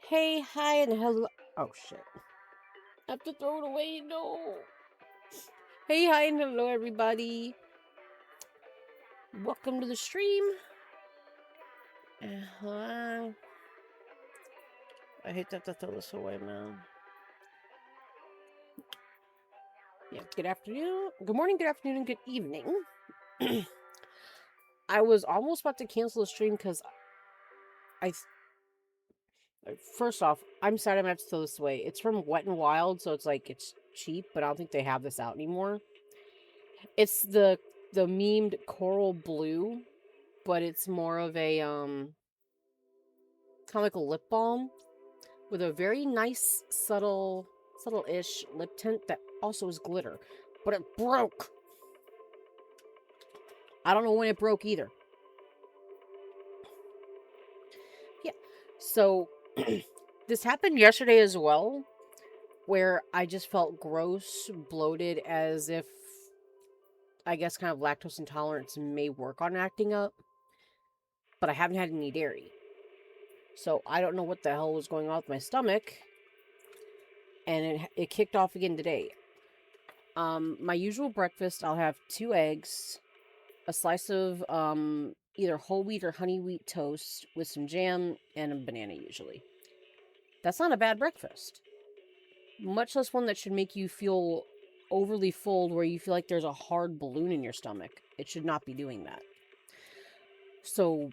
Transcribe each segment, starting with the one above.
Hey, hi, and hello. Oh, shit. I have to throw it away. No. Hey, hi, and hello, everybody. Welcome to the stream. Uh-huh. I hate to have to throw this away, man. Yeah, good afternoon. Good morning, good afternoon, and good evening. I was almost about to cancel the stream because I. First off, I'm sorry I'm gonna have to throw this away. It's from Wet and Wild, so it's like it's cheap, but I don't think they have this out anymore. It's the memed coral blue, but it's more of a kind of like a lip balm with a very nice subtle-ish lip tint that also is glitter, but it broke. I don't know when it broke either. Yeah, so this happened yesterday as well, where I just felt gross, bloated, as if I guess kind of lactose intolerance may work on acting up, but I haven't had any dairy. So I don't know what the hell was going on with my stomach, and it kicked off again today. My usual breakfast, I'll have 2 eggs, a slice of either whole wheat or honey wheat toast with some jam and a banana usually. That's not a bad breakfast. Much less one that should make you feel overly full where you feel like there's a hard balloon in your stomach. It should not be doing that. So,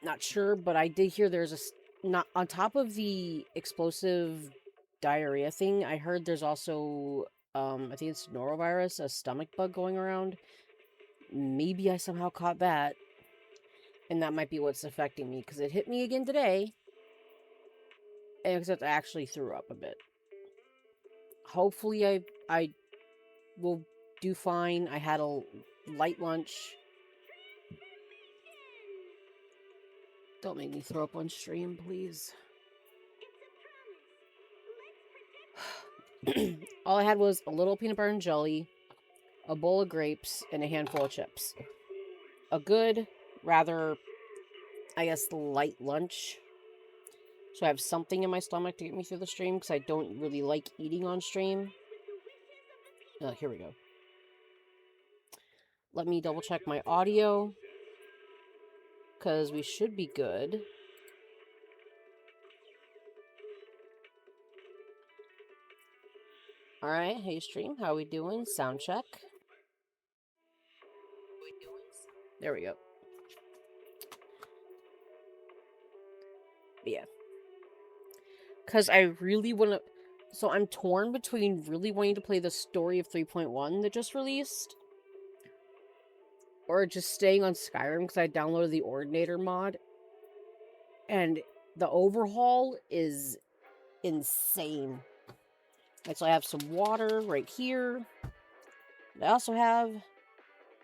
not sure, but I did hear there's not on top of the explosive diarrhea thing. I heard there's also I think it's norovirus, a stomach bug going around. Maybe I somehow caught that, and that might be what's affecting me because it hit me again today. Except I actually threw up a bit. Hopefully, I will do fine. I had a light lunch. Don't make me throw up on stream, please. All I had was a little peanut butter and jelly, a bowl of grapes, and a handful of chips. A good, rather, I guess, light lunch. So I have something in my stomach to get me through the stream because I don't really like eating on stream. Here we go. Let me double check my audio because we should be good. Alright, hey stream, how we doing? Sound check. There we go. But yeah. Because I really want to... So I'm torn between really wanting to play the story of 3.1 that just released, or just staying on Skyrim because I downloaded the Ordinator mod. And the overhaul is insane. And so I have some water right here. I also have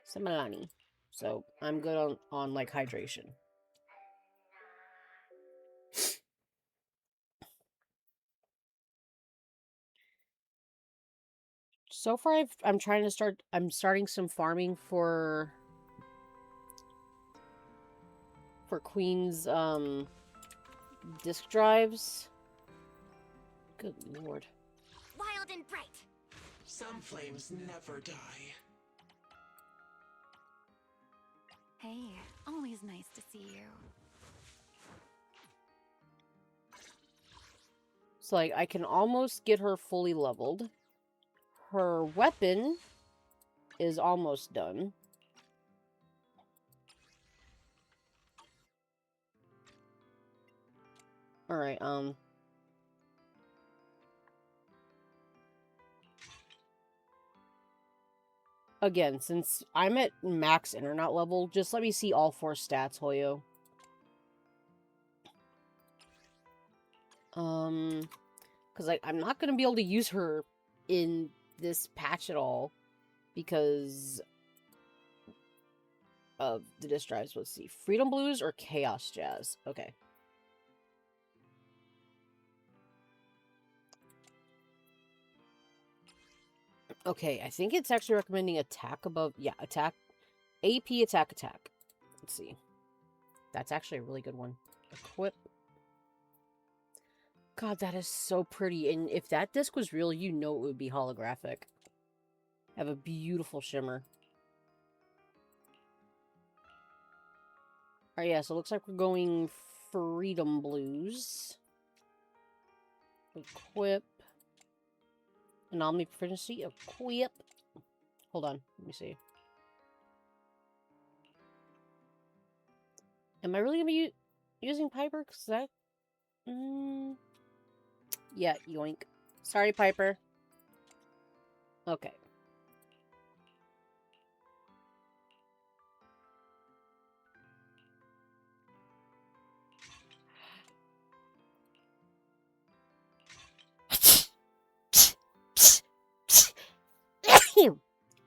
some Milani. So I'm good on like hydration. So far I'm starting some farming for Queen's disk drives. Good lord. Wild and bright. Some flames never die. Hey, always nice to see you. So like I can almost get her fully leveled. Her weapon is almost done. Alright, again, since I'm at max internet level, just let me see all 4 stats, Hoyo. Because I'm not going to be able to use her in this patch at all because of the disk drives. Let's see. Freedom Blues or Chaos Jazz? Okay. Okay, I think it's actually recommending attack above... Yeah, attack. AP, attack. Let's see. That's actually a really good one. Equip. God, that is so pretty. And if that disc was real, you know it would be holographic. Have a beautiful shimmer. Alright, yeah, so it looks like we're going Freedom Blues. Equip. Anomaly Proficiency. Equip. Hold on, let me see. Am I really going to be using Piper? Because that... yeah, yoink. Sorry, Piper. Okay.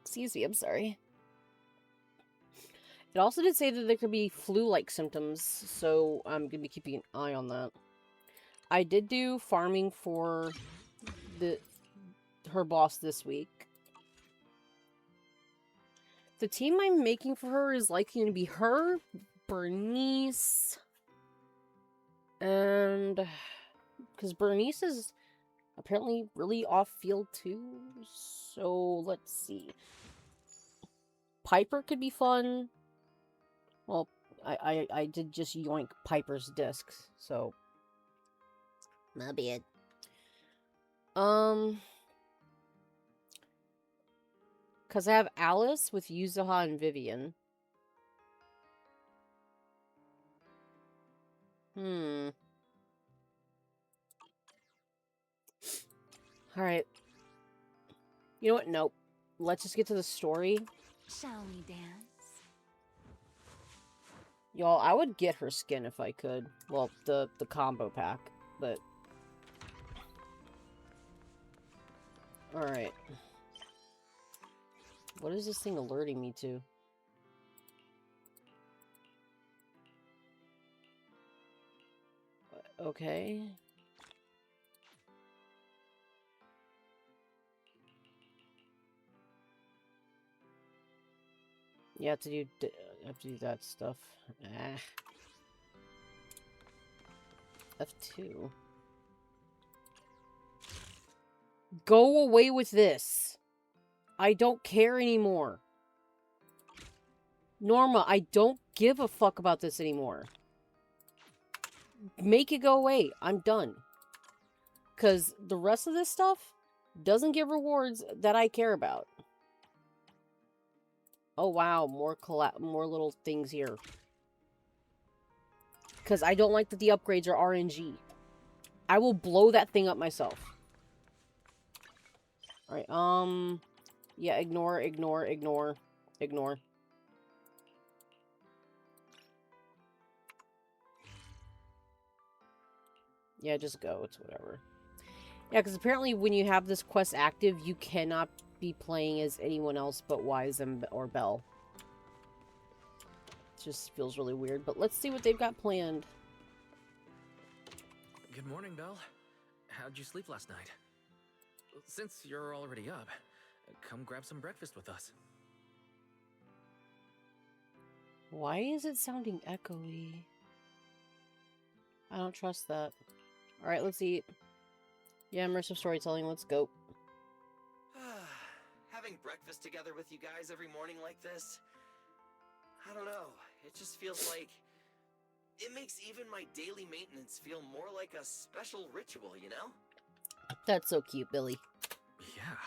Excuse me, I'm sorry. It also did say that there could be flu-like symptoms, so I'm going to be keeping an eye on that. I did do farming for her boss this week. The team I'm making for her is likely to be her, Bernice, and... because Bernice is apparently really off-field too, so let's see. Piper could be fun. Well, I did just yoink Piper's discs, so... not bad. Because I have Alice with Yuzuha and Vivian. Alright. You know what? Nope. Let's just get to the story. Shall we dance? Y'all, I would get her skin if I could. Well, the combo pack, but... Alright. What is this thing alerting me to? Okay. You have to do that stuff. F2. Go away with this. I don't care anymore. Norma, I don't give a fuck about this anymore. Make it go away. I'm done. Because the rest of this stuff doesn't give rewards that I care about. Oh wow, more little things here. Because I don't like that the upgrades are RNG. I will blow that thing up myself. Alright, yeah, ignore. Yeah, just go. It's whatever. Yeah, because apparently when you have this quest active, you cannot be playing as anyone else but Wise or Belle. It just feels really weird, but let's see what they've got planned. Good morning, Belle. How'd you sleep last night? Since you're already up, come grab some breakfast with us. Why is it sounding echoey? I don't trust that. Alright, let's eat. Yeah, immersive storytelling, let's go. Having breakfast together with you guys every morning like this, I don't know, it just feels like... it makes even my daily maintenance feel more like a special ritual, you know? That's so cute, Billy. Yeah,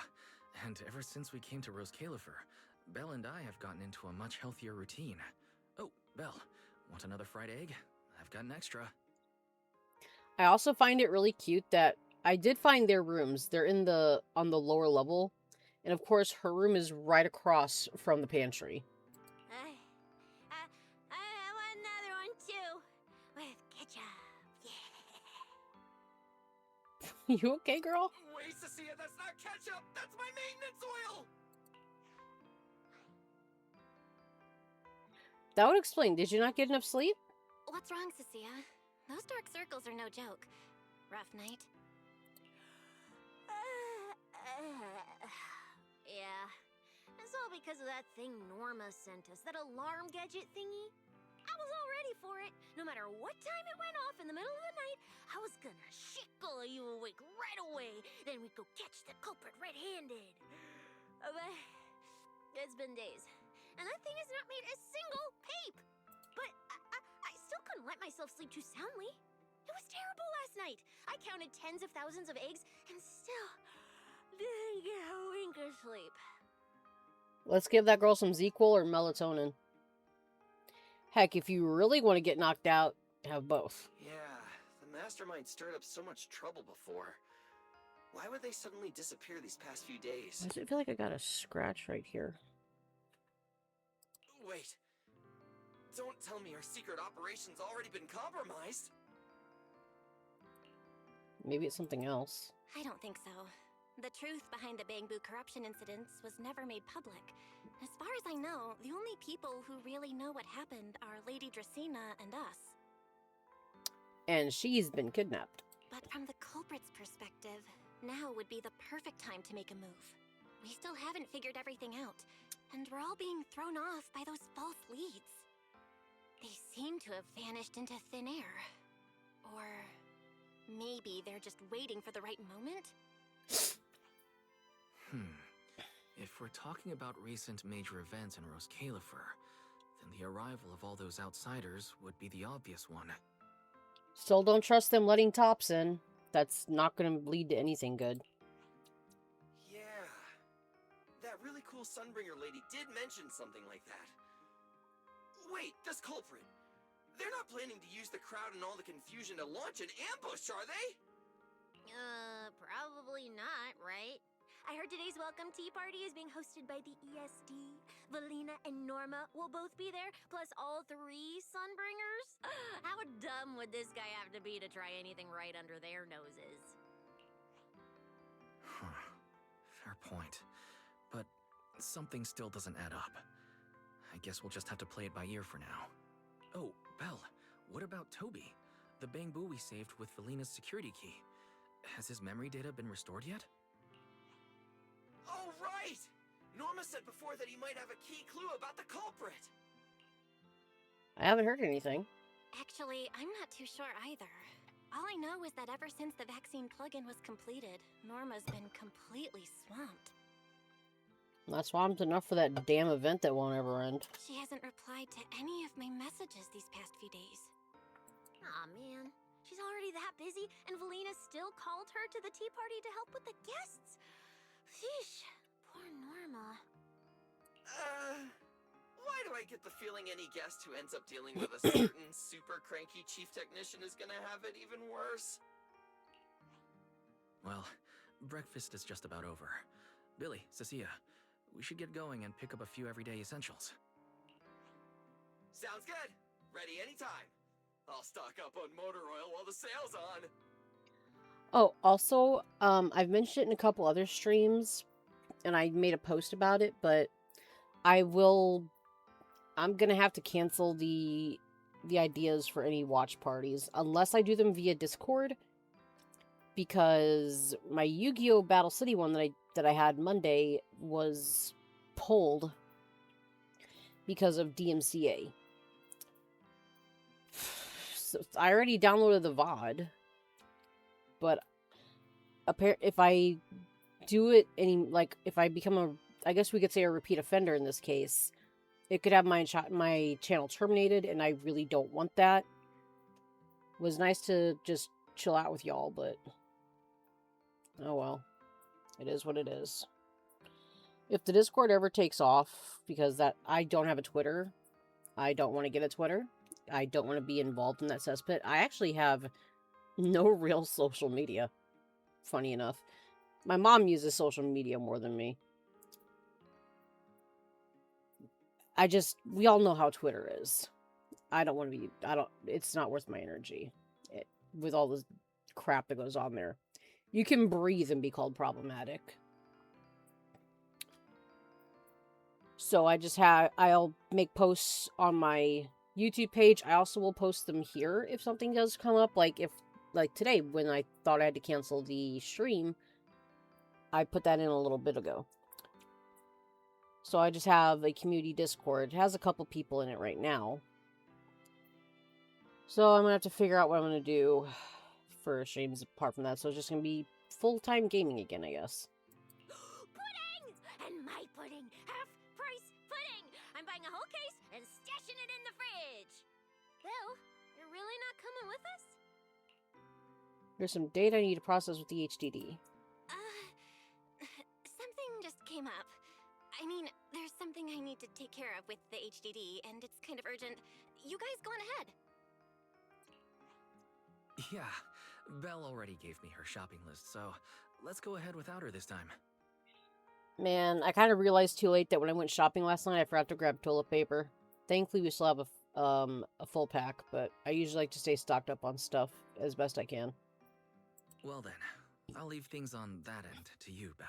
and ever since we came to Rose Califer, Belle and I have gotten into a much healthier routine. Oh, Belle, want another fried egg? I've got an extra. I also find it really cute that I did find their rooms. They're on the lower level. And of course, her room is right across from the pantry. I want another one too. With ketchup. Yeah. You okay, girl? Wait, Cecilia, that's not ketchup! That's my maintenance oil! That would explain. Did you not get enough sleep? What's wrong, Cecilia? Those dark circles are no joke. Rough night? Yeah. It's all because of that thing Norma sent us. That alarm gadget thingy. I was all ready for it. No matter what time it went off in the middle of the night, I was gonna shake all of you awake right away. Then we'd go catch the culprit red-handed. But it's been days, and that thing has not made a single peep. But I still couldn't let myself sleep too soundly. It was terrible last night. I counted tens of thousands of eggs and still didn't get a wink of sleep. Let's give that girl some ZQL or melatonin. Heck, if you really want to get knocked out, have both. Yeah, the mastermind stirred up so much trouble before. Why would they suddenly disappear these past few days? Why does it feel like I got a scratch right here? Wait. Don't tell me our secret operation's already been compromised. Maybe it's something else. I don't think so. The truth behind the Bamboo corruption incidents was never made public. As far as I know, the only people who really know what happened are Lady Dracaene and us. And she's been kidnapped. But from the culprit's perspective, now would be the perfect time to make a move. We still haven't figured everything out, and we're all being thrown off by those false leads. They seem to have vanished into thin air. Or maybe they're just waiting for the right moment? If we're talking about recent major events in Rose Califer, then the arrival of all those outsiders would be the obvious one. Still don't trust them letting tops in. That's not going to lead to anything good. Yeah. That really cool Sunbringer lady did mention something like that. Wait, this culprit. They're not planning to use the crowd and all the confusion to launch an ambush, are they? Probably not, right? I heard today's welcome tea party is being hosted by the ESD. Valina and Norma will both be there, plus all 3 Sunbringers. How dumb would this guy have to be to try anything right under their noses? Fair point. But something still doesn't add up. I guess we'll just have to play it by ear for now. Oh, Belle, what about Toby? The Bamboo we saved with Valina's security key. Has his memory data been restored yet? Oh, right! Norma said before that he might have a key clue about the culprit. I haven't heard anything. Actually, I'm not too sure either. All I know is that ever since the vaccine plugin was completed, Norma's been completely swamped. Not swamped enough for that damn event that won't ever end. She hasn't replied to any of my messages these past few days. Aw, man. She's already that busy, and Valina still called her to the tea party to help with the guests. Sheesh. Poor Norma. Why do I get the feeling any guest who ends up dealing with a certain super cranky chief technician is gonna have it even worse? Well, breakfast is just about over. Billy, Cecilia, we should get going and pick up a few everyday essentials. Sounds good. Ready anytime. I'll stock up on motor oil while the sale's on. Oh, also, I've mentioned it in a couple other streams, and I made a post about it, but I'm gonna have to cancel the ideas for any watch parties, unless I do them via Discord, because my Yu-Gi-Oh! Battle City one that I had Monday was pulled because of DMCA. So I already downloaded the VOD, but if I do it if I become I guess we could say a repeat offender in this case, it could have my channel terminated, and I really don't want that. It was nice to just chill out with y'all, but oh well. It is what it is. If the Discord ever takes off, because I don't have a Twitter, I don't want to get a Twitter, I don't want to be involved in that cesspit. I actually have no real social media, funny enough. My mom uses social media more than me. We all know how Twitter is. It's not worth my energy. With all the crap that goes on there. You can breathe and be called problematic. So I'll make posts on my YouTube page. I also will post them here if something does come up. Like today, when I thought I had to cancel the stream, I put that in a little bit ago. So I just have a community Discord. It has a couple people in it right now. So I'm gonna have to figure out what I'm gonna do for streams apart from that. So it's just gonna be full-time gaming again, I guess. Pudding! And my pudding! Half-price pudding! I'm buying a whole case and stashing it in the fridge! Bill, you're really not coming with us? There's some data I need to process with the HDD. Something just came up. I mean, there's something I need to take care of with the HDD, and it's kind of urgent. You guys go on ahead. Yeah, Belle already gave me her shopping list, so let's go ahead without her this time. Man, I kind of realized too late that when I went shopping last night, I forgot to grab toilet paper. Thankfully, we still have a full pack, but I usually like to stay stocked up on stuff as best I can. Well then, I'll leave things on that end to you, Belle.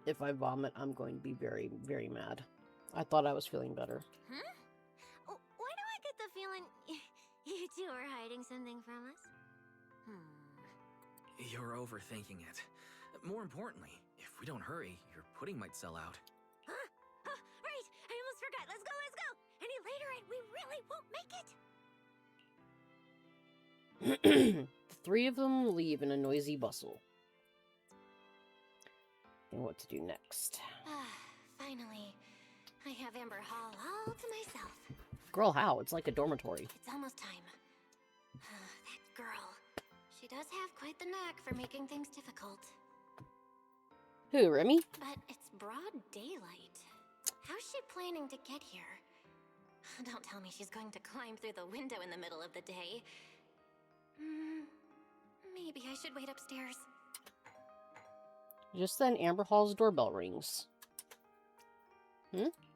If I vomit, I'm going to be very, very mad. I thought I was feeling better. Huh? Why do I get the feeling you two are hiding something from us? You're overthinking it. More importantly, if we don't hurry, your pudding might sell out. Huh? Right! I almost forgot. Let's go, let's go! Any later and we really won't make it! The three of them leave in a noisy bustle. And what to do next? Finally, I have Amber Hall all to myself. Girl, how? It's like a dormitory. It's almost time. That girl. She does have quite the knack for making things difficult. Who, Remy? But it's broad daylight. How's she planning to get here? Don't tell me she's going to climb through the window in the middle of the day. Maybe I should wait upstairs. Just then, Amber Hall's doorbell rings.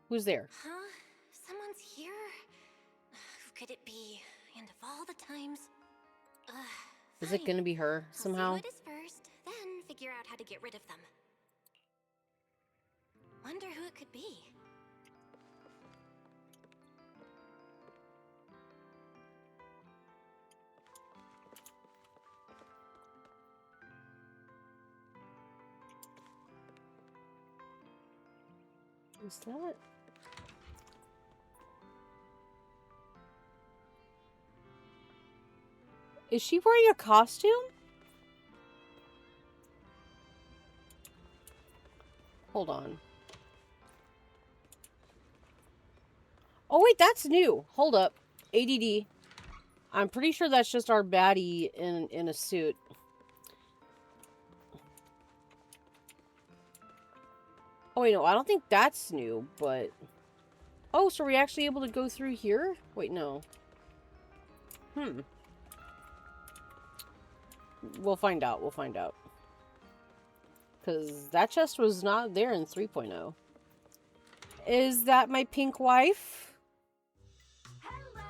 Who's there? Huh? Someone's here? Who could it be? And of all the times... Is it gonna be her, somehow? I'll see who it is first, then figure out how to get rid of them. Wonder who it could be. Is that... Is she wearing a costume? Hold on. Oh wait, that's new. Hold up. ADD. I'm pretty sure that's just our baddie in a suit. Oh wait, no, I don't think that's new, but... Oh, so are we actually able to go through here? Wait, no. We'll find out, we'll find out. Because that chest was not there in 3.0. Is that my pink wife? Hello!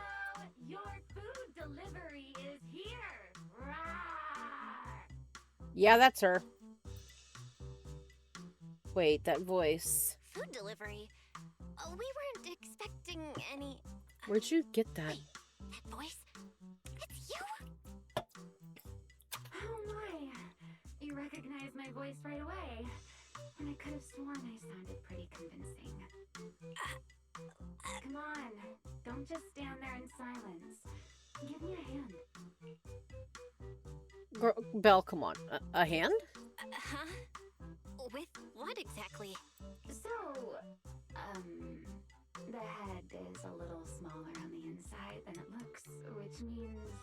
Your food delivery is here! Rawr! Yeah, that's her. Wait, that voice. Food delivery? Oh, we weren't expecting any... Where'd you get that? Wait, that voice? It's you? Oh my! You recognized my voice right away. And I could have sworn I sounded pretty convincing. Come on, don't just stand there in silence. Give me a hand. Belle, come on. A hand? Huh? With what exactly? So, the head is a little smaller on the inside than it looks, which means,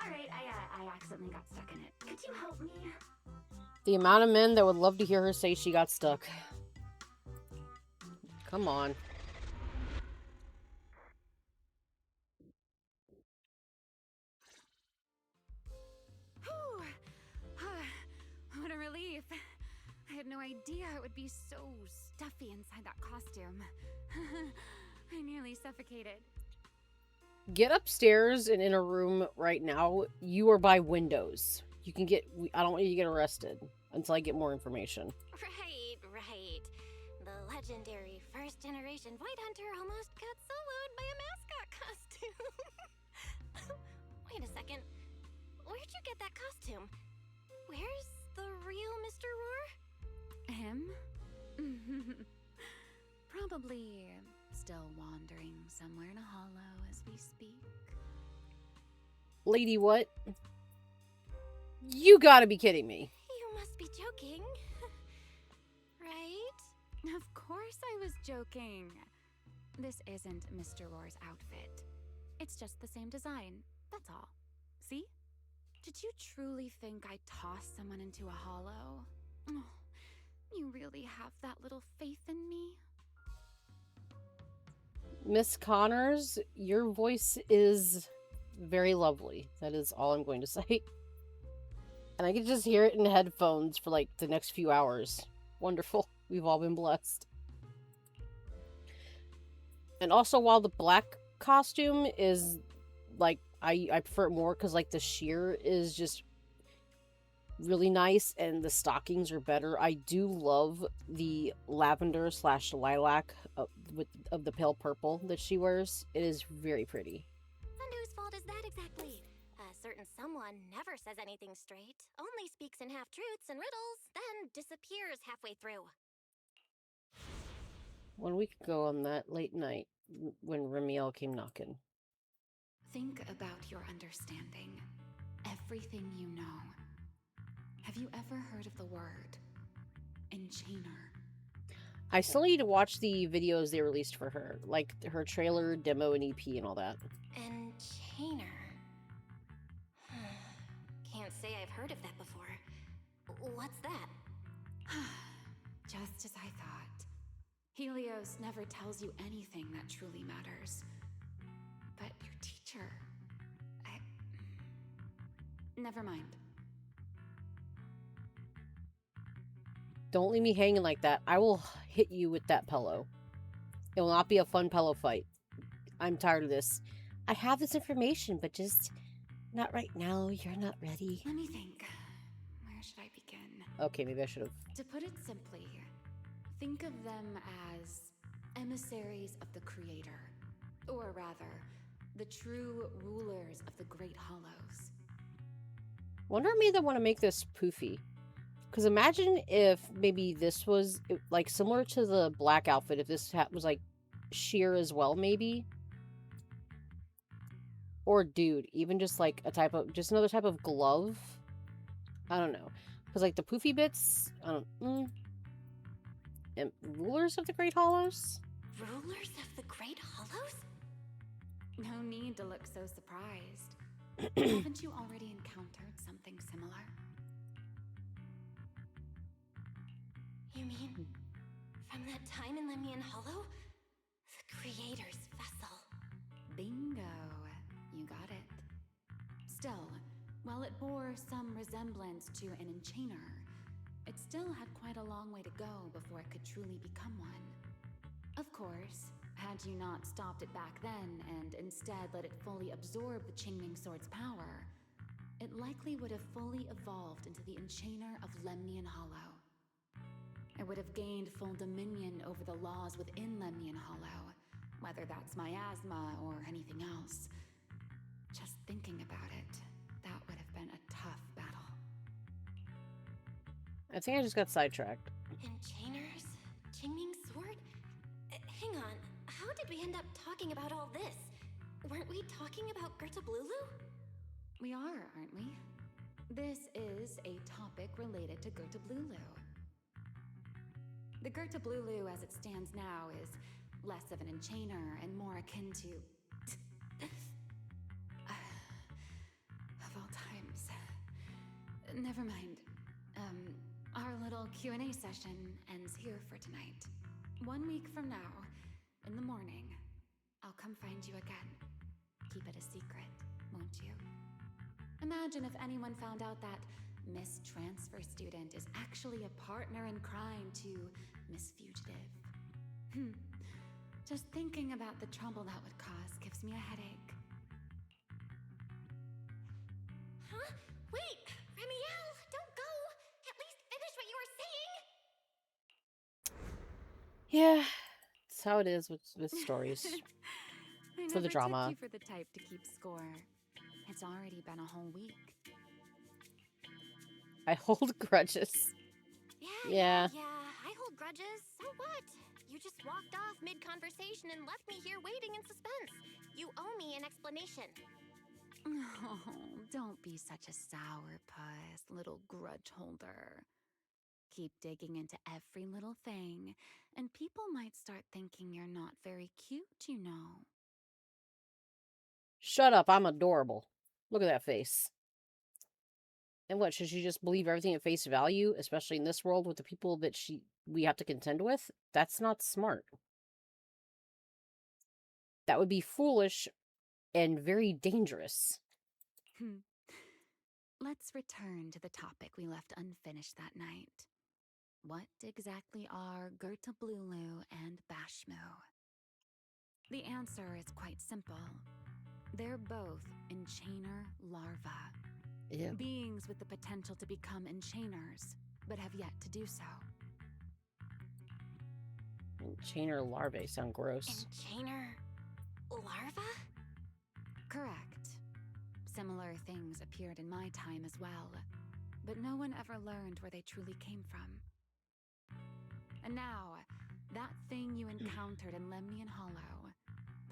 Alright, I accidentally got stuck in it. Could you help me? The amount of men that would love to hear her say she got stuck. Come on. What a relief. I had no idea it would be so stuffy inside that costume. I nearly suffocated. Get upstairs and in a room right now. You are by windows. You can get... I don't want you to get arrested until I get more information. Right. The legendary first-generation White Hunter almost got soloed by a mascot costume. Wait a second. Where'd you get that costume? Where's the real Mr. Roar? Him? Probably still wandering somewhere in a hollow as we speak. Lady, what? You gotta be kidding me. You must be joking. Right? Of course I was joking. This isn't Mr. Roar's outfit. It's just the same design, that's all. See? Did you truly think I'd toss someone into a hollow? Oh, you really have that little faith in me? Miss Connors, your voice is very lovely. That is all I'm going to say. And I can just hear it in headphones for like the next few hours. Wonderful. We've all been blessed. And also, while the black costume is like, I prefer it more because like the sheer is just really nice and the stockings are better. I do love the lavender / lilac of the pale purple that she wears. It is very pretty. And whose fault is that exactly? A certain someone never says anything straight, only speaks in half-truths and riddles, then disappears halfway through. 1 week ago on that late night when Remy came knocking. Think about your understanding. Everything you know. Have you ever heard of the word enchainer? I still need to watch the videos they released for her, like her trailer, demo, and EP and all that. Enchainer. Can't say I've heard of that before. What's that? Just as I thought. Helios never tells you anything that truly matters. But your teacher... Never mind. Don't leave me hanging like that. I will hit you with that pillow. It will not be a fun pillow fight. I'm tired of this. I have this information, but just not right now. You're not ready. Let me think. Where should I begin? Okay, maybe I should have. To put it simply, think of them as emissaries of the Creator. Or rather, the true rulers of the Great Hollows. Wonder what made them want to make this poofy. Because imagine if maybe this was like similar to the black outfit, if this was like sheer as well, maybe. Or dude, even just like just another type of glove. I don't know. Because like the poofy bits, I don't. And rulers of the Great Hollows? Rulers of the Great Hollows? No need to look so surprised. Haven't you already encountered something similar? You mean from that time in Lemnian Hollow? The Creator's vessel. Bingo. You got it. Still, while it bore some resemblance to an enchainer, it still had quite a long way to go before it could truly become one. Of course, had you not stopped it back then and instead let it fully absorb the Qingming Sword's power, it likely would have fully evolved into the Enchainer of Lemnian Hollow. It would have gained full dominion over the laws within Lemnian Hollow, whether that's miasma or anything else. Just thinking about it, that would have been a tough battle. I think I just got sidetracked. Enchainers? Qingming Sword? Hang on, how did we end up talking about all this? Weren't we talking about Gerta Blulu? We are, aren't we? This is a topic related to Gerta Blulu. The Gerta Blulu as it stands now is less of an enchainer and more akin to... of all times. Never mind. Our little Q&A session ends here for tonight. 1 week from now, in the morning, I'll come find you again. Keep it a secret, won't you? Imagine if anyone found out that Miss Transfer Student is actually a partner in crime to Miss Fugitive. Just thinking about the trouble that would cause gives me a headache. Huh? Wait! Remiel, don't go! At least finish what you were saying! Yeah, that's how it is with stories. I For the never drama. took you for the type to keep score. It's already been a whole week. I hold grudges. Yeah, Yeah. I hold grudges. So what? You just just walked off mid-conversation and left me here waiting in suspense. You owe me an explanation. Oh, don't be such a sourpuss, little grudge holder. Keep digging into every little thing, and people might start thinking you're not very cute, you know. Shut up, I'm adorable. Look at that face. And what, should she just believe everything at face value, especially in this world with the people that we have to contend with? That's not smart. That would be foolish and very dangerous. Let's return to the topic we left unfinished that night. What exactly are Gertablulu and Bashmu? The answer is quite simple. They're both enchainer larvae. Ew. Beings with the potential to become enchainers, but have yet to do so. Enchainer larvae sound gross. Enchainer larva? Correct. Similar things appeared in my time as well, but no one ever learned where they truly came from. And now, that thing you encountered in Lemnian Hollow,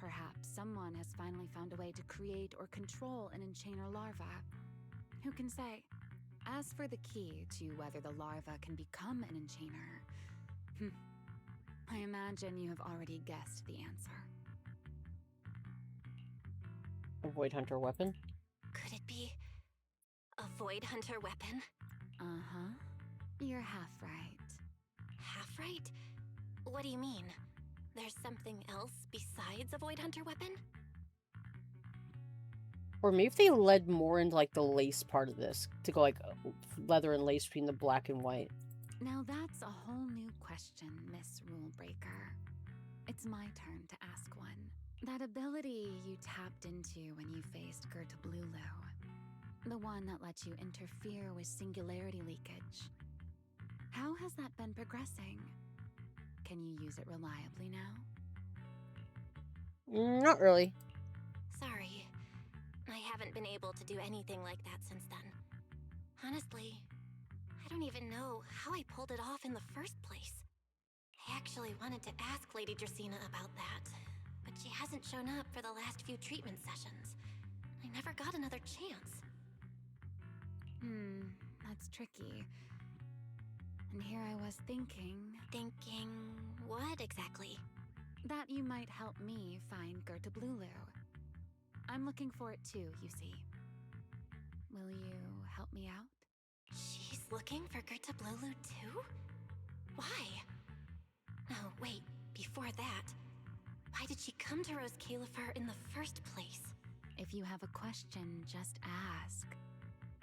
perhaps someone has finally found a way to create or control an enchainer larva. Who can say? As for the key to whether the larva can become an enchainer, I imagine you have already guessed the answer. A Void Hunter weapon? Could it be a Void Hunter weapon? Uh-huh. You're half right. Half right? What do you mean? There's something else besides a Void Hunter weapon? Or maybe if they led more into, like, the lace part of this, to go, like, leather and lace between the black and white. Now that's a whole new question, Miss Rulebreaker. It's my turn to ask one. That ability you tapped into when you faced Gertablulu, the one that lets you interfere with singularity leakage. How has that been progressing? Can you use it reliably now? Not really. Sorry. I haven't been able to do anything like that since then. Honestly, I don't even know how I pulled it off in the first place. I actually wanted to ask Lady Dracaene about that, but she hasn't shown up for the last few treatment sessions. I never got another chance. That's tricky. And here I was thinking... Thinking what exactly? that you might help me find Gertablulu. I'm looking for it too, you see. Will you help me out? She's looking for Gertablulu too? Why? No, wait, before that, why did she come to Rose Califer in the first place? If you have a question, just ask.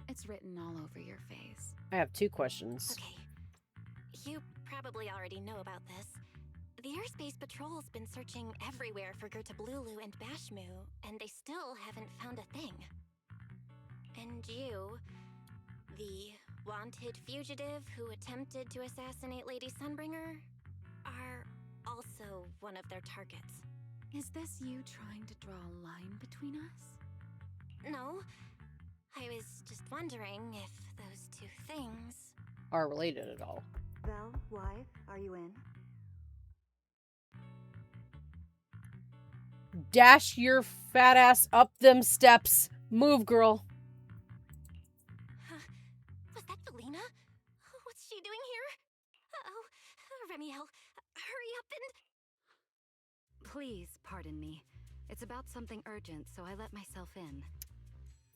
It's written all over your face. I have 2 questions. Okay, you probably already know about this. The Airspace Patrol's been searching everywhere for Gertablulu and Bashmu, and they still haven't found a thing. And you, the wanted fugitive who attempted to assassinate Lady Sunbringer, are also one of their targets. Is this you trying to draw a line between us? No, I was just wondering if those 2 things... Are related at all. Belle, wife, are you in? Dash your fat ass up them steps. Move, girl. Huh? Was that Valina? What's she doing here? Uh-oh. Remy, hurry up and... Please pardon me. It's about something urgent, so I let myself in.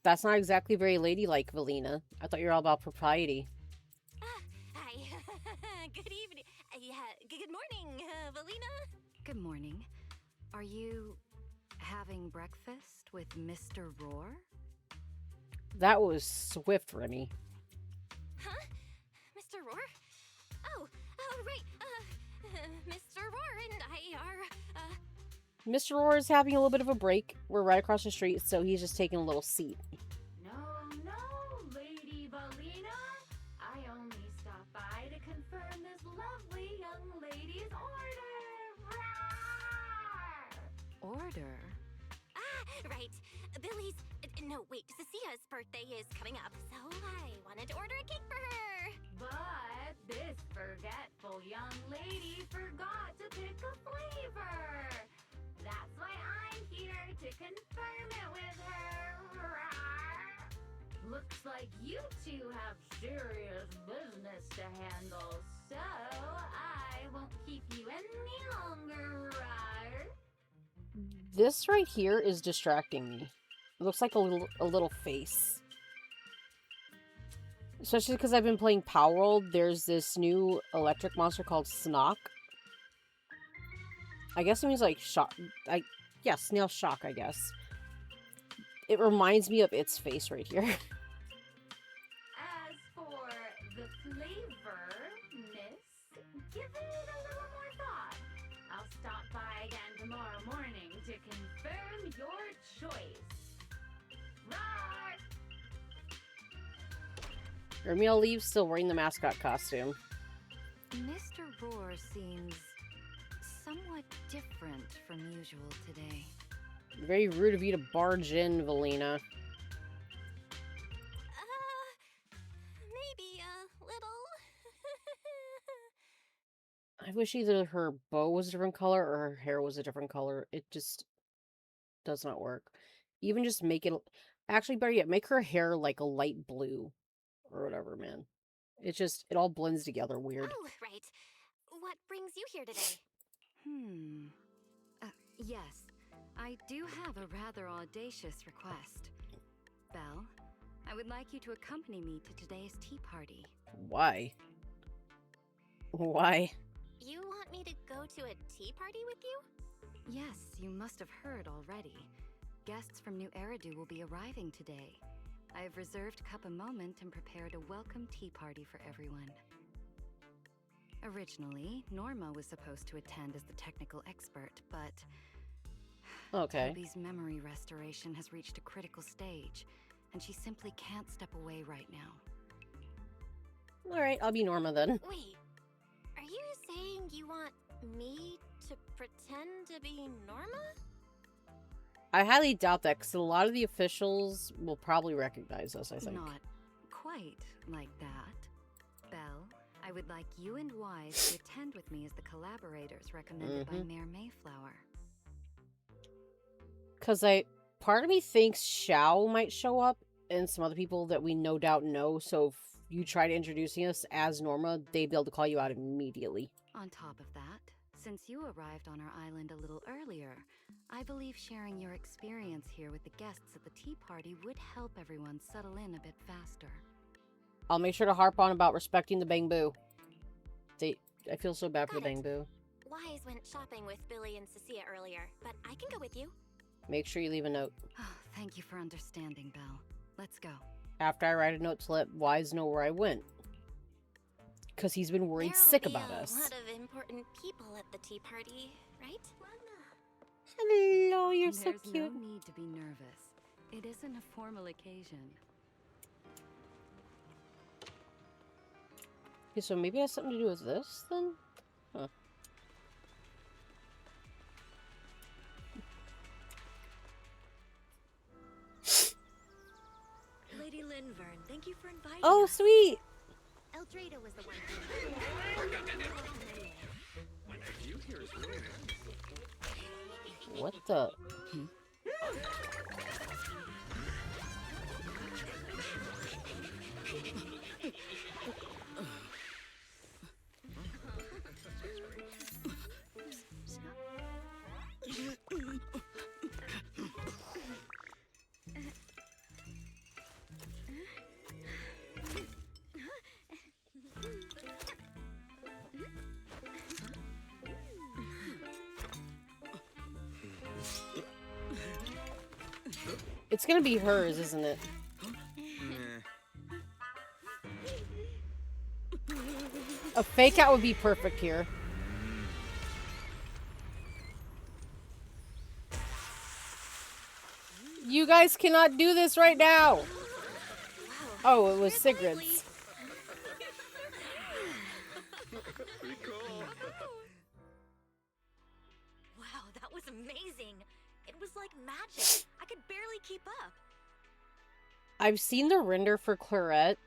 That's not exactly very ladylike, Valina. I thought you were all about propriety. Hi. Good evening. Good morning, Valina. Good morning. Are you having breakfast with Mr. Roar? That was swift, Remy. Huh? Mr. Roar? Oh, right. Mr. Roar and I are, Mr. Roar is having a little bit of a break. We're right across the street, so he's just taking a little seat. No, Lady Valina. I only stopped by to confirm this lovely young lady's order. Order? right. Billy's, no, wait, Cecia's birthday is coming up, so I wanted to order a cake for her. But this forgetful young lady forgot to pick a like you two have serious business to handle, so I won't keep you any longer, right? This right here is distracting me. It looks like a little face. Especially because I've been playing Power World. There's this new electric monster called Snock. I guess it means like shock. Yeah, snail shock, I guess. It reminds me of its face right here. As for the flavor, miss, give it a little more thought. I'll stop by again tomorrow morning to confirm your choice. Roar! Remy will leave still wearing the mascot costume. Mr. Roar seems somewhat different from usual today. Very rude of you to barge in, Valina. Maybe a little. I wish either her bow was a different color or her hair was a different color. It just does not work. Even just make it... Actually, better yet, make her hair like a light blue. Or whatever, man. It just... It all blends together weird. Oh, right. What brings you here today? Yes. I do have a rather audacious request. Belle, I would like you to accompany me to today's tea party. Why? Why? You want me to go to a tea party with you? Yes, you must have heard already. Guests from New Eridu will be arriving today. I have reserved Cup a moment and prepared a welcome tea party for everyone. Originally, Norma was supposed to attend as the technical expert, but... Okay. Toby's memory restoration has reached a critical stage, and she simply can't step away right now. Alright, I'll be Norma then. Wait, are you saying you want me to pretend to be Norma? I highly doubt that, because a lot of the officials will probably recognize us, I think. Not quite like that. Belle, I would like you and Wise to attend with me as the collaborators recommended by Mayor Mayflower. Because part of me thinks Xiao might show up, and some other people that we no doubt know, so if you try to introducing us as Norma, they'd be able to call you out immediately. On top of that, since you arrived on our island a little earlier, I believe sharing your experience here with the guests at the tea party would help everyone settle in a bit faster. I'll make sure to harp on about respecting the Bangbu. I feel so bad for the Bangbu. Wise went shopping with Billy and Cecilia earlier, but I can go with you. Make sure you leave a note. Oh, thank you for understanding, Belle. Let's go. After I write a note to let Wise know where I went. Because he's been worried sick about us. There'll be a lot of important people at the tea party, right? Hello, you're so There's cute. no need to be nervous. It isn't a formal occasion. Okay, so maybe it has something to do with this, then? Huh. Lady Linvern, thank you for inviting Oh, us. sweet! Eldrada was the one What the? It's gonna be hers, isn't it? A fake out would be perfect here. You guys cannot do this right now! Oh, it was Sigrid's. Wow, that was amazing. It was like magic. I could barely keep up. I've seen the render for Claret.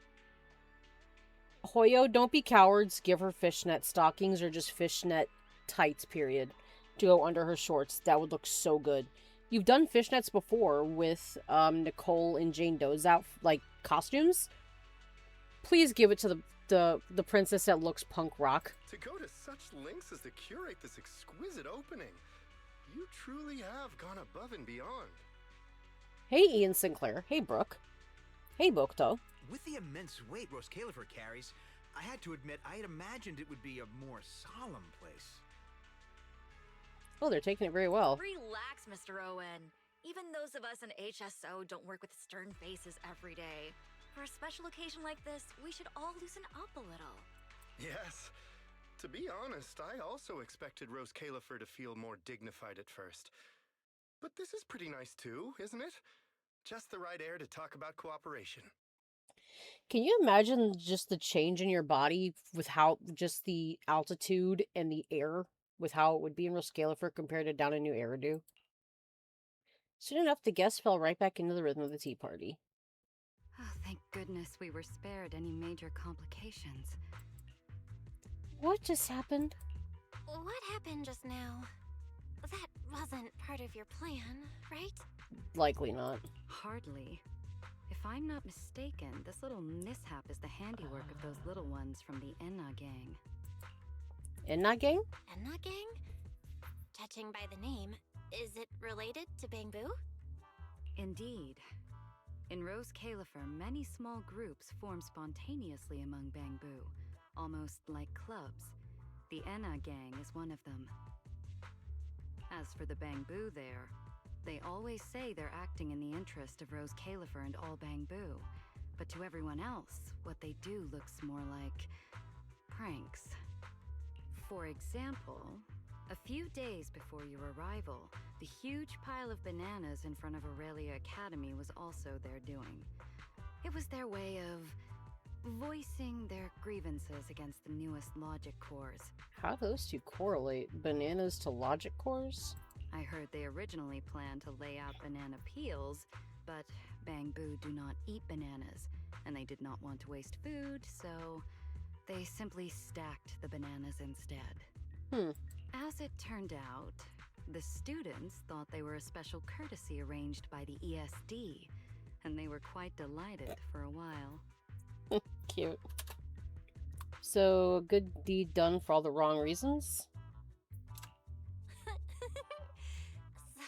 Hoyo, don't be cowards. Give her fishnet stockings or just fishnet tights, period, to go under her shorts. That would look so good. You've done fishnets before with Nicole and Jane Doe's like costumes. Please give it to the princess that looks punk rock. To go to such lengths as to curate this exquisite opening, you truly have gone above and beyond. Hey, Ian Sinclair. Hey, Brooke. Hey, Bokto. With the immense weight Rose Califer carries, I had to admit I had imagined it would be a more solemn place. Oh, they're taking it very well. Relax, Mr. Owen. Even those of us in HSO don't work with stern faces every day. For a special occasion like this, we should all loosen up a little. Yes. To be honest, I also expected Rose Califer to feel more dignified at first. But this is pretty nice too, isn't it? Just the right air to talk about cooperation. Can you imagine just the change in your body with how just the altitude and the air with how it would be in Roscalifer compared to down in New Eridu? Soon enough, the guests fell right back into the rhythm of the tea party. Oh, thank goodness we were spared any major complications. What just happened? What happened just now? That wasn't part of your plan, right? Likely not. Hardly. If I'm not mistaken, this little mishap is the handiwork of those little ones from the Enna gang. Enna gang? Enna gang? Judging by the name, is it related to Bangbu? Indeed. In Rose Califer, many small groups form spontaneously among Bangbu, almost like clubs. The Enna gang is one of them. As for the Bangbu there, they always say they're acting in the interest of Rose Califer and all Bangbu, but to everyone else, what they do looks more like pranks. For example, a few days before your arrival, the huge pile of bananas in front of Aurelia Academy was also their doing. It was their way of voicing their grievances against the newest logic cores. How do those two correlate? Bananas to logic cores? I heard they originally planned to lay out banana peels, but Bangbu do not eat bananas, and they did not want to waste food, so they simply stacked the bananas instead. As it turned out, the students thought they were a special courtesy arranged by the ESD, and they were quite delighted for a while. Cute. So, a good deed done for all the wrong reasons?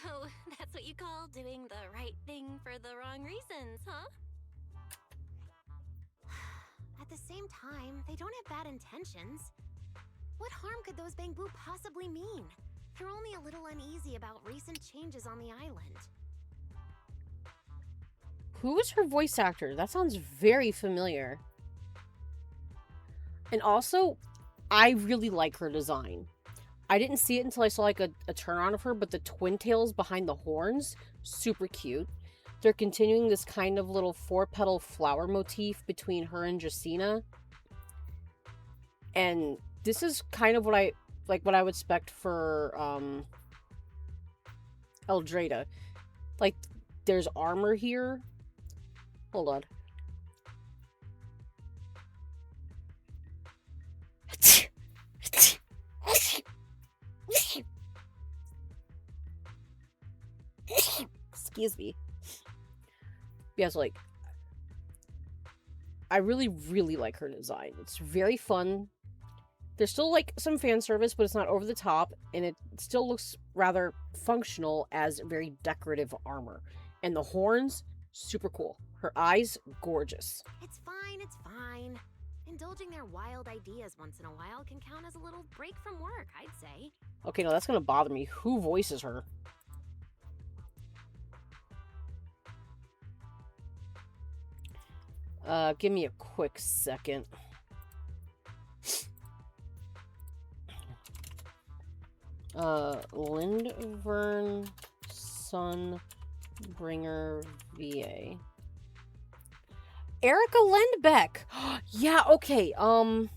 So, that's what you call doing the right thing for the wrong reasons, huh? At the same time, they don't have bad intentions. What harm could those Bangbu possibly mean? They're only a little uneasy about recent changes on the island. Who is her voice actor? That sounds very familiar. And also, I really like her design. I didn't see it until I saw like a turn on of her, but the twin tails behind the horns, super cute. They're continuing this kind of little 4-petal flower motif between her and Jacina. And this is kind of what I would expect for Eldrada. Like, there's armor here. Hold on. Excuse me. Yes, like, I really, really like her design. It's very fun. There's still, like, some fan service, but it's not over the top, and it still looks rather functional as very decorative armor. And the horns, super cool. Her eyes, gorgeous. It's fine, it's fine. Indulging their wild ideas once in a while can count as a little break from work, I'd say. Okay, no, that's gonna bother me. Who voices her? Give me a quick second. Lindvern Sunbringer VA. Erica Lindbeck. Yeah, okay. I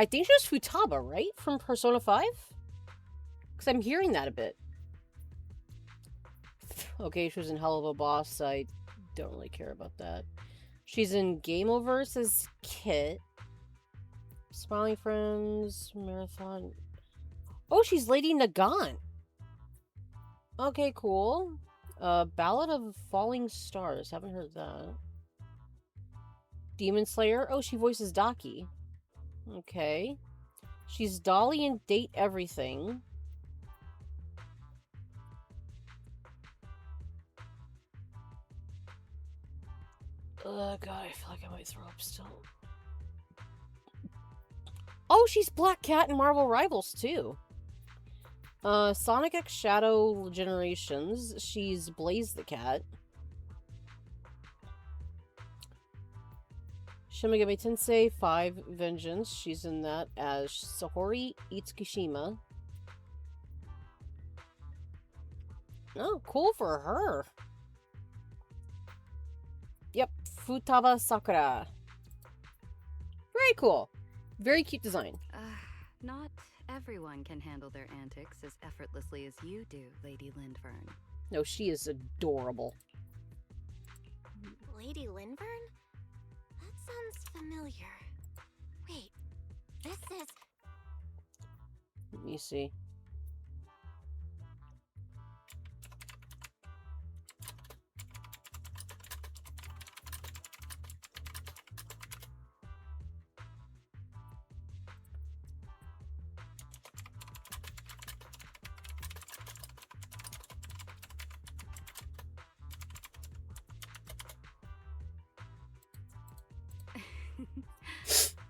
think she was Futaba, right? From Persona 5? Because I'm hearing that a bit. Okay, she was in Hell of a Boss. I don't really care about that. She's in Gameoverse as Kit. Smiling Friends, Marathon. Oh, she's Lady Nagant. Okay, cool. Ballad of Falling Stars. Haven't heard that. Demon Slayer. Oh, she voices Daki. Okay. She's Dolly in Date Everything. God, I feel like I might throw up still. Oh, she's Black Cat in Marvel Rivals, too. Sonic X Shadow Generations. She's Blaze the Cat. Shin Megami Tensei 5 Vengeance. She's in that as Sahori Itsukishima. Oh, cool for her. Yep, Futaba Sakura. Very cool. Very cute design. Not everyone can handle their antics as effortlessly as you do, Lady Lindvern. No, she is adorable. Lady Lindvern? That sounds familiar. Wait, this is... Let me see.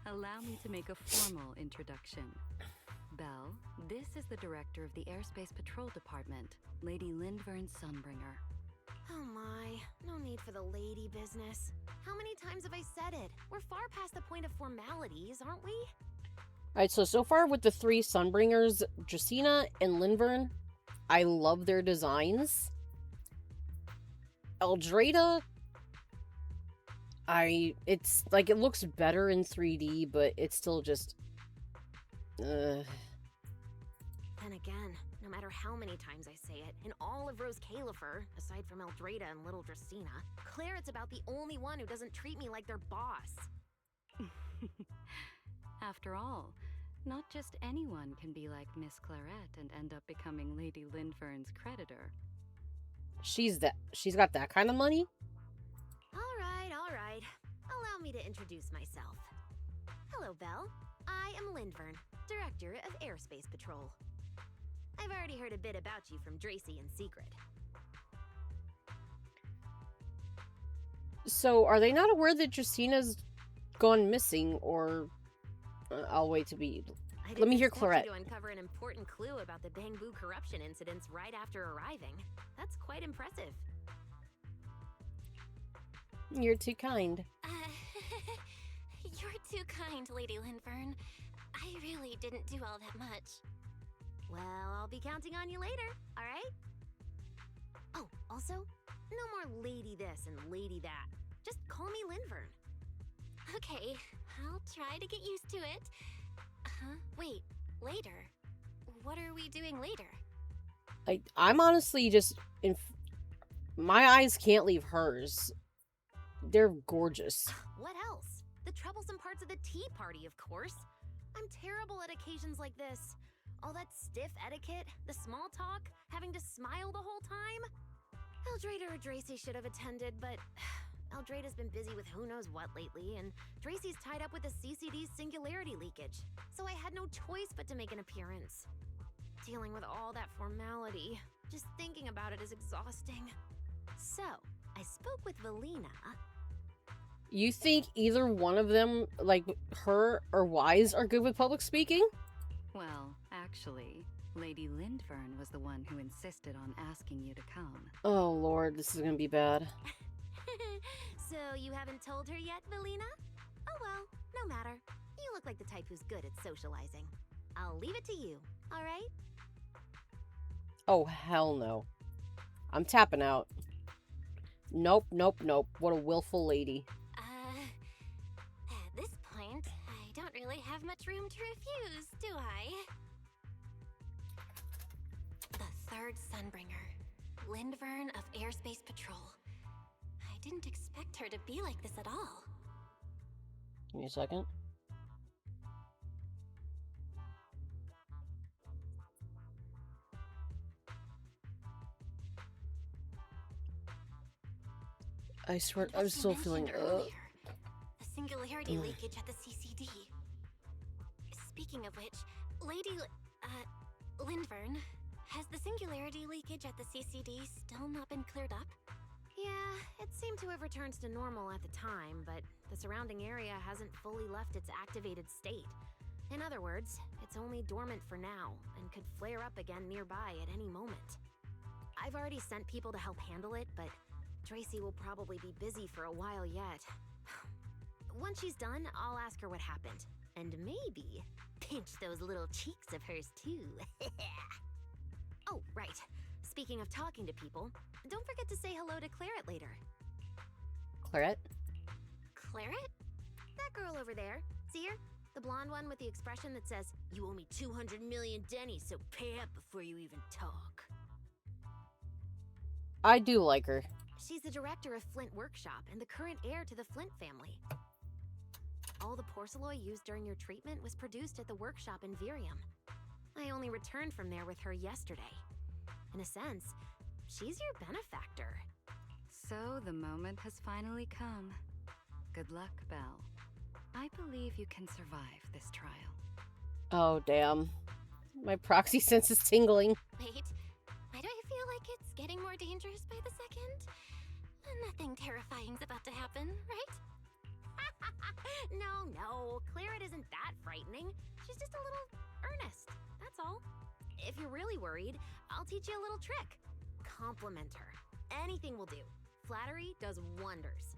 Allow me to make a formal introduction. Belle, this is the director of the Airspace Patrol Department, Lady Lindvern Sunbringer. Oh my, no need for the lady business. How many times have I said it? We're far past the point of formalities, aren't we? Alright, so far with the three Sunbringers, Dracaena and Lindvern, I love their designs. Eldrada, it's like, it looks better in 3D, but it's still just... Then again, no matter how many times I say it, in all of Rose Califer, aside from Eldrada and little Dracaena, Claret's about the only one who doesn't treat me like their boss. After all, not just anyone can be like Miss Claret and end up becoming Lady Lindvern's creditor. She's got that kind of money? All right. Allow me to introduce myself. Hello, Belle. I am Lindvern, Director of Airspace Patrol. I've already heard a bit about you from Dracaene in secret. So, are they not aware that Dracaena's gone missing, or... I'll wait to be... Let me hear Claret. I didn't expect you to uncover an important clue about the Bangbu corruption incidents right after arriving. That's quite impressive. You're too kind. You're too kind, Lady Lindvern. I really didn't do all that much. Well, I'll be counting on you later, alright? Oh, also, no more lady this and lady that. Just call me Lindvern. Okay, I'll try to get used to it. Wait, later? What are we doing later? I'm honestly just... My eyes can't leave hers. They're gorgeous. What else? The troublesome parts of the tea party, of course. I'm terrible at occasions like this. All that stiff etiquette, the small talk, having to smile the whole time. Eldrada or Dracaene should have attended, but Eldrada's been busy with who knows what lately, and Dracaene's tied up with the CCD's singularity leakage, so I had no choice but to make an appearance. Dealing with all that formality, just thinking about it is exhausting. So, I spoke with Valina. You think either one of them, like her or Wise, are good with public speaking? Well, actually, Lady Lindvern was the one who insisted on asking you to come. Oh lord, this is gonna be bad. So you haven't told her yet, Valina? Oh well, no matter. You look like the type who's good at socializing. I'll leave it to you, alright? Oh hell no. I'm tapping out. Nope. What a willful lady. At this point, I don't really have much room to refuse, do I? The third Sunbringer, Lindvern of Airspace Patrol. I didn't expect her to be like this at all. Give me a second. I swear, What I'm she still feeling. mentioned earlier, the singularity leakage at the CCD. Speaking of which, Lady Lindvern, has the singularity leakage at the CCD still not been cleared up? Yeah, it seemed to have returned to normal at the time, but the surrounding area hasn't fully left its activated state. In other words, it's only dormant for now, and could flare up again nearby at any moment. I've already sent people to help handle it, but Tracy will probably be busy for a while yet. Once she's done, I'll ask her what happened. And maybe pinch those little cheeks of hers too. Oh, right. Speaking of talking to people, don't forget to say hello to Claret later. Claret? Claret? That girl over there. See her? The blonde one with the expression that says, "You owe me 200 million Denny, so pay up before you even talk." I do like her. She's the director of Flint Workshop and the current heir to the Flint family. All the porcelain used during your treatment was produced at the workshop in Virium. I only returned from there with her yesterday. In a sense, she's your benefactor. So the moment has finally come. Good luck, Belle. I believe you can survive this trial. Oh, damn. My proxy sense is tingling. Wait, why do I feel like it's getting more dangerous by the second? Nothing terrifying's about to happen, right? No, Claret isn't that frightening. She's just a little earnest, that's all. If you're really worried, I'll teach you a little trick. Compliment her. Anything will do. Flattery does wonders.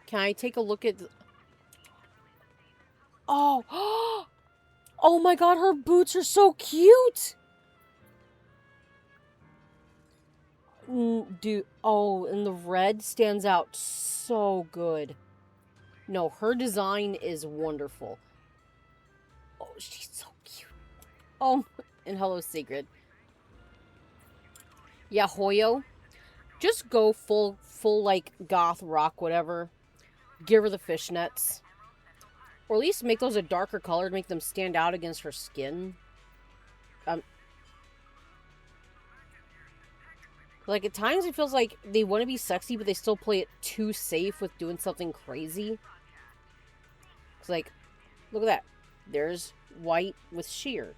Can I take a look at... Oh! Oh my god, her boots are so cute! Dude, oh, and the red stands out so good. No, her design is wonderful. Oh, she's so cute. Oh, and hello, Sigrid. Yeah, Hoyo. Just go full, like, goth rock, whatever. Give her the fishnets. Or at least make those a darker color to make them stand out against her skin. Like, at times it feels like they want to be sexy, but they still play it too safe with doing something crazy. It's like, look at that. There's white with sheer.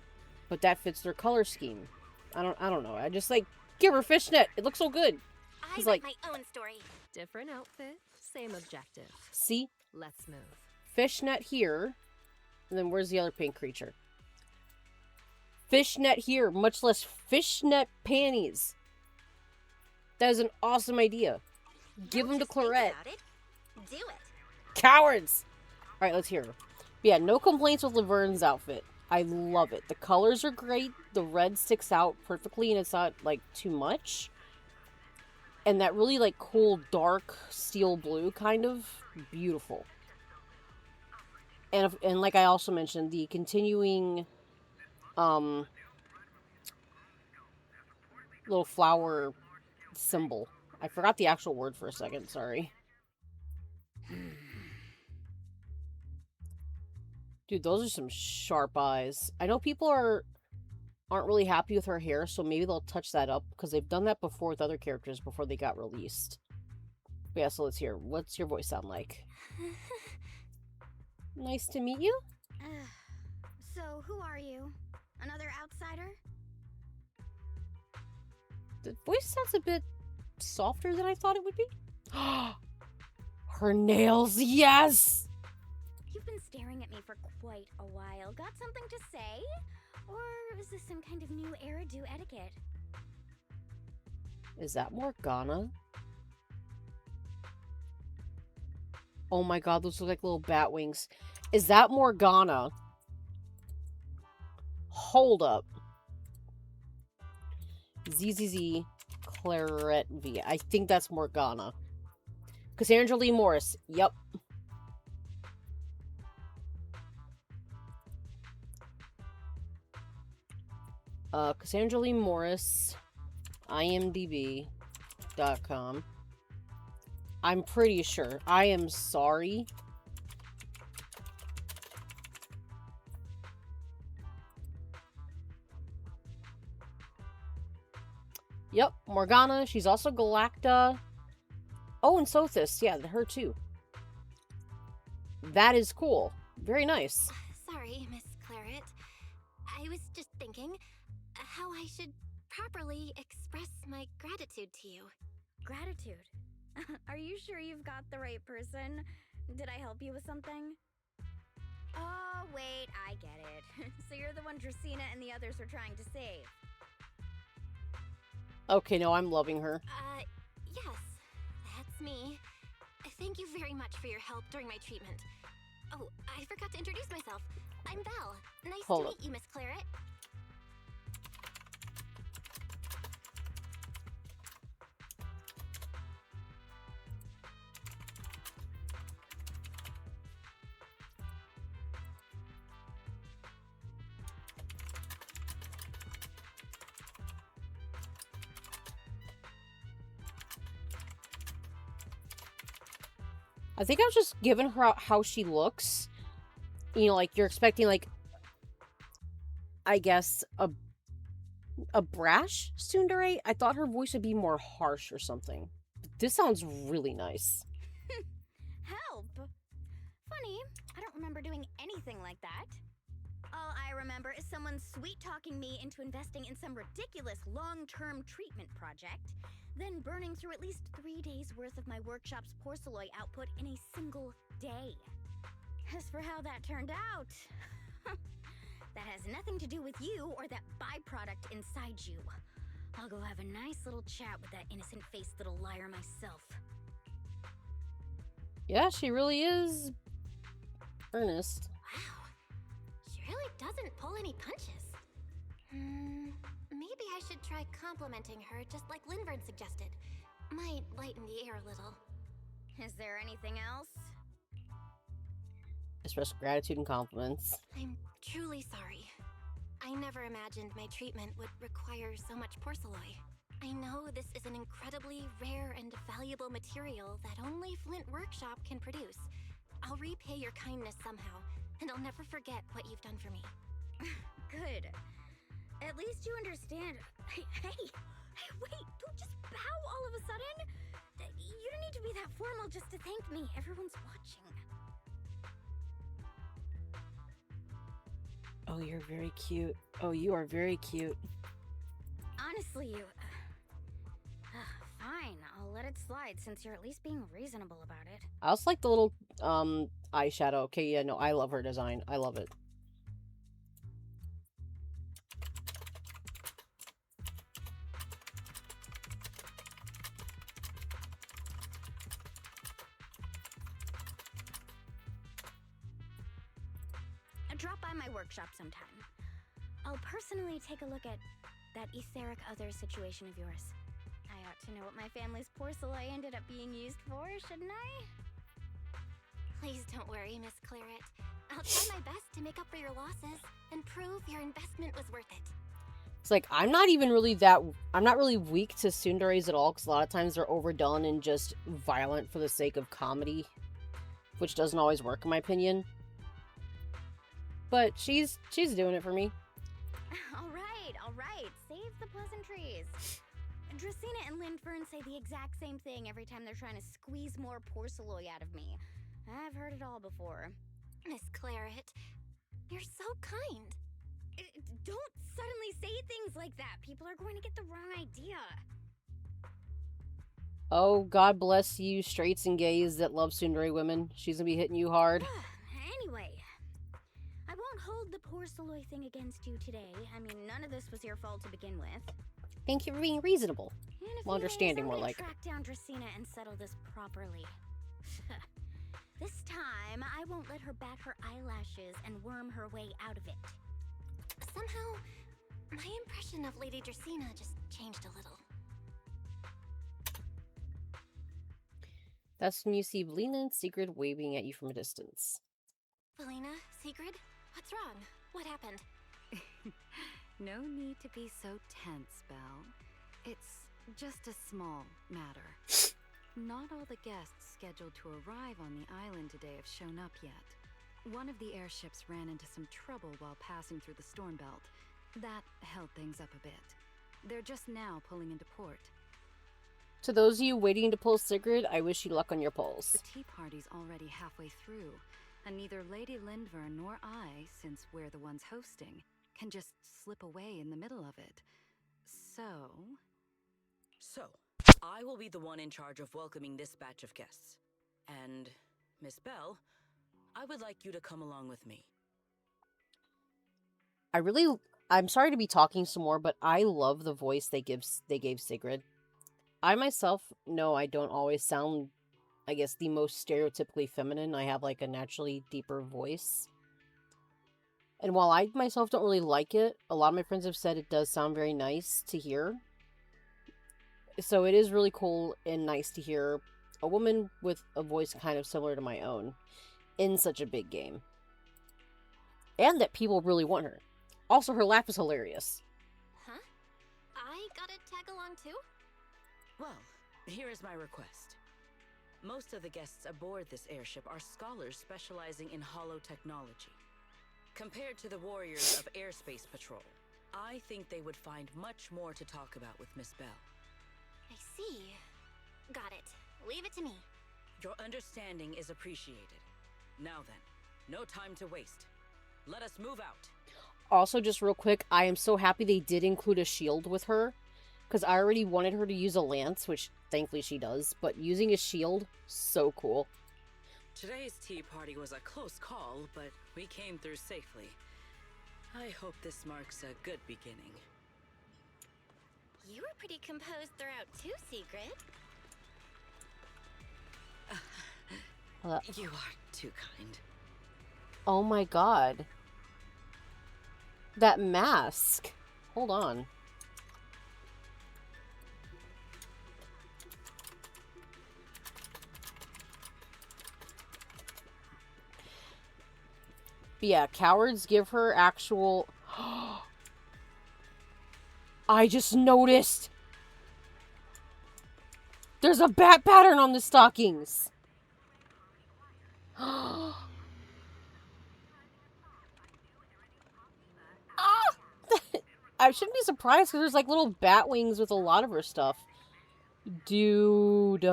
But that fits their color scheme. I don't know. I just, like, give her fishnet. It looks so good. I like my own story. Different outfit, same objective. See? Let's move. Fishnet here. And then where's the other pink creature? Fishnet here. Much less fishnet panties. That is an awesome idea. Give them to Claret. Do it. Cowards! Alright, let's hear her. Yeah, no complaints with Lavern's outfit. I love it. The colors are great. The red sticks out perfectly and it's not, like, too much. And that really, like, cool, dark steel blue kind of. Beautiful. And like I also mentioned, the continuing, little flower symbol. I forgot the actual word for a second, sorry. Dude, those are some sharp eyes. I know people aren't really happy with her hair, so maybe they'll touch that up, because they've done that before with other characters before they got released. But yeah, so let's hear. What's your voice sound like? Nice to meet you. So, who are you? Another outsider? The voice sounds a bit softer than I thought it would be. Her nails, yes! You've been staring at me for quite a while. Got something to say? Or is this some kind of new era do etiquette? Is that Morgana? Oh my god, those look like little bat wings. Is that Morgana? Hold up. ZZZ Claret V. I think that's Morgana. Cassandra Lee Morris. Yep. Cassandra Lee Morris. IMDb.com. I'm pretty sure. I am sorry. Yep, Morgana. She's also Galacta. Oh, and Sothis. Yeah, her too. That is cool. Very nice. Sorry, Miss Claret. I was just thinking how I should properly express my gratitude to you. Gratitude. Are you sure you've got the right person? Did I help you with something? Oh, wait, I get it. So you're the one Dracaene and the others were trying to save. Okay, no, I'm loving her. Yes, that's me. Thank you very much for your help during my treatment. Oh, I forgot to introduce myself. I'm Belle. Nice Hold to up. meet you, Miss Claret. I think I was just giving her how she looks. You know, like, you're expecting, like, I guess, a brash tsundere. I thought her voice would be more harsh or something. But this sounds really nice. Help? Funny, I don't remember doing anything like that. All I remember is someone sweet-talking me into investing in some ridiculous long-term treatment project, then burning through at least 3 days' worth of my workshop's porcelain output in a single day. As for how that turned out, that has nothing to do with you or that byproduct inside you. I'll go have a nice little chat with that innocent-faced little liar myself. Yeah, she really is earnest. Wow, she really doesn't pull any punches. Maybe I should try complimenting her just like Linvern suggested. Might lighten the air a little. Is there anything else? Express gratitude and compliments. I'm truly sorry. I never imagined my treatment would require so much porcelain. I know this is an incredibly rare and valuable material that only Flint Workshop can produce. I'll repay your kindness somehow, and I'll never forget what you've done for me. Good. At least you understand. Hey, wait, don't just bow all of a sudden. You don't need to be that formal just to thank me. Everyone's watching. Oh, you're very cute. Oh, you are very cute. Honestly, you... fine, I'll let it slide since you're at least being reasonable about it. I also like the little eyeshadow. Okay, yeah, no, I love her design. I love it. Drop by my workshop sometime. I'll personally take a look at that etheric other situation of yours. I ought to know what my family's porcelain ended up being used for, shouldn't I? Please don't worry, Miss Claret. I'll try my best to make up for your losses and prove your investment was worth it. It's like, I'm not really weak to tsunderes at all, because a lot of times they're overdone and just violent for the sake of comedy, which doesn't always work in my opinion. But she's doing it for me. All right. Save the pleasantries. Dracaene and Linfern say the exact same thing every time they're trying to squeeze more porcelain out of me. I've heard it all before. Miss Claret, you're so kind. Don't suddenly say things like that. People are going to get the wrong idea. Oh, God bless you straights and gays that love tsundere women. She's gonna be hitting you hard. Anyway, I won't hold the porcelain thing against you today. I mean, none of this was your fault to begin with. Thank you for being reasonable. Well, understanding, more like. Track down Dracaene and settle this properly. This time, I won't let her bat her eyelashes and worm her way out of it. Somehow, my impression of Lady Dracaene just changed a little. That's when you see Belina and Sigrid waving at you from a distance. Belina, Sigrid, what's wrong? What happened? No need to be so tense, Belle. It's just a small matter. Not all the guests scheduled to arrive on the island today have shown up yet. One of the airships ran into some trouble while passing through the storm belt. That held things up a bit. They're just now pulling into port. To those of you waiting to pull Sigrid, I wish you luck on your The polls. tea party's already halfway through, and neither Lady Lindver nor I, since we're the ones hosting, can just slip away in the middle of it. So, I will be the one in charge of welcoming this batch of guests. And, Miss Bell, I would like you to come along with me. I'm sorry to be talking some more, but I love the voice they gave Sigrid. I myself know I don't always sound, I guess, the most stereotypically feminine. I have like a naturally deeper voice. And while I myself don't really like it, a lot of my friends have said it does sound very nice to hear. So it is really cool and nice to hear a woman with a voice kind of similar to my own in such a big game. And that people really want her. Also, her laugh is hilarious. Huh? I gotta tag along too? Well, here is my request. Most of the guests aboard this airship are scholars specializing in holotechnology. Compared to the warriors of Airspace Patrol, I think they would find much more to talk about with Miss Bell. I see. Got it. Leave it to me. Your understanding is appreciated. Now then, no time to waste. Let us move out. Also, just real quick, I am so happy they did include a shield with her. Because I already wanted her to use a lance, which thankfully she does. But using a shield, so cool. Today's tea party was a close call, but we came through safely. I hope this marks a good beginning. You were pretty composed throughout too, Sigrid. You are too kind. Oh my god. That mask. Hold on. But yeah, cowards give her actual... I just noticed! There's a bat pattern on the stockings! Ah! I shouldn't be surprised because there's like little bat wings with a lot of her stuff. Dude.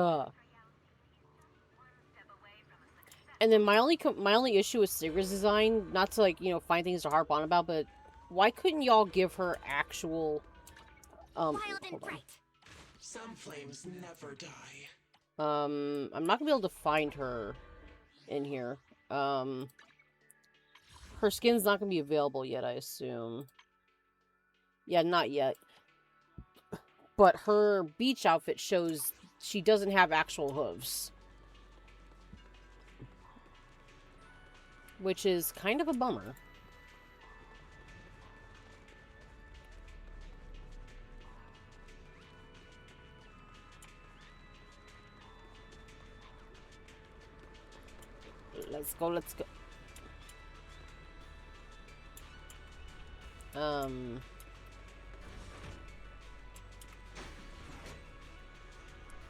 And then my only issue with Sigrid's design, not to like, find things to harp on about, but why couldn't y'all give her actual Wild and bright. Some flames never die. I'm not gonna be able to find her in here. Her skin's not gonna be available yet, I assume. Yeah, not yet. But her beach outfit shows she doesn't have actual hooves. Which is kind of a bummer. Let's go, let's go.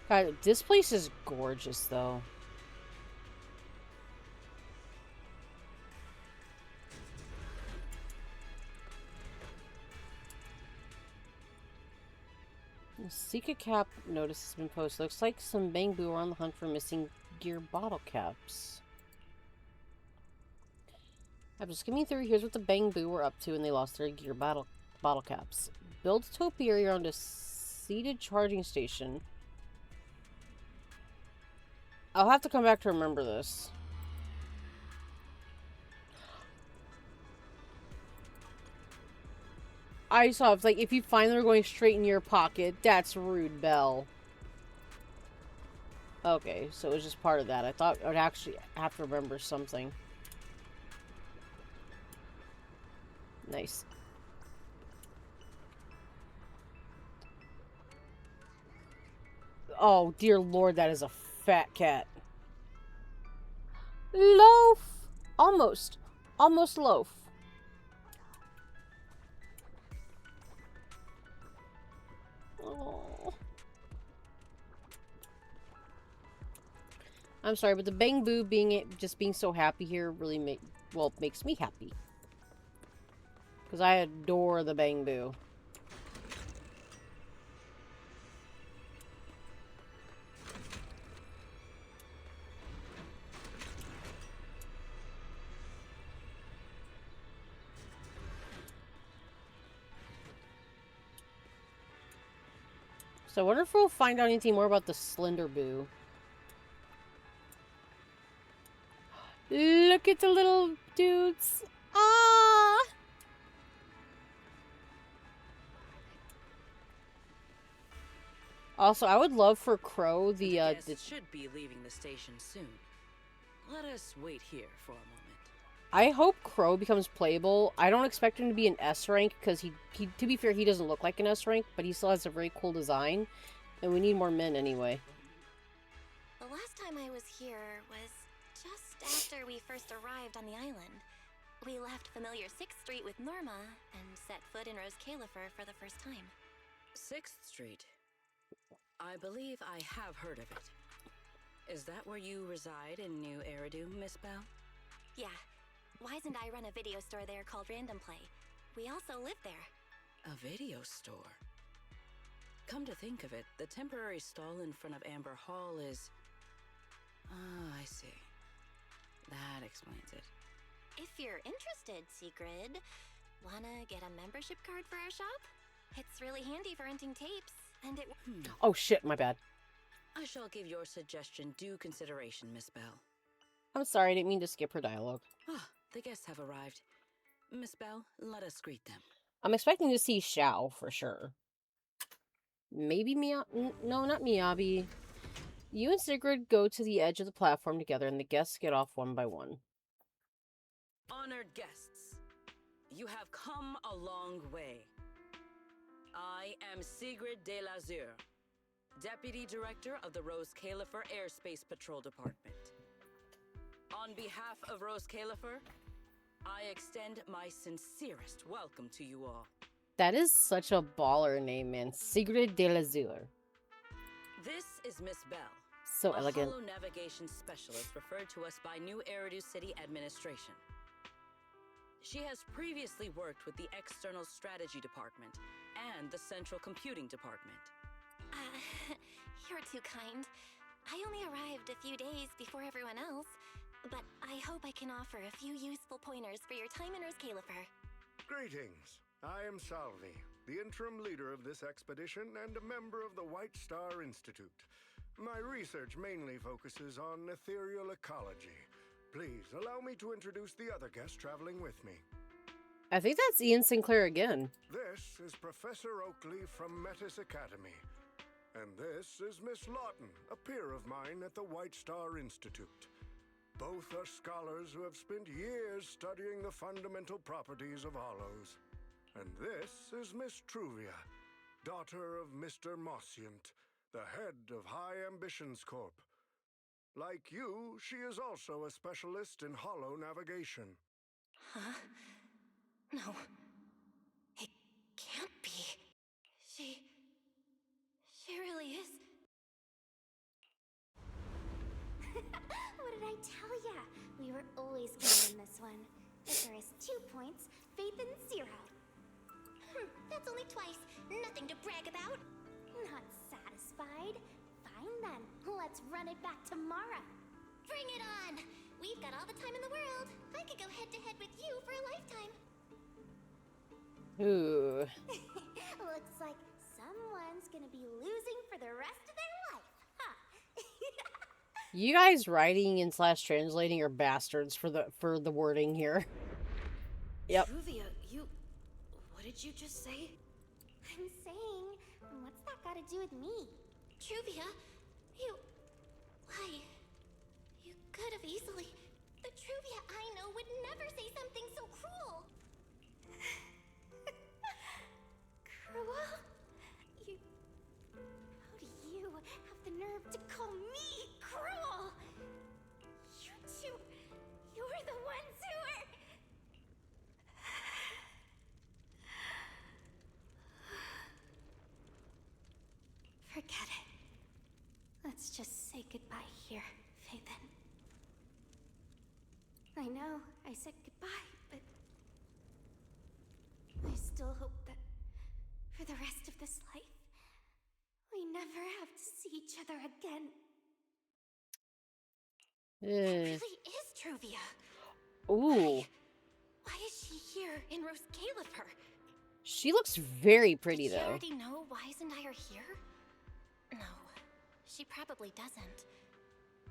God, this place is gorgeous, though. Secret cap notice has been posted. Looks like some Bangbu are on the hunt for missing gear bottle caps. After skimming through, here's what the Bangbu were up to when they lost their gear bottle caps. Build a topiary around a seated charging station. I'll have to come back to remember this. I saw it's like if you find them going straight in your pocket, that's rude, Belle. Okay, so it was just part of that. I thought I would actually have to remember something. Nice. Oh, dear lord, that is a fat cat. Loaf! Almost. Almost loaf. Oh. I'm sorry, but the Bangbu just being so happy here really makes me happy. Because I adore the Bangbu. So I wonder if we'll find out anything more about the Slender Boo. Look at the little dudes. Ah! Also, I would love for Crow, The guests should be leaving the station soon. Let us wait here for a moment. I hope Crow becomes playable. I don't expect him to be an S rank, because he, to be fair, he doesn't look like an S rank, but he still has a very cool design. And we need more men anyway. The last time I was here was just after we first arrived on the island. We left familiar 6th Street with Norma and set foot in Rose Califer for the first time. 6th Street. I believe I have heard of it. Is that where you reside in New Eridu, Miss Bell? Yeah. Wise and I run a video store there called Random Play. We also live there. A video store? Come to think of it, the temporary stall in front of Amber Hall is... Ah, I see. That explains it. If you're interested, Sigrid, wanna get a membership card for our shop? It's really handy for renting tapes, and it... Oh shit, my bad. I shall give your suggestion due consideration, Miss Bell. I'm sorry, I didn't mean to skip her dialogue. Ah, the guests have arrived. Miss Bell, let us greet them. I'm expecting to see Xiao, for sure. Maybe no, not Miyabi. You and Sigrid go to the edge of the platform together, and the guests get off one by one. Honored guests, you have come a long way. I am Sigrid de Lazure, Deputy Director of the Rose Califer Airspace Patrol Department. On behalf of Rose Califer, I extend my sincerest welcome to you all. That is such a baller name, man. Sigrid de Lazure. This is Miss Bell. So elegant. A holo navigation specialist referred to us by New Eridu City Administration. She has previously worked with the External Strategy Department and the Central Computing Department. You're too kind. I only arrived a few days before everyone else, but I hope I can offer a few useful pointers for your time in Rose Califer. Greetings. I am Salvi, the interim leader of this expedition and a member of the White Star Institute. My research mainly focuses on ethereal ecology. Please allow me to introduce the other guests traveling with me. I think that's Ian Sinclair again. This is Professor Oakley from Metis Academy. And this is Miss Lawton, a peer of mine at the White Star Institute. Both are scholars who have spent years studying the fundamental properties of hollows. And this is Miss Truvia, daughter of Mr. Mossiant, the head of High Ambitions Corp. Like you, she is also a specialist in hollow navigation. Huh? No. It can't be. She really is. What did I tell ya? We were always gonna win this one. Icarus 2 points, Phaethon 0. That's only twice. Nothing to brag about. Not satisfied? Fine then. Let's run it back tomorrow. Bring it on! We've got all the time in the world. I could go head-to-head with you for a lifetime. Ooh. Looks like someone's gonna be losing for the rest of their life, huh? You guys writing and / translating are bastards for the wording here. Yep. Truvia, what did you just say? I'm saying, what's that got to do with me? Truvia, why? You could have easily. The Truvia I know would never say something so cruel. Cruel? How do you have the nerve to call me cruel? You two, you're the ones who are... Forget it. Let's just say goodbye here, Phaethon. I know I said goodbye, but I still hope that for the rest of this life, we never have to see each other again. It really is Truvia. Ooh. Why is she here in Rose Califer? She looks very pretty, Did you though. already know Wise and I are here? she probably doesn't.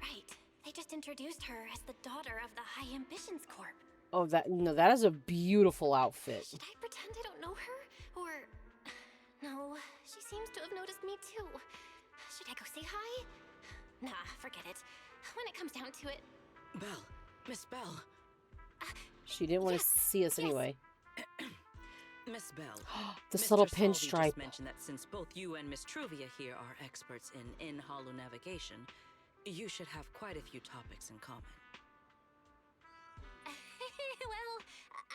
Right. They just introduced her as the daughter of the High Ambitions Corp. Oh, that is a beautiful outfit. Should I pretend I don't know her? Or... No, she seems to have noticed me too. Should I go say hi? Nah, forget it. When it comes down to it... Belle. Miss Belle. She didn't want to see us anyway. Miss Belle. The Mr. subtle Salvi pinstripe. just mentioned that since both you and Miss Truvia here are experts in holo navigation, you should have quite a few topics in common. Well,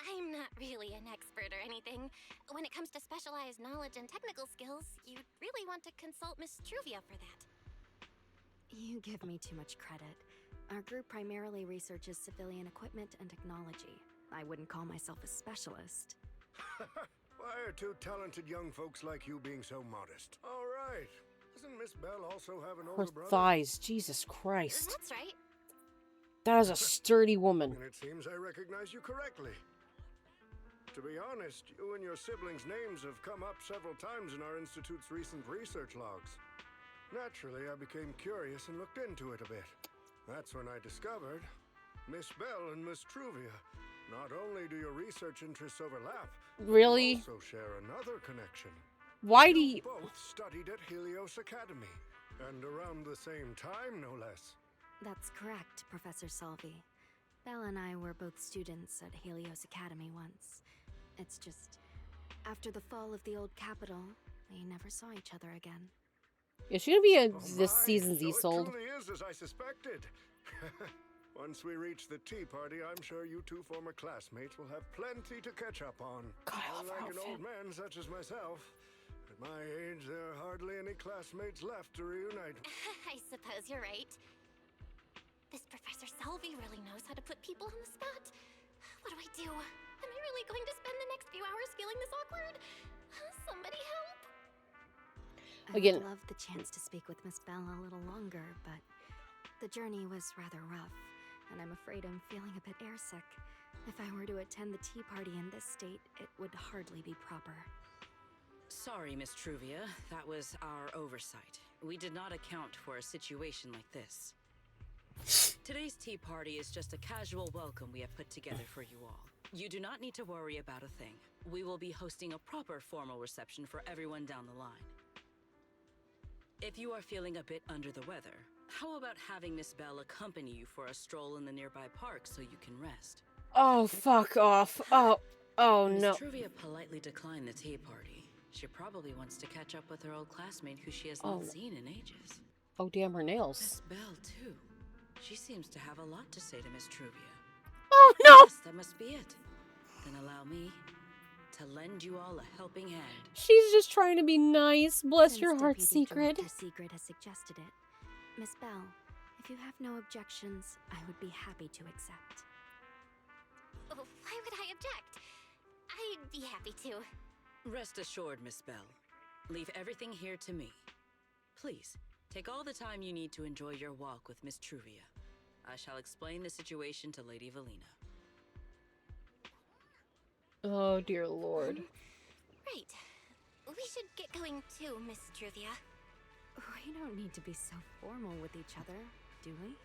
I'm not really an expert or anything. When it comes to specialized knowledge and technical skills, you'd really want to consult Miss Truvia for that. You give me too much credit. Our group primarily researches civilian equipment and technology. I wouldn't call myself a specialist. Why are two talented young folks like you being so modest? All right. Doesn't Miss Belle also have an Her older brother? thighs, Jesus Christ. That's right. That is a sturdy woman. And it seems I recognize you correctly. To be honest, you and your siblings' names have come up several times in our institute's recent research logs. Naturally, I became curious and looked into it a bit. That's when I discovered Miss Belle and Miss Truvia. Not only do your research interests overlap, Really? you also share another connection. Why do you... Both studied at Helios Academy, and around the same time, no less. That's correct, Professor Salvi. Belle and I were both students at Helios Academy once. It's just, after the fall of the old capital, we never saw each other again. Is she gonna be this My, season's so Isolde? It truly is as I suspected. Once we reach the tea party, I'm sure you two former classmates will have plenty to catch up on. God, I love her Unlike an outfit. old man such as myself, at my age, there are hardly any classmates left to reunite. I suppose you're right. This Professor Salvi really knows how to put people on the spot. What do I do? Am I really going to spend the next few hours feeling this awkward? Somebody help! Again- I would love the chance to speak with Miss Belle a little longer, but the journey was rather rough, and I'm afraid I'm feeling a bit airsick. If I were to attend the tea party in this state, it would hardly be proper. Sorry, Miss Truvia. That was our oversight. We did not account for a situation like this. Today's tea party is just a casual welcome we have put together for you all. You do not need to worry about a thing. We will be hosting a proper formal reception for everyone down the line. If you are feeling a bit under the weather, how about having Miss Belle accompany you for a stroll in the nearby park so you can rest? Oh, fuck off. Oh no. Miss Truvia politely declined the tea party. She probably wants to catch up with her old classmate who she has not seen in ages. Oh, damn, her nails. Miss Belle, too. She seems to have a lot to say to Miss Truvia. Oh, no! Yes, that must be it. Then allow me to lend you all a helping hand. She's just trying to be nice. Bless Since your heart, Deputy Secret. Director Secret has suggested it. Miss Belle, if you have no objections, I would be happy to accept. Why would I object? I'd be happy to. Rest assured, Miss Belle. Leave everything here to me. Please, take all the time you need to enjoy your walk with Miss Truvia. I shall explain the situation to Lady Valina. Oh, dear Lord. Right. We should get going too, Miss Truvia. We don't need to be so formal with each other, do we?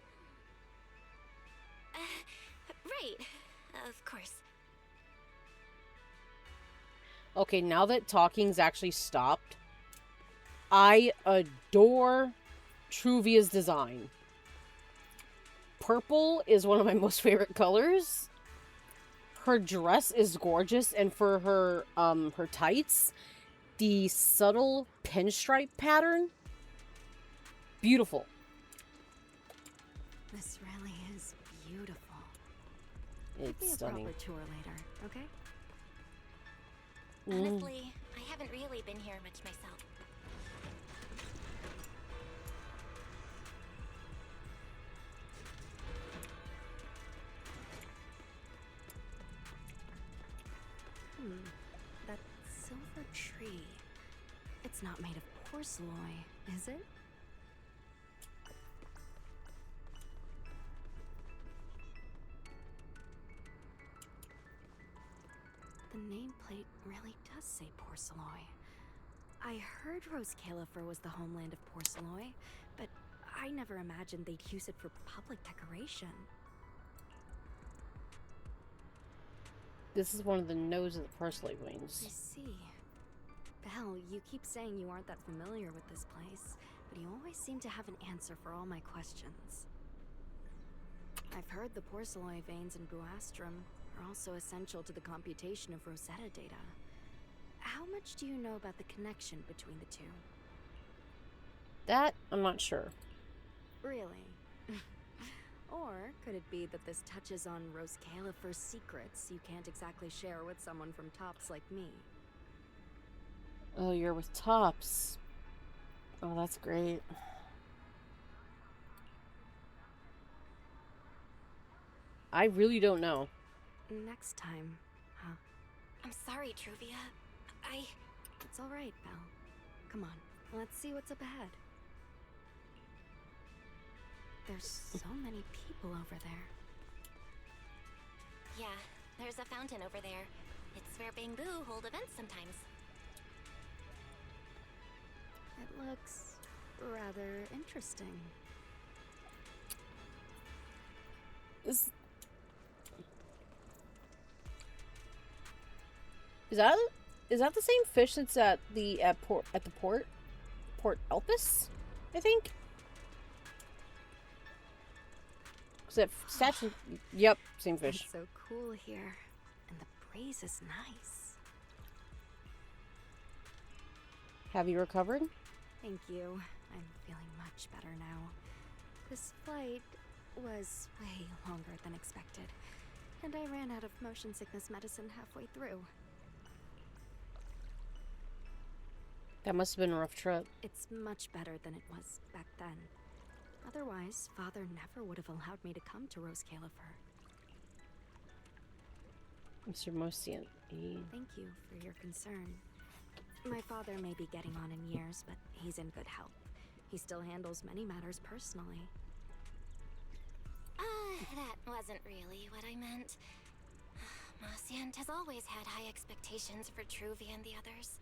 Right. Of course. Okay, now that talking's actually stopped, I adore Truvia's design. Purple is one of my most favorite colors. Her dress is gorgeous, and for her her tights, the subtle pinstripe pattern, beautiful. This really is beautiful. It's Give me a stunning. proper tour later, okay? Honestly, I haven't really been here much myself. That silver tree. It's not made of porcelain, is it? The nameplate really does say porcelain. I heard Rose Califer was the homeland of Porceloy, but I never imagined they'd use it for public decoration. This is one of the nodes of the Porceloy I wings. see. Belle, you keep saying you aren't that familiar with this place, but you always seem to have an answer for all my questions. I've heard the Porceloy veins in Buastrum are also essential to the computation of Rosetta data. How much do you know about the connection between the two? That, I'm not sure. Really? Or could it be that this touches on Rose Califer's secrets you can't exactly share with someone from Tops like me? Oh, you're with Tops. Oh, that's great. I really don't know. Next time, huh? I'm sorry, Truvia. It's all right, Belle. Come on, let's see what's up ahead. There's so many people over there. Yeah, there's a fountain over there. It's where Bangbu hold events sometimes. It looks rather interesting. Is that the same fish that's at the port Port Elpis? I think. Is that statue? Yep, same fish. It's so cool here, and the breeze is nice. Have you recovered? Thank you. I'm feeling much better now. This flight was way longer than expected, and I ran out of motion sickness medicine halfway through. That must have been a rough trip. It's much better than it was back then. Otherwise, Father never would have allowed me to come to Rose Califer. Mr. Mosian. Thank you for your concern. My father may be getting on in years, but he's in good health. He still handles many matters personally. That wasn't really what I meant. Mosient has always had high expectations for Truvia and the others,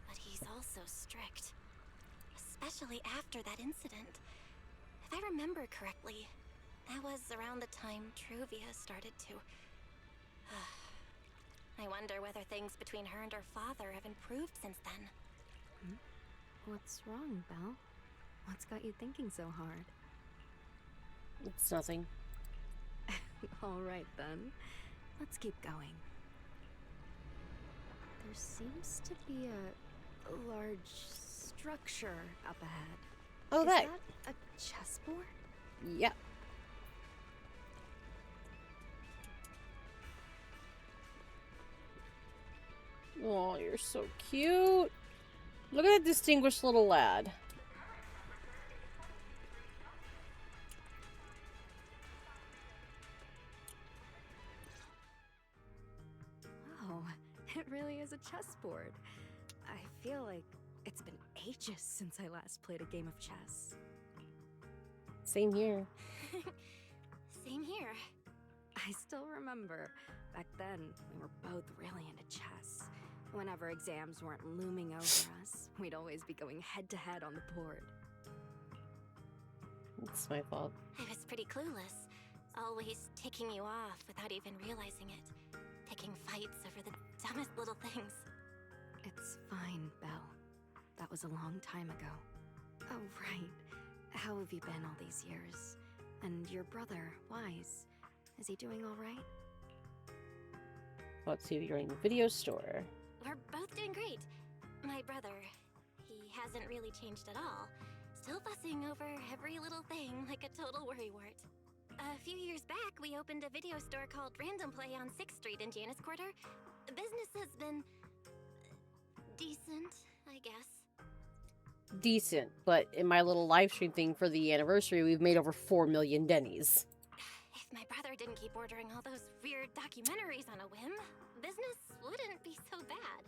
but he's also strict. Especially after that incident. If I remember correctly, that was around the time Truvia started to... I wonder whether things between her and her father have improved since then. What's wrong, Belle? What's got you thinking so hard? It's nothing. All right, then. Let's keep going. There seems to be a large structure up ahead. Oh, Is that a chessboard? Yep. Oh, you're so cute. Look at that distinguished little lad. Oh, it really is a chessboard. I feel like it's been ages since I last played a game of chess. Same here. Same here. I still remember, back then, we were both really into chess. Whenever exams weren't looming over us, we'd always be going head-to-head on the board. It's my fault. I was pretty clueless. Always ticking you off without even realizing it. Picking fights over the dumbest little things. It's fine, Belle. That was a long time ago. Oh, right. How have you been all these years? And your brother, Wise, is he doing all right? Let's see if you're in the video store. We're both doing great. My brother, he hasn't really changed at all. Still fussing over every little thing like a total worrywart. A few years back, we opened a video store called Random Play on 6th Street in Janus Quarter. Business has been... decent, I guess. Decent, but in my little live stream thing for the anniversary, we've made over 4 million Denny's. If my brother didn't keep ordering all those weird documentaries on a whim, business wouldn't be so bad.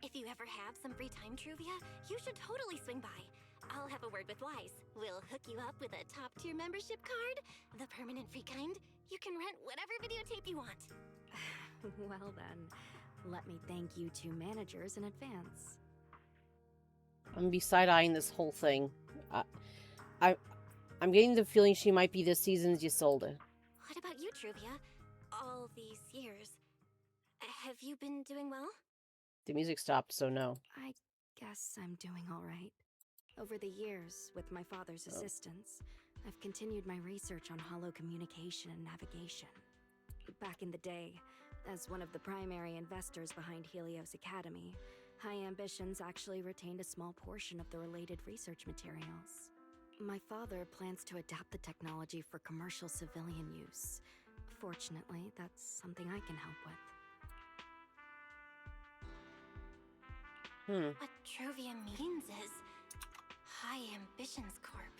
If you ever have some free time, Truvia, you should totally swing by. I'll have a word with Wise. We'll hook you up with a top-tier membership card, the permanent free kind. You can rent whatever videotape you want. Well then, let me thank you two managers in advance. I'm gonna be side-eyeing this whole thing. I, I, I'm getting the feeling she might be this season's Isolde. What about you, Truvia? All these years. Have you been doing well? The music stopped, so no. I guess I'm doing all right. Over the years, with my father's assistance, I've continued my research on hollow communication and navigation. Back in the day, as one of the primary investors behind Helios Academy, High Ambitions actually retained a small portion of the related research materials. My father plans to adapt the technology for commercial civilian use. Fortunately, that's something I can help with. What Truvia means is High Ambitions Corp.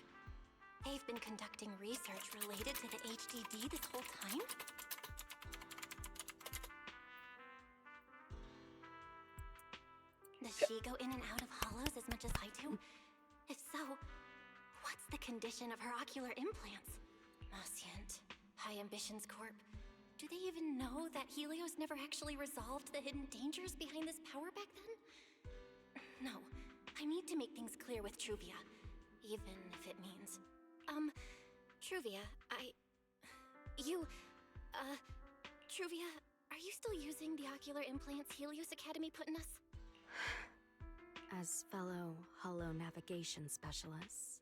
They've been conducting research related to the HDD this whole time? Does she go in and out of hollows as much as I do? If so, what's the condition of her ocular implants? Mascient, High Ambitions Corp. Do they even know that Helios never actually resolved the hidden dangers behind this power back then? No, I need to make things clear with Truvia, even if it means... Truvia, Truvia, are you still using the ocular implants Helios Academy put in us? As fellow hollow navigation specialists,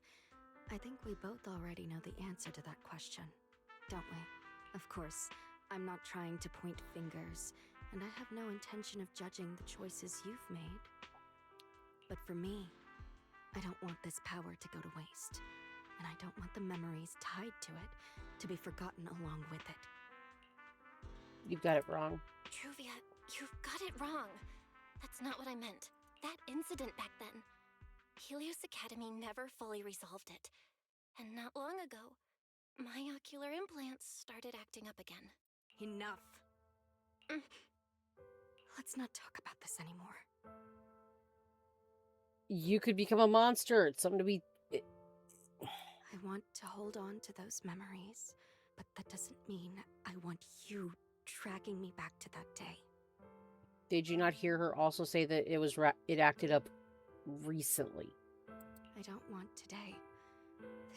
I think we both already know the answer to that question, don't we? Of course, I'm not trying to point fingers, and I have no intention of judging the choices you've made. But for me, I don't want this power to go to waste, and I don't want the memories tied to it to be forgotten along with it. You've got it wrong. Truvia, you've got it wrong. That's not what I meant. That incident back then. Helios Academy never fully resolved it. And not long ago, my ocular implants started acting up again. Enough. Let's not talk about this anymore. You could become a monster. It's something to be... I want to hold on to those memories, but that doesn't mean I want you dragging me back to that day. Did you not hear her also say that it acted up recently? I don't want today,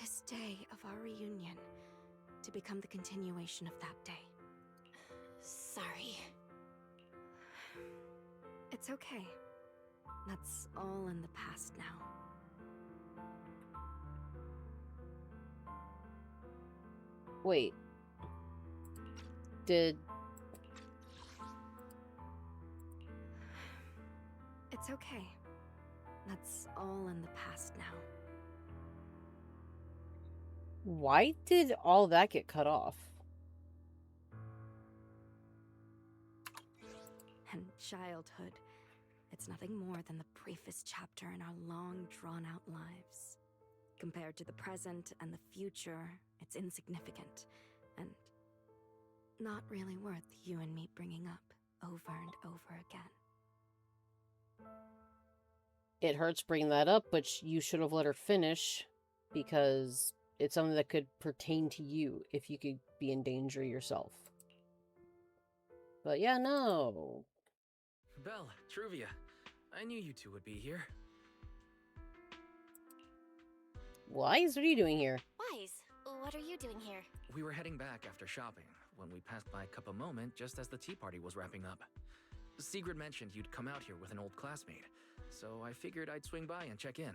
this day of our reunion, to become the continuation of that day. Sorry. It's okay. That's all in the past now. Wait. Did... It's okay. That's all in the past now. Why did all that get cut off? And childhood, it's nothing more than the briefest chapter in our long, drawn-out lives. Compared to the present and the future, it's insignificant, and not really worth you and me bringing up over and over again. It hurts bringing that up, but you should have let her finish, because it's something that could pertain to you if you could be in danger yourself. But yeah, no. Belle, Truvia, I knew you two would be here. Wise, what are you doing here? Wise, what are you doing here? We were heading back after shopping when we passed by Cup a Moment just as the tea party was wrapping up. Sigrid mentioned you'd come out here with an old classmate, so I figured I'd swing by and check in.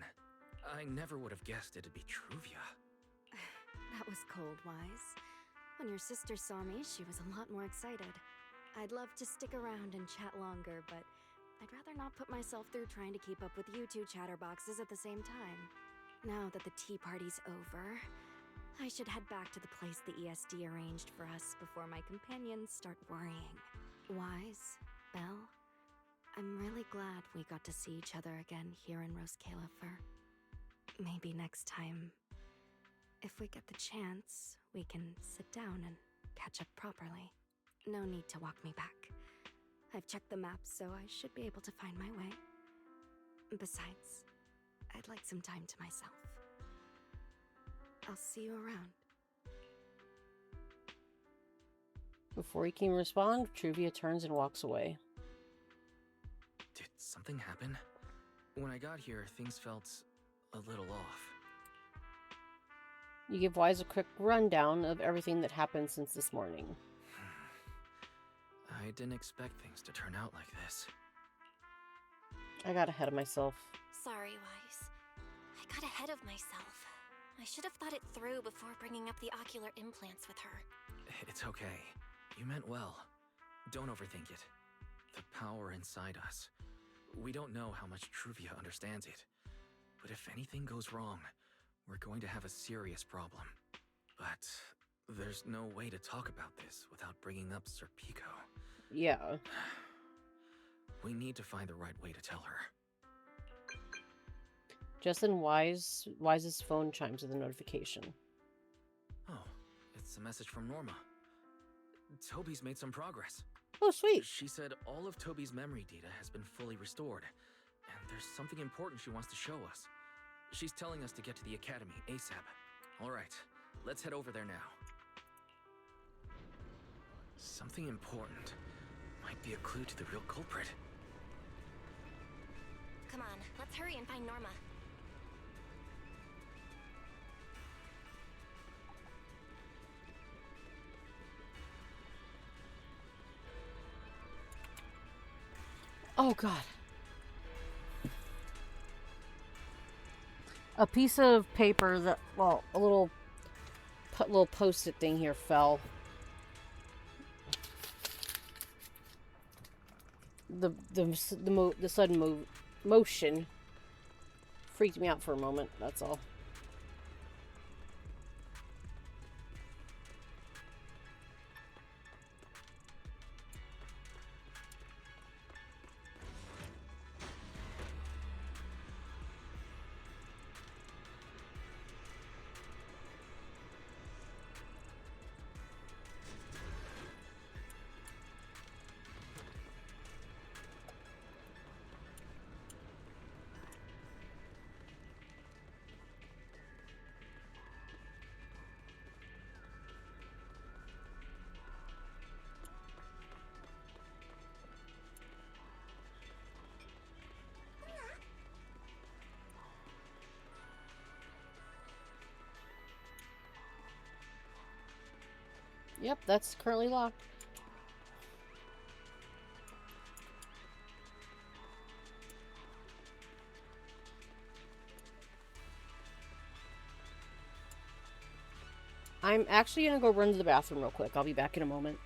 I never would have guessed it'd be Truvia. That was cold, Wise. When your sister saw me, she was a lot more excited. I'd love to stick around and chat longer, but I'd rather not put myself through trying to keep up with you two chatterboxes at the same time. Now that the tea party's over, I should head back to the place the ESD arranged for us before my companions start worrying. Wise, Belle, I'm really glad we got to see each other again here in Roskalifer. Maybe next time, if we get the chance, we can sit down and catch up properly. No need to walk me back. I've checked the map, so I should be able to find my way. Besides, I'd like some time to myself. I'll see you around. Before he can respond, Truvia turns and walks away. Did something happen? When I got here, things felt a little off. You give Wise a quick rundown of everything that happened since this morning. I didn't expect things to turn out like this. I got ahead of myself. Sorry, Wise. I got ahead of myself. I should have thought it through before bringing up the ocular implants with her. It's okay. You meant well. Don't overthink it. The power inside us. We don't know how much Truvia understands it. But if anything goes wrong, we're going to have a serious problem. But there's no way to talk about this without bringing up Sir Pico. Yeah. We need to find the right way to tell her. Just then Wise's phone chimes with a notification. Oh, it's a message from Norma. Toby's made some progress. Oh, sweet. She said all of Toby's memory data has been fully restored, and there's something important she wants to show us. She's telling us to get to the academy ASAP. All right, let's head over there now. Something important. Might be a clue to the real culprit. Come on, let's hurry and find Norma. Oh, God. A piece of paper that, well, a little post-it thing here fell. The sudden motion freaked me out for a moment, that's all. Yep, that's currently locked. I'm actually gonna go run to the bathroom real quick. I'll be back in a moment.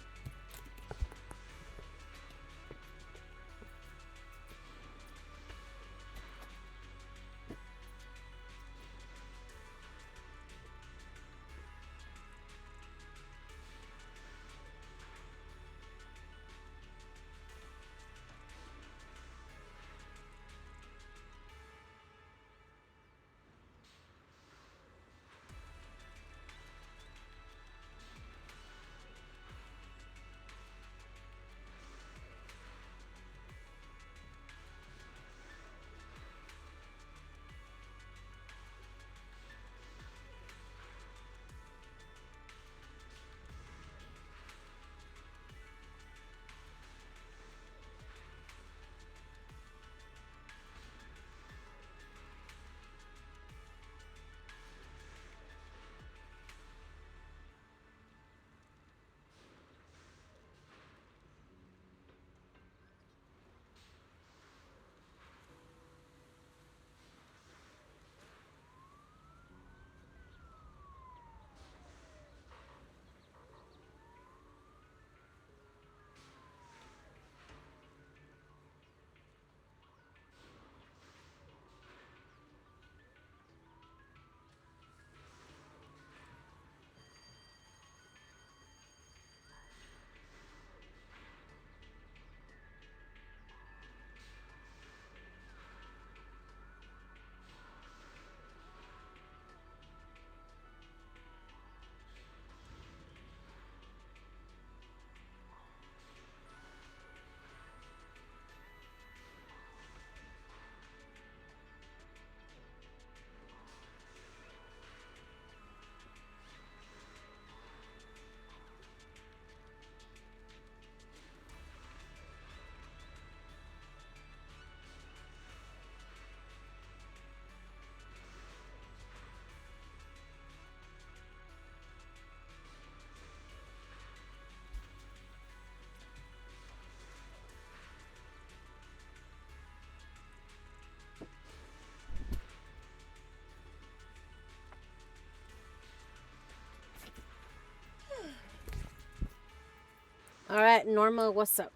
Alright, Norma, what's up?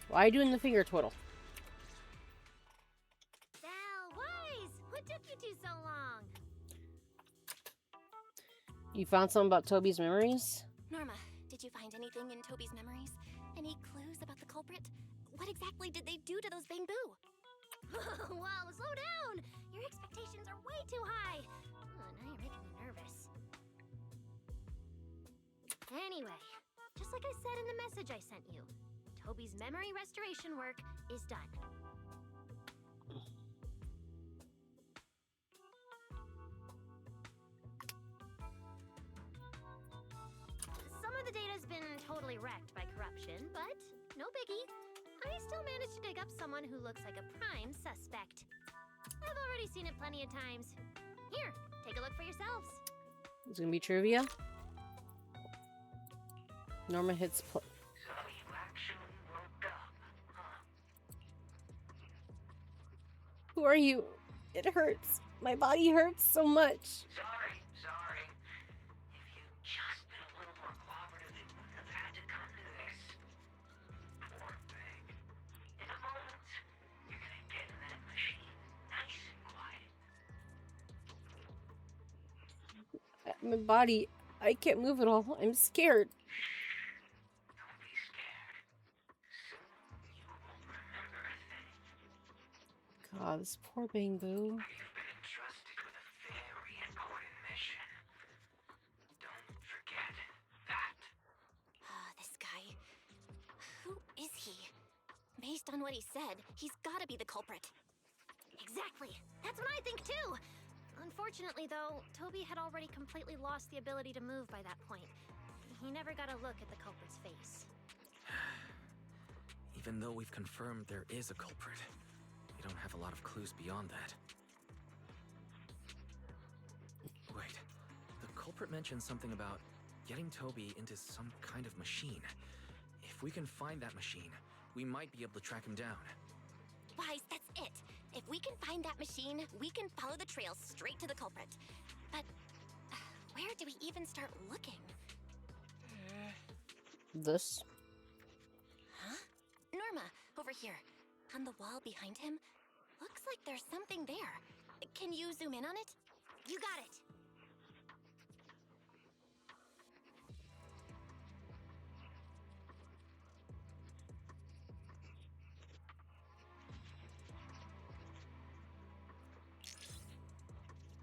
Why are you doing the finger twiddle? Belle, Wise! What took you two so long? You found something about Toby's memories? Norma, did you find anything in Toby's memories? Any clues about the culprit? What exactly did they do to those Bamboo? Whoa, slow down! Your expectations are way too high. Oh, now you're making me nervous. Anyway, just like I said in the message I sent you, Toby's memory restoration work is done. Some of the data's been totally wrecked by corruption, but no biggie. I still managed to dig up someone who looks like a prime suspect. I've already seen it plenty of times. Here, take a look for yourselves. It's gonna be trivia. Norma hits play. So you actually woke up, huh? Who are you? It hurts. My body hurts so much. Sorry. If you'd just been a little more cooperative, it wouldn't have had to come to this. Poor thing. In a moment, you're gonna get in that machine, nice and quiet. My body, I can't move at all. I'm scared. Don't be scared. Soon you won't remember a thing. God, this poor Bamboo. You've been entrusted with a very important mission. Don't forget that. This guy. Who is he? Based on what he said, he's gotta be the culprit. Exactly. That's what I think too. Unfortunately, though, Toby had already completely lost the ability to move by that point. He never got a look at the culprit's face. Even though we've confirmed there is a culprit, we don't have a lot of clues beyond that. Wait, the culprit mentioned something about getting Toby into some kind of machine. If we can find that machine, we might be able to track him down. Wise, that's it. If we can find that machine, we can follow the trail straight to the culprit. But where do we even start looking? This? Huh? Norma, over here. On the wall behind him. Looks like there's something there. Can you zoom in on it? You got it.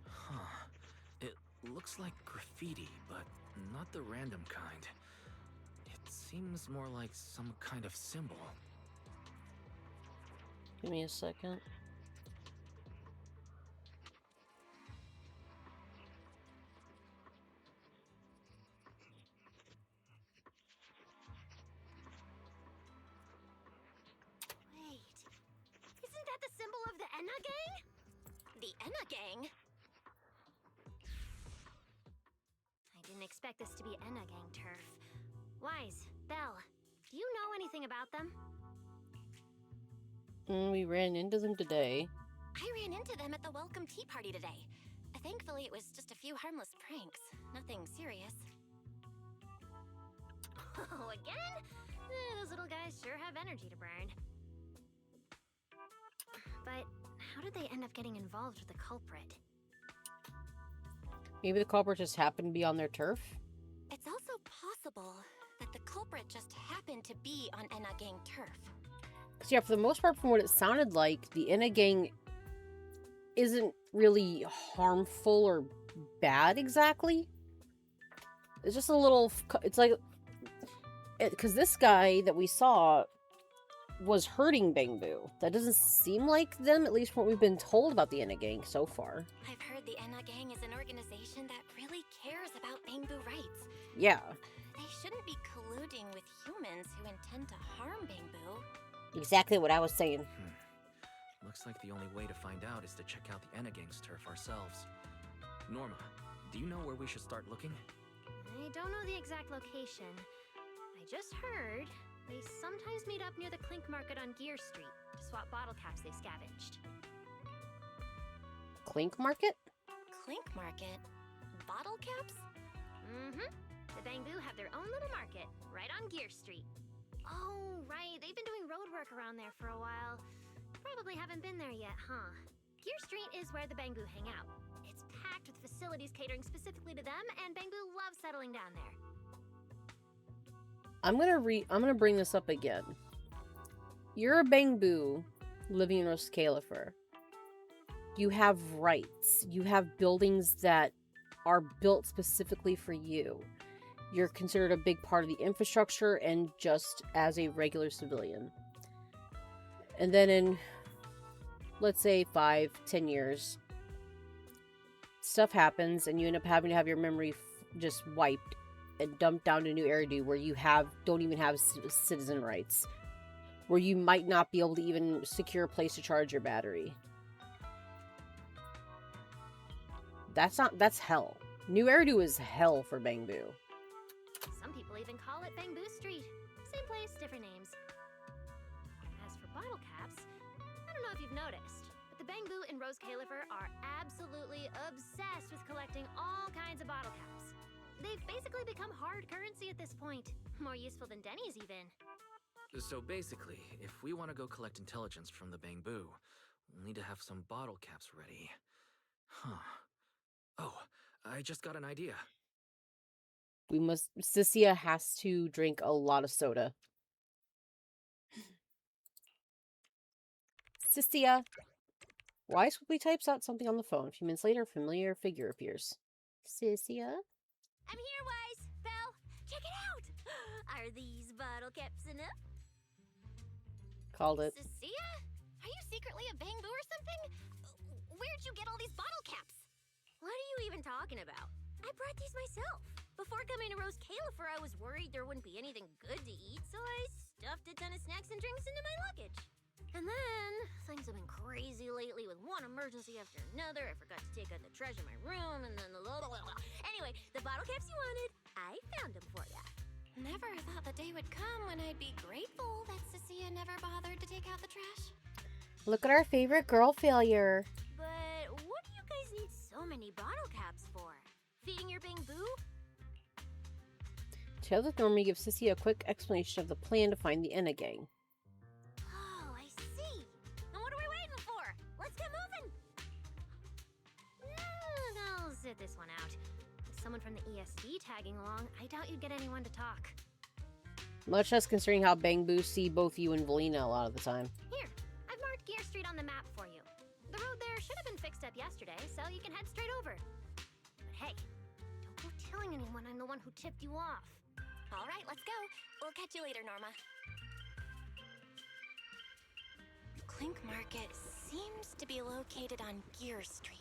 Huh. It looks like graffiti, but not the random kind. It seems more like some kind of symbol. Give me a second. Wait. Isn't that the symbol of the Enna gang? The Enna gang? I didn't expect this to be Enna gang turf. Wise, Belle, do you know anything about them? We ran into them today. I ran into them at the welcome tea party today. Thankfully, it was just a few harmless pranks. Nothing serious. Oh, again? Those little guys sure have energy to burn. But how did they end up getting involved with the culprit? Maybe the culprit just happened to be on their turf? It's also possible that the culprit just happened to be on Enna gang turf. Because, yeah, for the most part, from what it sounded like, the Enna gang isn't really harmful or bad exactly. It's just a little... It's like... Because this guy that we saw was hurting Bamboo. That doesn't seem like them, at least from what we've been told about the Enna gang so far. I've heard the Enna gang is an organization that really cares about Bamboo rights. Yeah. They shouldn't be colluding with humans who intend to harm Bamboo. Exactly what I was saying. Looks like the only way to find out is to check out the Enna gang's turf ourselves. Norma, do you know where we should start looking? I don't know the exact location. I just heard they sometimes meet up near the Clink Market on Gear Street to swap bottle caps they scavenged. Clink Market? Clink Market? Bottle caps? Mm-hmm. The Bamboo have their own little market, right on Gear Street. Oh, right. They've been doing road work around there for a while. Probably haven't been there yet, huh? Gear Street is where the Bamboo hang out. It's packed with facilities catering specifically to them, and Bamboo loves settling down there. I'm gonna bring this up again. You're a Bamboo living in Roscalifer. You have rights. You have buildings that are built specifically for you. You're considered a big part of the infrastructure and just as a regular civilian. And then in, let's say, 5-10 years, stuff happens and you end up having to have your memory just wiped and dumped down to New Eridu, where you don't even have citizen rights, where you might not be able to even secure a place to charge your battery. That's hell. New Eridu is hell for Bamboo. Some people even call it Bamboo Street. Same place, different names. As for bottle caps, I don't know if you've noticed, but the Bamboo in Rose Califer are absolutely obsessed with collecting all kinds of bottle caps. They've basically become hard currency at this point. More useful than Denny's even. So basically, if we want to go collect intelligence from the Bamboo, we'll need to have some bottle caps ready. Huh. Oh, I just got an idea. Cynthia has to drink a lot of soda. Cynthia! Wise quickly types out something on the phone. A few minutes later, a familiar figure appears. Cynthia? I'm here, Wise. Belle, check it out. Are these bottle caps enough? Called it. Cynthia? Are you secretly a Bamboo or something? Where'd you get all these bottle caps? What are you even talking about? I brought these myself. Before coming to Rose Califer, I was worried there wouldn't be anything good to eat, so I stuffed a ton of snacks and drinks into my luggage. And then, things have been crazy lately with one emergency after another. I forgot to take out the trash in my room, and then Anyway, the bottle caps you wanted, I found them for ya. Never thought the day would come when I'd be grateful that Cynthia never bothered to take out the trash. Look at our favorite girl failure. But what do you guys need so many bottle caps for? Feeding your Bamboo? Tails with Normie gives Sissy a quick explanation of the plan to find the Enna gang. Oh, I see. And what are we waiting for? Let's get moving. I'll sit this one out. With someone from the ESD tagging along, I doubt you'd get anyone to talk. Much less considering how Bamboo see both you and Valina a lot of the time. Here, I've marked Gear Street on the map for you. The road there should have been fixed up yesterday, so you can head straight over. But hey, don't go telling anyone I'm the one who tipped you off. All right, let's go. We'll catch you later, Norma. Clink Market seems to be located on Gear Street.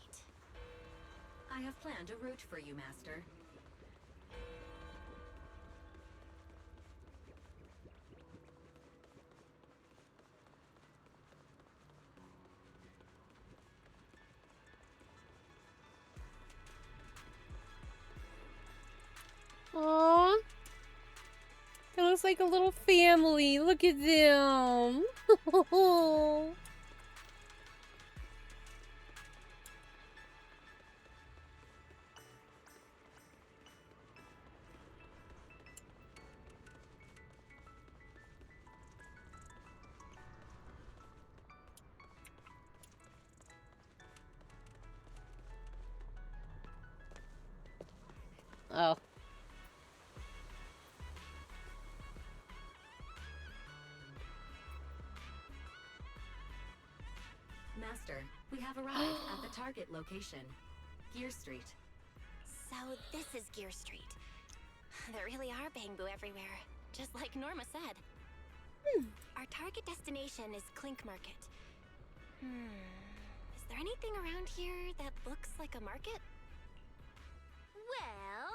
I have planned a route for you, Master. Aww. It looks like a little family. Look at them. Oh. Master, we have arrived at the target location, Gear Street. So this is Gear Street. There really are Bamboo everywhere, just like Norma said. Our target destination is Clink Market. Is there anything around here that looks like a market? Well,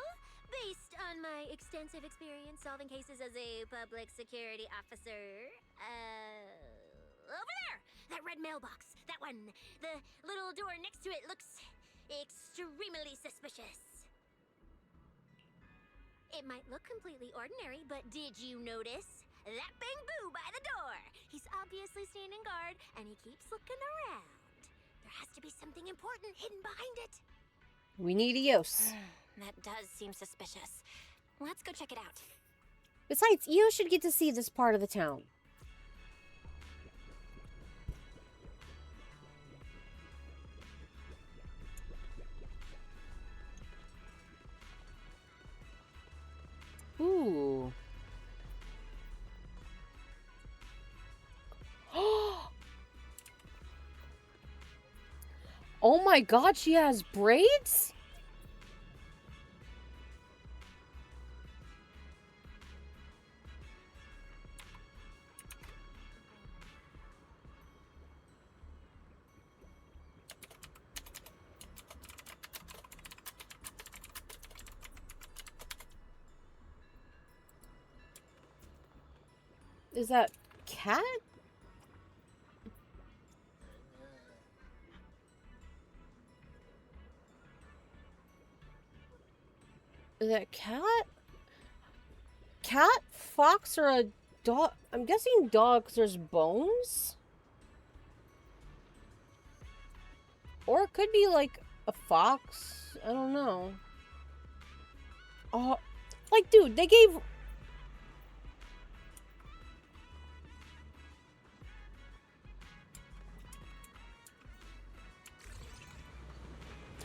based on my extensive experience solving cases as a public security officer, over there! That red mailbox! That one! The little door next to it looks extremely suspicious. It might look completely ordinary, but did you notice? That Bamboo by the door! He's obviously standing guard, and he keeps looking around. There has to be something important hidden behind it. We need Eos. That does seem suspicious. Let's go check it out. Besides, you should get to see this part of the town. Ooh. Oh my god, she has braids? Is that cat? Is that cat? Cat, fox, or a dog? I'm guessing dog because there's bones. Or it could be like a fox. I don't know. Oh, like, dude, they gave...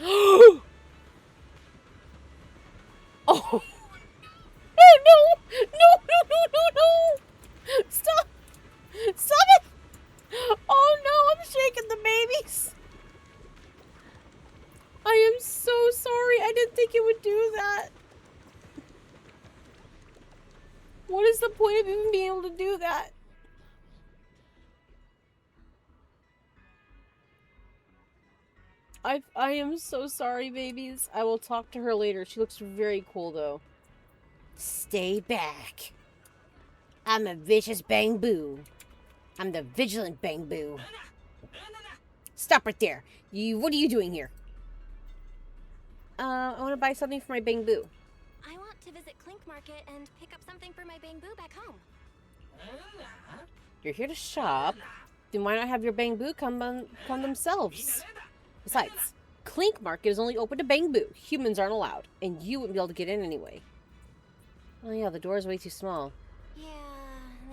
Oh! Oh no! No! Stop! Stop it! Oh no, I'm shaking the babies! I am so sorry. I didn't think it would do that. What is the point of even being able to do that? I am so sorry, babies. I will talk to her later. She looks very cool, though. Stay back. I'm a vicious Bang Boo. I'm the vigilant Bang Boo. Stop right there. What are you doing here? I want to buy something for my Bang Boo. I want to visit Clink Market and pick up something for my Bang Boo back home. You're here to shop. Then why not have your Bang Boo come themselves? Besides, Clink Market is only open to Bang Boo. Humans aren't allowed, and you wouldn't be able to get in anyway. Oh yeah, the door is way too small. Yeah,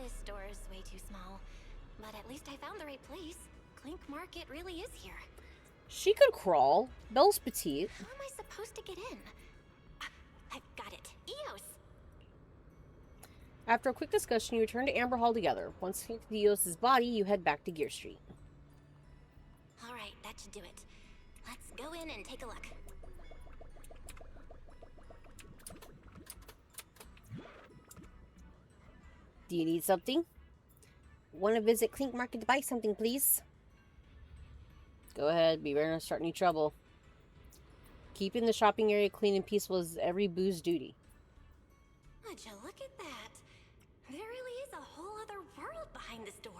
this door is way too small. But at least I found the right place. Clink Market really is here. She could crawl. Belle's petite. How am I supposed to get in? I've got it. Eos! After a quick discussion, you return to Amber Hall together. Once you get to Eos's body, you head back to Gear Street. Alright, that should do it. Let's go in and take a look. Do you need something? Want to visit Clink Market to buy something, please? Go ahead, be ready to start any trouble. Keeping the shopping area clean and peaceful is every boo's duty. Would you look at that? There really is a whole other world behind this door.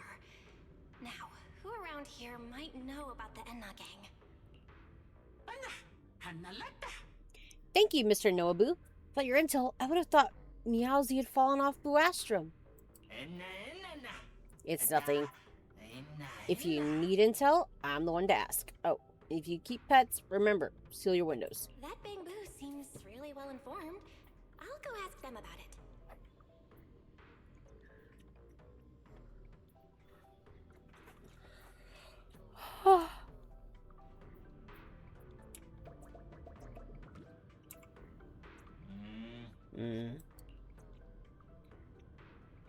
Now, who around here might know about the Enna gang? Thank you, Mr. Noabu. Without your intel, I would have thought Meowsy had fallen off Buastrum. It's nothing. If you need intel, I'm the one to ask. Oh, if you keep pets, remember, seal your windows. That Bang Boo seems really well informed. I'll go ask them about it.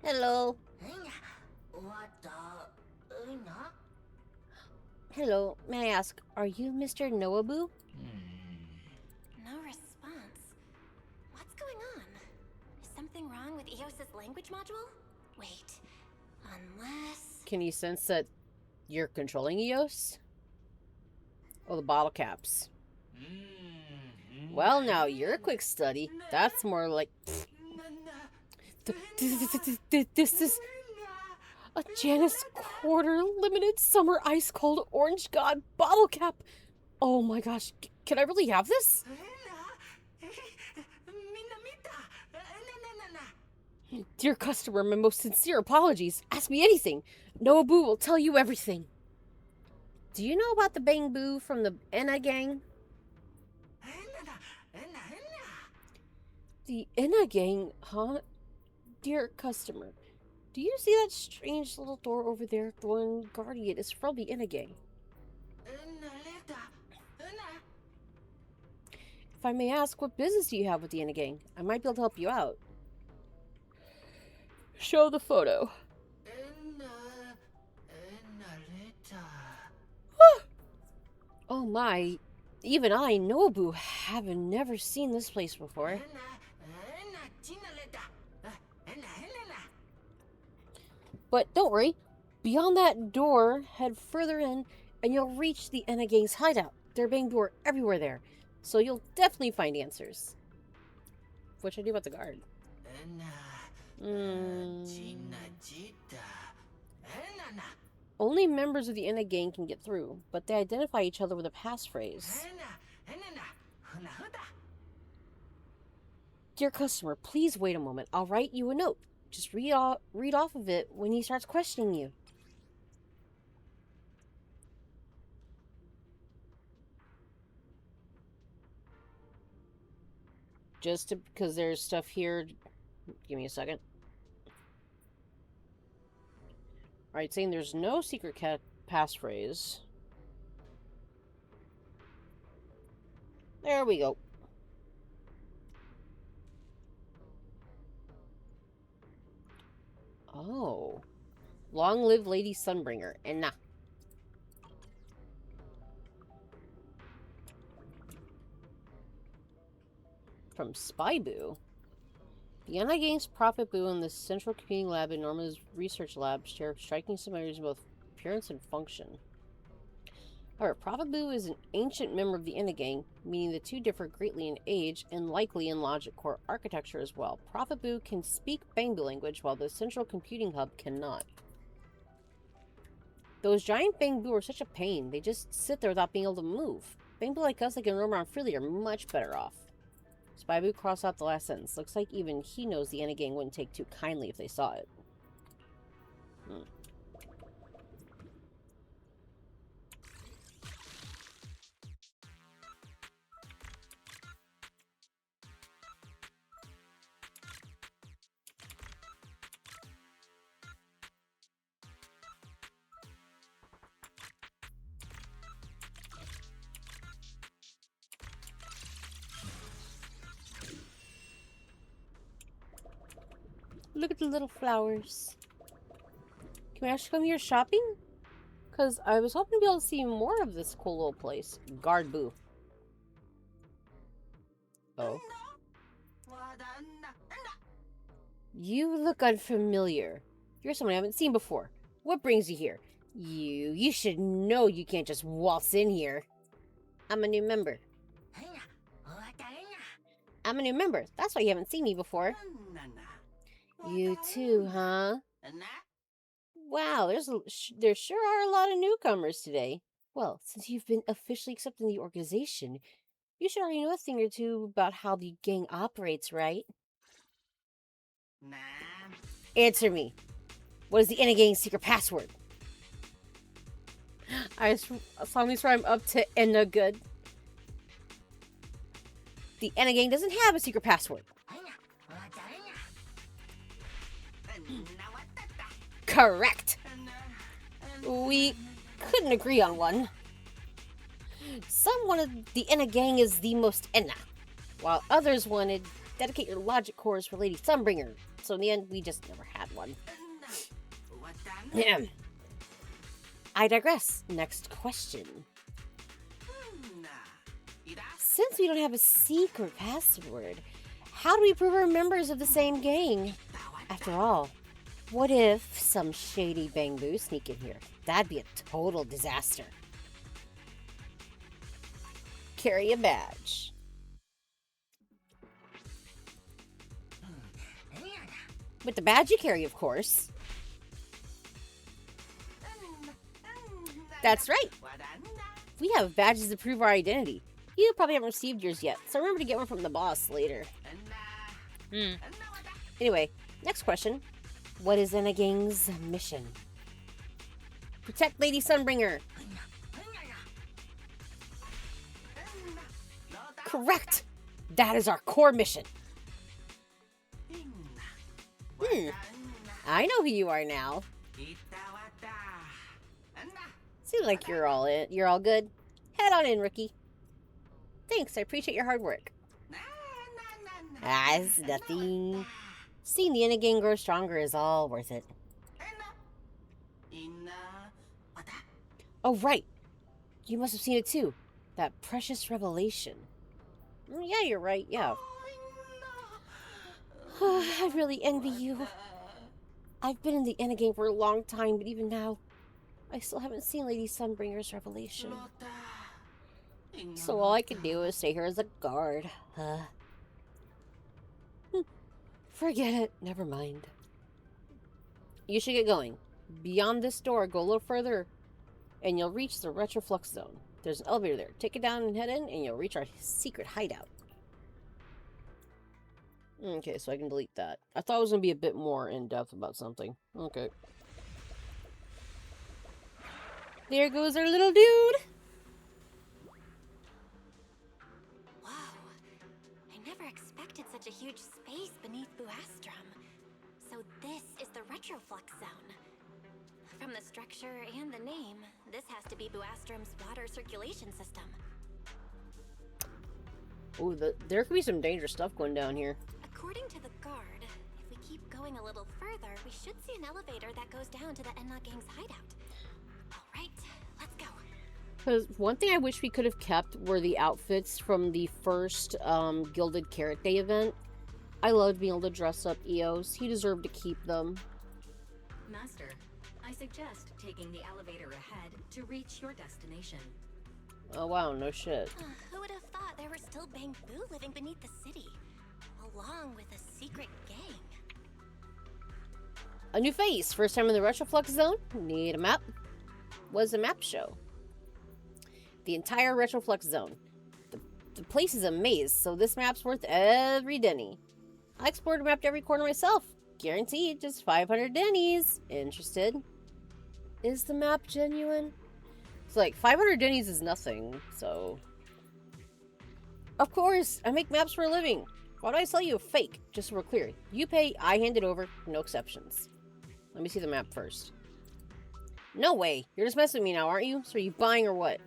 Hello. Hello, may I ask, are you Mr. Noabu? No response. What's going on? Is something wrong with Eos's language module? Wait, unless... Can you sense that you're controlling Eos? Oh, the bottle caps. Well, now, you're a quick study. That's more like... This is... a Janus Quarter Limited Summer Ice Cold Orange God bottle cap. Oh my gosh, can I really have this? Dear customer, my most sincere apologies. Ask me anything. Noabu will tell you everything. Do you know about the Bang Boo from the Enna gang? The Inna gang, huh? Dear customer, do you see that strange little door over there? The one guarding it is from the Inna gang. If I may ask, what business do you have with the Inna gang? I might be able to help you out. Show the photo. Oh my, even I, Nobu, have never seen this place before. But don't worry, beyond that door, head further in, and you'll reach the Enna Gang's hideout. There are banged door everywhere there, so you'll definitely find answers. What should I do about the guard? Only members of the Enna Gang can get through, but they identify each other with a passphrase. Dear customer, please wait a moment. I'll write you a note. Just read off of it when he starts questioning you. Because there's stuff here. Give me a second. Alright, saying there's no secret passphrase. There we go. Oh. Long live Lady Sunbringer. And nah. From Spyboo. The Anti-Games Prophet Boo and the Central Computing Lab and Norma's Research Lab share striking similarities in both appearance and function. However, Prophet Boo is an ancient member of the Inna Gang, meaning the two differ greatly in age and likely in logic core architecture as well. Prophet Boo can speak Bangbu language, while the Central Computing Hub cannot. Those giant Bangbu are such a pain. They just sit there without being able to move. Bangbu like us that can roam around freely are much better off. Spyboo crossed out the last sentence. Looks like even he knows the Inna Gang wouldn't take too kindly if they saw it. Look at the little flowers. Can we actually come here shopping? Because I was hoping to be able to see more of this cool little place. Guard Boo. Oh. You look unfamiliar. You're someone I haven't seen before. What brings you here? You should know you can't just waltz in here. I'm a new member. I'm a new member. That's why you haven't seen me before. You too, huh? Wow, there sure are a lot of newcomers today. Well, since you've been officially accepted in the organization, you should already know a thing or two about how the gang operates, right? Answer me. What is the Inna Gang's secret password? I saw me swear I'm up to Inna good. The Inna Gang doesn't have a secret password. Correct. We couldn't agree on one. Some wanted the Inna Gang is the most Inna, while others wanted dedicate your logic cores for Lady Sunbringer. So in the end, we just never had one. I digress. Next question. Since we don't have a secret password, how do we prove we're members of the same gang? After all, what if some shady Bangbu sneak in here? That'd be a total disaster. Carry a badge. With the badge you carry, of course. That's right. We have badges to prove our identity. You probably haven't received yours yet, so remember to get one from the boss later. Anyway, next question. What is Inna Gang's mission? Protect Lady Sunbringer. Correct! That is our core mission. I know who you are now. Seems like you're all in. You're all good. Head on in, rookie. Thanks, I appreciate your hard work. It's nothing. Seeing the Enna grow stronger is all worth it. Oh, right. You must have seen it too. That precious revelation. Yeah, you're right, yeah. I really envy you. I've been in the Enna for a long time, but even now, I still haven't seen Lady Sunbringer's revelation. So all I can do is stay here as a guard. Forget it. Never mind. You should get going. Beyond this door, go a little further, and you'll reach the Retroflux zone. There's an elevator there. Take it down and head in, and you'll reach our secret hideout. Okay, so I can delete that. I thought it was going to be a bit more in-depth about something. Okay. There goes our little dude! Whoa. I never expected such a huge space beneath Buastrum. So this is the Retroflux zone. From the structure and the name, this has to be Buastrum's water circulation system. Ooh, there could be some dangerous stuff going down here. According to the guard, if we keep going a little further, we should see an elevator that goes down to the Enna Gang's hideout. Alright, let's go. Because one thing I wish we could have kept were the outfits from the first Gilded Carrot Day event. I loved being able to dress up Eos. He deserved to keep them. Master, I suggest taking the elevator ahead to reach your destination. Oh wow, no shit. Who would have thought there were still Bangbu living beneath the city, along with a secret gang? A new face. First time in the Retroflux zone. Need a map? What does the map show? The entire Retroflux zone. The place is a maze, so this map's worth every denny. I explored and mapped every corner myself. Guaranteed, just 500 dennies. Interested? Is the map genuine? It's like, 500 dennies is nothing, so... Of course, I make maps for a living. Why do I sell you a fake? Just so we're clear. You pay, I hand it over, no exceptions. Let me see the map first. No way. You're just messing with me now, aren't you? So are you buying or what?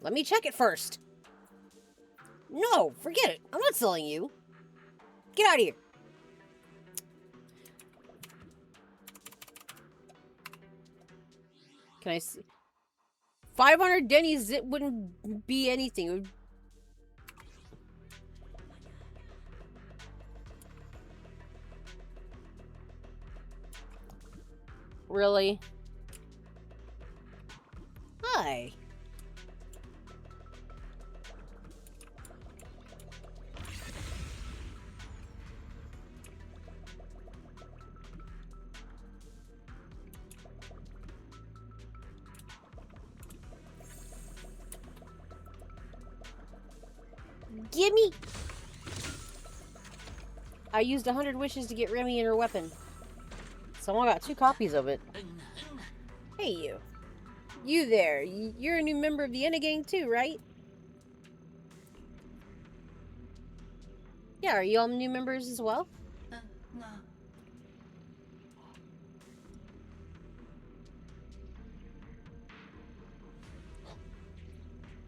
Let me check it first. No, forget it. I'm not selling you. Get out of here. Can I see? 500 dennies, it wouldn't be anything. It would... Really? Hi. Gimme! I used 100 wishes to get Remy and her weapon. Someone got 2 copies of it. Hey, you. You there. You're a new member of the Enna Gang too, right? Yeah, are you all new members as well? No.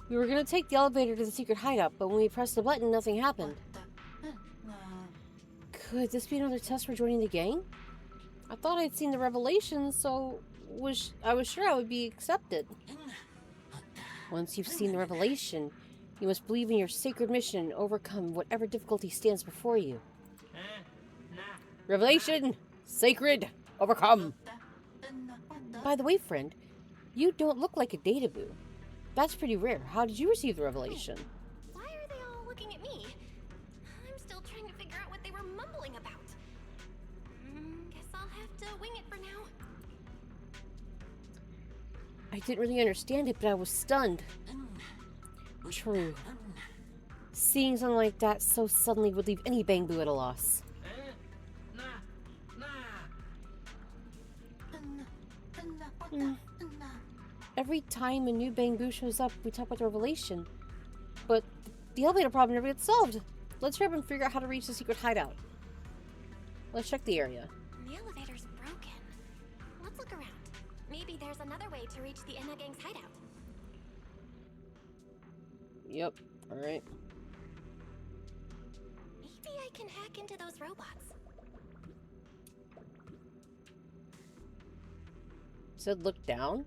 We were gonna take the elevator to the secret hideout, but when we pressed the button, nothing happened. Could this be another test for joining the gang? I thought I'd seen the revelation, so I was sure I would be accepted. Once you've seen the revelation, you must believe in your sacred mission and overcome whatever difficulty stands before you. Revelation! Sacred! Overcome! By the way, friend, you don't look like a databoo. That's pretty rare. How did you receive the revelation? Why are they all looking at me? I'm still trying to figure out what they were mumbling about. Guess I'll have to wing it for now. I didn't really understand it, but I was stunned. True. Seeing something like that so suddenly would leave any Bangbu at a loss. Every time a new Bangbu shows up, we talk about the revelation. But the elevator problem never gets solved. Let's hurry up and figure out how to reach the secret hideout. Let's check the area. The Maybe there's another way to reach the Enna Gang's hideout. Yep. Alright. Maybe I can hack into those robots. It said look down.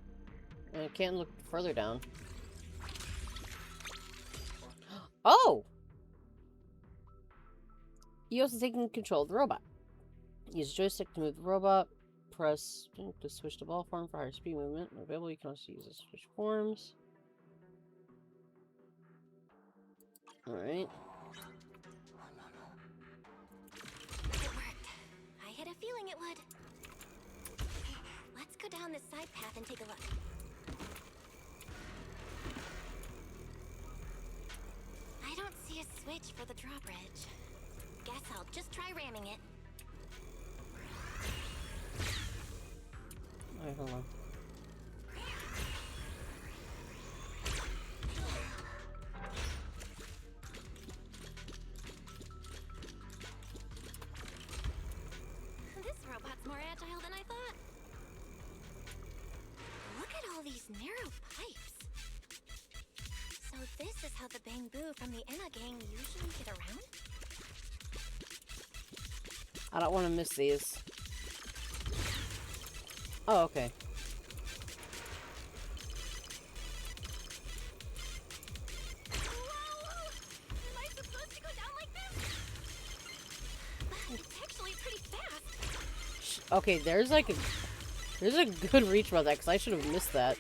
And I can't look further down. Oh! Eos is taking control of the robot. Use joystick to move the robot. Press to switch to ball form for higher speed movement. Available, you can also use the switch forms. Alright. It worked. I had a feeling it would. Let's go down this side path and take a look. I don't see a switch for the drawbridge. Guess I'll just try ramming it. Alright, hold on. This robot's more agile than I thought. Look at all these narrow pipes. So this is how the Bamboo from the Enna Gang usually get around? I don't want to miss these. Oh, okay. Whoa! Am I supposed to go down like this? It's actually pretty fast. Okay, there's a good reach about that, because I should have missed that.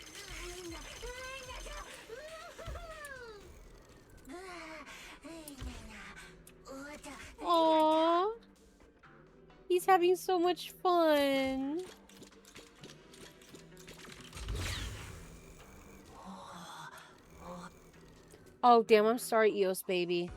Aww. He's having so much fun. Oh, damn, I'm sorry, Eos baby.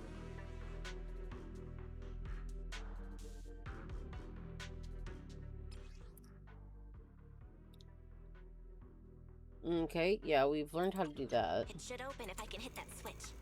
Okay, yeah, we've learned how to do that. It should open if I can hit that switch.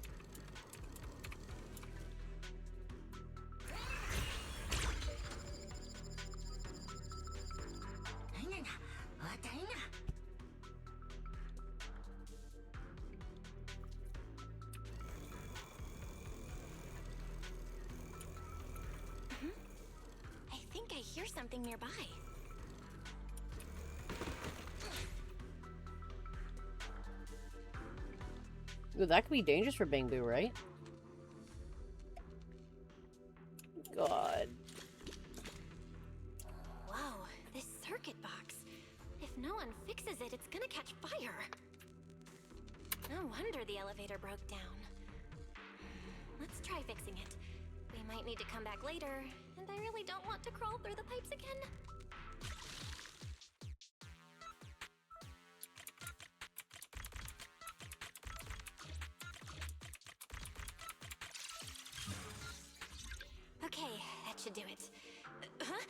I think I hear something nearby. Ooh, that could be dangerous for Bangbu, right? God. Whoa, this circuit box. If no one fixes it, it's gonna catch fire. No wonder the elevator broke down. Let's try fixing it. We might need to come back later, and I really don't want to crawl through the pipes again. Okay, that should do it. Huh?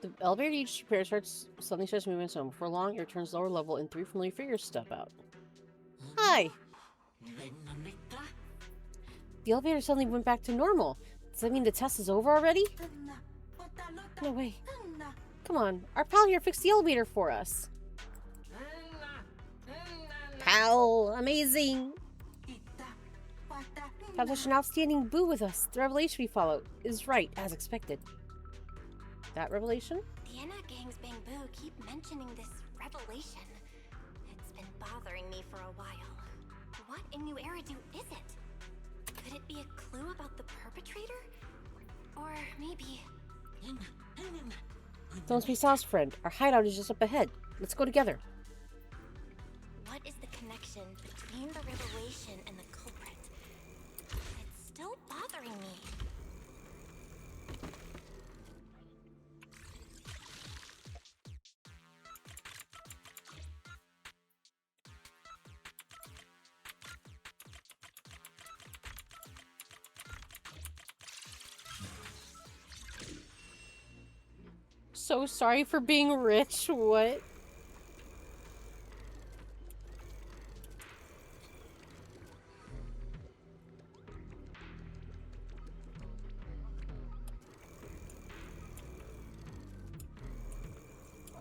The elevator each repair suddenly starts moving, so before long, it returns lower level and 3 familiar figures step out. Hi! The elevator suddenly went back to normal. Does that mean the test is over already? No way. Come on, our pal here fixed the elevator for us. Pal, amazing! Have such an outstanding boo with us. The revelation we follow is right, as expected. That revelation? The Enna Gang's Bamboo keep mentioning this revelation. It's been bothering me for a while. What in New Eridu is it? Could it be a clue about the perpetrator? Or maybe... Don't be sauce, friend. Our hideout is just up ahead. Let's go together. What is the connection between the revelation and the culprit? It's still bothering me. So sorry for being rich. What?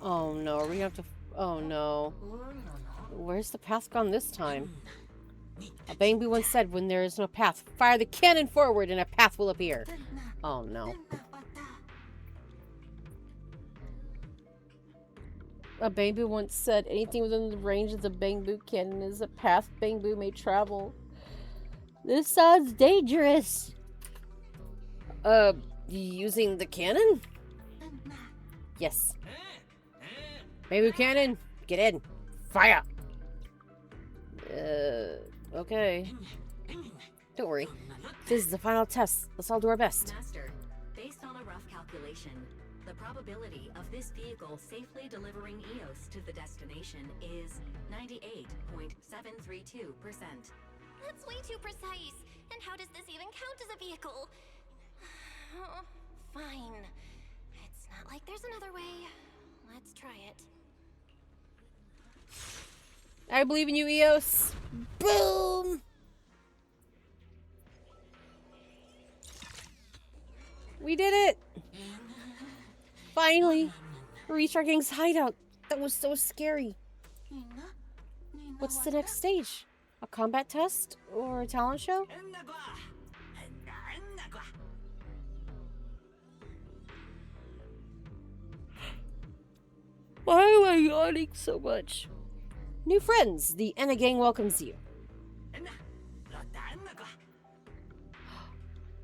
Oh no, are we gonna have to... Oh no. Where's the path gone this time? A Bangbu once said, when there is no path, fire the cannon forward and a path will appear. Oh no. A Bangbu once said, anything within the range of the Bangbu cannon is a path Bangbu may travel. This sounds dangerous. Using the cannon? Yes. Bamboo cannon, get in. Fire! Okay. Don't worry. This is the final test. Let's all do our best. Master, based on a rough calculation, the probability of this vehicle safely delivering EOS to the destination is 98.732%. That's way too precise. And how does this even count as a vehicle? Fine. It's not like there's another way. Let's try it. I believe in you, Eos. Boom! We did it! Finally! We reached our gang's hideout. That was so scary. What's the next stage? A combat test? Or a talent show? Why am I yawning so much? New friends, the Enna gang welcomes you.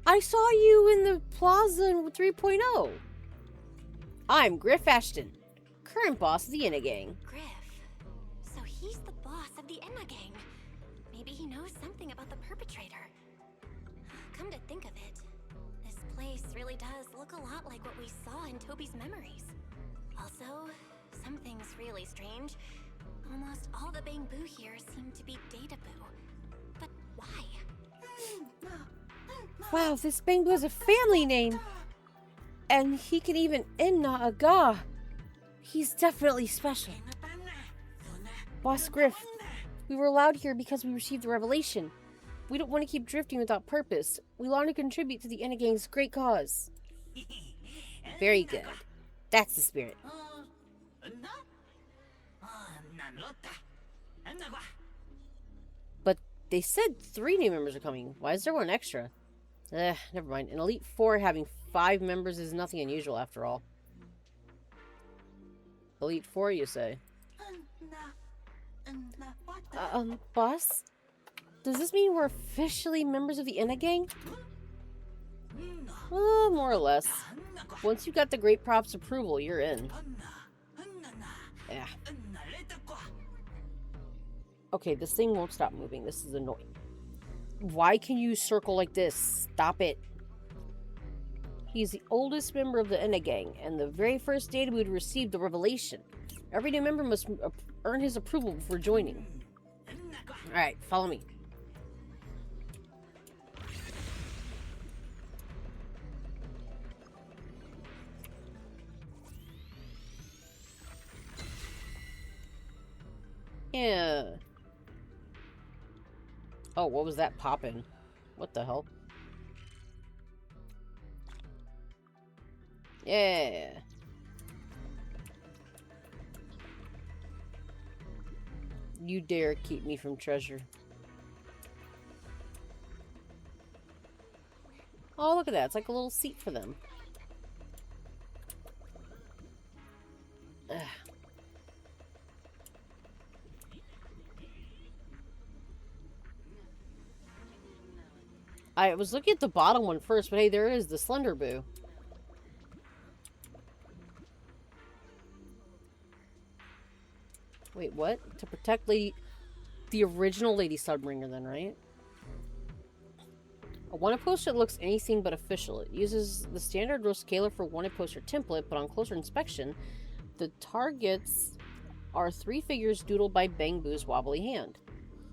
I saw you in the plaza in 3.0. I'm Griff Ashton, current boss of the Enna gang. Griff. So he's the boss of the Enna gang. Maybe he knows something about the perpetrator. Come to think of it, this place really does look a lot like what we saw in Toby's memories. Also, something's really strange. Almost all the Bangbu here seem to be Databoo. But why? Wow, this Bangbu is a family name. And he can even Inna Aga. He's definitely special. Boss Griff, we were allowed here because we received the revelation. We don't want to keep drifting without purpose. We want to contribute to the Enna gang's great cause. Very good. That's the spirit. But they said 3 new members are coming. Why is there one extra? Never mind. An Elite 4 having 5 members is nothing unusual after all. Elite 4, you say? Boss? Does this mean we're officially members of the Enna gang? More or less. Once you got the Great Prop's approval, you're in. Yeah. Okay, this thing won't stop moving. This is annoying. Why can you circle like this? Stop it. He's the oldest member of the Enna gang, and the very first day we'd received the revelation. Every new member must earn his approval before joining. Alright, follow me. Yeah. Oh, what was that popping? What the hell? Yeah. You dare keep me from treasure. Oh, look at that. It's like a little seat for them. Ugh. I was looking at the bottom one first, but hey, there is the Slender Boo. Wait, what? To protect the original Lady Sunbringer then, right? A wanted poster looks anything but official. It uses the standard Dracaene for wanted poster template, but on closer inspection, the targets are 3 figures doodled by Bangbu's wobbly hand.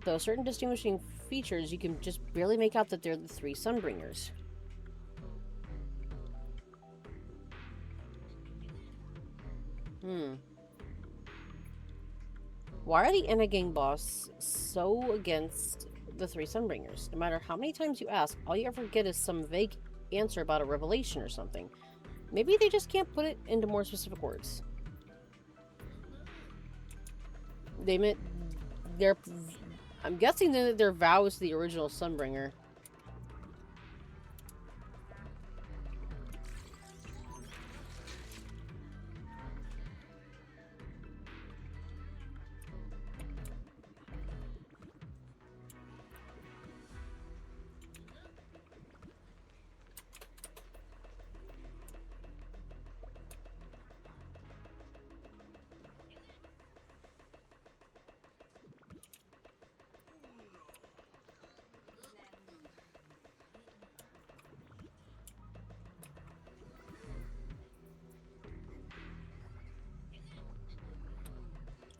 Though certain distinguishing features, you can just barely make out that they're the 3 Sunbringers. Why are the Enna gang boss so against the 3 Sunbringers? No matter how many times you ask, all you ever get is some vague answer about a revelation or something. Maybe they just can't put it into more specific words. They meant their... I'm guessing that their vows to the original Sunbringer.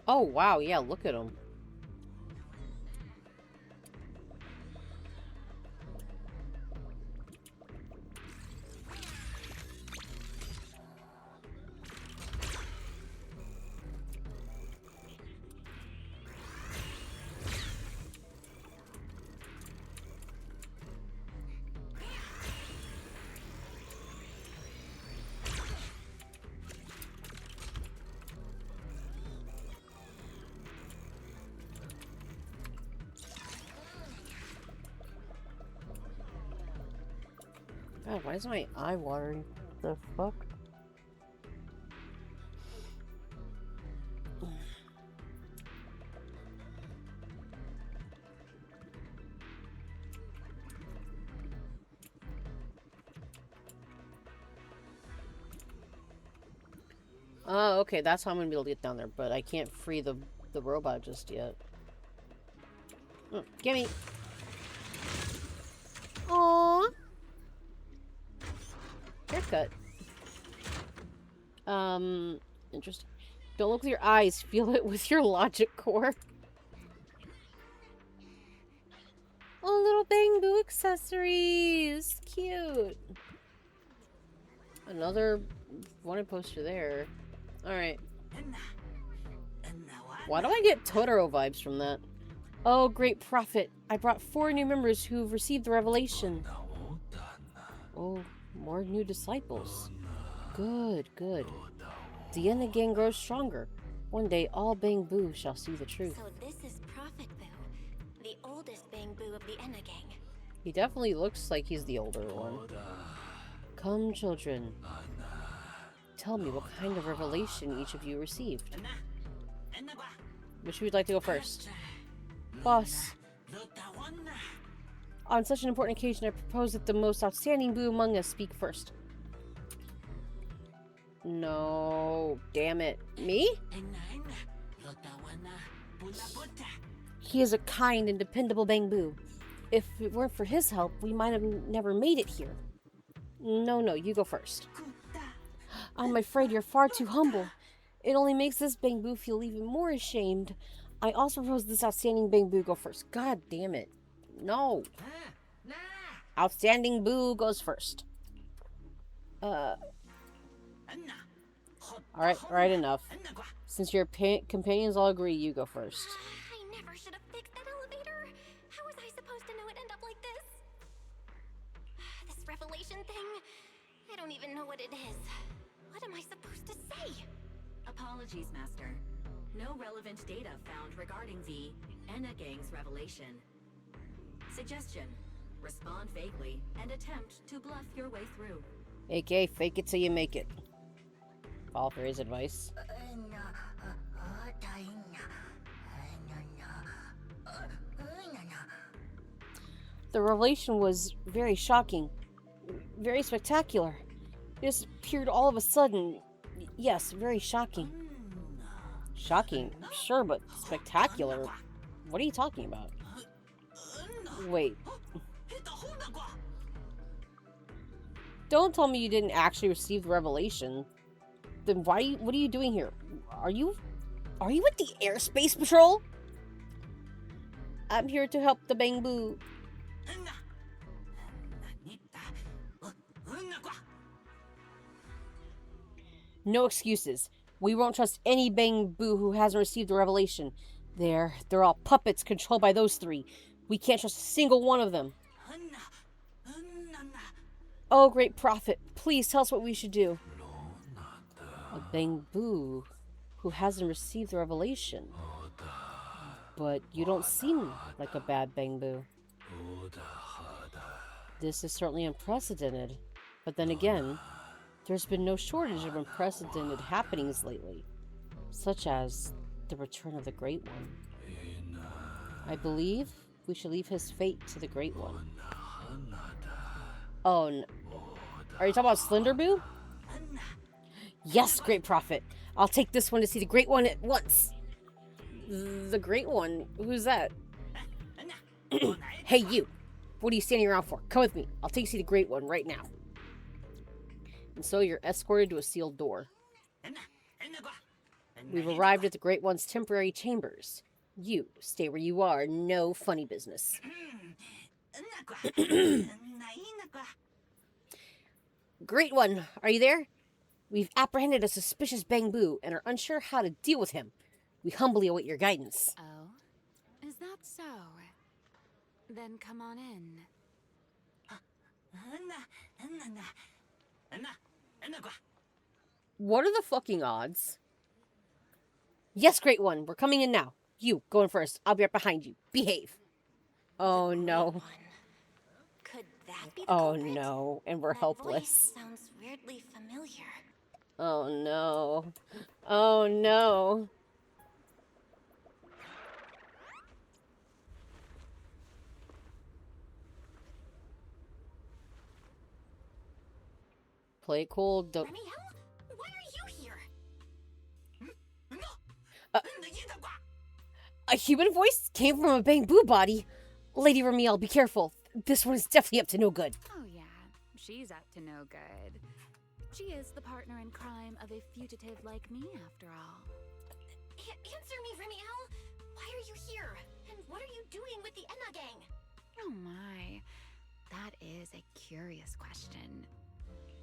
Oh, wow. Yeah, look at them. God, why is my eye watering? The fuck? Oh, okay, that's how I'm gonna be able to get down there, but I can't free the robot just yet. Gimme! Aww! Haircut. Interesting. Don't look with your eyes, feel it with your logic core. Oh, little bamboo accessories! Cute! Another wanted poster there. Alright. Why do I get Totoro vibes from that? Oh, great prophet. I brought 4 new members who've received the revelation. Oh, more new disciples. Good, good. The Enna gang grows stronger. One day, all Bang-Boo shall see the truth. So this is Prophet Boo, the oldest Bang-Boo of the Enna gang. He definitely looks like he's the older one. Come, children. Tell me what kind of revelation each of you received. Which would like to go first? Boss. On such an important occasion, I propose that the most outstanding Boo among us speak first. No, damn it. Me? He is a kind and dependable Bang-Boo. If it weren't for his help, we might have never made it here. No, you go first. I'm afraid you're far too humble. It only makes this Bang-Boo feel even more ashamed. I also propose this outstanding Bang-Boo go first. God damn it. No. Outstanding Boo goes first. Alright, enough. Since your companions all agree, you go first. I never should have fixed that elevator. How was I supposed to know it'd end up like this? This revelation thing, I don't even know what it is. What am I supposed to say? Apologies, Master. No relevant data found regarding the Enna Gang's revelation. Suggestion: respond vaguely and attempt to bluff your way through. AK, fake it till you make it. Follow for his advice. The revelation was very shocking. Very spectacular. It just appeared all of a sudden. Yes, very shocking. Shocking? Sure, but spectacular? What are you talking about? Wait. Don't tell me you didn't actually receive the revelation. Then what are you doing here? Are you with the Airspace Patrol? I'm here to help the Bang-Boo. No excuses. We won't trust any Bang-Boo who hasn't received the revelation. They're all puppets controlled by those 3. We can't trust a single one of them. Oh, great prophet, please tell us what we should do. A Bang-Boo who hasn't received the revelation. But you don't seem like a bad Bangbu. This is certainly unprecedented. But then again, there's been no shortage of unprecedented happenings lately, such as the return of the Great One. I believe we should leave his fate to the Great One. Oh, are you talking about Slenderboo? Yes, Great Prophet. I'll take this one to see the Great One at once. The Great One? Who's that? Hey, you. What are you standing around for? Come with me. I'll take you to see the Great One right now. And so you're escorted to a sealed door. We've arrived at the Great One's temporary chambers. You, stay where you are. No funny business. Great One, are you there? We've apprehended a suspicious Bangbu and are unsure how to deal with him. We humbly await your guidance. Oh? Is that so? Then come on in. What are the fucking odds? Yes, Great One, we're coming in now. You, go in first. I'll be right behind you. Behave. Oh, no. Could that be the Oh, culprit? no. And we're That helpless. voice sounds weirdly familiar. Oh, no. Oh, no. Play it cool. Don't... Remy, why are you here? A human voice came from a Bangbu body. Lady Remy, be careful. This one is definitely up to no good. Oh yeah, she's up to no good. She is the partner in crime of a fugitive like me, after all. Answer me, Remy. Why are you here? And what are you doing with the Enna gang? Oh my, that is a curious question.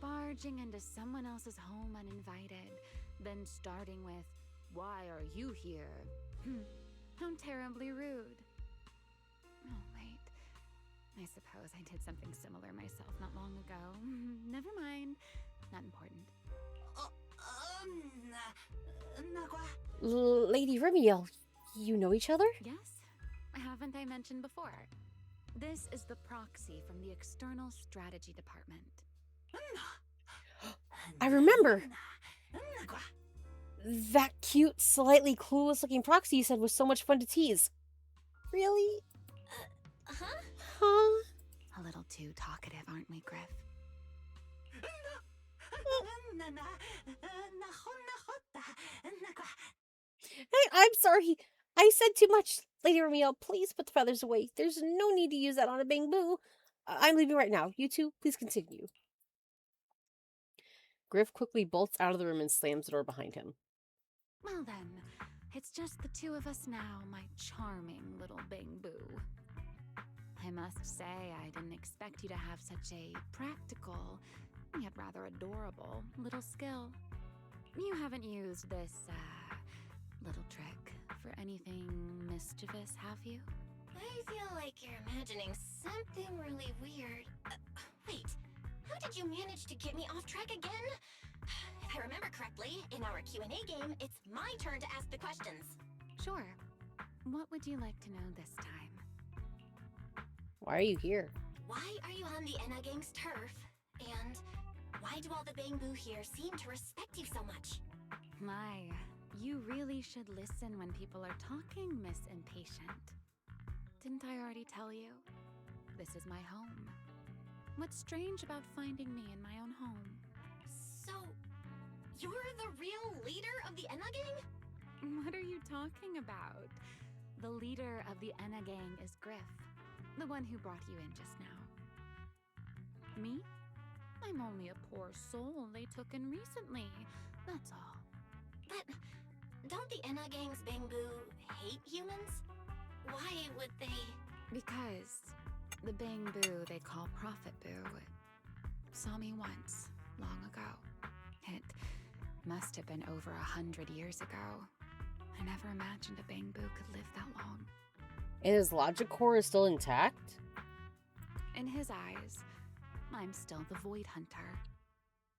Barging into someone else's home uninvited, then starting with, "Why are you here?" How terribly rude. Oh, wait. I suppose I did something similar myself not long ago. Never mind. Not important. Lady Remiel, you know each other? Yes? Haven't I mentioned before? This is the proxy from the External Strategy Department. I remember! That cute, slightly clueless-looking proxy you said was so much fun to tease. Really? Huh? Huh? A little too talkative, aren't we, Griff? Hey, I'm sorry. I said too much. Lady Romeo, please put the feathers away. There's no need to use that on a Bangbu. I'm leaving right now. You two, please continue. Griff quickly bolts out of the room and slams the door behind him. Well then, it's just the two of us now, my charming little Bangbu. I must say, I didn't expect you to have such a practical, yet rather adorable, little skill. You haven't used this, little trick for anything mischievous, have you? I feel like you're imagining something really weird. Wait, how did you manage to get me off track again? If I remember correctly, in our Q&A game, it's my turn to ask the questions. Sure. What would you like to know this time? Why are you here? Why are you on the Enna Gang's turf? And why do all the Bangbu here seem to respect you so much? My, you really should listen when people are talking, Miss Impatient. Didn't I already tell you? This is my home. What's strange about finding me in my own home? So, you're the real leader of the Enna Gang? What are you talking about? The leader of the Enna Gang is Griff, the one who brought you in just now. Me? I'm only a poor soul they took in recently, that's all. But don't the Enna Gang's Bangbu hate humans? Why would they? Because the Bangbu they call Prophet Boo saw me once, long ago. It must have been over 100 years ago. I never imagined a Bangbu could live that long. And his logic core is still intact? In his eyes, I'm still the Void Hunter,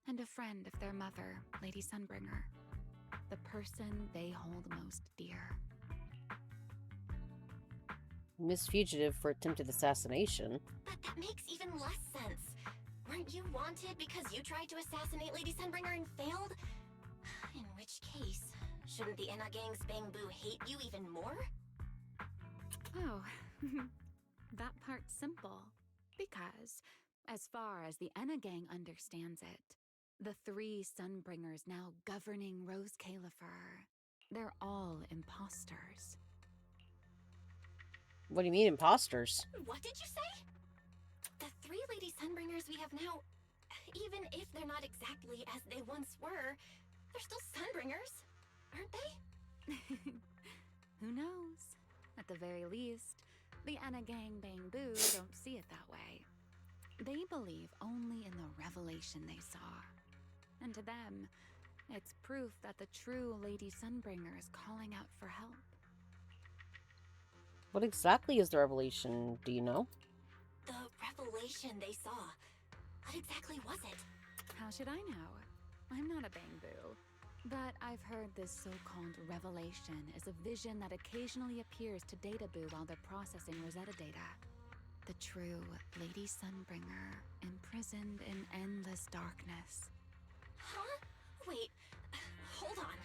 and a friend of their mother, Lady Sunbringer, the person they hold most dear. Miss Fugitive for attempted assassination. But that makes even less sense. Weren't you wanted because you tried to assassinate Lady Sunbringer and failed? In which case, shouldn't the Enna Gang's Bangbu hate you even more? Oh, that part's simple. Because, as far as the Enna Gang understands it, the three Sunbringers now governing Rose Califer, they're all imposters. What do you mean, imposters? What did you say? The three Lady Sunbringers we have now, even if they're not exactly as they once were, they're still Sunbringers, aren't they? Who knows? At the very least, the Enna Gang Bangbu don't see it that way. They believe only in the revelation they saw. And to them, it's proof that the true Lady Sunbringer is calling out for help. What exactly is the revelation? Do you know? The revelation they saw. What exactly was it? How should I know? I'm not a Bangbu. But I've heard this so-called revelation is a vision that occasionally appears to Databoo while they're processing Rosetta data. The true Lady Sunbringer, imprisoned in endless darkness. Huh? Wait, hold on.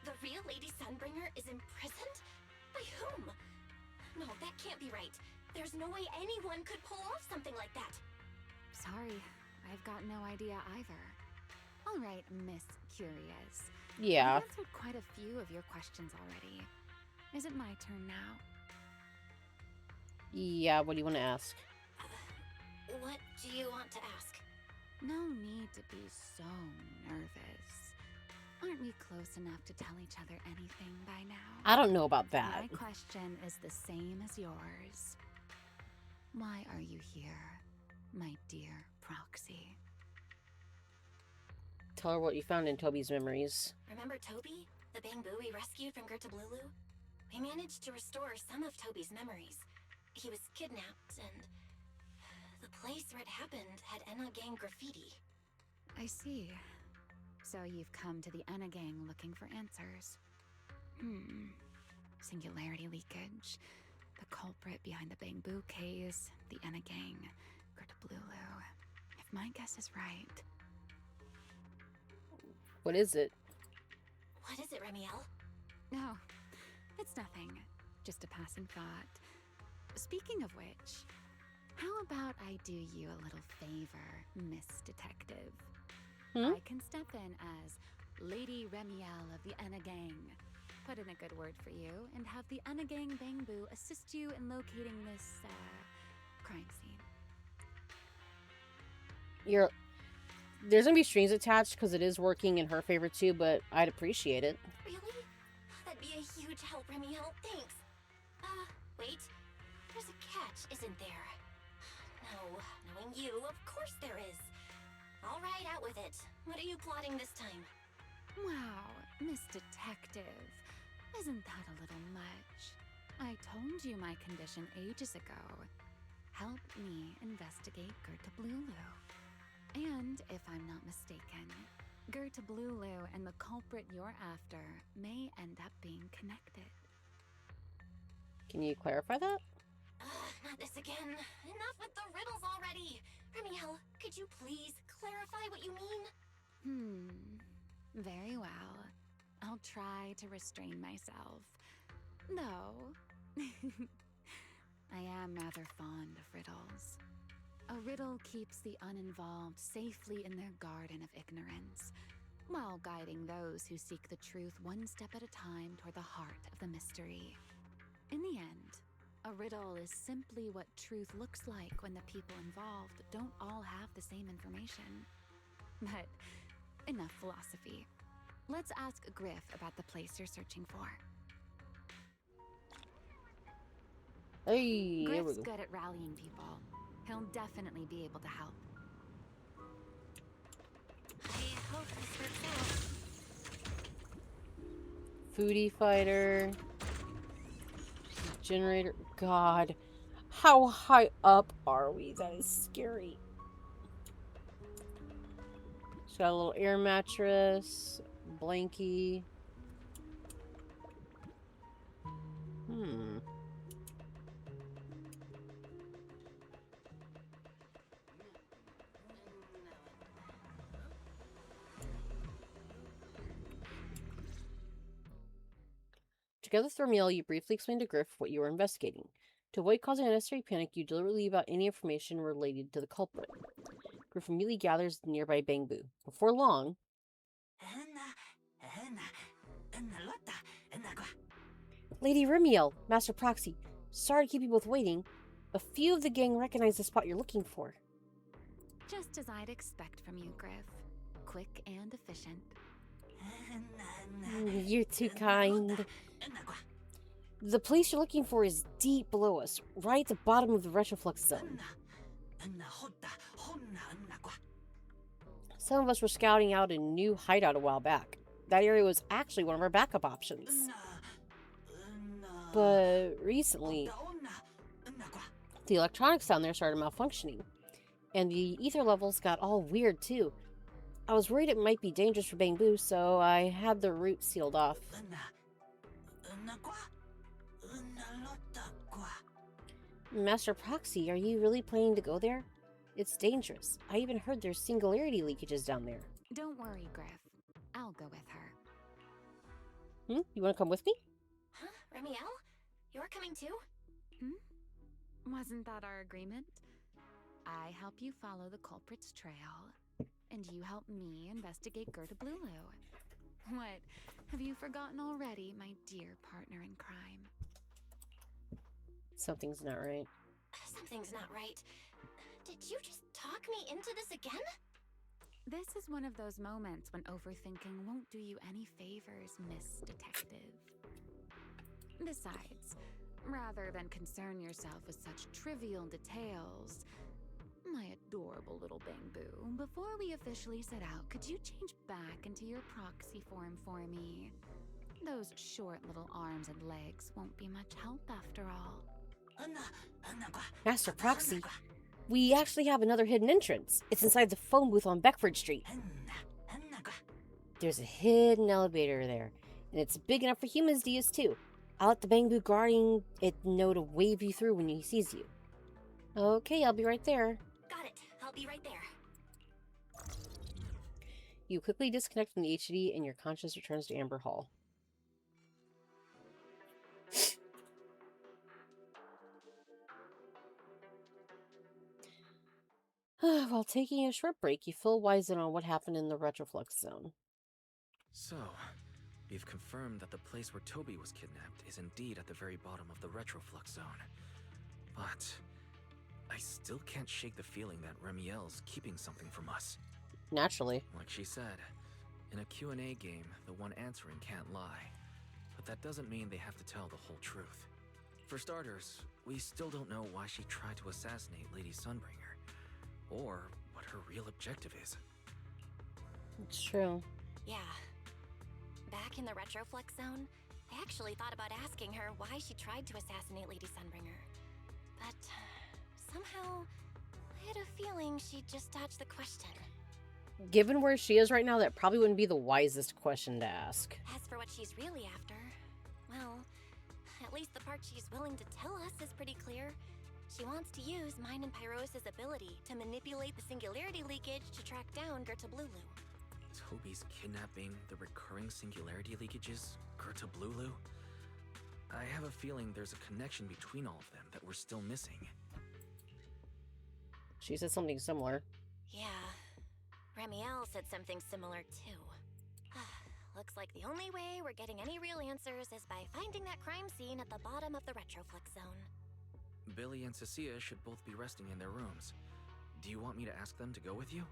The real Lady Sunbringer is imprisoned? By whom? No, that can't be right. There's no way anyone could pull off something like that. Sorry, I've got no idea either. All right, Miss Curious. Yeah. I've answered quite a few of your questions already. Is it my turn now? Yeah, what do you want to ask? What do you want to ask? No need to be so nervous. Aren't we close enough to tell each other anything by now? I don't know about that. My question is the same as yours. Why are you here, my dear Proxy? Tell her what you found in Toby's memories. Remember Toby? The Bangbu we rescued from Gertablulu? We managed to restore some of Toby's memories. He was kidnapped, and the place where it happened had Enna Gang graffiti. I see. So you've come to the Enna Gang looking for answers. Singularity leakage, the culprit behind the Bangbu case, the Enna Gang, Gertablulu. If my guess is right... What is it? What is it, Remiel? No, it's nothing. Just a passing thought. Speaking of which, how about I do you a little favor, Miss Detective? I can step in as Lady Remiel of the Enna Gang, put in a good word for you, and have the Enna Gang Bangbu assist you in locating this, crime scene. There's gonna be strings attached because it is working in her favor too, but I'd appreciate it. Really? That'd be a huge help, Remiel. Thanks. Wait. There's a catch, isn't there? No, knowing you, of course there is. All right, out with it. What are you plotting this time? Wow, Miss Detective. Isn't that a little much? I told you my condition ages ago. Help me investigate Gertablulu. And, if I'm not mistaken, Gertablulu and the culprit you're after may end up being connected. Can you clarify that? Not this again. Enough with the riddles already. Remiel, could you please clarify what you mean? Very well. I'll try to restrain myself. Though, I am rather fond of riddles. A riddle keeps the uninvolved safely in their garden of ignorance, while guiding those who seek the truth one step at a time toward the heart of the mystery. In the end, a riddle is simply what truth looks like when the people involved don't all have the same information. But enough philosophy. Let's ask Griff about the place you're searching for. Hey, here we Griff's go. good at rallying people. He'll definitely be able to help. I hope this works out. Foodie fighter. Generator. God. How high up are we? That is scary. She's got a little air mattress. Blankie. Together with Remiel, you briefly explain to Griff what you were investigating. To avoid causing unnecessary panic, you deliberately leave out any information related to the culprit. Griff immediately gathers the nearby bamboo. Before long, Lady Remiel, Master Proxy, sorry to keep you both waiting. A few of the gang recognize the spot you're looking for. Just as I'd expect from you, Griff. Quick and efficient. You're too kind. The place you're looking for is deep below us, right at the bottom of the retroflux zone. Some of us were scouting out a new hideout a while back. That area was actually one of our backup options. But recently, the electronics down there started malfunctioning, and the ether levels got all weird too. I was worried it might be dangerous for bamboo, so I had the route sealed off. Master Proxy, are you really planning to go there? It's dangerous. I even heard there's singularity leakages down there. Don't worry, Griff. I'll go with her. You want to come with me? Huh? Remiel? You're coming too? Wasn't that our agreement? I help you follow the culprit's trail, and you help me investigate Gerta Blulu. What? Have you forgotten already, my dear partner in crime? Something's not right. Something's not right. Did you just talk me into this again? This is one of those moments when overthinking won't do you any favors, Miss Detective. Besides, rather than concern yourself with such trivial details, my adorable little bamboo, before we officially set out, could you change back into your proxy form for me? Those short little arms and legs won't be much help after all. Master Proxy, we actually have another hidden entrance. It's inside the phone booth on Beckford Street. There's a hidden elevator there, and it's big enough for humans to use too. I'll let the bamboo guarding it know to wave you through when he sees you. Okay, I'll be right there. Got it. I'll be right there. You quickly disconnect from the HUD and your conscience returns to Amber Hall. While taking a short break, you feel wiser on what happened in the retroflux zone. So, we've confirmed that the place where Toby was kidnapped is indeed at the very bottom of the retroflux zone. But I still can't shake the feeling that Remiel's keeping something from us. Naturally. Like she said, in a Q&A game, the one answering can't lie. But that doesn't mean they have to tell the whole truth. For starters, we still don't know why she tried to assassinate Lady Sunbringer, or what her real objective is. It's true. Yeah. Back in the retroflux zone, I actually thought about asking her why she tried to assassinate Lady Sunbringer. But somehow, I had a feeling she'd just dodge the question. Given where she is right now, that probably wouldn't be the wisest question to ask. As for what she's really after, well, at least the part she's willing to tell us is pretty clear. She wants to use mine and Pyros' ability to manipulate the singularity leakage to track down Gerta Blulu. Toby's kidnapping, the recurring singularity leakages, Gerta Blulu? I have a feeling there's a connection between all of them that we're still missing. She said something similar. Yeah. Remiel said something similar too. Looks like the only way we're getting any real answers is by finding that crime scene at the bottom of the retroflux zone. Billy and Cecilia should both be resting in their rooms. Do you want me to ask them to go with you?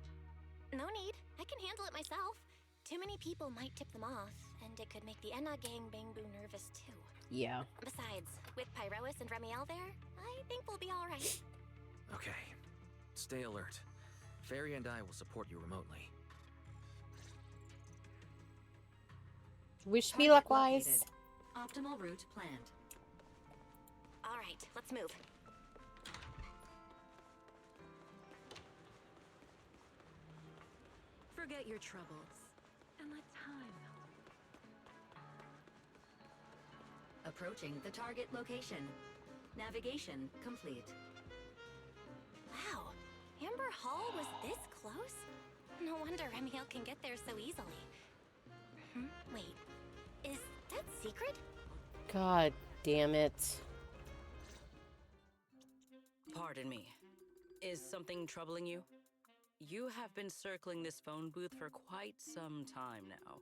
No need. I can handle it myself. Too many people might tip them off, and it could make the Enna gang Bangbu nervous too. Yeah. Besides, with Pyrois and Remiel there, I think we'll be alright. Okay. Stay alert. Fairy and I will support you remotely. Wish me luck, wise. Optimal route planned. Alright, let's move. Forget your troubles and let time. Approaching the target location. Navigation complete. Wow, Amber Hall was this close? No wonder Remiel can get there so easily. Wait, is that secret? God damn it. Pardon me. Is something troubling you? You have been circling this phone booth for quite some time now.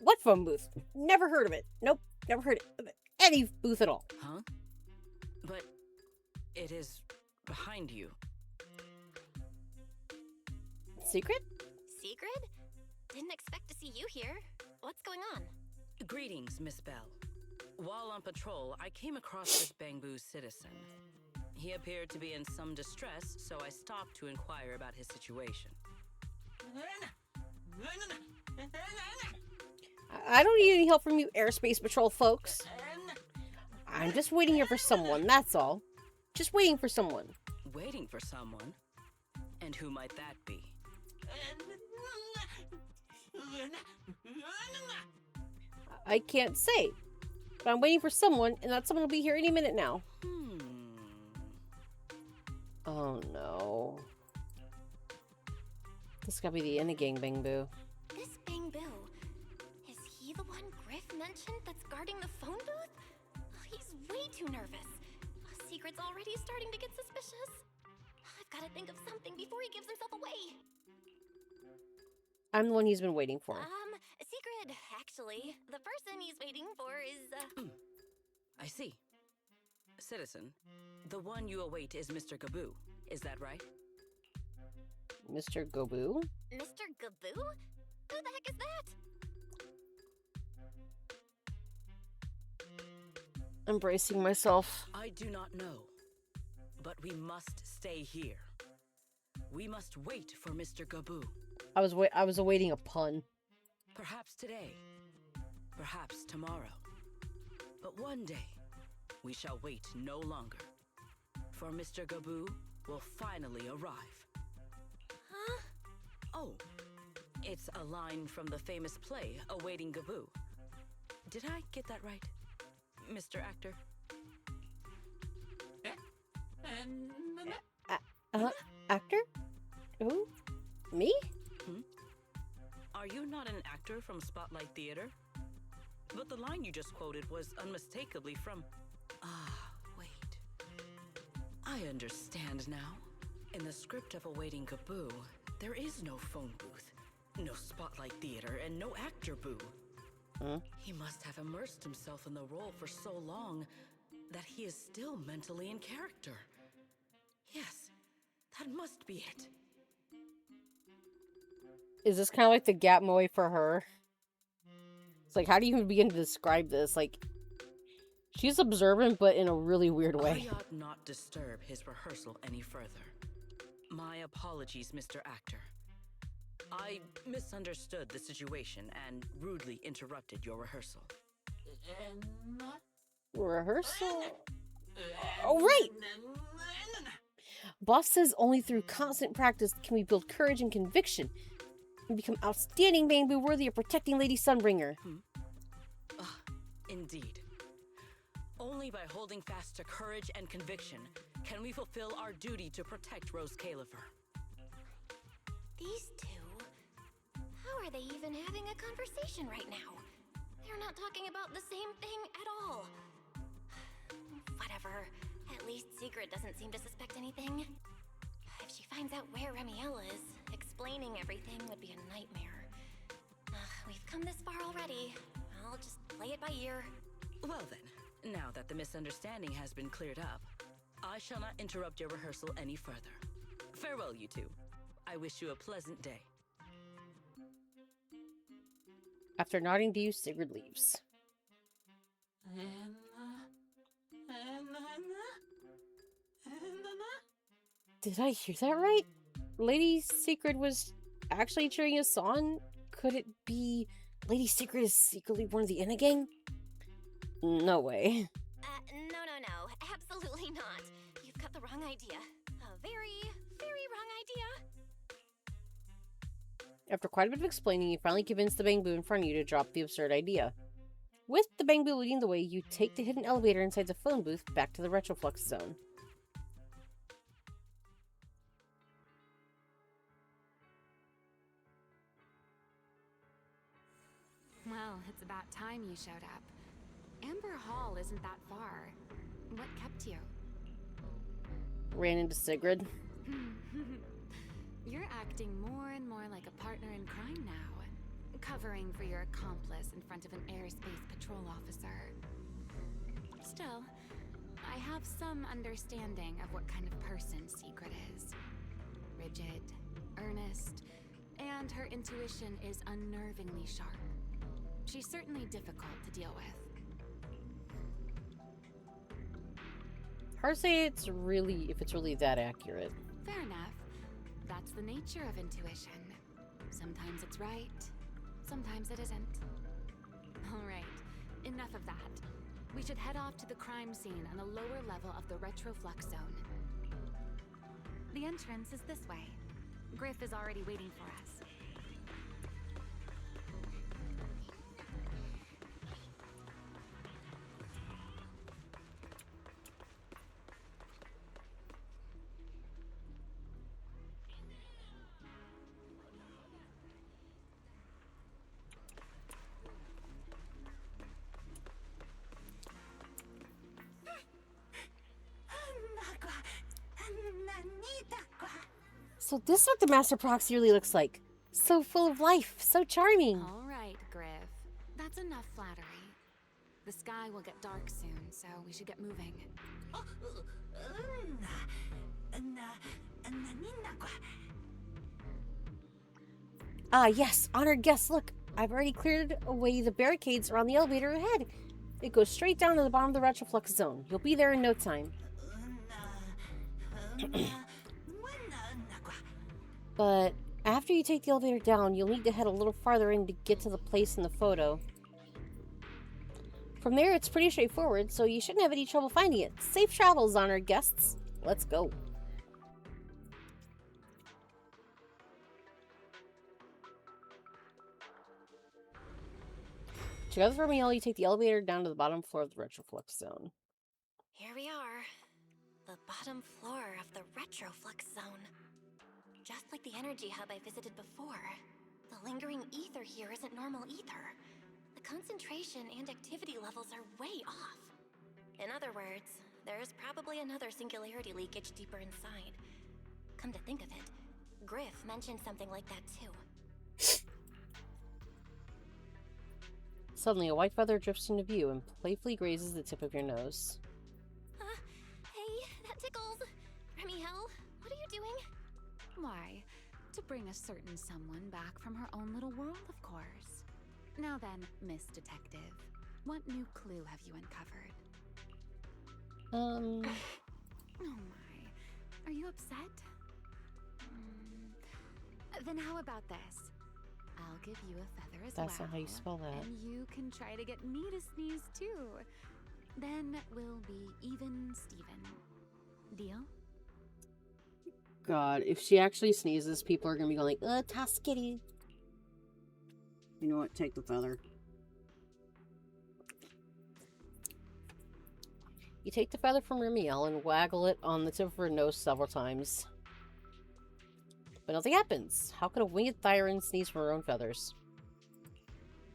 What phone booth? Never heard of it. Nope, never heard of any booth at all. Huh? But it is behind you. Secret? Secret? Didn't expect to see you here. What's going on? Greetings, Miss Bell. While on patrol, I came across this Bangbu citizen. He appeared to be in some distress, so I stopped to inquire about his situation. I don't need any help from you airspace patrol folks. I'm just waiting here for someone, that's all. Just waiting for someone. Waiting for someone? And who might that be? I can't say. But I'm waiting for someone, and that someone will be here any minute now. Oh no. This gotta be the Inna gang Bangbu. This Bangbu. Is he the one Griff mentioned that's guarding the phone booth? He's way too nervous. Secret's already starting to get suspicious. I've got to think of something before he gives himself away. I'm the one he's been waiting for. Secret, actually. The person he's waiting for is, I see. Citizen, the one you await is Mr. Gaboo. Is that right? Mr. Gaboo? Mr. Gaboo? Who the heck is that? I'm bracing myself. I do not know. But we must stay here. We must wait for Mr. Gaboo. I was awaiting a pun. Perhaps today. Perhaps tomorrow. But one day, we shall wait no longer. For Mr. Gaboo will finally arrive. Huh? Oh, it's a line from the famous play, Awaiting Gaboo. Did I get that right, Mr. Actor? Actor? Who? Me? Are you not an actor from Spotlight Theater? But the line you just quoted was unmistakably from... Ah, wait. I understand now. In the script of Awaiting Gaboo, there is no phone booth, no Spotlight Theater, and no actor boo. Huh? He must have immersed himself in the role for so long that he is still mentally in character. Yes, that must be it. Is this kind of like the gap moe for her? It's like, how do you even begin to describe this? Like, she's observant, but in a really weird way. I ought not disturb his rehearsal any further. My apologies, Mr. Actor. I misunderstood the situation and rudely interrupted your rehearsal. Rehearsal? Oh, right! Boss says only through constant practice can we build courage and conviction and become outstanding Bangbu worthy of protecting Lady Sunbringer. Indeed. Only by holding fast to courage and conviction can we fulfill our duty to protect Rose Califer. These two? How are they even having a conversation right now? They're not talking about the same thing at all. Whatever. At least Secret doesn't seem to suspect anything. If she finds out where Remy is, explaining everything would be a nightmare. We've come this far already. I'll just play it by ear. Well then, now that the misunderstanding has been cleared up, I shall not interrupt your rehearsal any further. Farewell, you two. I wish you a pleasant day. After nodding to you, Sigrid leaves. Did I hear that right? Lady Secret was actually cheering us on? Could it be Lady Secret is secretly one of the Inna gang? No way. No. Absolutely not. You've got the wrong idea. A very, very wrong idea. After quite a bit of explaining, you finally convince the Bangbu in front of you to drop the absurd idea. With the Bangbu leading the way, you take the hidden elevator inside the phone booth back to the Retroflux zone. It's about time you showed up. Amber Hall isn't that far. What kept you? Ran into Sigrid. You're acting more and more like a partner in crime now, covering for your accomplice in front of an airspace patrol officer. Still, I have some understanding of what kind of person Secret is. Rigid, earnest, and her intuition is unnervingly sharp. She's certainly difficult to deal with. Hard to say if it's really that accurate. Fair enough. That's the nature of intuition. Sometimes it's right, sometimes it isn't. Alright, enough of that. We should head off to the crime scene on the lower level of the Retroflux zone. The entrance is this way. Griff is already waiting for us. So this is what the Master Proxy really looks like. So full of life, so charming. Alright, Griff. That's enough flattery. The sky will get dark soon, so we should get moving. Ah, yes, honored guests, look. I've already cleared away the barricades around the elevator ahead. It goes straight down to the bottom of the Retroflux zone. You'll be there in no time. But after you take the elevator down, you'll need to head a little farther in to get to the place in the photo. From there, it's pretty straightforward, so you shouldn't have any trouble finding it. Safe travels, honored guests. Let's go. Together with Remy, you take the elevator down to the bottom floor of the Retroflux zone. Here we are. The bottom floor of the Retroflux zone. Just like the energy hub I visited before. The lingering ether here isn't normal either. The concentration and activity levels are way off. In other words, there's probably another singularity leakage deeper inside. Come to think of it, Griff mentioned something like that too. Suddenly, a white feather drifts into view and playfully grazes the tip of your nose. Hey, that tickles. Remy Hell, what are you doing? Why, to bring a certain someone back from her own little world, of course. Now then, Miss Detective, what new clue have you uncovered? Oh my, are you upset? Then how about this? I'll give you a feather as well. That's not how you spell that. And you can try to get me to sneeze too. Then we'll be even Steven. Deal? God, if she actually sneezes, people are gonna be going like, toss kitty. You know what? Take the feather. You take the feather from Remy and waggle it on the tip of her nose several times. But nothing happens. How could a winged Thyran sneeze from her own feathers?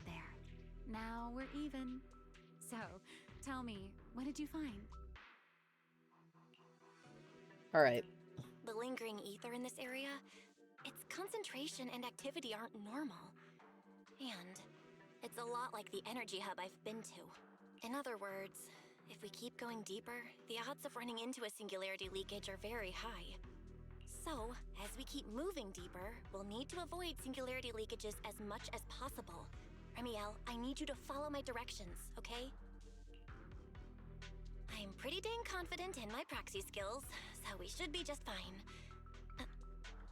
There. Now we're even. So, tell me, what did you find? Alright. The lingering ether in this area, its concentration and activity aren't normal. And it's a lot like the energy hub I've been to. In other words, if we keep going deeper, the odds of running into a singularity leakage are very high. So, as we keep moving deeper, we'll need to avoid singularity leakages as much as possible. Remiel, I need you to follow my directions, okay? I'm pretty dang confident in my proxy skills, so we should be just fine.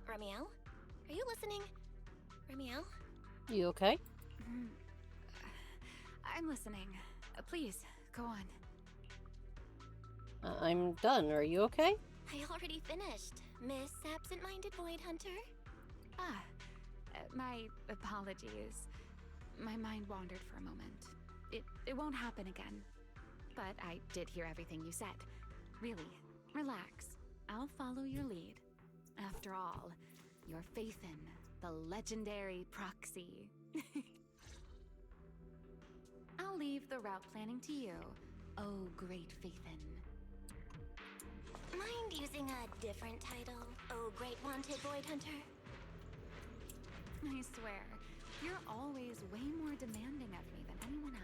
Remiel? Are you listening? Remiel? You okay? I'm listening. Please, go on. I'm done. Are you okay? I already finished, Miss Absent-Minded Void Hunter. My apologies. My mind wandered for a moment. It won't happen again. But I did hear everything you said. Really, relax. I'll follow your lead. After all, your faith in the legendary proxy. I'll leave the route planning to you. Oh, great Faithin. Mind using a different title? Oh, great wanted void hunter? I swear, you're always way more demanding of me than anyone else.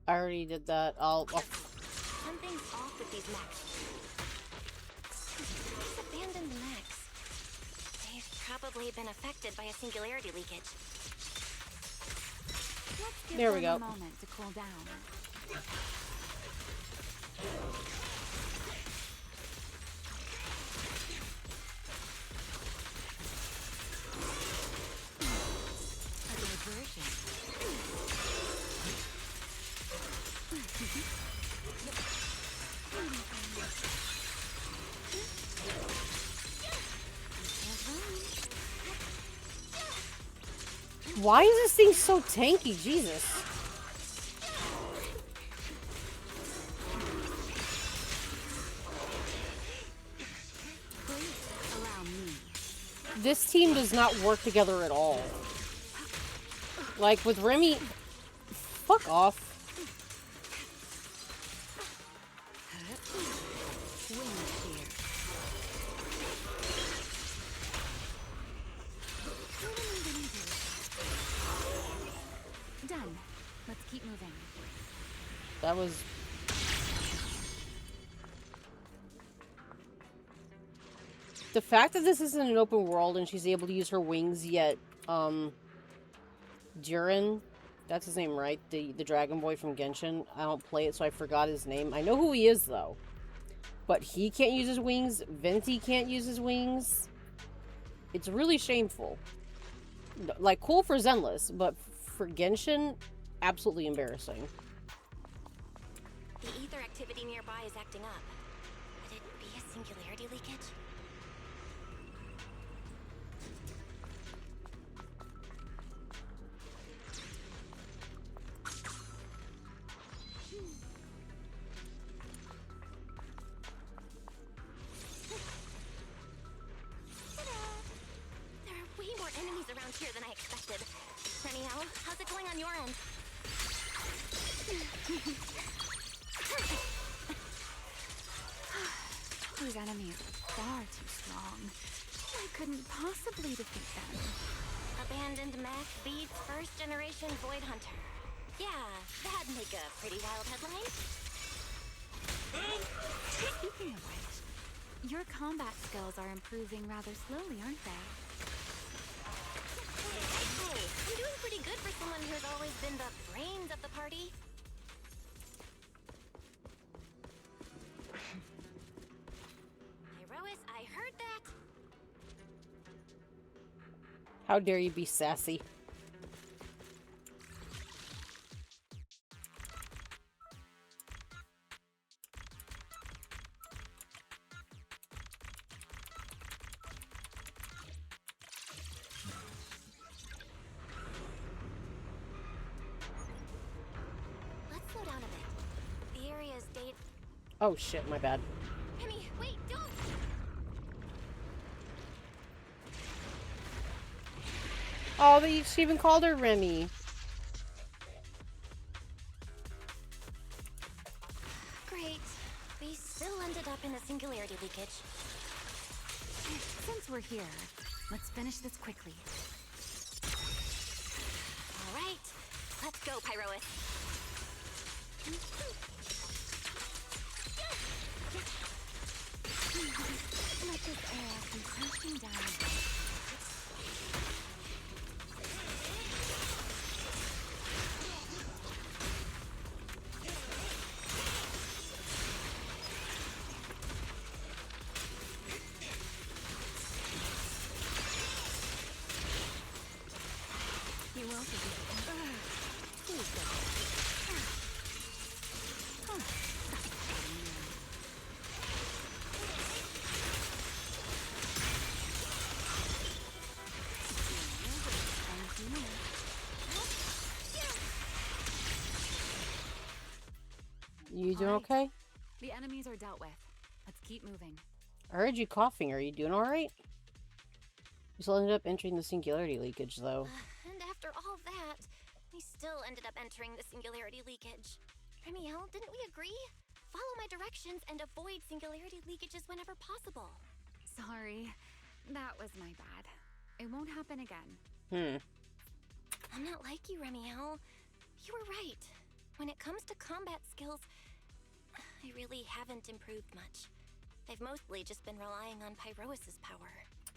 I already did that. Something's off with these mechs. These abandoned mechs. They've probably been affected by a singularity leakage. Let's give There we them go. a moment to cool down. A diversion. Why is this thing so tanky? Jesus. Allow me. This team does not work together at all. Like with Remy, fuck off. Done. Let's keep moving. That was... The fact that this isn't an open world and she's able to use her wings yet, Durin, that's his name, right? The dragon boy from Genshin. I don't play it, so I forgot his name. I know who he is, though. But he can't use his wings. Venti can't use his wings. It's really shameful. Like, cool for Zenless, but for Genshin, absolutely embarrassing. The ether activity nearby is acting up. Could it be a singularity leakage? There are way more enemies around here than I expected. Remy, how's it going on your end? These enemies are far too strong. I couldn't possibly defeat them. Abandoned mech beats first generation void hunter. Yeah, that'd make a pretty wild headline. Speaking of which, your combat skills are improving rather slowly, aren't they? Hey, I'm doing pretty good for someone who's always been the brains of the party. Irois, I heard that. How dare you be sassy? Let's slow down a bit. The area's date. Oh shit, my bad. Remy, wait, don't! Oh, she even called her Remy. Great. We still ended up in a singularity leakage. Since we're here, let's finish this quickly. All right, let's go, Pyrois. Let this air come crashing down. You will Please go. You All doing right. okay? The enemies are dealt with. Let's keep moving. I heard you coughing. Are you doing alright? You still ended up entering the singularity leakage, though. And after all that, we still ended up entering the singularity leakage. Remiel, didn't we agree? Follow my directions and avoid singularity leakages whenever possible. Sorry. That was my bad. It won't happen again. I'm not like you, Remiel. You were right. When it comes to combat skills, I really haven't improved much. I've mostly just been relying on Pyrois's power.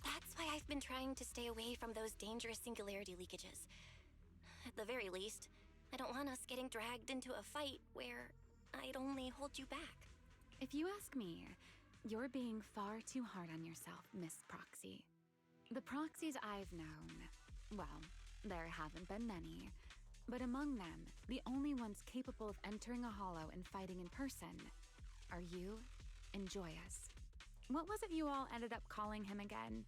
That's why I've been trying to stay away from those dangerous singularity leakages. At the very least, I don't want us getting dragged into a fight where I'd only hold you back. If you ask me, you're being far too hard on yourself, Miss Proxy. The proxies I've known, well, there haven't been many, but among them, the only ones capable of entering a hollow and fighting in person are you and Joyous. What was it you all ended up calling him again?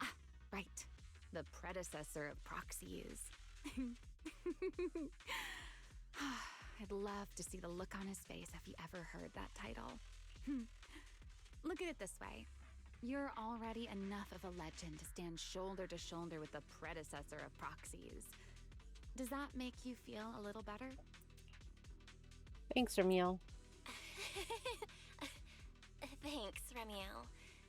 Ah, right. The predecessor of proxies. I'd love to see the look on his face if he ever heard that title. Look at it this way. You're already enough of a legend to stand shoulder to shoulder with the predecessor of proxies. Does that make you feel a little better? Thanks, Remiel. Thanks, Remiel.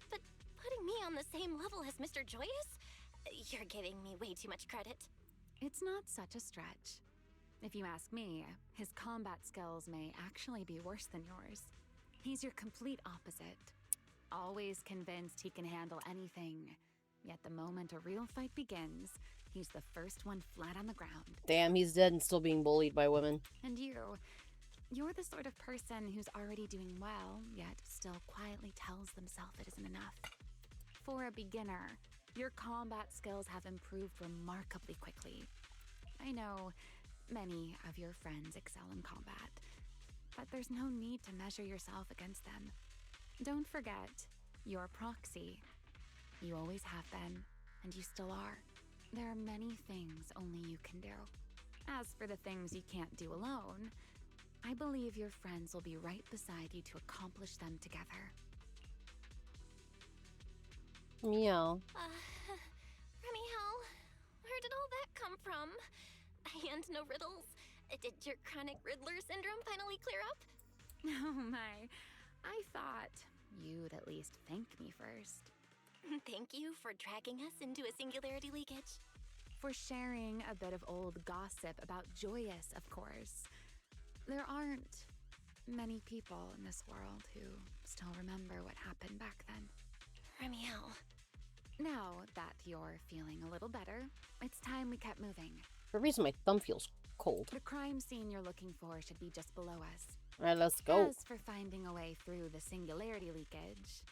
But putting me on the same level as Mr. Joyous? You're giving me way too much credit. It's not such a stretch. If you ask me, his combat skills may actually be worse than yours. He's your complete opposite. Always convinced he can handle anything. Yet the moment a real fight begins, he's the first one flat on the ground. Damn, he's dead and still being bullied by women. And you're the sort of person who's already doing well, yet still quietly tells themselves it isn't enough. For a beginner, your combat skills have improved remarkably quickly. I know many of your friends excel in combat, but there's no need to measure yourself against them. Don't forget, you're a proxy. You always have been, and you still are. There are many things only you can do. As for the things you can't do alone, I believe your friends will be right beside you to accomplish them together. Meow. Remiel, where did all that come from? And no riddles. Did your chronic Riddler syndrome finally clear up? Oh my, I thought you'd at least thank me first. Thank you for dragging us into a singularity leakage. For sharing a bit of old gossip about Joyous, of course. There aren't many people in this world who still remember what happened back then. Remiel. Now that you're feeling a little better, it's time we kept moving. For a reason, my thumb feels cold. The crime scene you're looking for should be just below us. Alright, let's go. As for finding a way through the singularity leakage,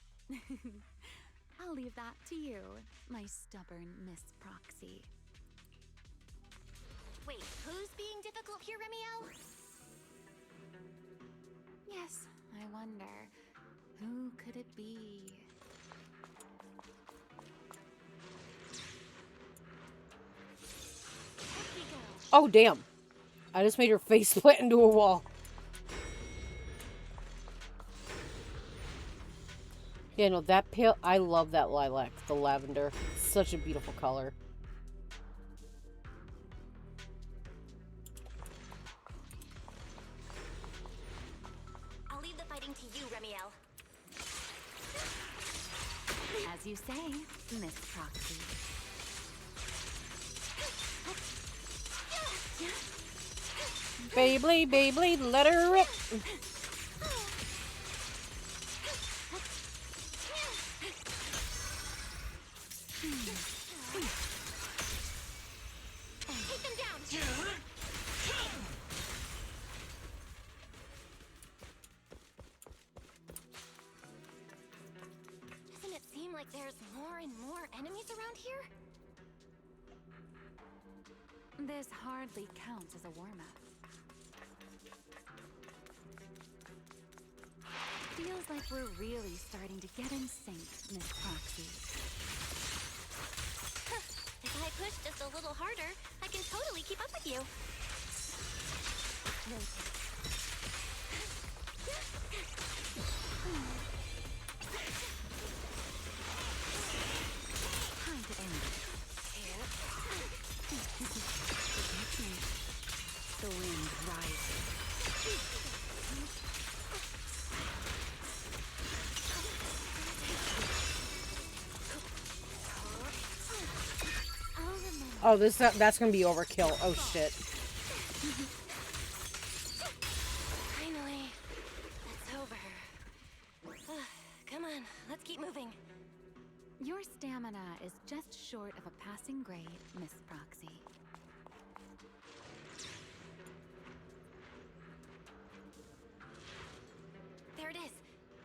I'll leave that to you, my stubborn Miss Proxy. Wait, who's being difficult here, Remiel? Yes, I wonder, who could it be? Oh, damn. I just made her face split into a wall. Yeah, no, that pale... I love that lilac, the lavender. It's such a beautiful color. I'll leave the fighting to you, Remiel. As you say, Miss Proxy. Beyblade, Beyblade, let her rip! Take them down! Doesn't it seem like there's more and more enemies around here? This hardly counts as a warm-up. Feels like we're really starting to get in sync, Miss Proxy. If I push just a little harder, I can totally keep up with you. Rotate. Oh, that's gonna be overkill. Oh shit. Finally, it's over. Come on, let's keep moving. Your stamina is just short of a passing grade, Miss Proxy. There it is.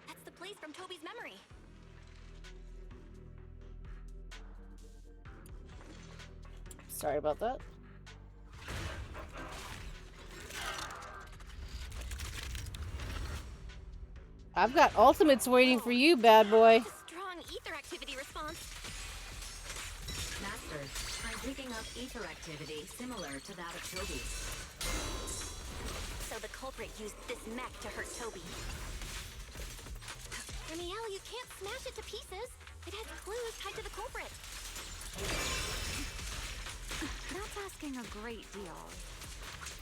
That's the place from Toby's memory. Sorry about that. I've got ultimates waiting for you, bad boy. Strong ether activity response. Master, I'm picking up ether activity similar to that of Toby's. So the culprit used this mech to hurt Toby. Remy, you can't smash it to pieces. It has clues tied to the culprit. That's asking a great deal.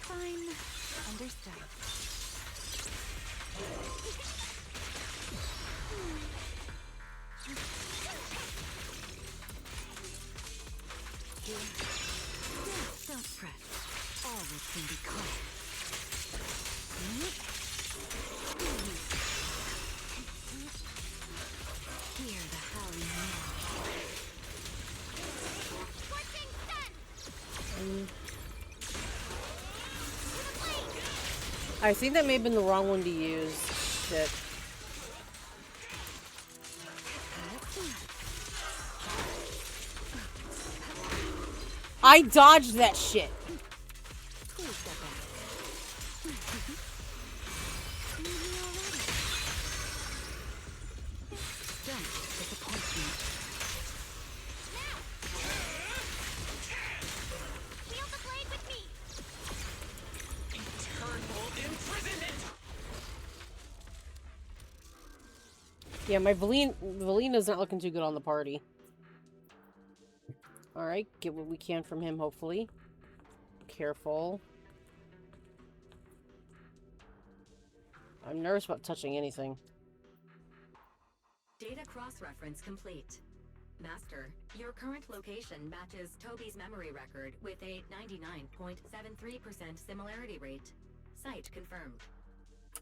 Fine. Understood. Don't fret. All will soon be clear. Hear the howling roar. Scorching sun! I think that may have been the wrong one to use. Shit. I dodged that shit. Yeah, my Valina's not looking too good on the party. Alright, get what we can from him, hopefully. Careful. I'm nervous about touching anything. Data cross-reference complete. Master, your current location matches Toby's memory record with a 99.73% similarity rate. Site confirmed.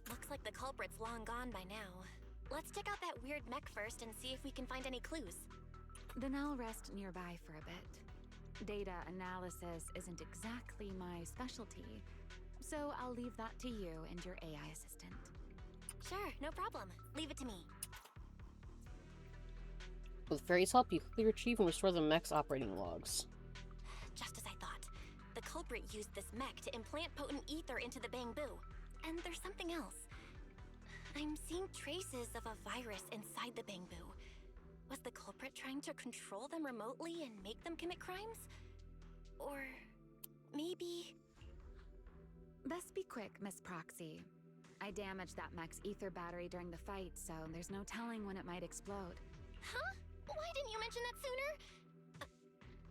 Looks like the culprit's long gone by now. Let's check out that weird mech first and see if we can find any clues. Then I'll rest nearby for a bit. Data analysis isn't exactly my specialty, so I'll leave that to you and your AI assistant. Sure, no problem. Leave it to me. With Fairy's help, you quickly retrieve and restore the mech's operating logs. Just as I thought. The culprit used this mech to implant potent ether into the bamboo. And there's something else. I'm seeing traces of a virus inside the bamboo. Was the culprit trying to control them remotely and make them commit crimes? Or maybe... Best be quick, Miss Proxy. I damaged that mech's ether battery during the fight, so there's no telling when it might explode. Huh? Why didn't you mention that sooner?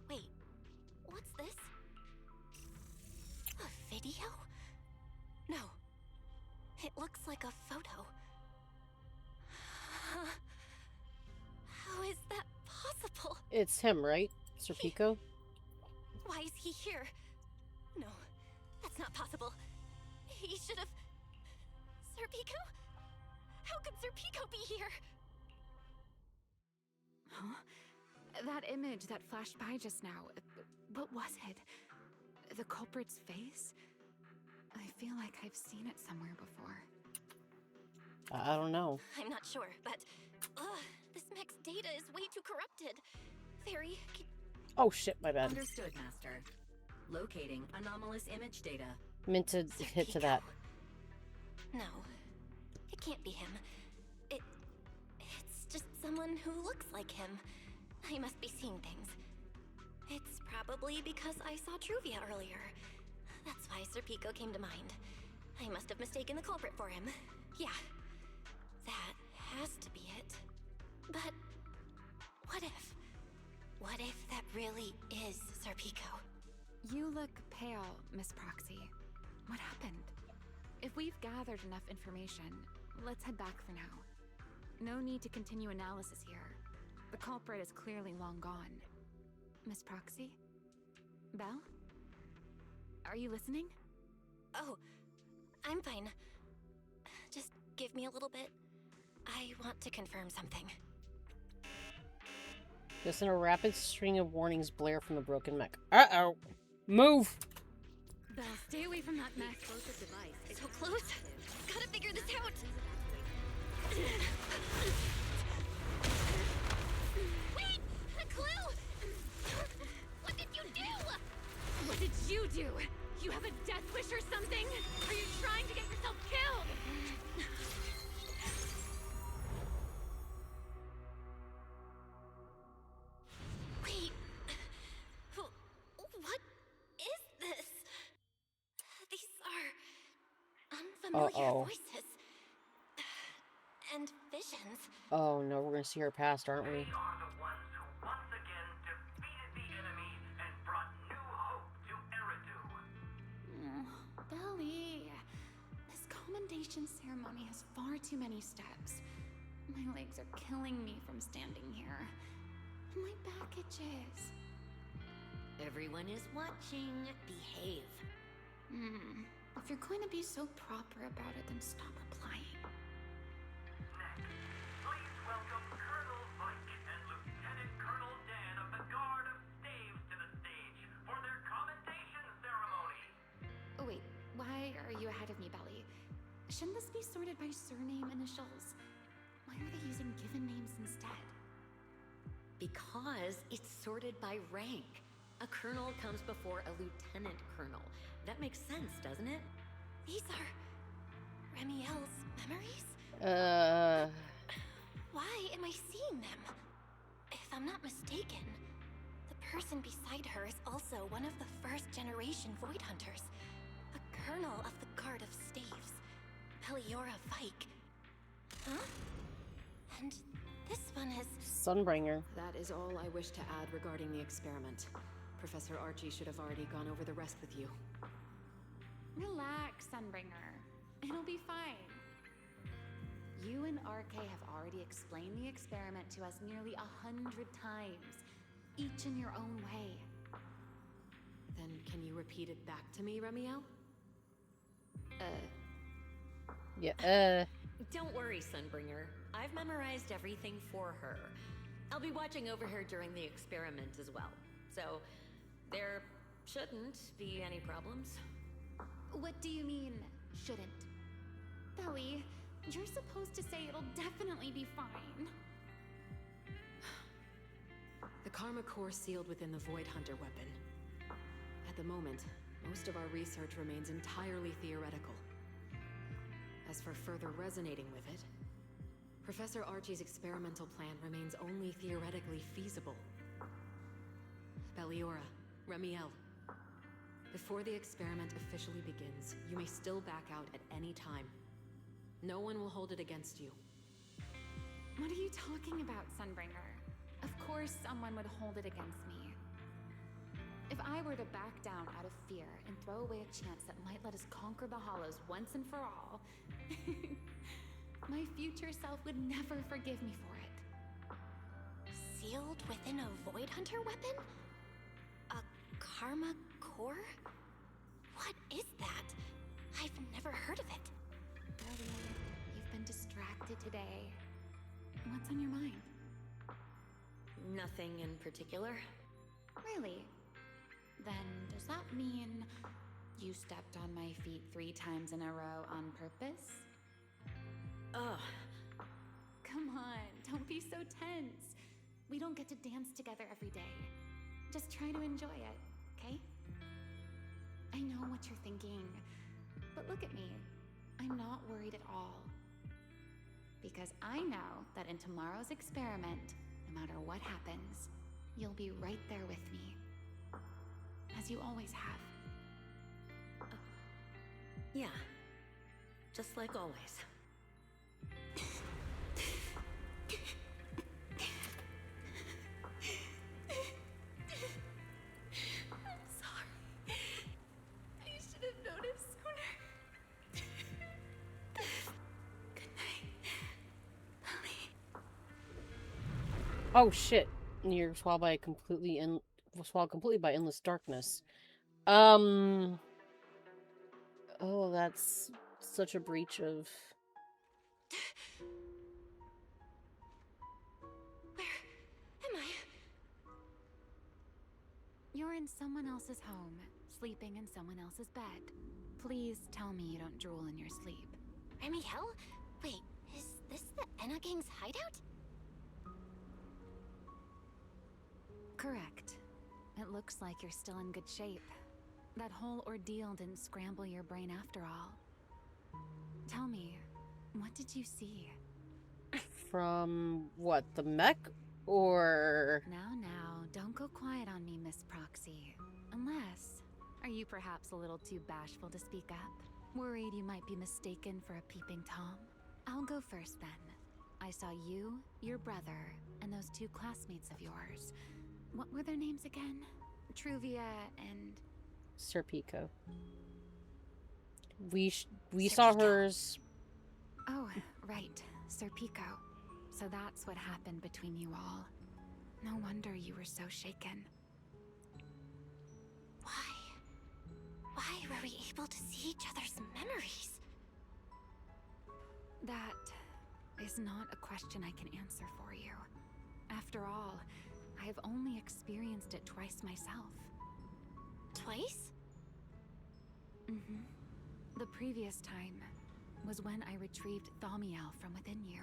Wait, what's this? A video? No. It looks like a photo. How is that possible? It's him, right? Sir Pico? Why is he here? No, that's not possible. He should have... Sir Pico? How could Sir Pico be here? Huh? That image that flashed by just now, what was it? The culprit's face? I feel like I've seen it somewhere before. I don't know. I'm not sure, but... this mech's data is way too corrupted. Fairy, Oh shit, my bad. Understood, Master. Locating anomalous image data. Meant to hit to that. No, it can't be him. It's just someone who looks like him. I must be seeing things. It's probably because I saw Truvia earlier. That's why Sir Pico came to mind. I must have mistaken the culprit for him. Yeah, that has to be it. But what if? What if that really is Sir Pico? You look pale, Miss Proxy. What happened? If we've gathered enough information, let's head back for now. No need to continue analysis here. The culprit is clearly long gone. Miss Proxy? Belle? Are you listening? Oh, I'm fine. Just give me a little bit. I want to confirm something. Listen, a rapid string of warnings blare from the broken mech. Uh-oh. Move! Belle, stay away from that mess. Explosive device. So close. Gotta figure this out. Wait! A clue! What did you do? What did you do? You have a death wish or something? Are you trying to get yourself killed? Wait. What is this? These are unfamiliar voices. And visions. Oh no, we're gonna see her past, aren't we? They are the ones who once again defeated the enemy and brought new hope to Eridu. Belly, this commendation ceremony has far too many steps. My legs are killing me from standing here. My back itches. Everyone is watching. Behave. If you're going to be so proper about it, then stop replying. Please welcome Colonel Mike and Lieutenant Colonel Dan of the Guard of Staves to the stage for their commendation ceremony. Oh wait, why are you ahead of me, Belly? Shouldn't this be sorted by surname initials? Why are they using given names instead? Because it's sorted by rank. A colonel comes before a lieutenant colonel. That makes sense, doesn't it? These are Remy L's memories? Why am I seeing them? If I'm not mistaken, the person beside her is also one of the first generation Void Hunters. A colonel of the Guard of Staves. Peliora Vike. Huh? And this one is... Sunbringer. That is all I wish to add regarding the experiment. Professor Archie should have already gone over the rest with you. Relax, Sunbringer. It'll be fine. You and RK have already explained the experiment to us nearly 100 times, each in your own way. Then can you repeat it back to me, Remiel? Yeah, Don't worry, Sunbringer. I've memorized everything for her. I'll be watching over her during the experiment as well. So, there shouldn't be any problems. What do you mean, shouldn't? Belly, you're supposed to say it'll definitely be fine. The Karma Core sealed within the Void Hunter weapon. At the moment, most of our research remains entirely theoretical. As for further resonating with it, Professor Archie's experimental plan remains only theoretically feasible. Belliora, Remiel, before the experiment officially begins, you may still back out at any time. No one will hold it against you. What are you talking about, Sunbringer? Of course someone would hold it against me. If I were to back down out of fear and throw away a chance that might let us conquer the Hollows once and for all, my future self would never forgive me for it. Sealed within a Void Hunter weapon? A Karma Core? What is that? I've never heard of it. Belly, you've been distracted today. What's on your mind? Nothing in particular. Really? Then does that mean you stepped on my feet 3 times in a row on purpose? Ugh. Come on, don't be so tense. We don't get to dance together every day. Just try to enjoy it, okay? I know what you're thinking, but look at me. I'm not worried at all. Because I know that in tomorrow's experiment, no matter what happens, you'll be right there with me. As you always have. Yeah. Just like always. I'm sorry. I should have noticed sooner. Good night, Ellie. Oh shit. You're swallowed by a completely swallowed completely by endless darkness. Um. Oh, that's such a breach of. Am I? You're in someone else's home, sleeping in someone else's bed. Please tell me you don't drool in your sleep. Remy, hell? Wait, is this the Enna Gang's hideout? Correct. It looks like you're still in good shape. That whole ordeal didn't scramble your brain after all. Tell me, what did you see? From what, the mech? Or. Now, don't go quiet on me, Miss Proxy. Unless, are you perhaps a little too bashful to speak up? Worried you might be mistaken for a peeping Tom? I'll go first then. I saw you, your brother, and those two classmates of yours. What were their names again? Truvia and... Sir Pico. We saw hers. Oh, right. Sir Pico. So that's what happened between you all. No wonder you were so shaken. Why were we able to see each other's memories? That is not a question I can answer for you. After all, I have only experienced it twice myself. Twice? Mm-hmm. The previous time was when I retrieved Thaumiel from within you.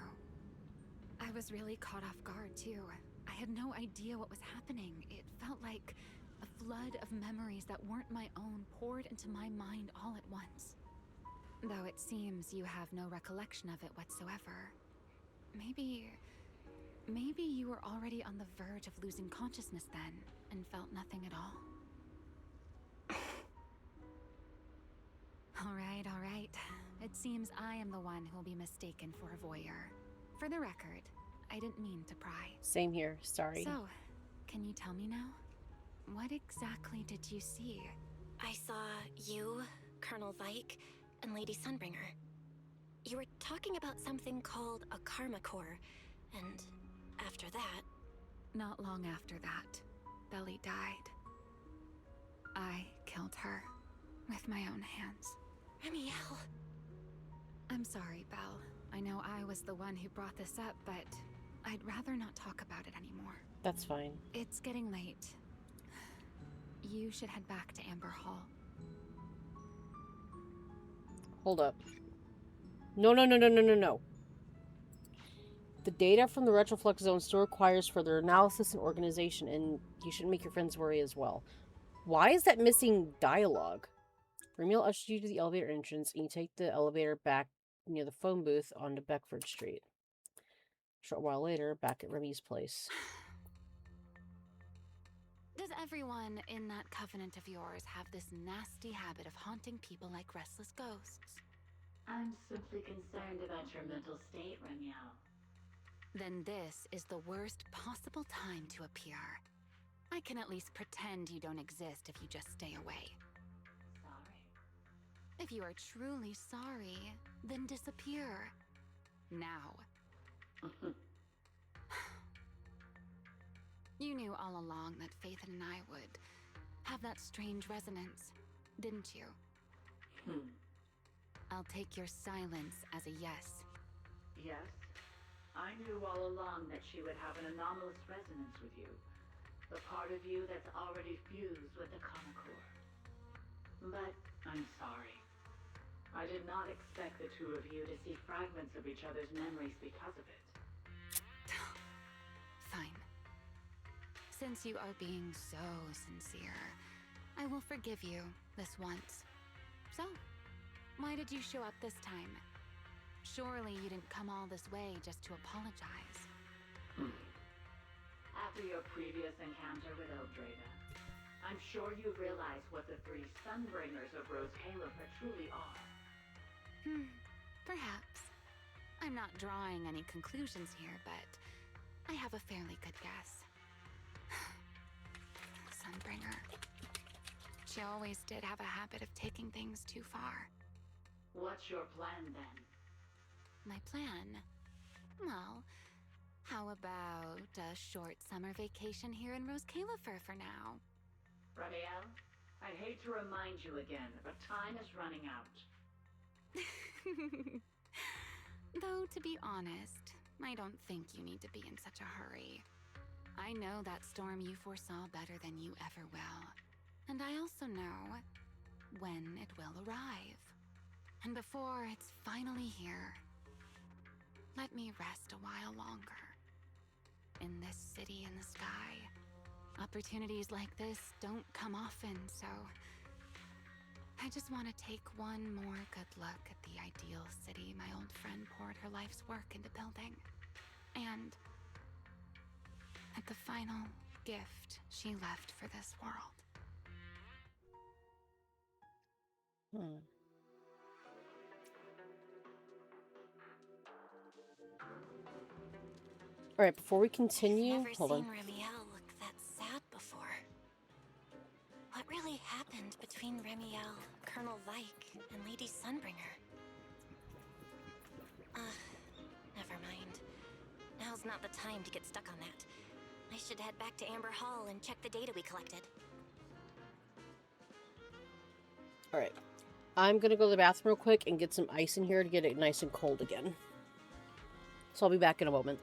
I was really caught off guard, too. I had no idea what was happening. It felt like a flood of memories that weren't my own poured into my mind all at once. Though it seems you have no recollection of it whatsoever. Maybe you were already on the verge of losing consciousness then, and felt nothing at all. All right. It seems I am the one who will be mistaken for a voyeur. For the record, I didn't mean to pry. Same here, sorry. So, can you tell me now? What exactly did you see? I saw you, Colonel Vike, and Lady Sunbringer. You were talking about something called a karma core, and after that... Not long after that, Belly died. I killed her with my own hands. Remiel. I'm sorry, Belle. I know I was the one who brought this up, but I'd rather not talk about it anymore. That's fine. It's getting late. You should head back to Amber Hall. Hold up. No. The data from the Retroflux Zone still requires further analysis and organization, and you shouldn't make your friends worry as well. Why is that missing dialogue? Remy will usher you to the elevator entrance, and you take the elevator back near the phone booth onto Beckford Street. A short while later, back at Remy's place. Does everyone in that covenant of yours have this nasty habit of haunting people like restless ghosts? I'm simply concerned about your mental state, Remiel. Then this is the worst possible time to appear. I can at least pretend you don't exist if you just stay away. Sorry. If you are truly sorry, then disappear. Now. You knew all along that Faithen and I would have that strange resonance, didn't you? I'll take your silence as a yes. Yes, I knew all along that she would have an anomalous resonance with you. The part of you that's already fused with the karma core. But I'm sorry. I did not expect the two of you to see fragments of each other's memories because of it. Fine. Since you are being so sincere, I will forgive you this once. So, why did you show up this time? Surely you didn't come all this way just to apologize. After your previous encounter with Eldrada, I'm sure you realize what the three Sunbringers of Rose Califer truly are. Perhaps. I'm not drawing any conclusions here, but I have a fairly good guess. Sunbringer. She always did have a habit of taking things too far. What's your plan then? My plan? Well, How about a short summer vacation here in Rose Califer for now? Ramiel, I hate to remind you again, but time is running out. Though, to be honest, I don't think you need to be in such a hurry. I know that storm you foresaw better than you ever will. And I also know when it will arrive. And before it's finally here, let me rest a while longer. In this city in the sky, opportunities like this don't come often, so I just want to take one more good look at the ideal city my old friend poured her life's work into building. And at the final gift she left for this world. All right, before we continue, I've never hold seen on. Remiel look that sad before. What really happened between Remiel, Colonel Vike, and Lady Sunbringer? Never mind. Now's not the time to get stuck on that. I should head back to Amber Hall and check the data we collected. All right, I'm gonna go to the bathroom real quick and get some ice in here to get it nice and cold again. So I'll be back in a moment.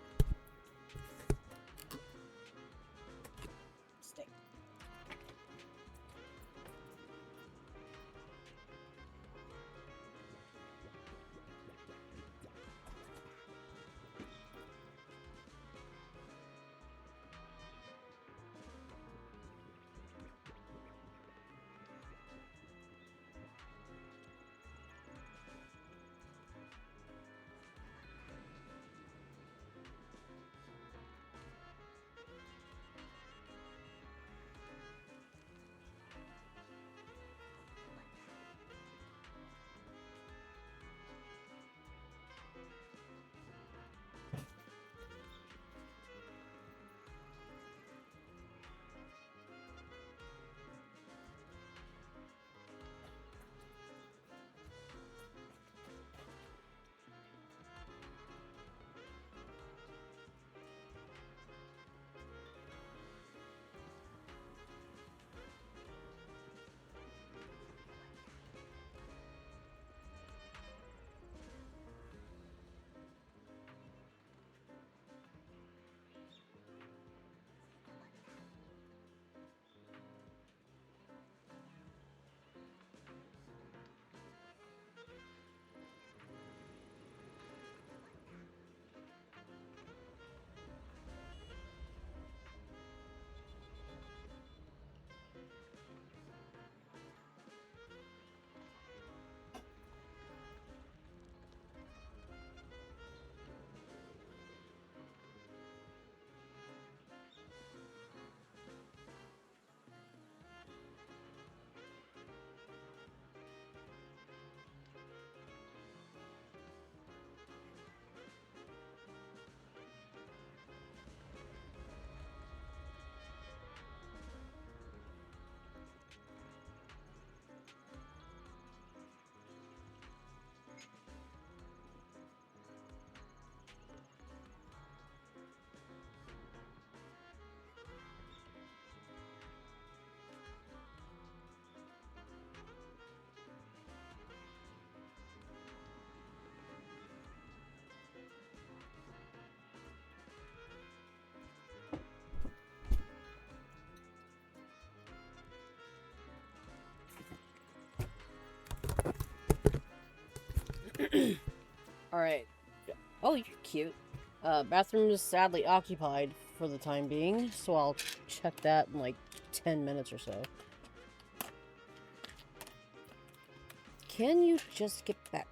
Stay. Alright. Oh, you're cute. Bathroom is sadly occupied for the time being, so I'll check that in like 10 minutes or so. Can you just get back?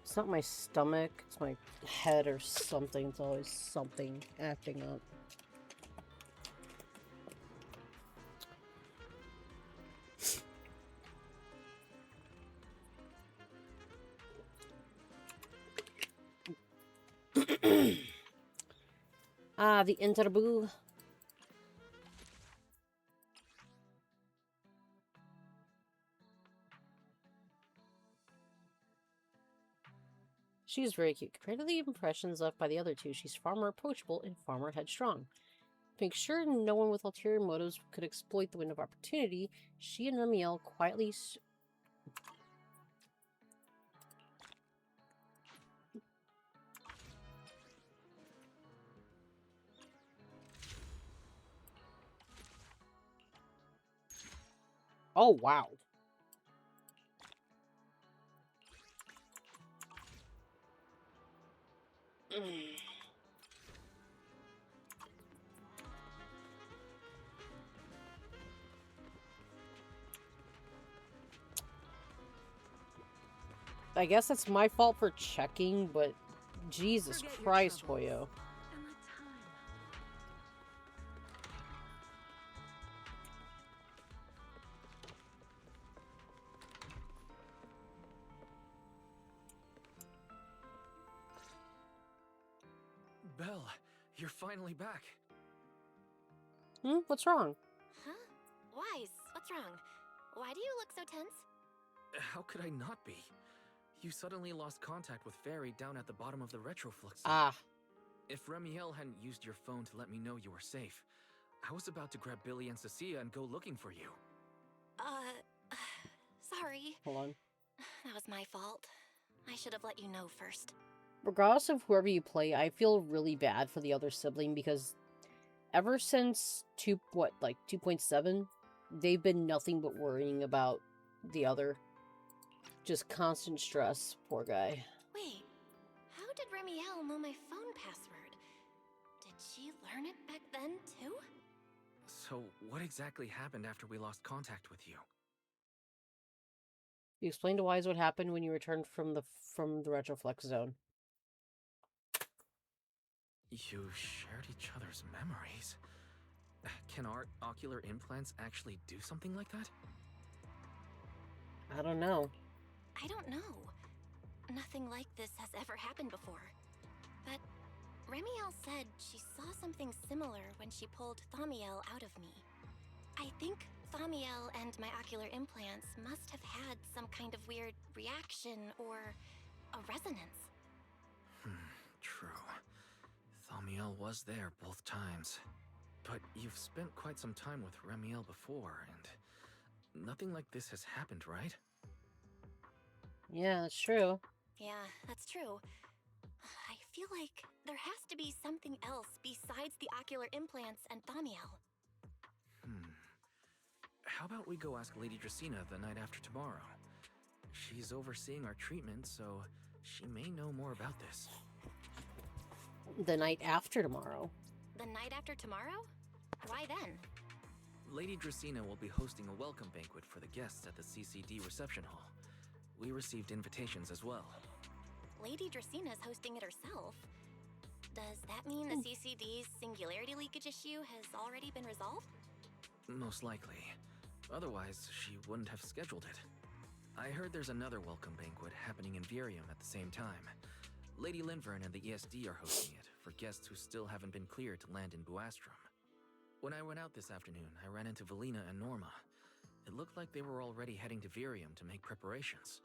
It's not my stomach, it's my head or something. It's always something acting up. The interview. She is very cute. Compared to the impressions left by the other two, she's far more approachable and far more headstrong. To make sure no one with ulterior motives could exploit the window of opportunity, she and Remiel quietly... Oh, wow. I guess that's my fault for checking, but Jesus Christ, Hoyo. Belle, you're finally back. What's wrong? Huh? Wise, what's wrong? Why do you look so tense? How could I not be? You suddenly lost contact with Fairy down at the bottom of the retroflux. Ah. If Remiel hadn't used your phone to let me know you were safe, I was about to grab Billy and Cecilia and go looking for you. Sorry. Hold on. That was my fault. I should have let you know first. Regardless of whoever you play, I feel really bad for the other sibling because ever since 2.7, they've been nothing but worrying about the other. Just constant stress. Poor guy. Wait, how did Remiel know my phone password? Did she learn it back then, too? So, what exactly happened after we lost contact with you? You explained to Wise what happened when you returned from the retroflex zone. You shared each other's memories. Can our ocular implants actually do something like that? I don't know. I don't know. Nothing like this has ever happened before. But Remiel said she saw something similar when she pulled Thaumiel out of me. I think Thaumiel and my ocular implants must have had some kind of weird reaction or a resonance. True. Thaumiel was there both times. But you've spent quite some time with Remiel before, and nothing like this has happened, right? Yeah, that's true. Yeah, that's true. I feel like there has to be something else besides the ocular implants and Thaumiel. How about we go ask Lady Dracaene the night after tomorrow? She's overseeing our treatment, so she may know more about this. The night after tomorrow. The night after tomorrow? Why then? Lady Dracaene will be hosting a welcome banquet for the guests at the CCD reception hall. We received invitations as well. Lady Dracaene is hosting it herself. Does that mean the CCD's singularity leakage issue has already been resolved? Most likely. Otherwise, she wouldn't have scheduled it. I heard there's another welcome banquet happening in Virium at the same time. Lady Linvern and the ESD are hosting it for guests who still haven't been cleared to land in Buastrom. When I went out this afternoon, I ran into Valina and Norma. It looked like they were already heading to Virium to make preparations.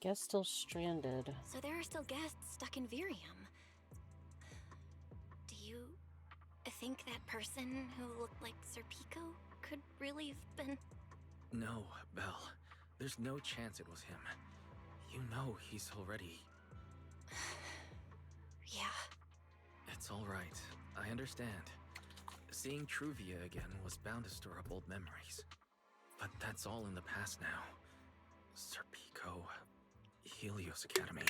Guess still stranded. So there are still guests stuck in Virium. Do you think that person who looked like Sir Pico could really have been... No, Belle. There's no chance it was him. You know he's already... Yeah. It's all right. I understand. Seeing Truvia again was bound to stir up old memories. But that's all in the past now. Sir Pico, Helios Academy.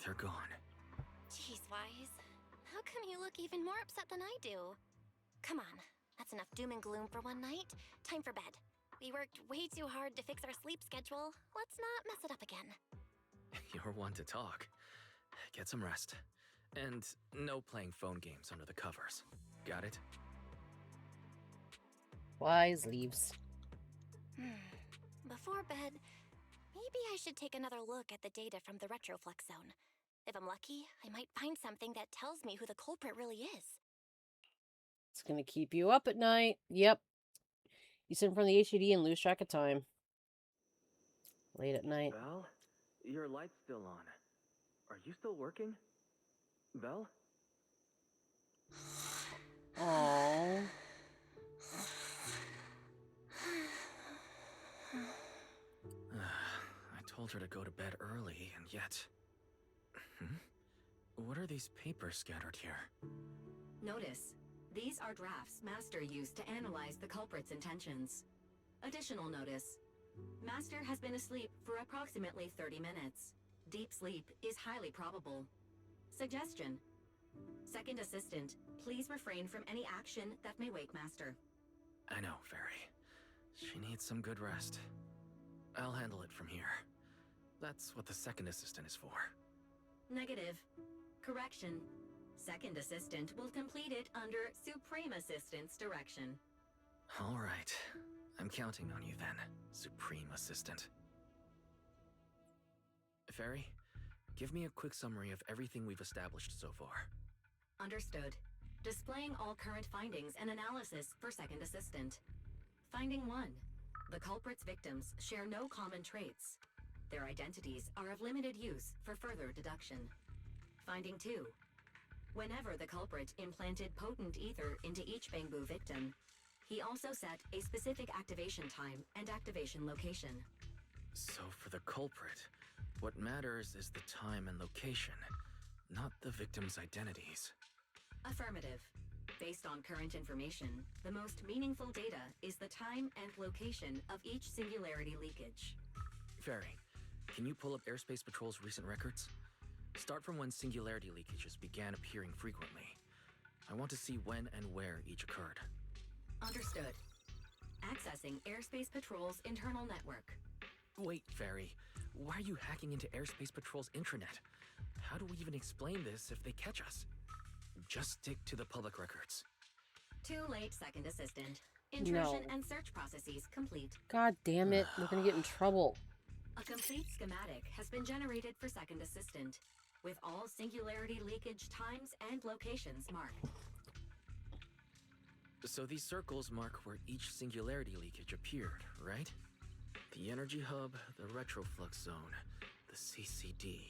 They're gone. Jeez, Wise. How come you look even more upset than I do? Come on. That's enough doom and gloom for one night. Time for bed. We worked way too hard to fix our sleep schedule. Let's not mess it up again. You're one to talk. Get some rest. And no playing phone games under the covers. Got it? Wise leaves. Before bed, maybe I should take another look at the data from the retroflux zone. If I'm lucky, I might find something that tells me who the culprit really is. It's gonna keep you up at night. Yep. You sit in front of the HUD and lose track of time. Late at night. Belle? Your light's still on. Are you still working? Belle? Oh. I told her to go to bed early, and yet... Hmm? What are these papers scattered here? Notice, these are drafts Master used to analyze the culprit's intentions. Additional notice, Master has been asleep for approximately 30 minutes. Deep sleep is highly probable. Suggestion. Second Assistant, please refrain from any action that may wake Master. I know, Fairy. She needs some good rest. I'll handle it from here. That's what the second assistant is for. Negative. Correction. Second Assistant will complete it under Supreme Assistant's direction. All right. I'm counting on you then, Supreme Assistant. Fairy, give me a quick summary of everything we've established so far. Understood. Displaying all current findings and analysis for Second Assistant. Finding 1. The culprit's victims share no common traits. Their identities are of limited use for further deduction. Finding 2. Whenever the culprit implanted potent ether into each Bangbu victim, he also set a specific activation time and activation location. So for the culprit, what matters is the time and location, not the victims' identities. Affirmative. Based on current information, the most meaningful data is the time and location of each singularity leakage. Fairy, can you pull up Airspace Patrol's recent records? Start from when singularity leakages began appearing frequently. I want to see when and where each occurred. Understood. Accessing Airspace Patrol's internal network. Wait, Fairy. Why are you hacking into Airspace Patrol's intranet? How do we even explain this if they catch us? Just stick to the public records. Too late, Second Assistant. Intrusion No. and search processes complete. God damn it. We're gonna get in trouble. A complete schematic has been generated for Second Assistant, with all singularity leakage times and locations marked. So these circles mark where each singularity leakage appeared, right? The energy hub, the retroflux zone, the CCD.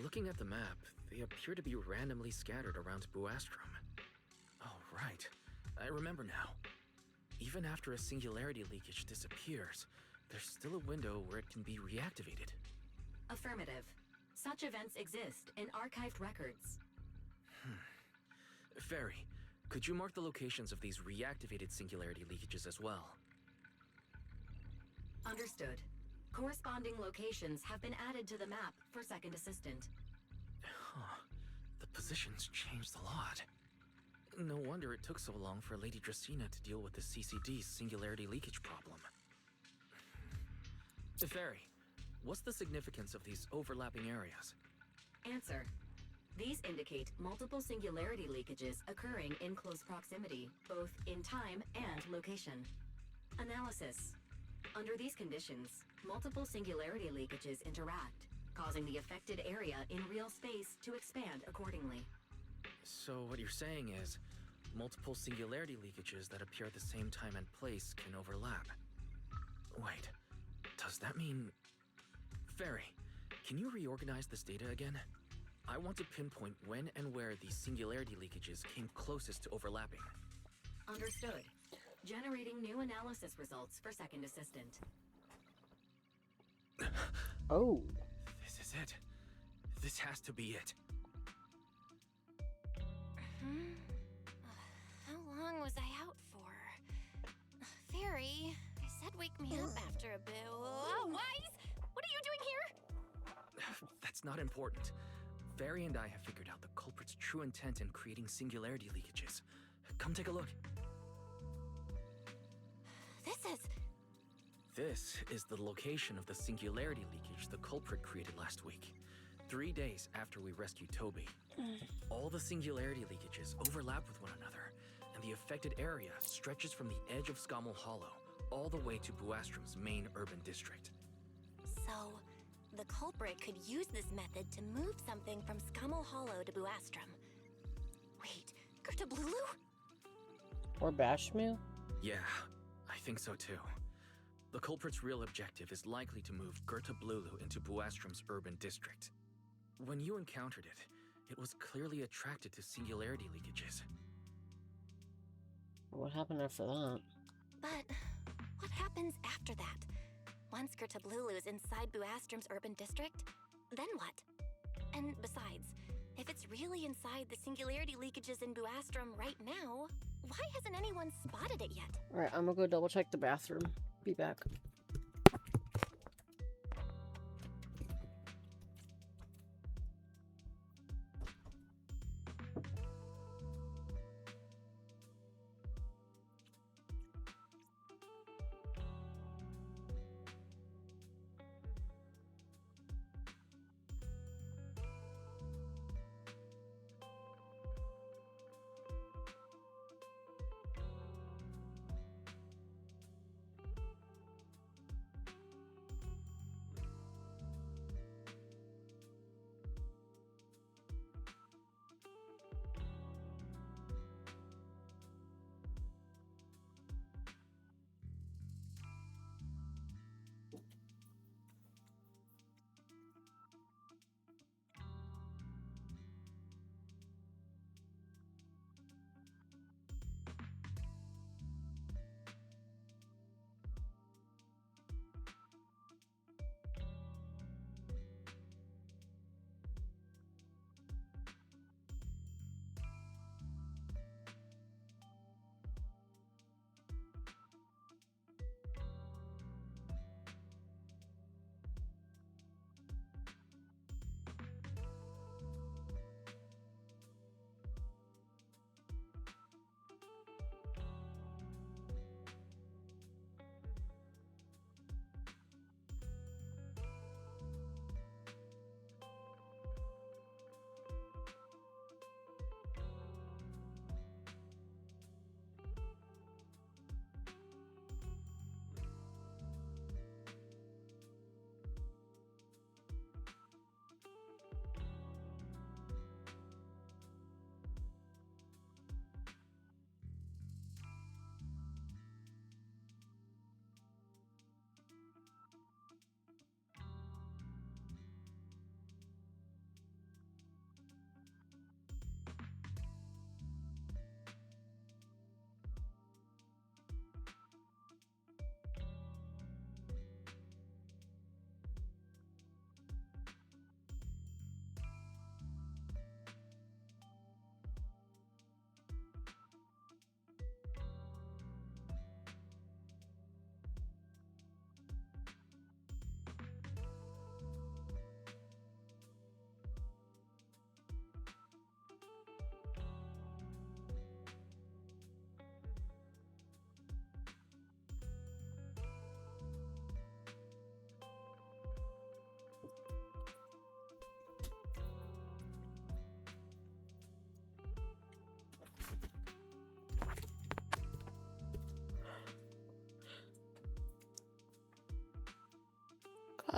Looking at the map, they appear to be randomly scattered around Buastrom. Oh, right. I remember now. Even after a singularity leakage disappears, there's still a window where it can be reactivated. Affirmative. Such events exist in archived records. Fairy, could you mark the locations of these reactivated singularity leakages as well? Understood. Corresponding locations have been added to the map for Second Assistant. Huh. The positions changed a lot. No wonder it took so long for Lady Dracaene to deal with the CCD's singularity leakage problem. Fairy, what's the significance of these overlapping areas? Answer. These indicate multiple singularity leakages occurring in close proximity, both in time and location. Analysis. Under these conditions, multiple singularity leakages interact, causing the affected area in real space to expand accordingly. So what you're saying is, multiple singularity leakages that appear at the same time and place can overlap. Wait, does that mean... Fairy, can you reorganize this data again? I want to pinpoint when and where these singularity leakages came closest to overlapping. Understood. Generating new analysis results for Second Assistant. Oh. This is it. This has to be it. How long was I out for? Fairy, I said wake me up after a bit. Oh, Wise! What are you doing here? That's not important. Fairy and I have figured out the culprit's true intent in creating singularity leakages. Come take a look. This is the location of the singularity leakage the culprit created last week, 3 days after we rescued Toby. All the singularity leakages overlap with one another, and the affected area stretches from the edge of Scommel Hollow all the way to Buastrom's main urban district. So, the culprit could use this method to move something from Scommel Hollow to Buastrom. Wait, go to Blulu? Or Bashmu? Yeah, I think so too. The culprit's real objective is likely to move Gerta-Blulu into Buastrom's urban district. When you encountered it, it was clearly attracted to singularity leakages. What happened after that? But what happens after that? Once Gerta-Blulu is inside Buastrom's urban district, then what? And besides, if it's really inside the singularity leakages in Buastrom right now, why hasn't anyone spotted it yet? Alright, I'm gonna go double check the bathroom. Be back.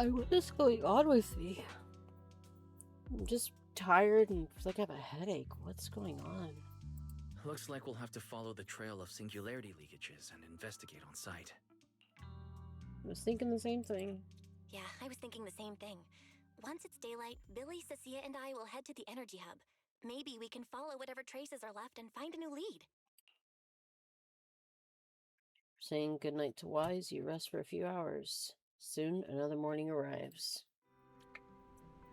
What is going on with me? I'm just tired and feel like I have a headache. What's going on? Looks like we'll have to follow the trail of singularity leakages and investigate on site. I was thinking the same thing. Yeah, I was thinking the same thing. Once it's daylight, Billy, Cecilia, and I will head to the energy hub. Maybe we can follow whatever traces are left and find a new lead. Saying goodnight to Wise, you rest for a few hours. Soon, another morning arrives.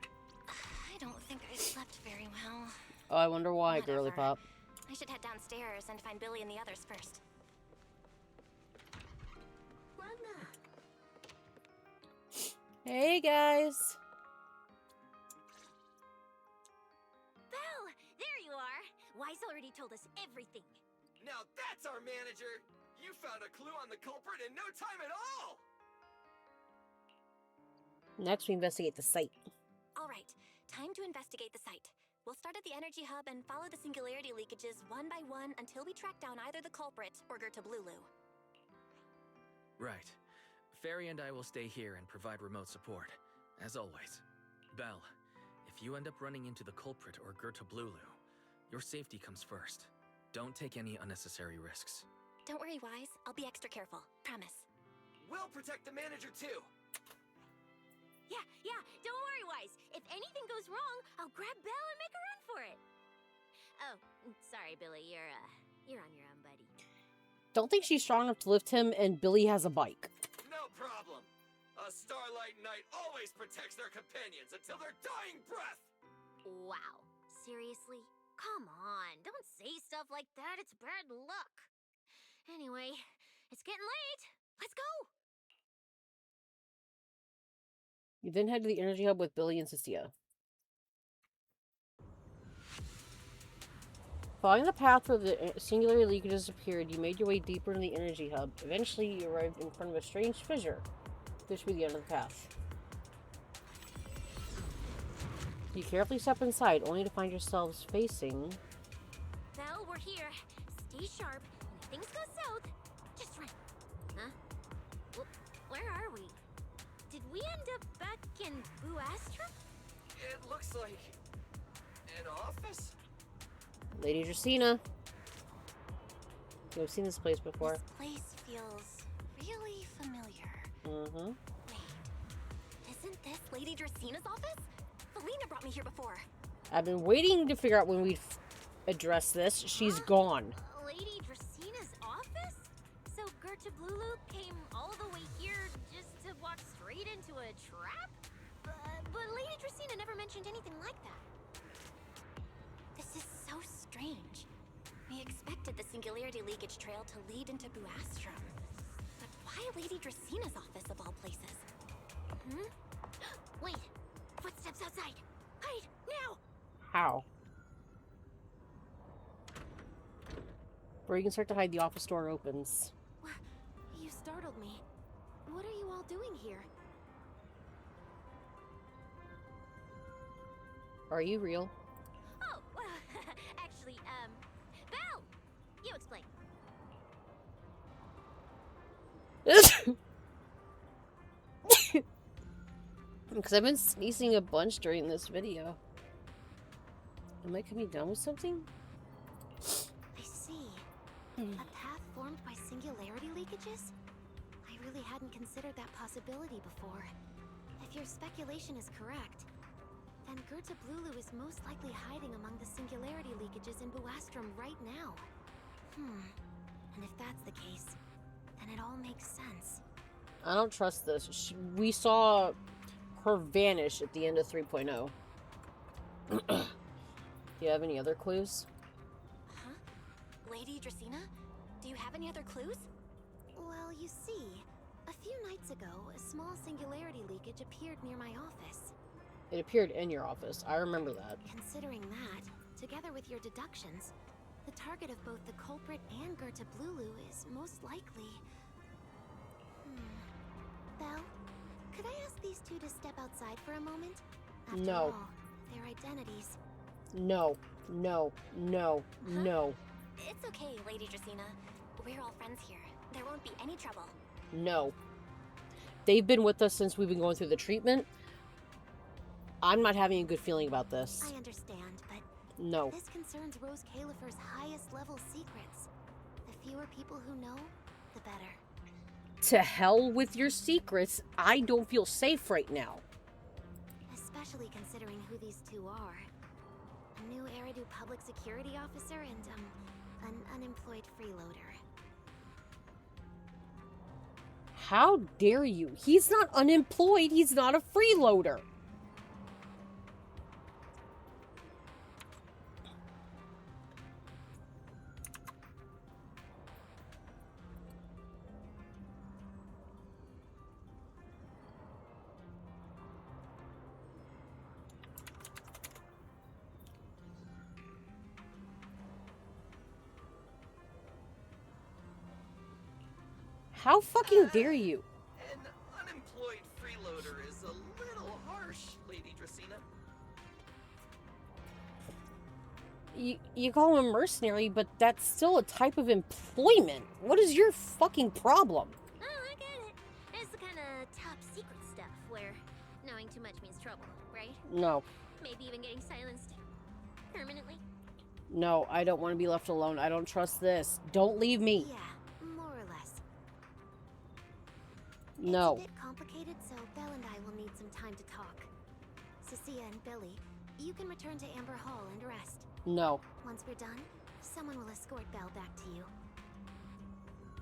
I don't think I slept very well. Oh, I wonder why, Whatever. girly pop. I should head downstairs and find Billy and the others first. Hey, guys. Belle, there you are. Wise already told us everything. Now that's our manager! You found a clue on the culprit in no time at all! Next, we investigate the site. All right, time to investigate the site. We'll start at the energy hub and follow the singularity leakages one by one until we track down either the culprit or Gerta-Blulu. Right. Fairy and I will stay here and provide remote support, as always. Belle, if you end up running into the culprit or Gerta-Blulu, your safety comes first. Don't take any unnecessary risks. Don't worry, Wise. I'll be extra careful. Promise. we'll protect the manager too. Yeah, don't worry, Wise. If anything goes wrong, I'll grab Belle and make a run for it. Oh, sorry, Billy. You're on your own, buddy. Don't think she's strong enough to lift him, and Billy has a bike. No problem. A Starlight Knight always protects their companions until their dying breath. Wow. Seriously? Come on. Don't say stuff like that. It's bad luck. Anyway, it's getting late. Let's go. You then head to the energy hub with Billy and Cecilia. Following the path where the singularity leakages appeared, you made your way deeper into the energy hub. Eventually, you arrived in front of a strange fissure. This should be the end of the path. You carefully step inside, only to find yourselves facing... Belle, we're here. Stay sharp, and if things go south, just run. Huh? Where are we? Did we end up back in Buastrum? It looks like an office. Lady Dracaene. You've seen this place before. This place feels really familiar. Mm-hmm. Wait, isn't this Lady Dracaene's office? Felina brought me here before. I've been waiting to figure out when we'd address this. She's gone. Lady Dracaene's office? So Gerta Blulu came all the way here just to walk straight into a trap? But Lady Dracaene never mentioned anything like that. This is so strange. We expected the Singularity Leakage Trail to lead into Buastrum. But why Lady Dracaene's office of all places? Hmm? Wait! Footsteps outside! Hide! Now! How? Where you can start to hide, the office door opens. You startled me. What are you all doing here? Are you real? Oh, well, actually, Belle! You explain. Because I've been sneezing a bunch during this video. Am I coming down with something? I see. A path formed by singularity leakages? I really hadn't considered that possibility before. If your speculation is correct, then Gerta Blulu is most likely hiding among the singularity leakages in Buastrum right now. And if that's the case, then it all makes sense. I don't trust this. We saw her vanish at the end of 3.0. Do you have any other clues? Huh? Lady Dracaene? Do you have any other clues? Well, you see, a few nights ago, a small singularity leakage appeared near my office. It appeared in your office. I remember that. Considering that, together with your deductions, the target of both the culprit and Gerta Blulu is most likely... Belle, could I ask these two to step outside for a moment? After No. all, their identities... No. No. No. No. It's okay, Lady Dracaene. We're all friends here. There won't be any trouble. No. They've been with us since we've been going through the treatment. I'm not having a good feeling about this. I understand, but... No. This concerns Rose Califer's highest level secrets. The fewer people who know, the better. To hell with your secrets. I don't feel safe right now. Especially considering who these two are. A new Eridu public security officer and, an unemployed freeloader. How dare you? He's not unemployed. He's not a freeloader. How fucking dare you? An unemployed freeloader is a little harsh, Lady Dracaene. You call him a mercenary, but that's still a type of employment. What is your fucking problem? Oh, I get it. It's the kind of top secret stuff where knowing too much means trouble, right? No. Maybe even getting silenced permanently. No, I don't want to be left alone. I don't trust this. Don't leave me. Yeah, more or less. No. It's a bit complicated, so Belle and I will need some time to talk. Cecilia and Billy, you can return to Amber Hall and rest. No. Once we're done, someone will escort Belle back to you.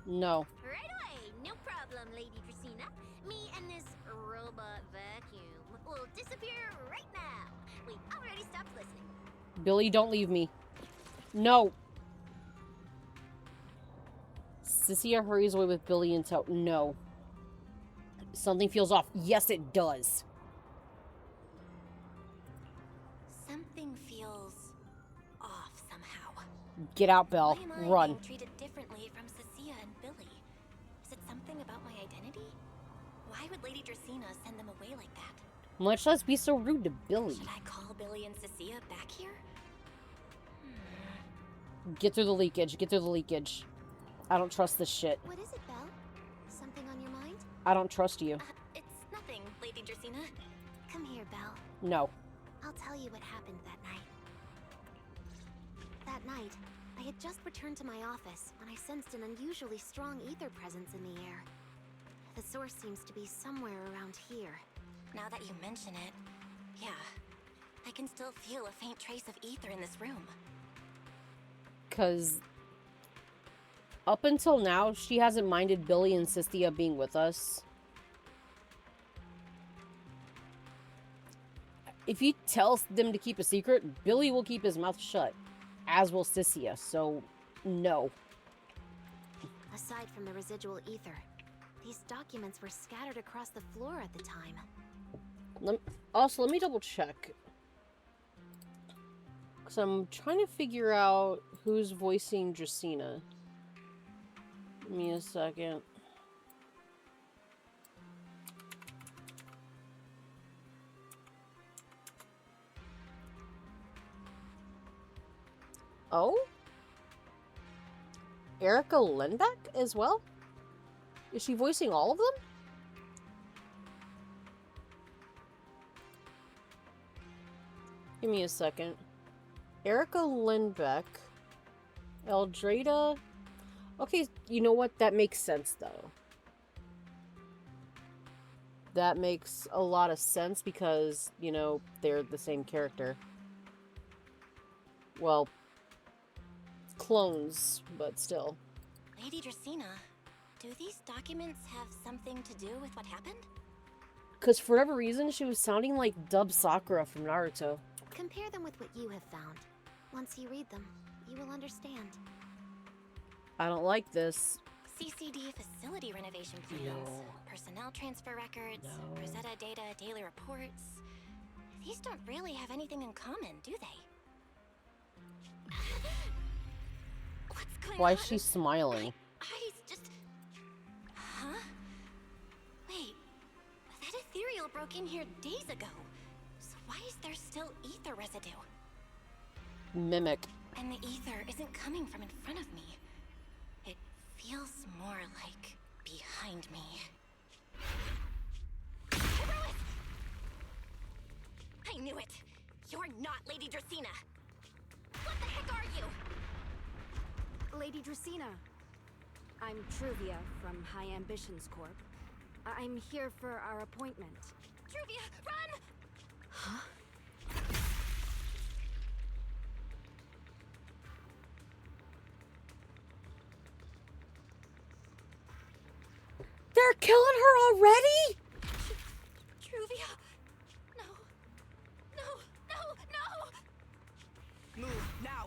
No. Right away, no problem, Lady Dracaena. Me and this robot vacuum will disappear right now. We already stopped listening. Billy, don't leave me. No. Cecilia hurries away with Billy and tow. No. Something feels off. Yes, it does. Something feels off somehow. Get out, Belle. Why am I Run. being treated differently from Cecilia and Billy? Is it something about my identity? Why would Lady Dracaena send them away like that? Much less be so rude to Billy. Should I call Billy and Cecilia back here? Get through the leakage. Get through the leakage. I don't trust this shit. What is it, Belle? Something on your mind? I don't trust you. It's nothing, Lady Dracaena. Come here, Belle. No. I'll tell you what happened that night. That night, I had just returned to my office when I sensed an unusually strong ether presence in the air. The source seems to be somewhere around here. Now that you mention it, yeah. I can still feel a faint trace of ether in this room. Because up until now, she hasn't minded Billy and Cynthia being with us. If you tell them to keep a secret, Billy will keep his mouth shut. As will Cynthia, so no. Aside from the residual ether, these documents were scattered across the floor at the time. Also, let me double check. Because I'm trying to figure out who's voicing Dracaena. Give me a second. Oh? Erica Lindbeck as well? Is she voicing all of them? Give me a second. Erica Lindbeck. Eldrada. Okay, you know what? That makes sense, though. That makes a lot of sense because, you know, they're the same character. Well, clones, but still. Lady Dracaena, do these documents have something to do with what happened? Because for whatever reason, she was sounding like Dub Sakura from Naruto. Compare them with what you have found. Once you read them, you will understand. I don't like this. CCD facility renovation plans, personnel transfer records, Rosetta data, daily reports. These don't really have anything in common, do they? What's going Why on? is she smiling? Eyes just... Huh? Wait, that ethereal broke in here days ago. So why is there still ether residue? Mimic. And the ether isn't coming from in front of me. It feels more like behind me. I knew it! You're not Lady Dracaena! What the heck are you? Lady Dracaena. I'm Truvia from High Ambitions Corp. I'm here for our appointment. Truvia, run! Huh? They're killing her already? Truvia! No. No, no, no! Move, now!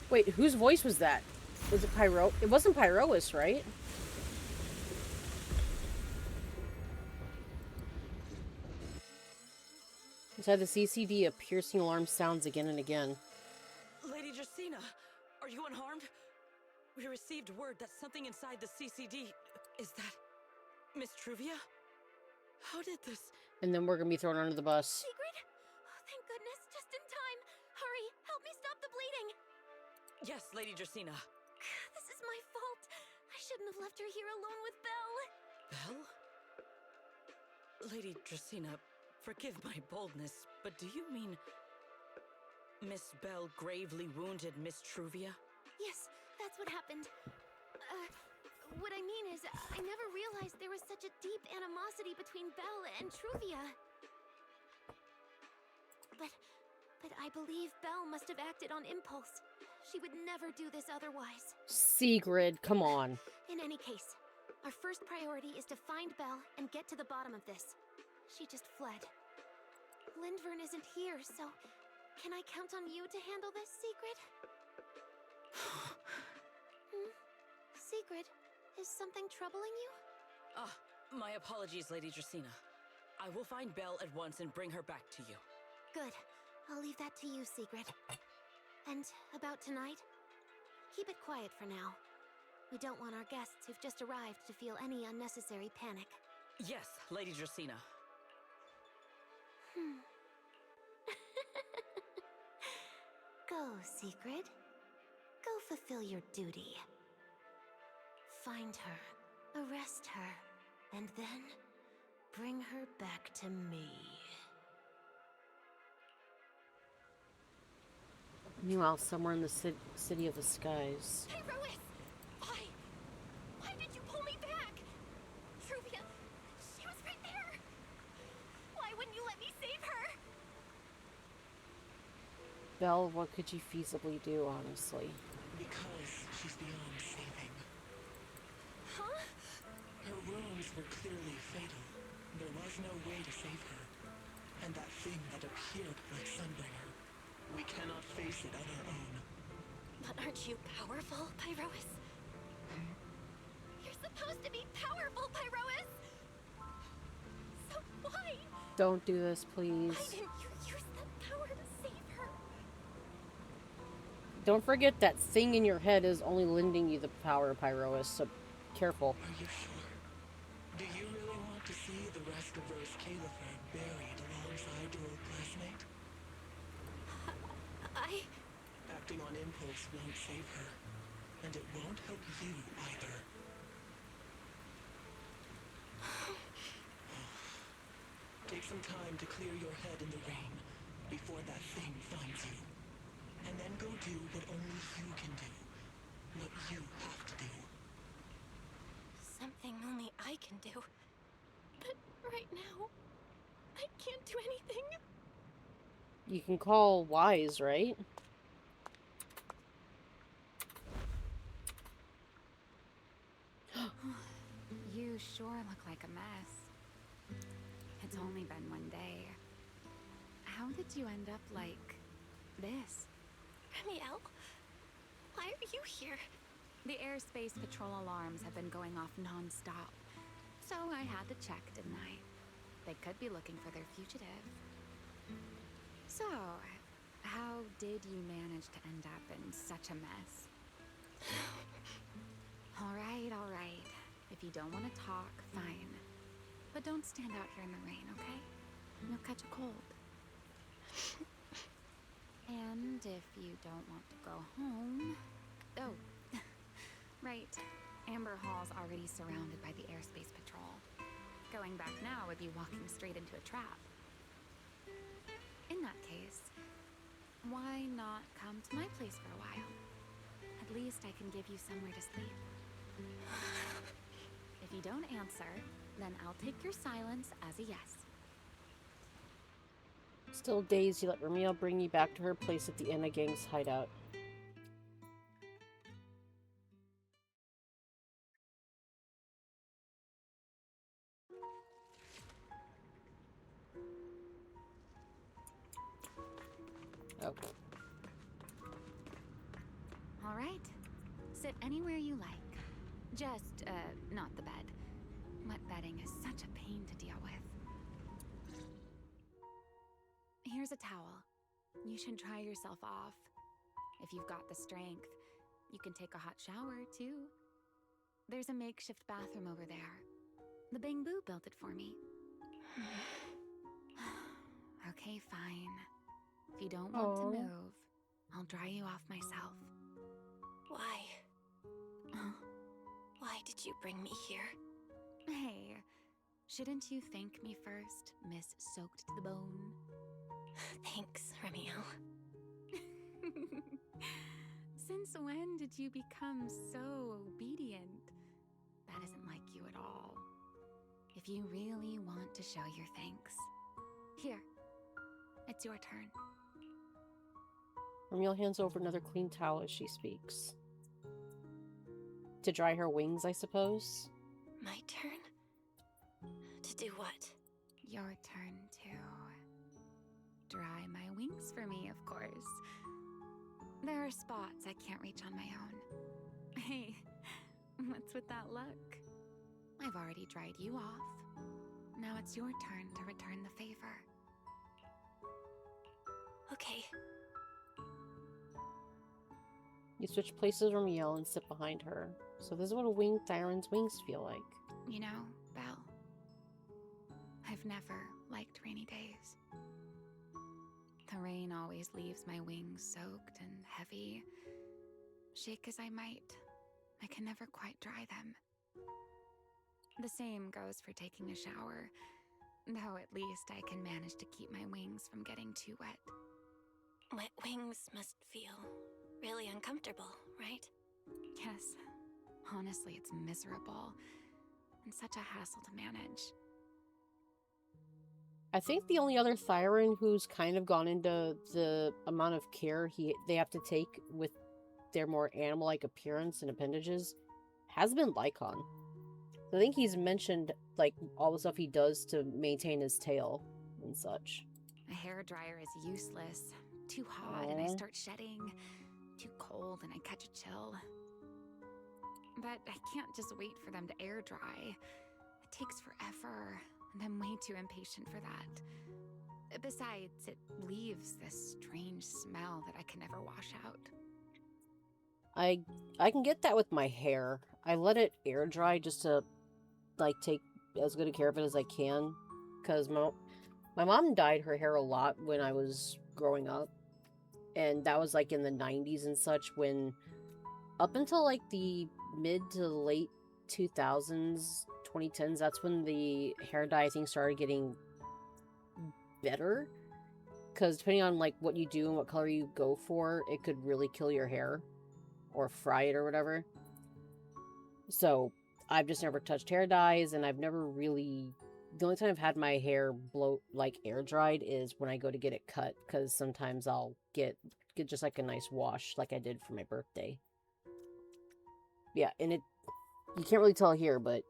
Wait, whose voice was that? Was it Pyro? It wasn't Pyrois, right? Inside the CCD, a piercing alarm sounds again and again. Lady Dracaena, are you unharmed? We received word that something inside the CCD... Is that... Miss Truvia? How did this... And then we're gonna be thrown under the bus. Secret? Oh, thank goodness, just in time. Hurry, help me stop the bleeding. Yes, Lady Dracaena. This is my fault. I shouldn't have left her here alone with Belle. Belle? Lady Dracaena, forgive my boldness, but do you mean... Miss Belle gravely wounded Miss Truvia? Yes, that's what happened. what I mean is, I never realized there was such a deep animosity between Belle and Truvia. But I believe Belle must have acted on impulse. She would never do this otherwise. Sigrid, come on. In any case, our first priority is to find Belle and get to the bottom of this. She just fled. Lindvern isn't here, so can I count on you to handle this, Sigrid? Sigrid, is something troubling you? My apologies, Lady Dracaena. I will find Belle at once and bring her back to you. Good. I'll leave that to you, Sigrid. And about tonight? Keep it quiet for now. We don't want our guests who've just arrived to feel any unnecessary panic. Yes, Lady Dracaena. Go, Sigrid. Go fulfill your duty. Find her, arrest her, and then bring her back to me. Meanwhile, somewhere in the city of the skies. Hey, Rois! Why? Why did you pull me back? Truvia, she was right there! Why wouldn't you let me save her? Belle, what could you feasibly do, honestly? Because she's beyond saving. Huh? Her wounds were clearly fatal. There was no way to save her. And that thing that appeared like Sunbringer, we cannot face it on our own. But aren't you powerful, Pyrois? You're supposed to be powerful, Pyrois! So why? Don't do this, please. Why didn't you use that power to save her? Don't forget that thing in your head is only lending you the power, Pyrois, so careful. Are you sure? Do you really want to see the rest of Rose Califer buried alongside your old classmate? Acting on impulse won't save her, and it won't help you either. Take some time to clear your head in the rain before that thing finds you. And then go do what only you can do. What you have to do. Something only I can do. But right now, I can't do anything. You can call Wise, right? You sure look like a mess. It's only been one day. How did you end up like this? Remiel, why are you here? The airspace patrol alarms have been going off non-stop. So I had to check, didn't I? They could be looking for their fugitive. So, how did you manage to end up in such a mess? All right. If you don't want to talk, fine. But don't stand out here in the rain, okay? You'll catch a cold. And if you don't want to go home... Oh, right. Amber Hall's already surrounded by the airspace patrol. Going back now would be walking straight into a trap. In that case, why not come to my place for a while? At least I can give you somewhere to sleep. If you don't answer, then I'll take your silence as a yes. Still dazed, you let Remy bring you back to her place at the Enna Gang's hideout. Okay. All right. Sit anywhere you like. Just, not the bed. Wet bedding is such a pain to deal with. Here's a towel. You should dry yourself off. If you've got the strength, you can take a hot shower, too. There's a makeshift bathroom over there. The Bangbu built it for me. Okay, fine. If you don't want to move, I'll dry you off myself. Why? Why did you bring me here? Hey, shouldn't you thank me first, Miss Soaked to the Bone? Thanks, Remiel. Since when did you become so obedient? That isn't like you at all. If you really want to show your thanks, here, it's your turn. Remy hands over another clean towel as she speaks. To dry her wings, I suppose? My turn? To do what? Your turn to dry my wings for me, of course. There are spots I can't reach on my own. Hey, what's with that look? I've already dried you off. Now it's your turn to return the favor. Okay. You switch places with Remiel and sit behind her. So this is what a winged Thyron's wings feel like. You know, Belle, I've never liked rainy days. The rain always leaves my wings soaked and heavy. Shake as I might, I can never quite dry them. The same goes for taking a shower, though at least I can manage to keep my wings from getting too wet. Wet wings must feel really uncomfortable, right? Yes. Honestly, it's miserable and such a hassle to manage. I think the only other Thyron who's kind of gone into the amount of care they have to take with their more animal-like appearance and appendages has been Lycon. I think he's mentioned, like, all the stuff he does to maintain his tail and such. A hairdryer is useless. Too hot and I start shedding. Too cold and I catch a chill. But I can't just wait for them to air dry. It takes forever, and I'm way too impatient for that. Besides, it leaves this strange smell that I can never wash out. I can get that with my hair. I let it air dry just to, like, take as good a care of it as I can. Because my mom dyed her hair a lot when I was growing up. And that was, like, in the 90s and such, when up until, like, the mid to late 2000s, 2010s, that's when the hair dye, I think, started getting better. Because depending on, like, what you do and what color you go for, it could really kill your hair. Or fry it or whatever. So, I've just never touched hair dyes, and I've never really... The only time I've had my hair air dried is when I go to get it cut, because sometimes I'll get just, like, a nice wash, like I did for my birthday. Yeah, and you can't really tell here, but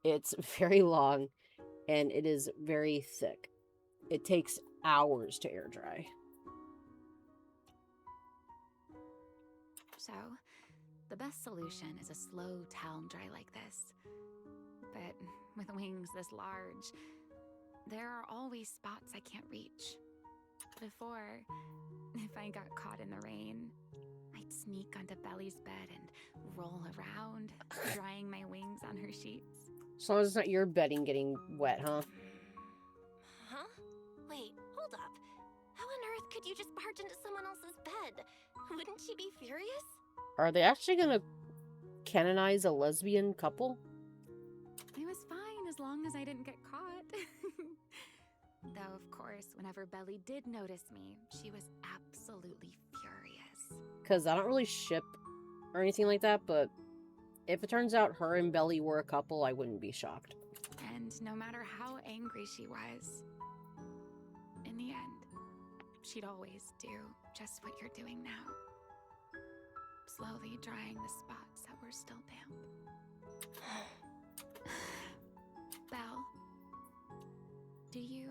it's very long, and it is very thick. It takes hours to air dry. So, the best solution is a slow towel dry like this. But with wings this large, there are always spots I can't reach. Before, if I got caught in the rain, I'd sneak onto Belly's bed and roll around, drying my wings on her sheets. As long as it's not your bedding getting wet, huh? Huh? Wait, hold up. How on earth could you just barge into someone else's bed? Wouldn't she be furious? Are they actually gonna canonize a lesbian couple? It was fine as long as I didn't get caught. Though, of course, whenever Belly did notice me, she was absolutely furious. Because I don't really ship or anything like that, but if it turns out her and Belly were a couple, I wouldn't be shocked. And no matter how angry she was, in the end, she'd always do just what you're doing now. Slowly drying the spots that were still damp. Belle, do you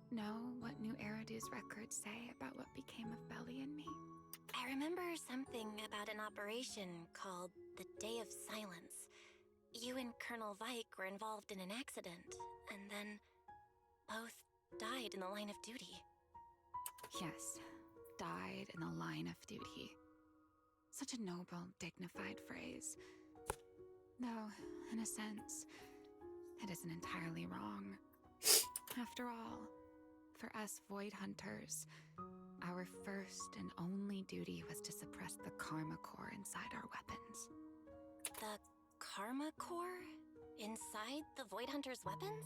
know what New Eridu's records say about what became of Belly and me? I remember something about an operation called the Day of Silence. You and Colonel Vike were involved in an accident, and then both died in the line of duty. Yes, died in the line of duty. Such a noble, dignified phrase. Though, in a sense, it isn't entirely wrong. After all, for us Void Hunters, our first and only duty was to suppress the Karma Core inside our weapons. The Karma Core? Inside the Void Hunter's weapons?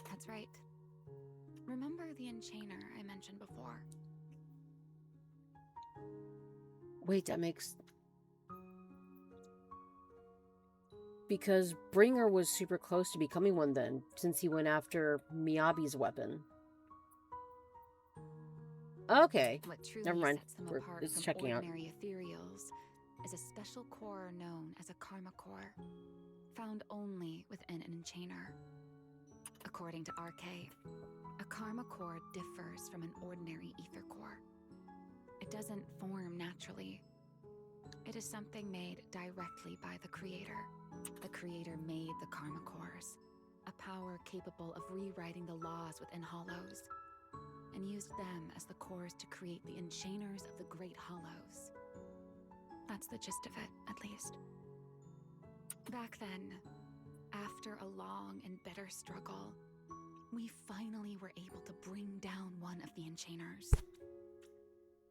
That's right. Remember the Enchainer I mentioned before? Wait, that makes... Because Bringer was super close to becoming one then, since he went after Miyabi's weapon. Okay, What truly never mind. sets them We're apart it's from checking out. ordinary ethereals is a special core known as a karma core, found only within an enchainer. According to RK, a karma core differs from an ordinary ether core. It doesn't form naturally. It is something made directly by the creator. The creator made the karma cores, a power capable of rewriting the laws within hollows, and used them as the cores to create the enchainers of the Great Hollows. That's the gist of it, at least. Back then, after a long and bitter struggle, we finally were able to bring down one of the enchainers.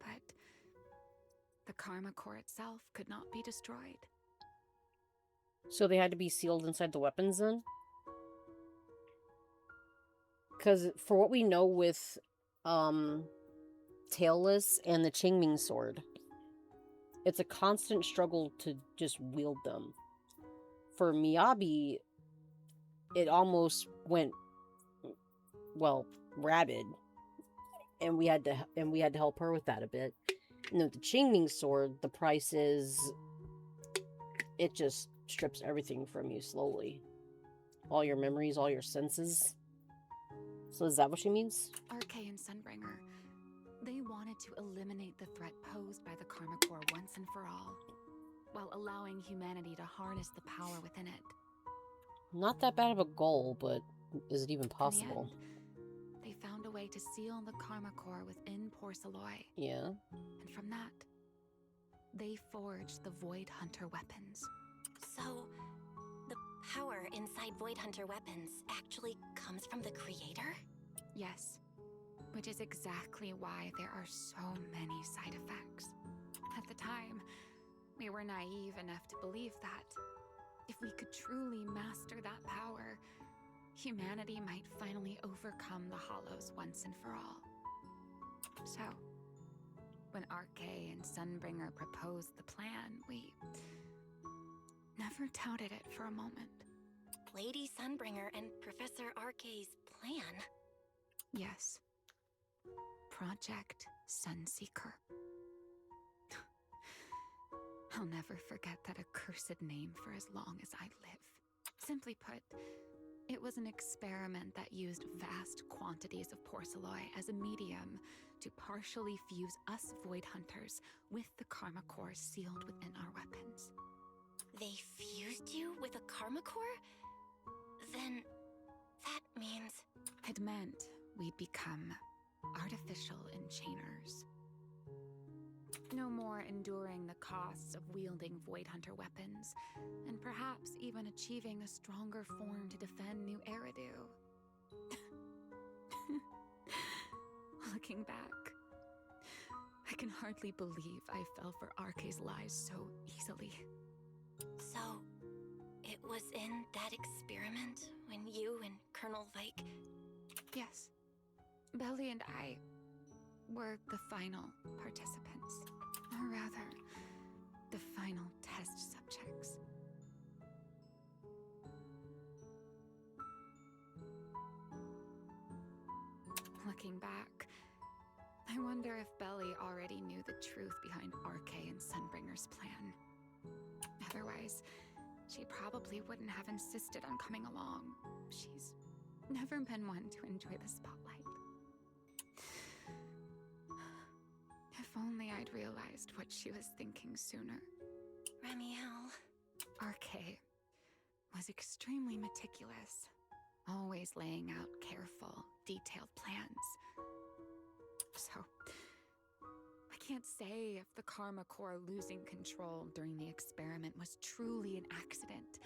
But the karma core itself could not be destroyed. So they had to be sealed inside the weapons then? Because for what we know with Tailless and the Qingming sword, it's a constant struggle to just wield them. For Miyabi, it almost went, well, rabid, and we had to help her with that a bit. And with the Qingming sword, the price is it just strips everything from you slowly. All your memories, all your senses. So is that what she means? RK and Sunbringer, they wanted to eliminate the threat posed by the karma core once and for all, while allowing humanity to harness the power within it. Not that bad of a goal, but is it even possible? In the end, they found a way to seal the karma core within Porceloy. Yeah. And from that, they forged the Void Hunter weapons. So, the power inside Void Hunter weapons actually comes from the creator? Yes, which is exactly why there are so many side effects. At the time, we were naive enough to believe that if we could truly master that power, humanity might finally overcome the Hollows once and for all. So, when RK and Sunbringer proposed the plan, we never doubted it for a moment. Lady Sunbringer and Professor RK's plan? Yes. Project Sunseeker. I'll never forget that accursed name for as long as I live. Simply put, it was an experiment that used vast quantities of porceloy as a medium to partially fuse us Void Hunters with the karma core sealed within our weapons. They fused you with a karma core? Then that means... It meant we'd become artificial enchainers. No more enduring the costs of wielding Void Hunter weapons, and perhaps even achieving a stronger form to defend New Eridu. Looking back, I can hardly believe I fell for RK's lies so easily. So, it was in that experiment when you and Colonel Vike... Yes. Belly and I were the final participants. Or rather, the final test subjects. Looking back, I wonder if Belly already knew the truth behind RK and Sunbringer's plan. Otherwise, she probably wouldn't have insisted on coming along. She's never been one to enjoy the spotlight. If only I'd realized what she was thinking sooner. Remy, RK was extremely meticulous, always laying out careful, detailed plans. So, I can't say if the karma core losing control during the experiment was truly an accident,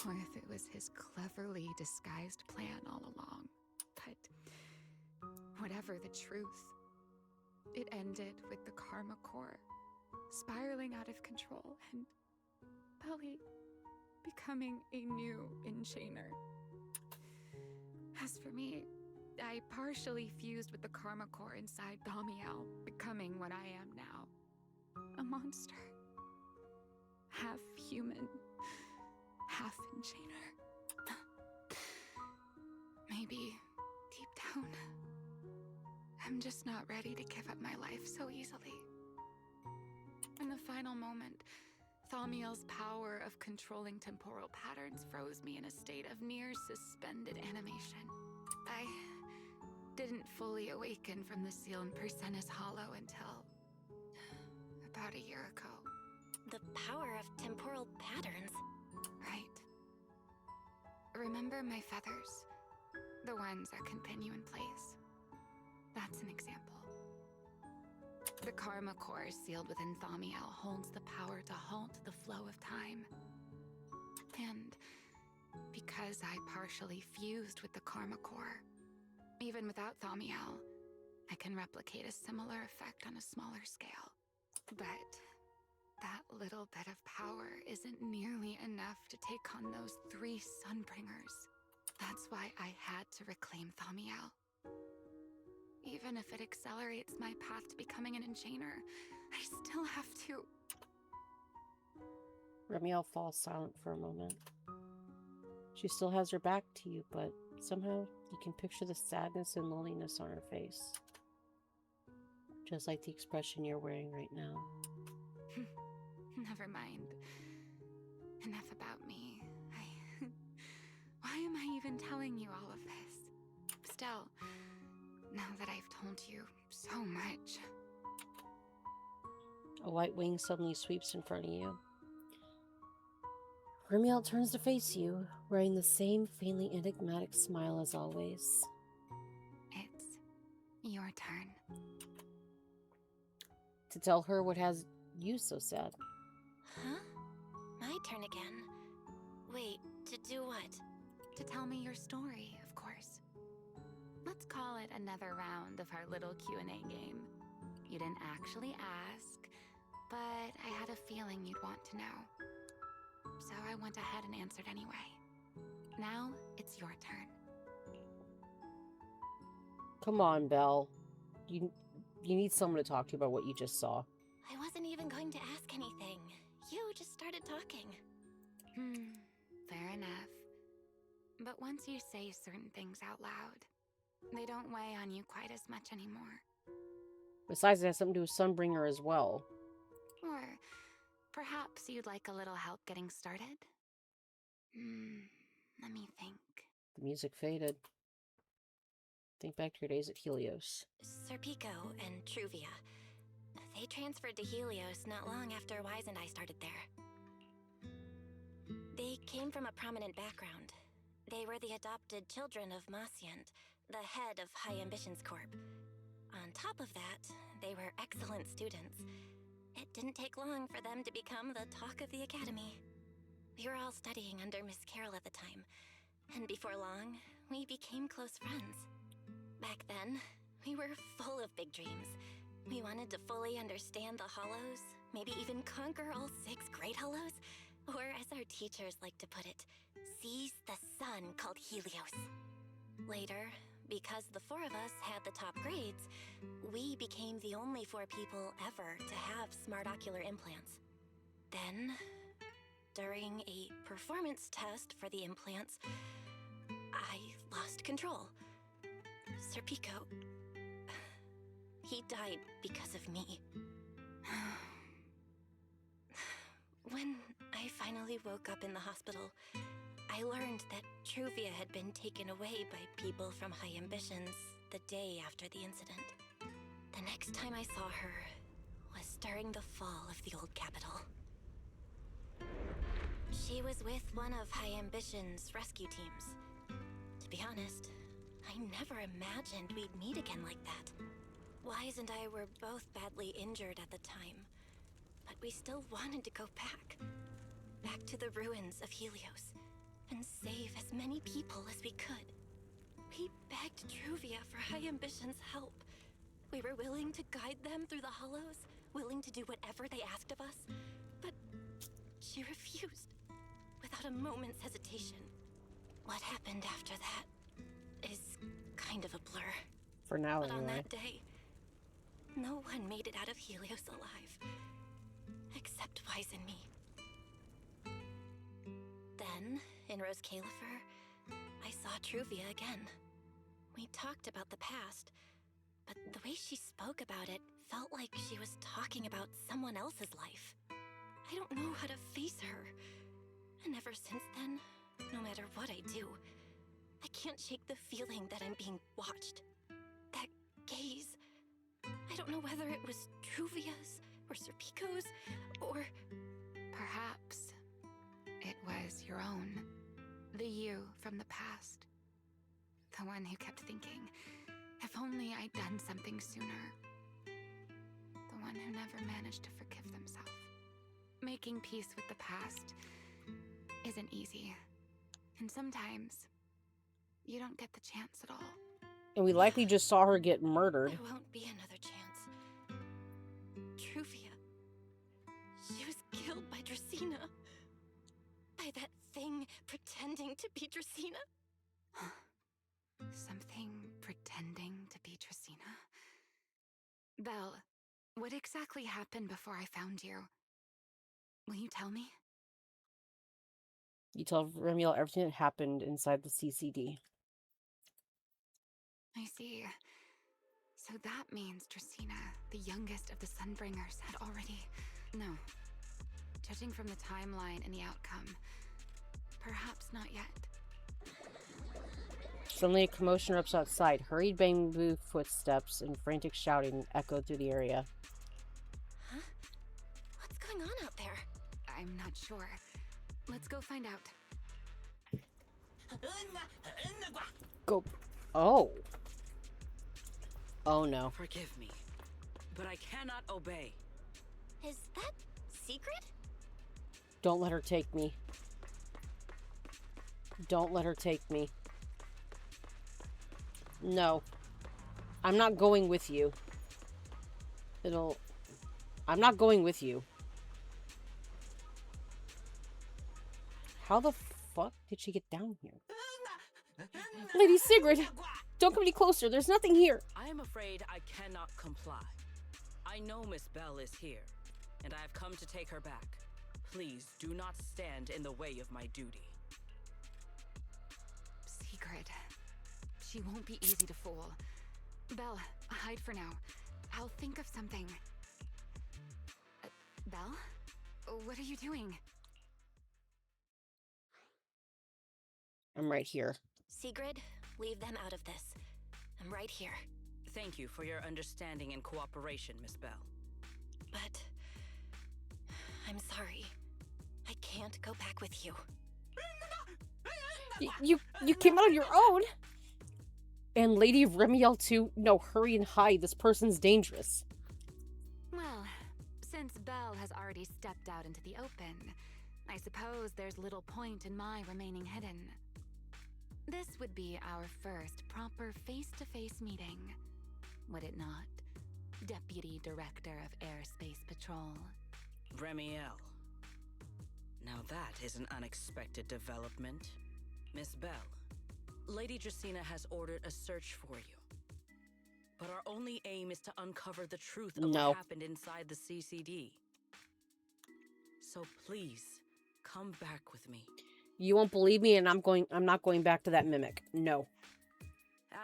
or if it was his cleverly disguised plan all along. But whatever the truth, it ended with the karma core spiraling out of control and Belly becoming a new enchainer. As for me, I partially fused with the karma core inside Damiao, becoming what I am now. A monster. Half human, half enchainer. Maybe deep down, I'm just not ready to give up my life so easily. In the final moment, Thaumiel's power of controlling temporal patterns froze me in a state of near suspended animation. I didn't fully awaken from the seal in Persena's Hollow until about a year ago. The power of temporal patterns? Right. Remember my feathers? The ones that can pin you in place. That's an example. The Karma Core sealed within Thaumiel holds the power to halt the flow of time. And because I partially fused with the Karma Core, even without Thaumiel, I can replicate a similar effect on a smaller scale. But that little bit of power isn't nearly enough to take on those 3 Sunbringers. That's why I had to reclaim Thaumiel. Even if it accelerates my path to becoming an enchainer, I still have to... Remy falls silent for a moment. She still has her back to you, but somehow you can picture the sadness and loneliness on her face. Just like the expression you're wearing right now. Never mind. Enough about me. Why am I even telling you all of this? Still, now that I've told you so much... A white wing suddenly sweeps in front of you. Remiel turns to face you, wearing the same faintly enigmatic smile as always. It's your turn. To tell her what has you so sad. Huh? My turn again? Wait, to do what? To tell me your story, of course. Let's call it another round of our little Q&A game. You didn't actually ask, but I had a feeling you'd want to know. So I went ahead and answered anyway. Now, it's your turn. Come on, Belle. You need someone to talk to about what you just saw. I wasn't even going to ask anything. You just started talking. Fair enough. But once you say certain things out loud, they don't weigh on you quite as much anymore. Besides, it has something to do with Sunbringer as well. Or perhaps you'd like a little help getting started? Let me think. The music faded. Think back to your days at Helios. Serpico and Truvia. They transferred to Helios not long after Wise and I started there. They came from a prominent background. They were the adopted children of Masyant, the head of High Ambitions Corp. On top of that, they were excellent students. It didn't take long for them to become the talk of the academy. We were all studying under Miss Carroll at the time, and before long, we became close friends. Back then, we were full of big dreams. We wanted to fully understand the Hollows, maybe even conquer all 6 Great Hollows, or as our teachers like to put it, seize the sun called Helios. Later, because the 4 of us had the top grades, we became the only 4 people ever to have smart ocular implants. Then, during a performance test for the implants, I lost control. Serpico, he died because of me. When I finally woke up in the hospital, I learned that Truvia had been taken away by people from High Ambitions the day after the incident. The next time I saw her was during the fall of the old capital. She was with one of High Ambitions' rescue teams. To be honest, I never imagined we'd meet again like that. Wise and I were both badly injured at the time, but we still wanted to go back to the ruins of Helios, and save as many people as we could. We begged Truvia for High Ambitions' help. We were willing to guide them through the Hollows, willing to do whatever they asked of us, but she refused, without a moment's hesitation. What happened after that is kind of a blur. For now, but anyway. On that day, no one made it out of Helios alive, except Wise and me. Then, then, in Rose Califer, I saw Truvia again. We talked about the past, but the way she spoke about it felt like she was talking about someone else's life. I don't know how to face her. And ever since then, no matter what I do, I can't shake the feeling that I'm being watched. That gaze. I don't know whether it was Truvia's or Serpico's or... Perhaps it was your own. The you from the past. The one who kept thinking, if only I'd done something sooner. The one who never managed to forgive themselves. Making peace with the past isn't easy. And sometimes, you don't get the chance at all. And we likely just saw her get murdered. There won't be another chance. Truvia. She was killed by Dracaene. By that thing pretending to be Dracaene. Something pretending to be Dracaene? Belle, what exactly happened before I found you? Will you tell me? You tell Remy everything that happened inside the CCD. I see. So that means Dracaene, the youngest of the Sunbringers, had already... No. Judging from the timeline and the outcome, perhaps not yet. Suddenly a commotion erupts outside. Hurried bamboo footsteps and frantic shouting echoed through the area. Huh? What's going on out there? I'm not sure. Let's go find out. Go. Oh. Oh no. Forgive me, but I cannot obey. Is that secret? Don't let her take me. Don't let her take me. No. I'm not going with you. I'm not going with you. How the fuck did she get down here? Lady Sigrid! Don't come any closer. There's nothing here. I am afraid I cannot comply. I know Miss Belle is here, and I have come to take her back. Please do not stand in the way of my duty. Sigrid. She won't be easy to fool. Belle, hide for now. I'll think of something. Belle? What are you doing? I'm right here. Sigrid, leave them out of this. I'm right here. Thank you for your understanding and cooperation, Miss Belle. But... I'm sorry. I can't go back with you. You came out on your own? And Lady Remiel too? No, hurry and hide. This person's dangerous. Well, since Belle has already stepped out into the open, I suppose there's little point in my remaining hidden. This would be our first proper face-to-face meeting, would it not, Deputy Director of Airspace Patrol? Remiel. Now that is an unexpected development. Miss Belle, Lady Dracaene has ordered a search for you. But our only aim is to uncover the truth of what happened inside the CCD. So please, come back with me. You won't believe me, and I'm not going back to that mimic. No.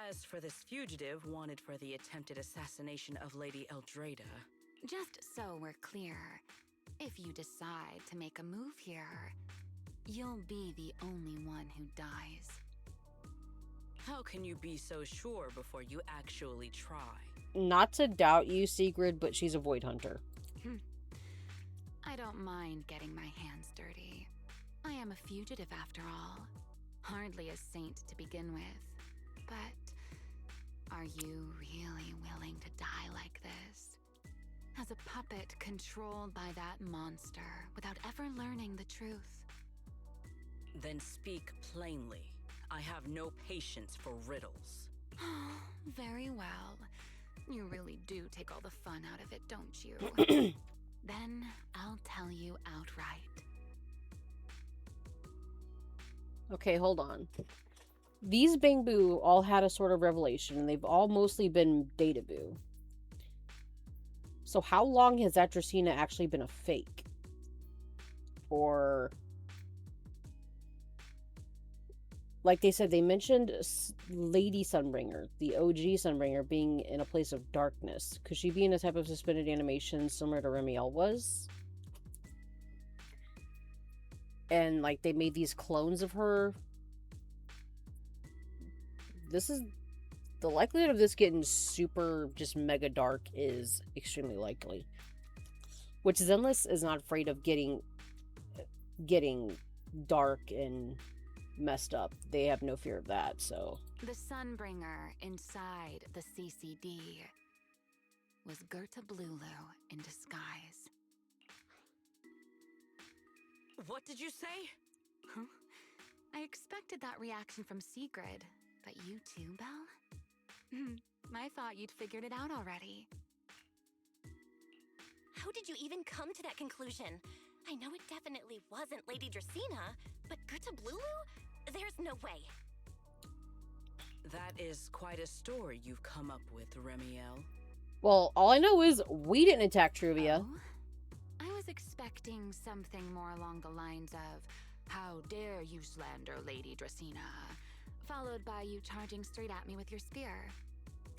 As for this fugitive wanted for the attempted assassination of Lady Eldrada... Just so we're clear, if you decide to make a move here, you'll be the only one who dies. How can you be so sure before you actually try? Not to doubt you, Sigrid, but she's a void hunter. I don't mind getting my hands dirty. I am a fugitive after all. Hardly a saint to begin with. But are you really willing to die like this? As a puppet controlled by that monster without ever learning the truth? Then speak plainly. I have no patience for riddles. Very well. You really do take all the fun out of it, don't you? Then I'll tell you outright. Okay, hold on. These Bangbu all had a sort of revelation, and they've all mostly been Databu. So how long has that Dracaene actually been a fake? Or... like they said, they mentioned Lady Sunbringer, the OG Sunbringer, being in a place of darkness. Could she be in a type of suspended animation similar to Remy was? And like they made these clones of her. This is the likelihood of this getting super just mega dark is extremely likely. Which Zenless is not afraid of getting dark and messed up. They have no fear of that, so. The Sunbringer inside the CCD was Gerta Blulu in disguise. What did you say? Huh? I expected that reaction from Sigrid, but you too, Belle? I thought you'd figured it out already. How did you even come to that conclusion? I know it definitely wasn't Lady Dracaena, but Gerta Blulu? There's no way. That is quite a story you've come up with, Remiel. Well, all I know is we didn't attack Truvia. Oh? I was expecting something more along the lines of, "How dare you slander Lady Dracaena?" followed by you charging straight at me with your spear.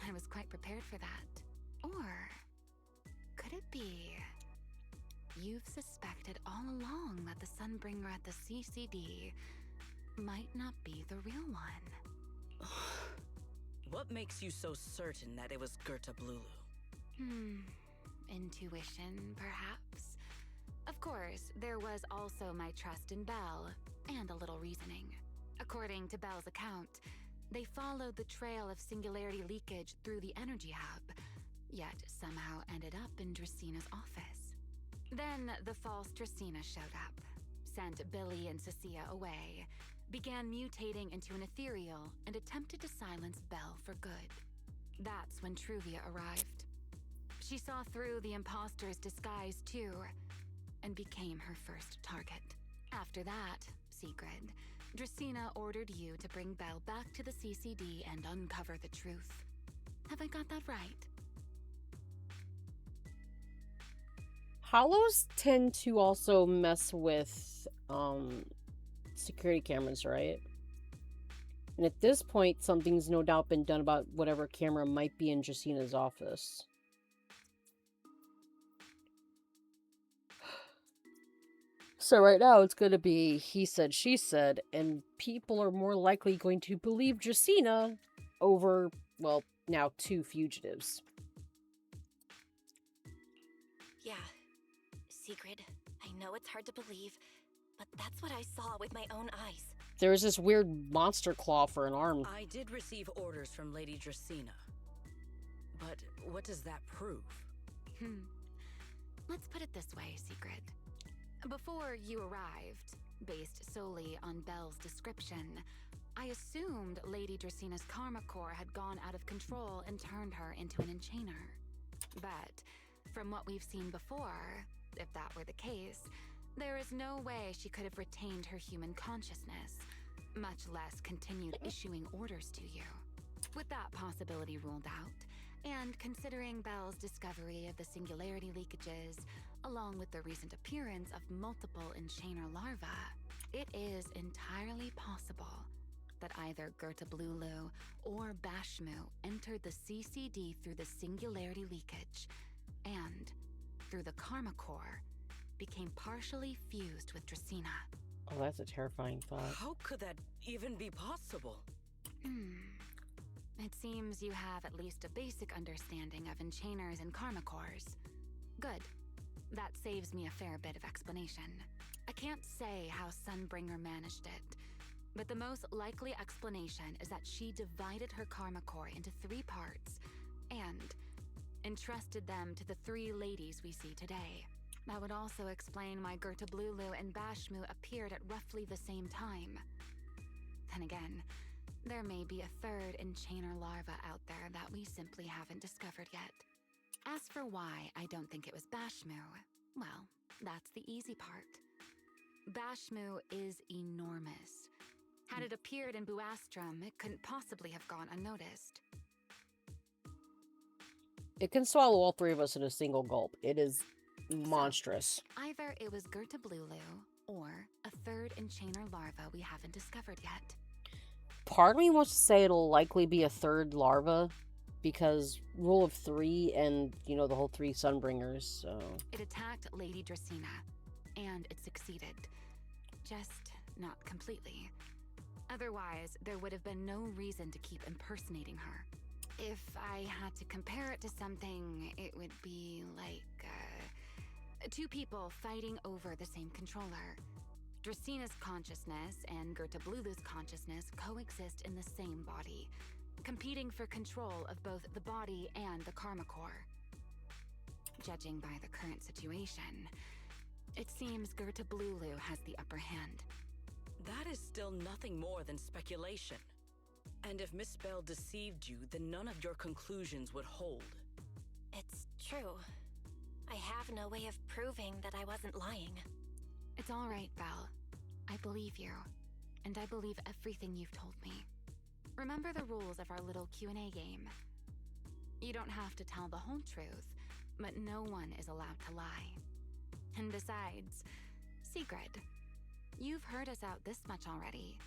I was quite prepared for that. Or could it be you've suspected all along that the Sunbringer at the CCD might not be the real one? What makes you so certain that it was Gerta Blulu? Intuition, perhaps? Of course, there was also my trust in Belle, and a little reasoning. According to Belle's account, they followed the trail of singularity leakage through the energy hub, yet somehow ended up in Draceena's office. Then the false Dracaena showed up, sent Billy and Cecilia away, began mutating into an ethereal, and attempted to silence Belle for good. That's when Truvia arrived. She saw through the imposter's disguise too, and became her first target. After that, Sigrid, Dracaena ordered you to bring Belle back to the CCD and uncover the truth. Have I got that right? Hollows tend to also mess with security cameras, right? And at this point, something's no doubt been done about whatever camera might be in Draceena's office. So right now, it's going to be he said, she said, and people are more likely going to believe Dracaena over, well, now 2 fugitives. Yeah, Sigrid, I know it's hard to believe, but that's what I saw with my own eyes. There's this weird monster claw for an arm. I did receive orders from Lady Dracaena. But what does that prove? Let's put it this way, Sigrid. Before you arrived, based solely on Belle's description, I assumed Lady Draceena's karma core had gone out of control and turned her into an enchainer. But from what we've seen before, if that were the case, there is no way she could have retained her human consciousness, much less continued issuing orders to you. With that possibility ruled out, and considering Belle's discovery of the singularity leakages, along with the recent appearance of multiple enchainer larvae, it is entirely possible that either Gerta Blulu or Bashmu entered the CCD through the singularity leakage, and, through the karma core, became partially fused with Dracaena. Oh, that's a terrifying thought. How could that even be possible? It seems you have at least a basic understanding of enchainers and karma cores. Good. That saves me a fair bit of explanation. I can't say how Sunbringer managed it, but the most likely explanation is that she divided her karma core into 3 parts and entrusted them to the 3 ladies we see today. That would also explain why Gerta Blulu and Bashmu appeared at roughly the same time. Then again, there may be a 3rd enchainer larva out there that we simply haven't discovered yet. As for why I don't think it was Bashmu, well, that's the easy part. Bashmu is enormous. Had it appeared in Buastrum, it couldn't possibly have gone unnoticed. It can swallow all 3 of us in a single gulp. It is monstrous. So, either it was Gerta Blulu, or a 3rd enchainer larva we haven't discovered yet. Part of me wants to say it'll likely be a third larva because rule of 3 and, you know, the whole 3 Sunbringers, so... It attacked Lady Dracaena, and it succeeded. Just not completely. Otherwise, there would have been no reason to keep impersonating her. If I had to compare it to something, it would be like, two people fighting over the same controller. Draceena's consciousness and Gertablulu's consciousness coexist in the same body, competing for control of both the body and the Karma Core. Judging by the current situation, it seems Gertablulu has the upper hand. That is still nothing more than speculation. And if Miss Bell deceived you, then none of your conclusions would hold. It's true. I have no way of proving that I wasn't lying. It's all right, Belle. I believe you, and I believe everything you've told me. Remember the rules of our little Q&A game. You don't have to tell the whole truth, but no one is allowed to lie. And besides, Sigrid, you've heard us out this much already.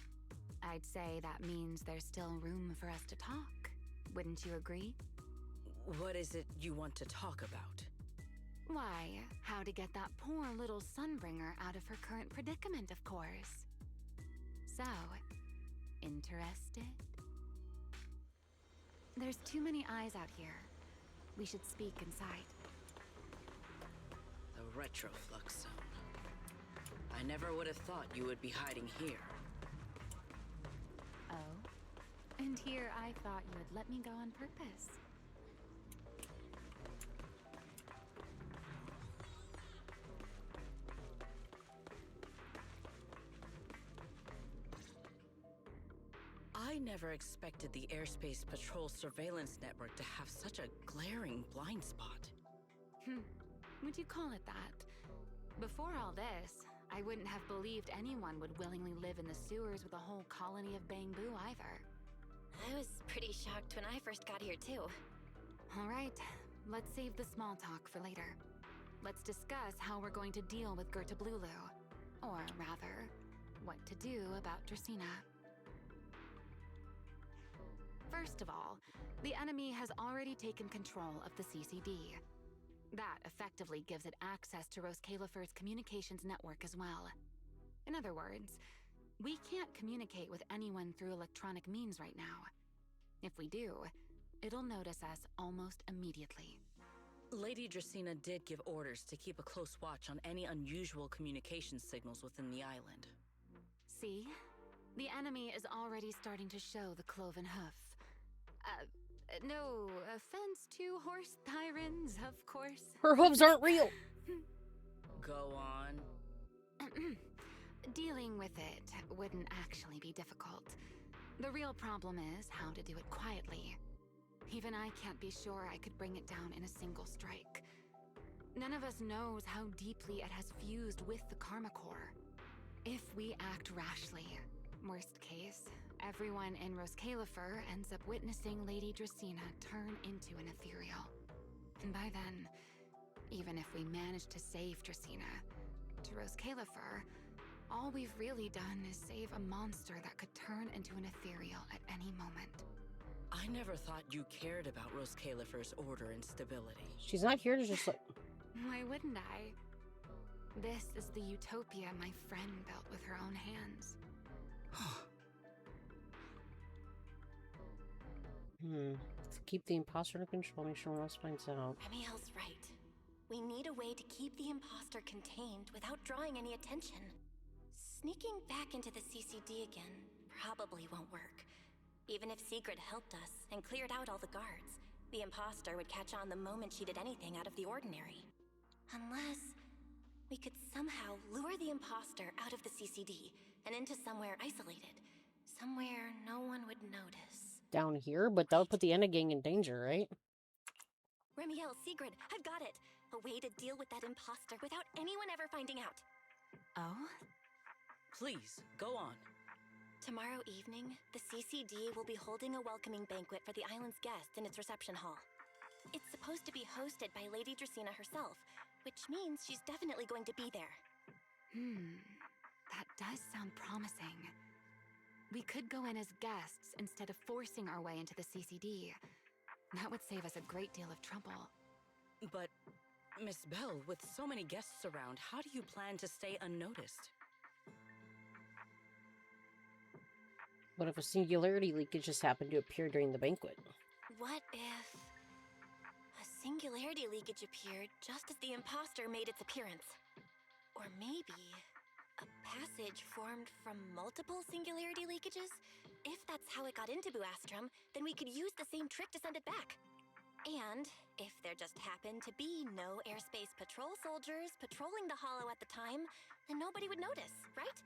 I'd say that means there's still room for us to talk. Wouldn't you agree? What is it you want to talk about? Why, how to get that poor little Sunbringer out of her current predicament, of course. So, interested? There's too many eyes out here. We should speak inside. The Retroflux Zone. I never would have thought you would be hiding here. Oh? And here I thought you would let me go on purpose. I never expected the Airspace Patrol surveillance network to have such a glaring blind spot. Would you call it that? Before all this, I wouldn't have believed anyone would willingly live in the sewers with a whole colony of Bangbu either. I was pretty shocked when I first got here, too. All right, let's save the small talk for later. Let's discuss how we're going to deal with Gertablulu. Or rather, what to do about Dracaena. First of all, the enemy has already taken control of the CCD. That effectively gives it access to Rose Califer's communications network as well. In other words, we can't communicate with anyone through electronic means right now. If we do, it'll notice us almost immediately. Lady Dracaena did give orders to keep a close watch on any unusual communication signals within the island. See? The enemy is already starting to show the cloven hoof. No offense to horse tyrants, of course. Her hooves aren't real! Go on. Dealing with it wouldn't actually be difficult. The real problem is how to do it quietly. Even I can't be sure I could bring it down in a single strike. None of us knows how deeply it has fused with the Karma Core. If we act rashly, worst case, everyone in Rose Califer ends up witnessing Lady Dracaena turn into an ethereal. And by then, even if we manage to save Dracaena, to Rose Califer, all we've really done is save a monster that could turn into an ethereal at any moment. I never thought you cared about Rose Califer's order and stability. She's not here to just like... Why wouldn't I? This is the utopia my friend built with her own hands. Let's keep the imposter under control, make sure no one else finds out. Remy's right. We need a way to keep the imposter contained without drawing any attention. Sneaking back into the CCD again probably won't work. Even if Sigrid helped us and cleared out all the guards, the imposter would catch on the moment she did anything out of the ordinary. Unless we could somehow lure the imposter out of the CCD and into somewhere isolated. Somewhere no one would notice. Down here? But that would put the Enna gang in danger, right? Remy, Sigrid, I've got it! A way to deal with that imposter without anyone ever finding out. Oh? Please, go on. Tomorrow evening, the CCD will be holding a welcoming banquet for the island's guests in its reception hall. It's supposed to be hosted by Lady Dracaena herself, which means she's definitely going to be there. That does sound promising. We could go in as guests instead of forcing our way into the CCD. That would save us a great deal of trouble. But, Miss Bell, with so many guests around, how do you plan to stay unnoticed? What if a singularity leakage just happened to appear during the banquet? What if a singularity leakage appeared just as the imposter made its appearance? Or maybe a passage formed from multiple singularity leakages? If that's how it got into Buastrum, then we could use the same trick to send it back. And if there just happened to be no airspace patrol soldiers patrolling the Hollow at the time, then nobody would notice, right?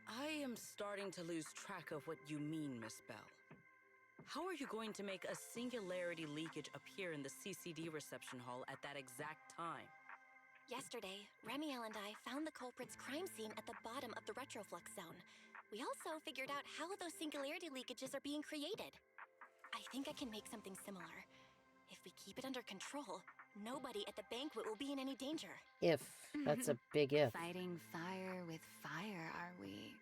I am starting to lose track of what you mean, Miss Bell. How are you going to make a singularity leakage appear in the CCD reception hall at that exact time? Yesterday, Remy and I found the culprit's crime scene at the bottom of the retroflux zone. We also figured out how those singularity leakages are being created. I think I can make something similar. If we keep it under control, nobody at the banquet will be in any danger. If. That's a big if. Fighting fire with fire, are we?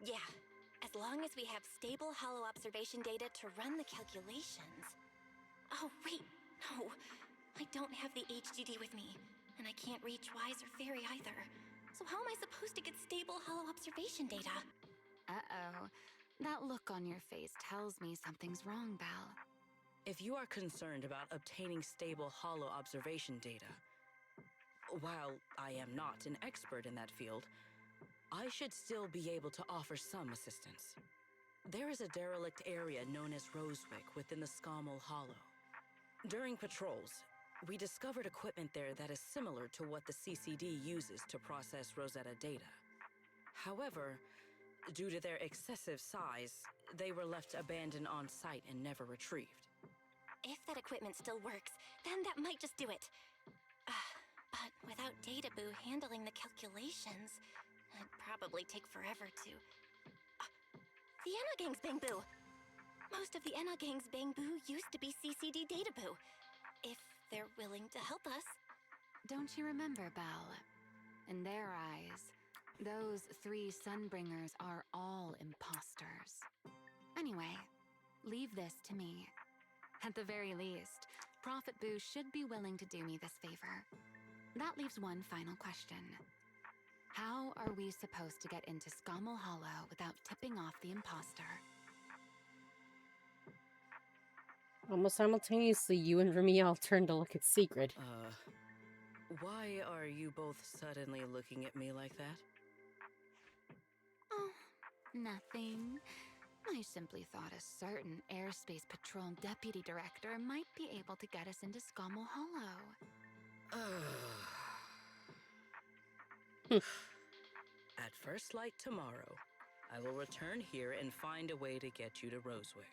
Yeah, as long as we have stable hollow observation data to run the calculations. Oh, wait, no. I don't have the HDD with me, and I can't reach Wise or Fairy either. So how am I supposed to get stable hollow observation data? Uh-oh. That look on your face tells me something's wrong, Belle. If you are concerned about obtaining stable hollow observation data, while I am not an expert in that field, I should still be able to offer some assistance. There is a derelict area known as Rosewick within the Scommel Hollow. During patrols, we discovered equipment there that is similar to what the CCD uses to process Rosetta data. However, due to their excessive size, they were left abandoned on site and never retrieved. If that equipment still works, then that might just do it. But without Databoo handling the calculations, it'd probably take forever to... The Enna Gang's Bangboo! Most of the Enna Gang's Bangboo used to be CCD Databoo. If they're willing to help us. Don't you remember, Belle? In their eyes, those 3 Sunbringers are all imposters. Anyway, leave this to me. At the very least, Prophet Boo should be willing to do me this favor. That leaves one final question. How are we supposed to get into Scommel Hollow without tipping off the imposter? Almost simultaneously, you and Remy all turned to look at Secret. Why are you both suddenly looking at me like that? Oh, nothing. I simply thought a certain airspace patrol deputy director might be able to get us into Scommel Hollow. At first light tomorrow, I will return here and find a way to get you to Rosewick.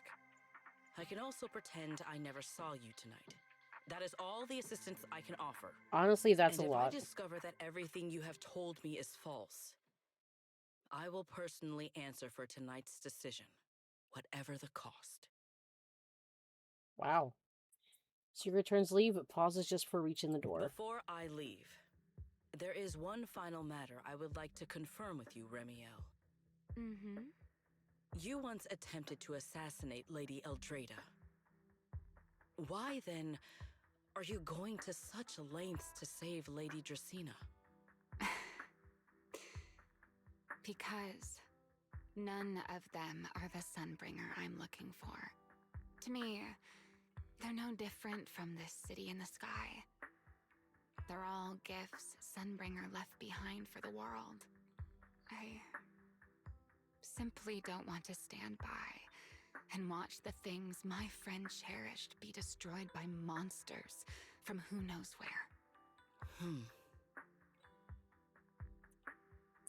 I can also pretend I never saw you tonight. That is all the assistance I can offer. Honestly, that's and a lot. if I discover that everything you have told me is false, I will personally answer for tonight's decision, whatever the cost. Wow. Secret turns leave, but pauses just for reaching the door. Before I leave, there is one final matter I would like to confirm with you, Remiel. Mm-hmm. You once attempted to assassinate Lady Eldrada. Why, then, are you going to such lengths to save Lady Dracaena? Because none of them are the Sunbringer I'm looking for. To me, they're no different from this city in the sky. They're all gifts Sunbringer left behind for the world. I simply don't want to stand by and watch the things my friend cherished be destroyed by monsters from who knows where.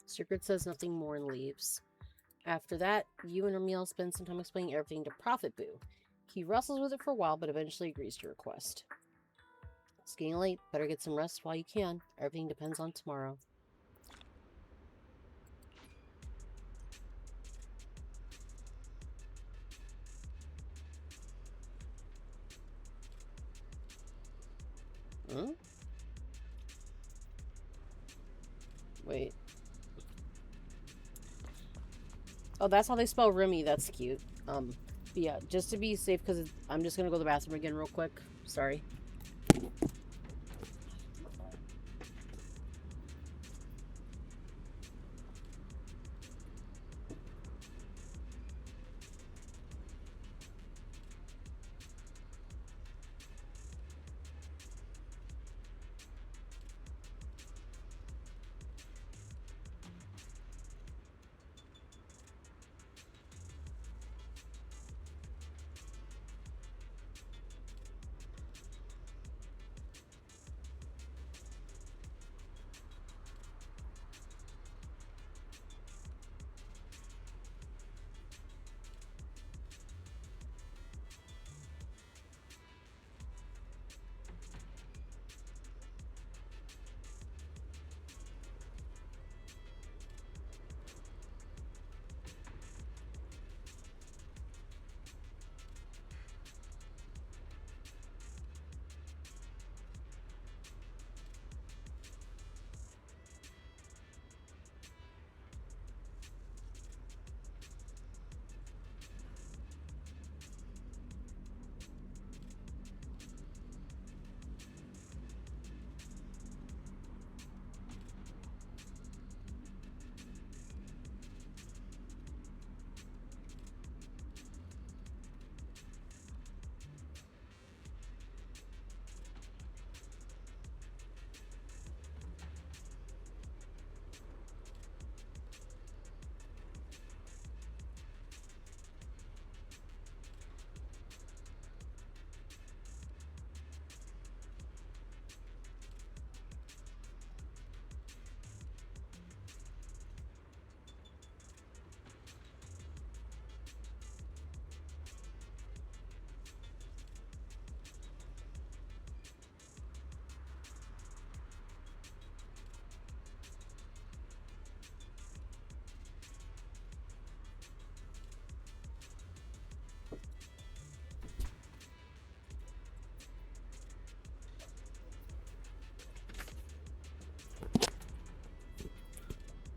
Secret says nothing more and leaves. After that, you and Remiel spend some time explaining everything to Prophet Boo. He wrestles with it for a while, but eventually agrees to your request. It's getting late. Better get some rest while you can. Everything depends on tomorrow. Huh? Wait. Oh, that's how they spell Remy. That's cute. But yeah, just to be safe, because I'm just gonna go to the bathroom again real quick. Sorry.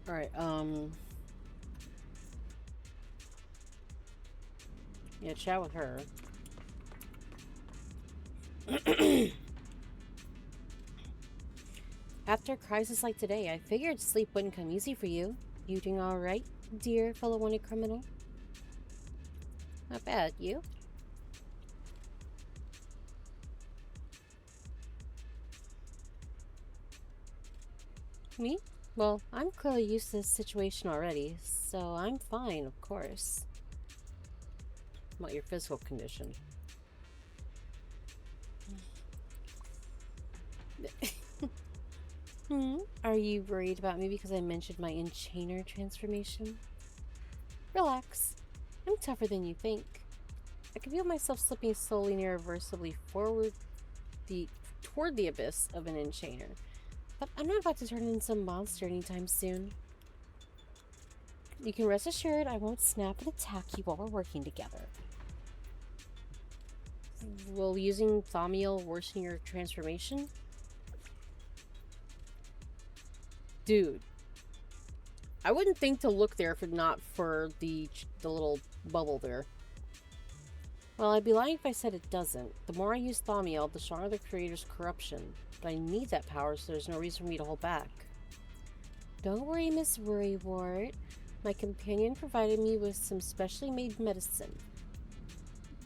Alright, yeah, chat with her. After a crisis like today, I figured sleep wouldn't come easy for you. You doing alright, dear fellow wanted criminal? Not bad, you? Me? Well, I'm clearly used to this situation already, so I'm fine, of course. What your physical condition? Are you worried about me because I mentioned my enchainer transformation? Relax. I'm tougher than you think. I can feel myself slipping slowly and irreversibly toward the abyss of an enchainer. But I'm not about to turn into some monster anytime soon. You can rest assured I won't snap and attack you while we're working together. Will using Thaumiel worsen your transformation? Dude. I wouldn't think to look there if not for the little bubble there. Well, I'd be lying if I said it doesn't. The more I use Thaumiel, the stronger the creator's corruption. But I need that power, so there's no reason for me to hold back. Don't worry, Miss Worrywart. My companion provided me with some specially made medicine.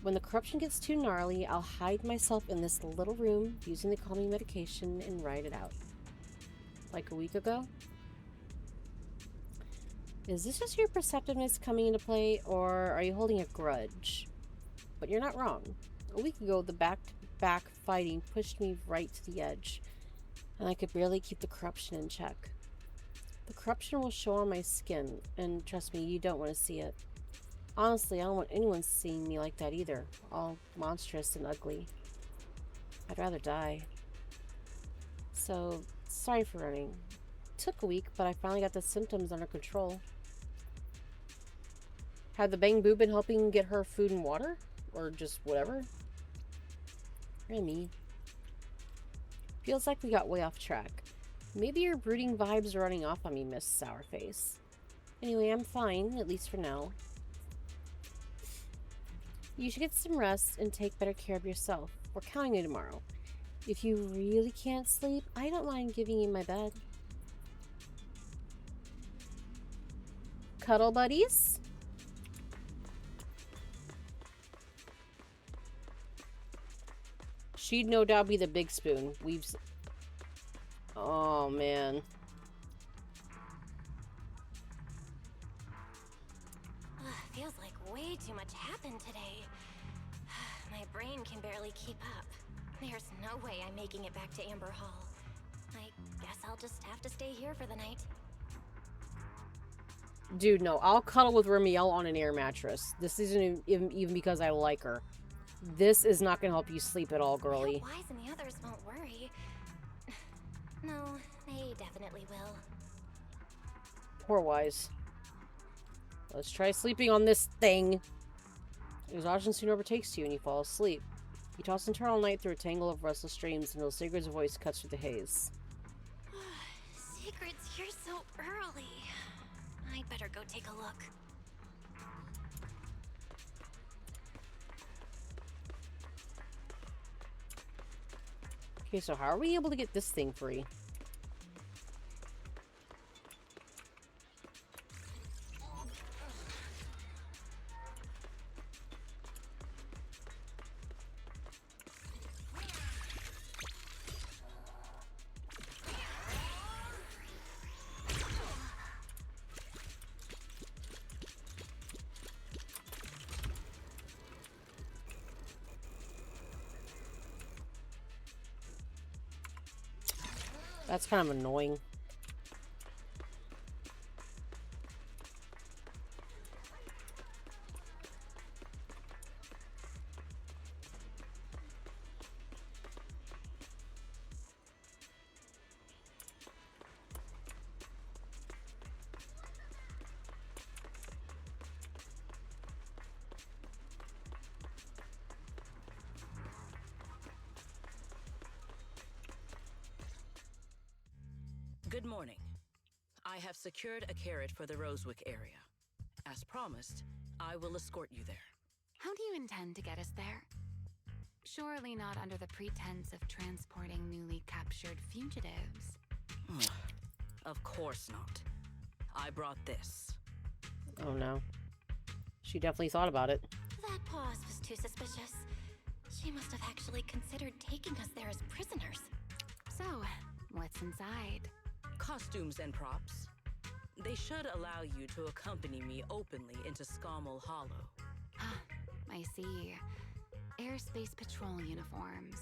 When the corruption gets too gnarly, I'll hide myself in this little room using the calming medication and ride it out. Like a week ago? Is this just your perceptiveness coming into play, or are you holding a grudge? But you're not wrong. A week ago, the back-to-back fighting pushed me right to the edge, and I could barely keep the corruption in check. The corruption will show on my skin, and trust me, you don't want to see it. Honestly, I don't want anyone seeing me like that either, all monstrous and ugly. I'd rather die. So, sorry for running. It took a week, but I finally got the symptoms under control. Had the Bang Boo been helping get her food and water? Or just whatever? Remy. Feels like we got way off track. Maybe your brooding vibes are running off on me, Miss Sourface. Anyway, I'm fine, at least for now. You should get some rest and take better care of yourself. We're counting you tomorrow. If you really can't sleep, I don't mind giving you my bed. Cuddle buddies? She'd no doubt be the big spoon. Oh, man. Feels like way too much happened today. My brain can barely keep up. There's no way I'm making it back to Amber Hall. I guess I'll just have to stay here for the night. Dude, no. I'll cuddle with Remy on an air mattress. This isn't even because I like her. This is not going to help you sleep at all, girly. Wise and the others won't worry. No, they definitely will. Poor Wise. Let's try sleeping on this thing. Exhaustion soon overtakes you and you fall asleep. You toss and turn all night through a tangle of restless dreams until Sigrid's voice cuts through the haze. Sigrid's here so early. I'd better go take a look. Okay, so how are we able to get this thing free? That's kind of annoying. Good morning. I have secured a carriage for the Rosewick area. As promised, I will escort you there. How do you intend to get us there? Surely not under the pretense of transporting newly captured fugitives. Of course not. I brought this. Oh no. She definitely thought about it. That pause was too suspicious. She must have actually considered taking us there as prisoners. So, what's inside? Costumes and props. They should allow you to accompany me openly into Scommel Hollow. Ah, I see. Airspace patrol uniforms.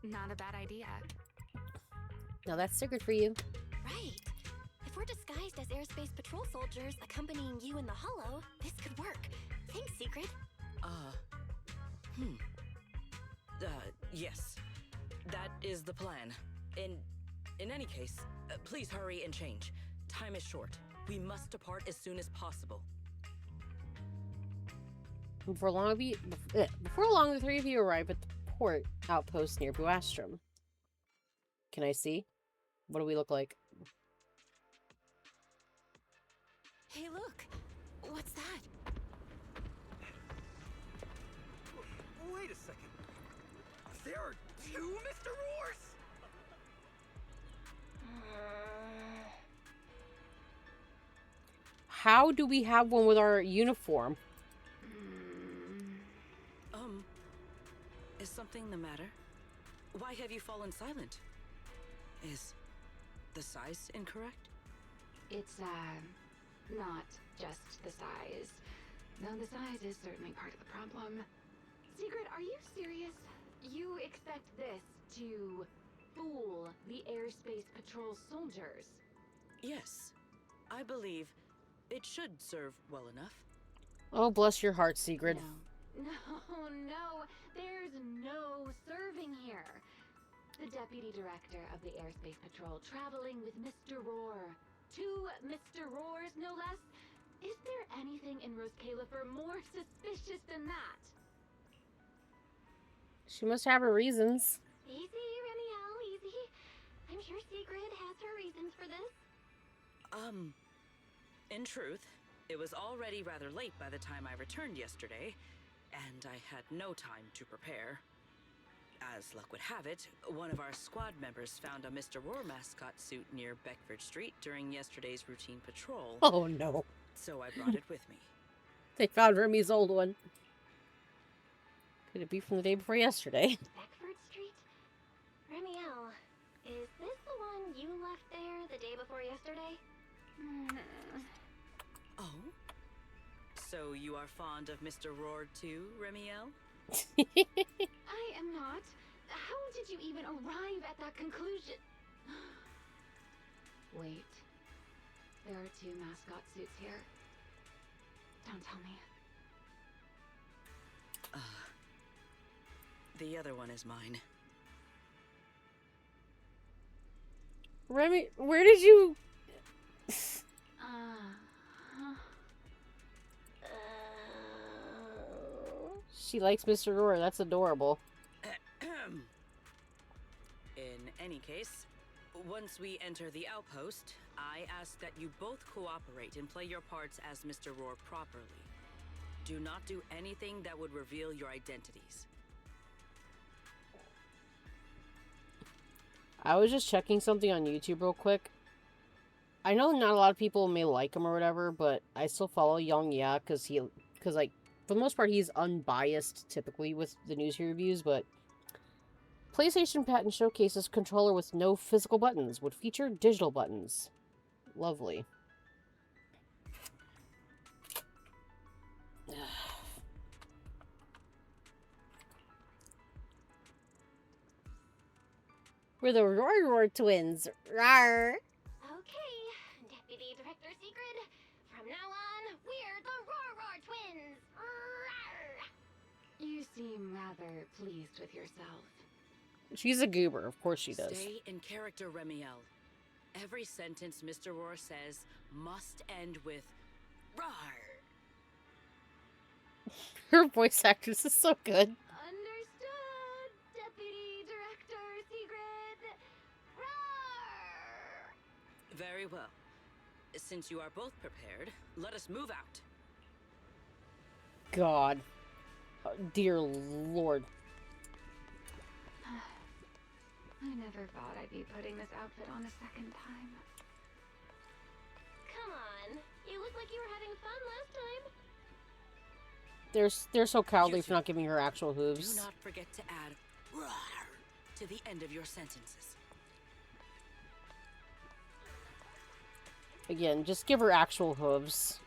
Not a bad idea. Now that's Sigrid for you. Right. If we're disguised as airspace patrol soldiers accompanying you in the hollow, this could work. Thanks, Sigrid. Yes. That is the plan. In any case, please hurry and change. Time is short. We must depart as soon as possible. Before long, the three of you arrive at the port outpost near Buastrom. Can I see? What do we look like? Hey, look! What's that? Wait a second. There are two Mr. Roars? How do we have one with our uniform? Is something the matter? Why have you fallen silent? Is the size incorrect? It's, not just the size. Though the size is certainly part of the problem. Sigrid, are you serious? You expect this to fool the airspace patrol soldiers? Yes. I believe it should serve well enough. Oh, bless your heart, Sigrid. No, there's no serving here. The deputy director of the airspace patrol traveling with Mr. Roar. Two Mr. Roars, no less. Is there anything in Rose Califer more suspicious than that? She must have her reasons. Easy, Remy, easy. I'm sure Sigrid has her reasons for this. In truth, it was already rather late by the time I returned yesterday, and I had no time to prepare. As luck would have it, one of our squad members found a Mr. Roar mascot suit near Beckford Street during yesterday's routine patrol. Oh no. So I brought it with me. They found Remy's old one. Could it be from the day before yesterday? Beckford Street? Remiel, is this the one you left there the day before yesterday? Oh? So you are fond of Mr. Roar too, Remiel? I am not. How did you even arrive at that conclusion? Wait. There are 2 mascot suits here. Don't tell me. The other one is mine. Remy, where did you... She likes Mr. Roar. That's adorable. In any case, once we enter the outpost, I ask that you both cooperate and play your parts as Mr. Roar properly. Do not do anything that would reveal your identities. I was just checking something on YouTube real quick. I know not a lot of people may like him or whatever, but I still follow Young Ya because like, for the most part, he's unbiased typically with the news he reviews, but PlayStation patent showcases controller with no physical buttons, would feature digital buttons. Lovely. We're the Roar twins. Rawr. Okay, Deputy Director Secret. From now on, we're the Roar twins. Rawr. You seem rather pleased with yourself. She's a goober. Of course she does. Stay in character, Remiel. Every sentence Mr. Roar says must end with "rawr." Her voice actress is so good. Understood, Deputy Director Secret. Roar! Very well. Since you are both prepared, let us move out. God. Oh, dear Lord. I never thought I'd be putting this outfit on a second time. Come on, you look like you were having fun last time. They're so cowardly for not giving her actual hooves. Do not forget to add "rawr" to the end of your sentences. Again, just give her actual hooves.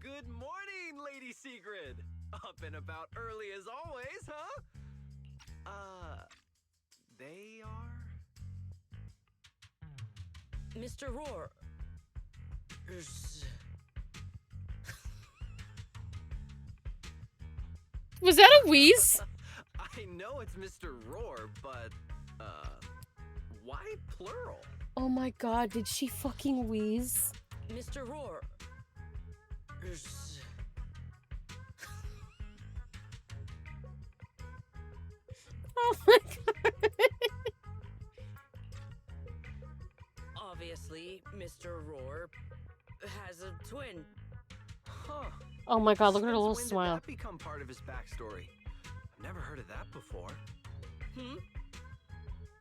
Good morning, Lady Sigrid! Up and about early as always, huh? They are? Mr. Roar. Was that a wheeze? I know it's Mr. Roar, but, why plural? Oh my god, did she fucking wheeze? Mr. Roar. Oh my god. Obviously, Mr. Roar has a twin. Huh. Oh my god, look at her Since little when smile. Did that become part of his backstory? I've never heard of that before.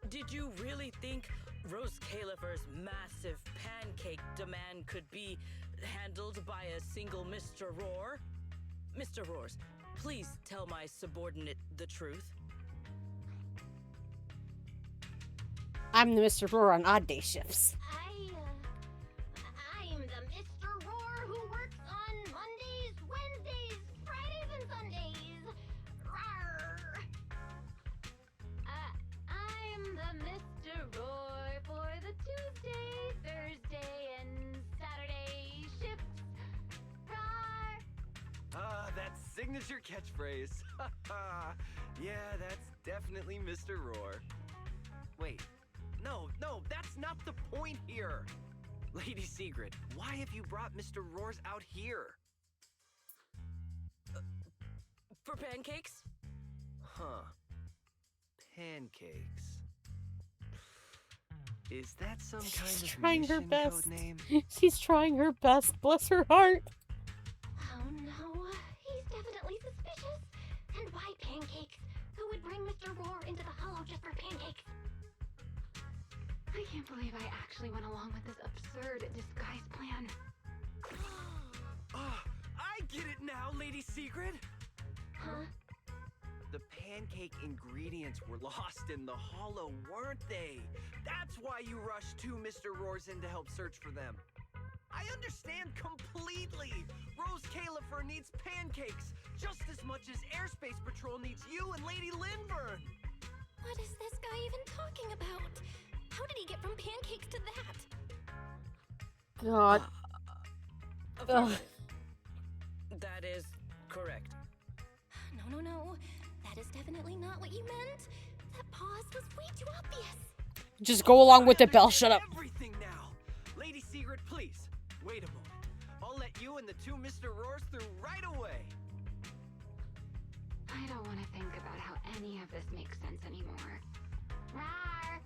Did you really think Rose Califer's massive pancake demand could be handled by a single Mr. Roar? Mr. Roars, please tell my subordinate the truth. I'm the Mr. Roar on odd day shifts. I'm the Mr. Roar who works on Mondays, Wednesdays, Fridays, and Sundays. Rawr. I'm the Mr. Roar for the Tuesday, Thursday, and Saturday shifts. Roar! That signature catchphrase. Yeah, that's definitely Mr. Roar. Wait, no, that's not the point here. Lady Sigrid, why have you brought Mr. Roars out here? For pancakes? Huh. Pancakes. Is that some kind She's of trying her mission best. code name? She's trying her best. Bless her heart. Oh no, he's definitely suspicious. And why pancakes? Who would bring Mr. Roar into the hollow just for pancakes? I can't believe I actually went along with this absurd disguise plan. I get it now, Lady Sigrid. Huh? The pancake ingredients were lost in the hollow, weren't they? That's why you rushed two Mr. Roars in to help search for them. I understand completely. Rose Califer needs pancakes just as much as Airspace Patrol needs you and Lady Linburn. What is this guy even talking about? How did he get from pancakes to that? God. Affirmative. That is correct. No. That is definitely not what you meant. That pause was way too obvious. Just go along with it, Belle. Shut up. Everything now. Lady Sigrid, please, wait a moment. I'll let you and the two Mr. Roars through right away. I don't want to think about how any of this makes sense anymore. Rawr.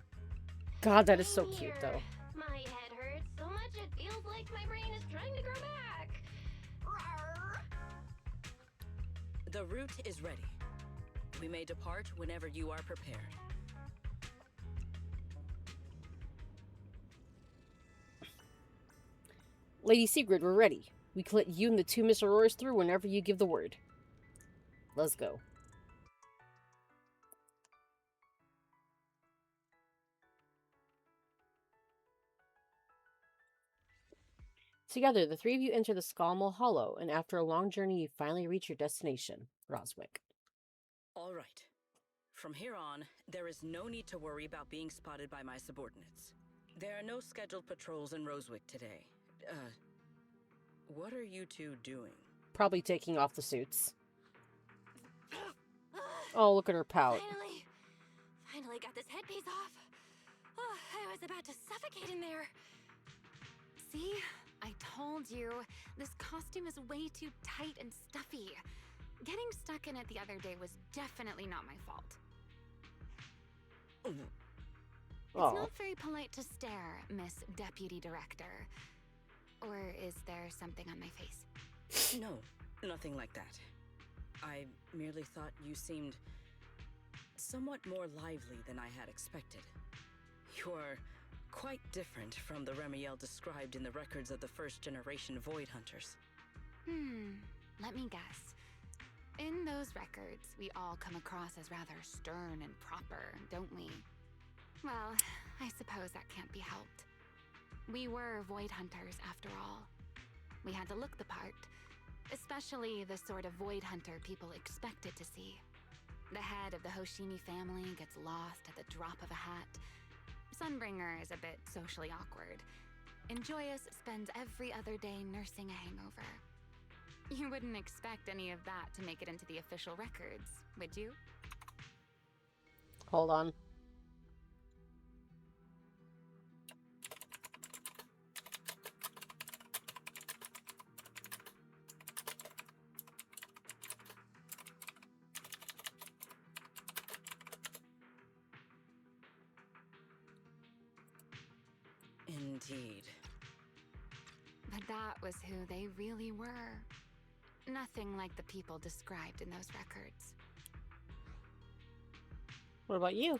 God, that is so cute, though. My head hurts so much it feels like my brain is trying to grow back. Rawr. The route is ready. We may depart whenever you are prepared. Lady Sigrid, we're ready. We can let you and the two Mr. Roars through whenever you give the word. Let's go. Together, the three of you enter the Skalmel Hollow, and after a long journey, you finally reach your destination, Roswick. All right. From here on, there is no need to worry about being spotted by my subordinates. There are no scheduled patrols in Rosewick today. What are you two doing? Probably taking off the suits. Oh, look at her pout. Finally got this headpiece off. Oh, I was about to suffocate in there. See? I told you. This costume is way too tight and stuffy. Getting stuck in it the other day was definitely not my fault. It's not very polite to stare, Miss Deputy Director. Or is there something on my face? No, nothing like that. I merely thought you seemed somewhat more lively than I had expected. You're quite different from the Remiel described in the records of the first-generation Void Hunters. Let me guess. In those records, we all come across as rather stern and proper, don't we? Well, I suppose that can't be helped. We were Void Hunters, after all. We had to look the part, especially the sort of Void Hunter people expected to see. The head of the Hoshimi family gets lost at the drop of a hat. Sunbringer is a bit socially awkward. And Joyous spends every other day nursing a hangover. You wouldn't expect any of that to make it into the official records, would you? Hold on. Indeed. But that was who they really were. Nothing like the people described in those records. What about you?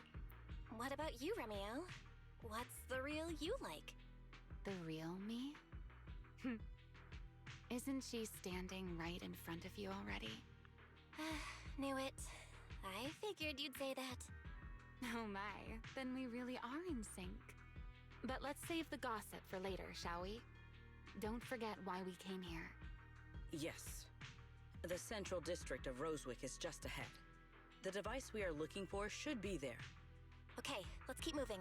What about you, Remiel? What's the real you like? The real me? Isn't she standing right in front of you already? Knew it. I figured you'd say that. Oh my, then we really are in sync. But let's save the gossip for later, shall we? Don't forget why we came here. Yes. The central district of Rosewick is just ahead. The device we are looking for should be there. Okay, let's keep moving.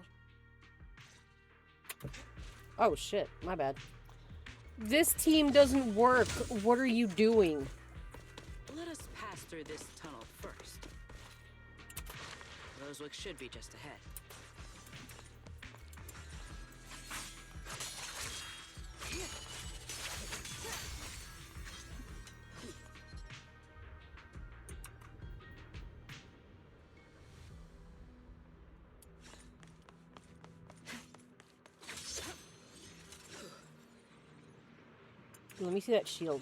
Oh shit, my bad. This team doesn't work. What are you doing? Let us pass through this tunnel first. Rosewick should be just ahead. Let me see that shield.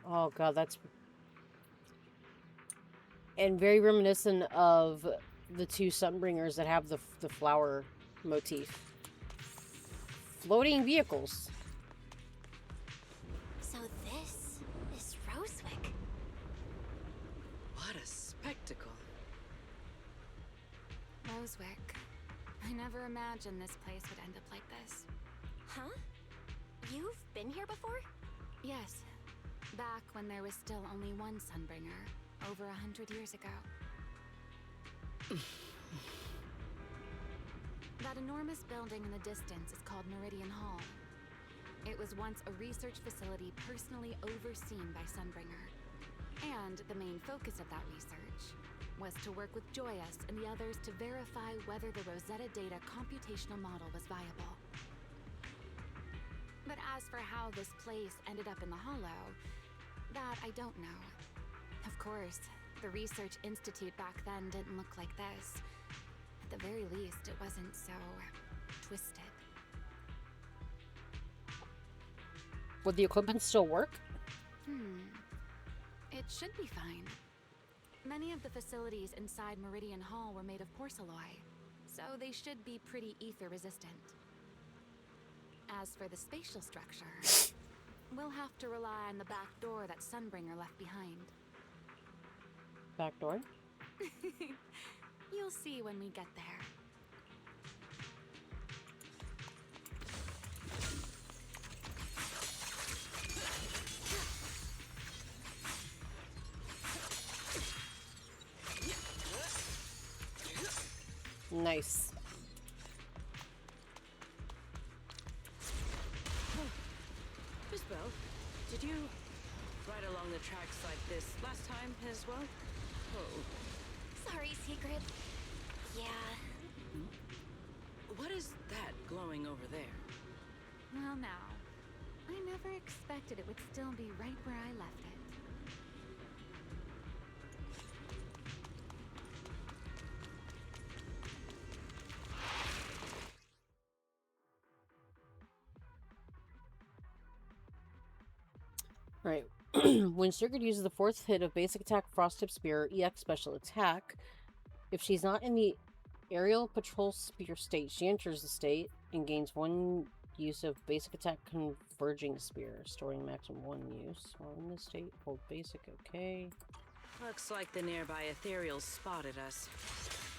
Oh god, that's... And very reminiscent of the two Sunbringers that have the flower motif. Floating vehicles. So this is Rosewick. What a spectacle. Rosewick. I never imagined this place would end up like this. Huh? You've been here before? Yes. Back when there was still only one Sunbringer, over 100 years ago. That enormous building in the distance is called Meridian Hall. It was once a research facility personally overseen by Sunbringer. And the main focus of that research was to work with Joyous and the others to verify whether the Rosetta Data computational model was viable. But as for how this place ended up in the Hollow, that I don't know. Of course, the Research Institute back then didn't look like this. At the very least, it wasn't so twisted. Would the equipment still work? It should be fine. Many of the facilities inside Meridian Hall were made of porcelain, so they should be pretty ether resistant. As for the spatial structure, we'll have to rely on the back door that Sunbringer left behind. Back door? You'll see when we get there. Nice. Miss Bell, did you ride along the tracks like this last time as well? Oh. Sorry, Secret. Yeah. What is that glowing over there? Well, now, I never expected it would still be right where I left it. Right. When Sigurd uses the fourth hit of basic attack Frost-Tip Spear EX special attack, if she's not in the aerial patrol spear state, she enters the state and gains one use of basic attack converging spear, storing maximum one use. While in this state, hold basic, okay. Looks like the nearby ethereals spotted us.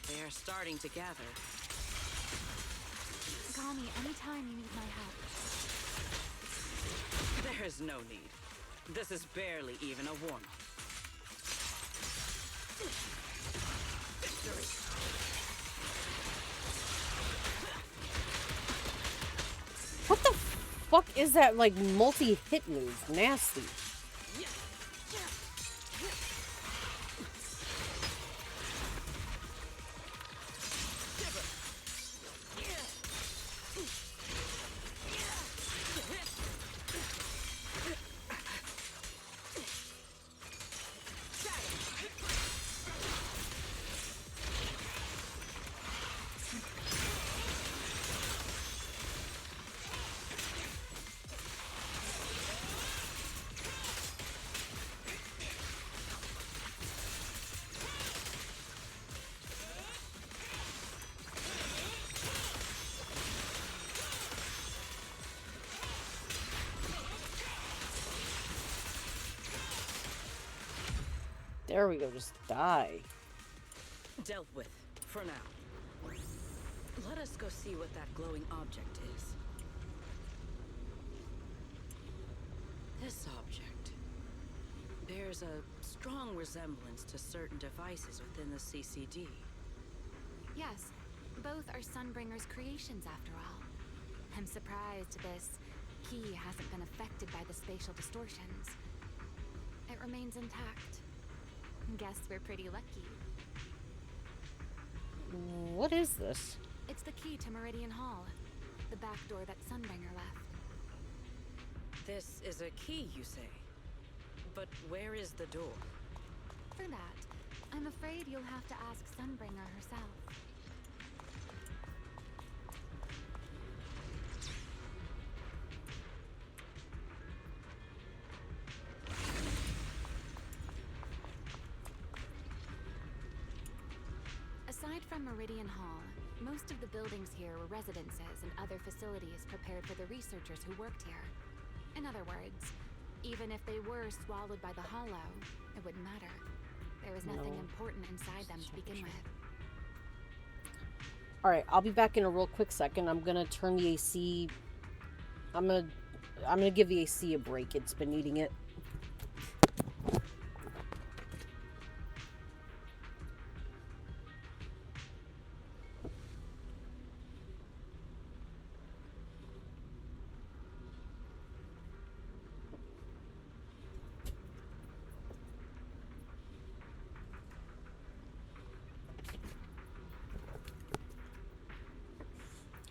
They are starting to gather. Call me anytime you need my help. There is no need. This is barely even a warm-up. Victory! What the fuck is that, like, multi-hit move? Nasty. There we go, just die. Dealt with, for now. Let us go see what that glowing object is. This object bears a strong resemblance to certain devices within the CCD. Yes, both are Sunbringer's creations after all. I'm surprised this key hasn't been affected by the spatial distortions. It remains intact. Guess we're pretty lucky. What is this? It's the key to Meridian Hall, the back door that Sunbringer left. This is a key, you say? But where is the door? For that, I'm afraid you'll have to ask Sunbringer herself. Meridian Hall, most of the buildings here were residences and other facilities prepared for the researchers who worked here. In other words, even if they were swallowed by the Hollow, it wouldn't matter. There was nothing important inside them to begin with. Alright, I'll be back in a real quick second. I'm gonna turn the AC. I'm gonna give the AC a break. It's been needing it.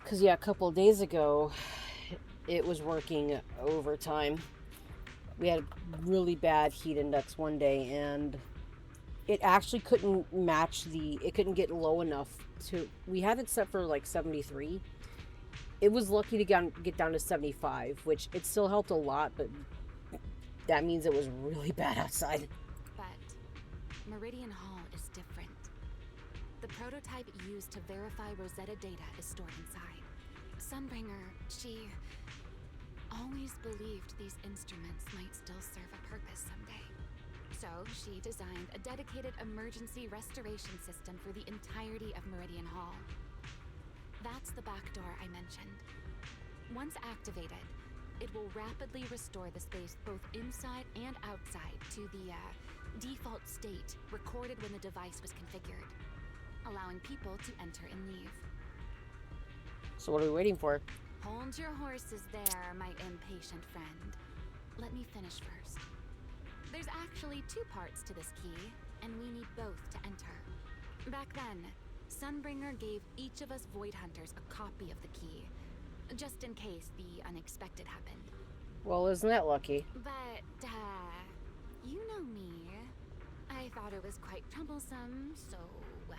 Because, yeah, a couple of days ago, it was working overtime. We had a really bad heat index one day, and it actually couldn't match it couldn't get low enough to, we had it set for like 73. It was lucky to get down to 75, which it still helped a lot, but that means it was really bad outside. But Meridian Hall is different. The prototype used to verify Rosetta data is stored inside. Sunbringer, she always believed these instruments might still serve a purpose someday. So she designed a dedicated emergency restoration system for the entirety of Meridian Hall. That's the back door I mentioned. Once activated, it will rapidly restore the space both inside and outside to the default state recorded when the device was configured, allowing people to enter and leave. So what are we waiting for? Hold your horses there, my impatient friend. Let me finish first. There's actually two parts to this key, and we need both to enter. Back then, Sunbringer gave each of us Void Hunters a copy of the key, just in case the unexpected happened. Well, isn't that lucky? But, you know me. I thought it was quite troublesome, so, well,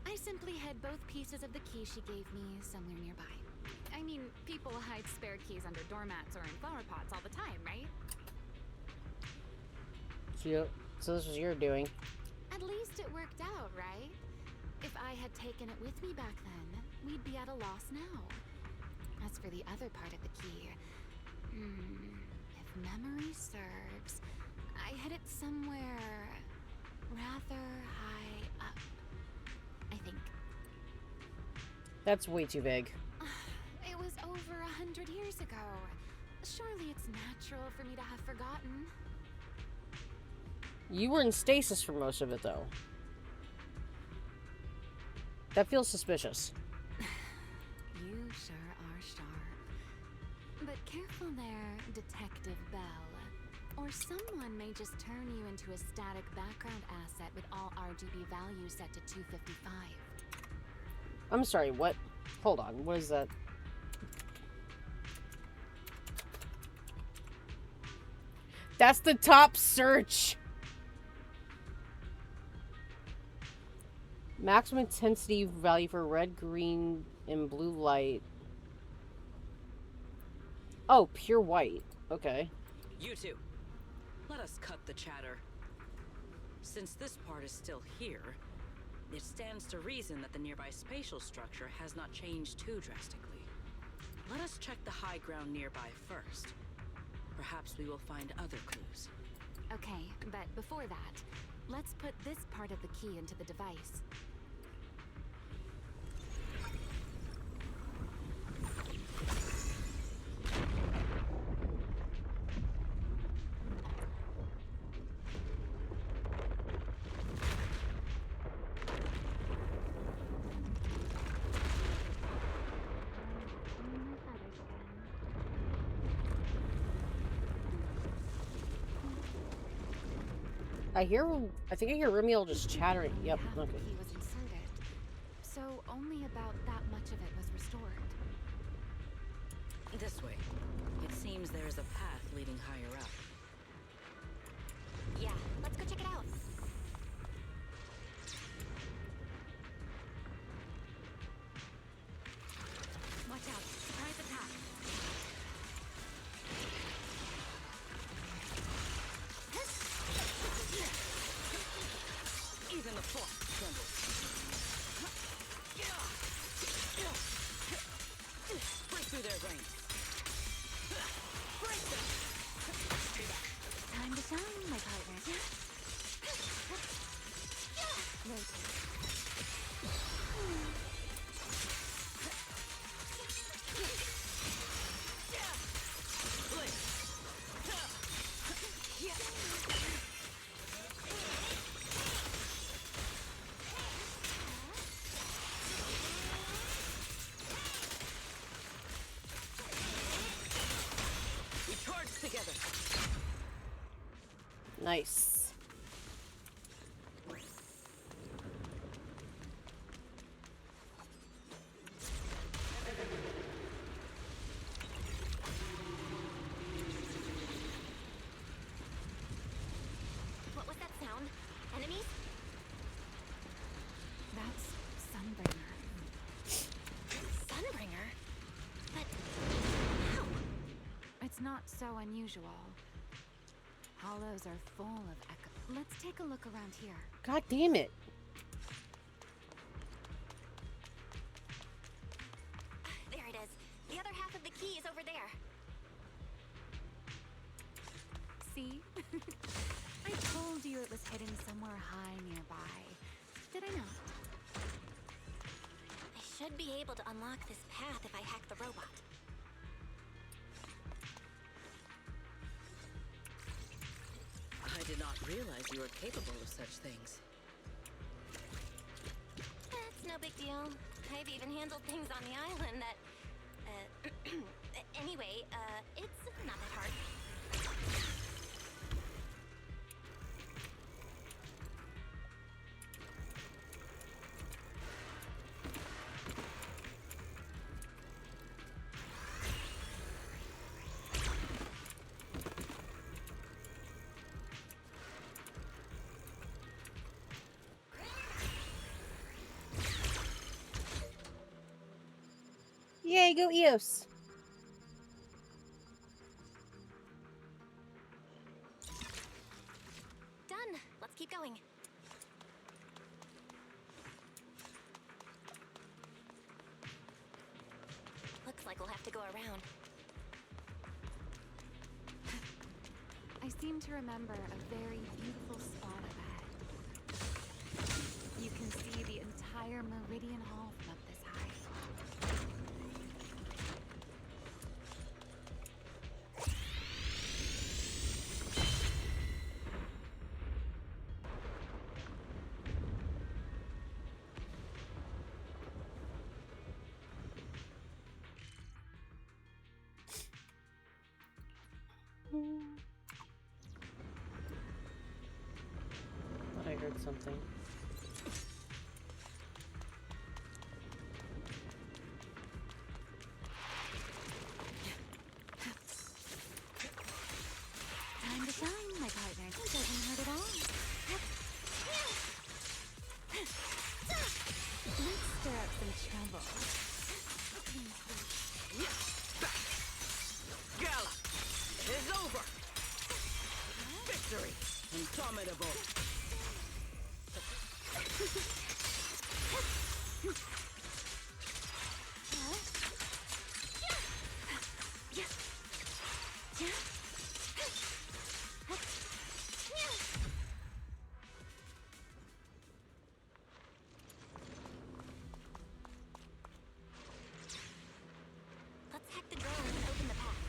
I simply hid both pieces of the key she gave me somewhere nearby. I mean, people hide spare keys under doormats or in flower pots all the time, right? So this was your doing. At least it worked out, right? If I had taken it with me back then, we'd be at a loss now. As for the other part of the key, if memory serves, I hid it somewhere rather high up, I think. That's way too vague. It was over 100 years ago. Surely it's natural for me to have forgotten. You were in stasis for most of it, though. That feels suspicious. You sure are sharp. But careful there, Detective Bell. Or someone may just turn you into a static background asset with all RGB values set to 255. I'm sorry, what? Hold on, what is that? That's the top search! Maximum intensity value for red, green, and blue light. Oh, pure white. Okay. You two, let us cut the chatter. Since this part is still here, it stands to reason that the nearby spatial structure has not changed too drastically. Let us check the high ground nearby first. Perhaps we will find other clues. Okay, but before that, let's put this part of the key into the device. I think I hear Remy just chattering. Yep, okay. The key was inserted, so only about that much of it was restored. This way. It seems there's a path leading higher up. Yeah, let's go check it out. Watch out, surprise attack. Even the force trembles. Nice. What was that sound? Enemies? That's Sunbringer. Sunbringer? But how? It's not so unusual. Hollows are full of echo. Let's take a look around here. God damn it. There it is. The other half of the key is over there. See? I told you it was hidden somewhere high nearby. Did I not? I should be able to unlock this path if I hack the robot. I did not realize you were capable of such things. That's no big deal. I've even handled things on the island that... anyway, it's not that hard. Yay, go Eos. Done. Let's keep going. Looks like we'll have to go around. I seem to remember a very beautiful spot ahead. You can see the entire Meridian Hall from up this high. Thought I heard something. Time to shine, my partner. It doesn't hurt at all. Let's stir up some trouble. Gala! It is over! Victory! Indomitable! Let's hack the drone and open the path.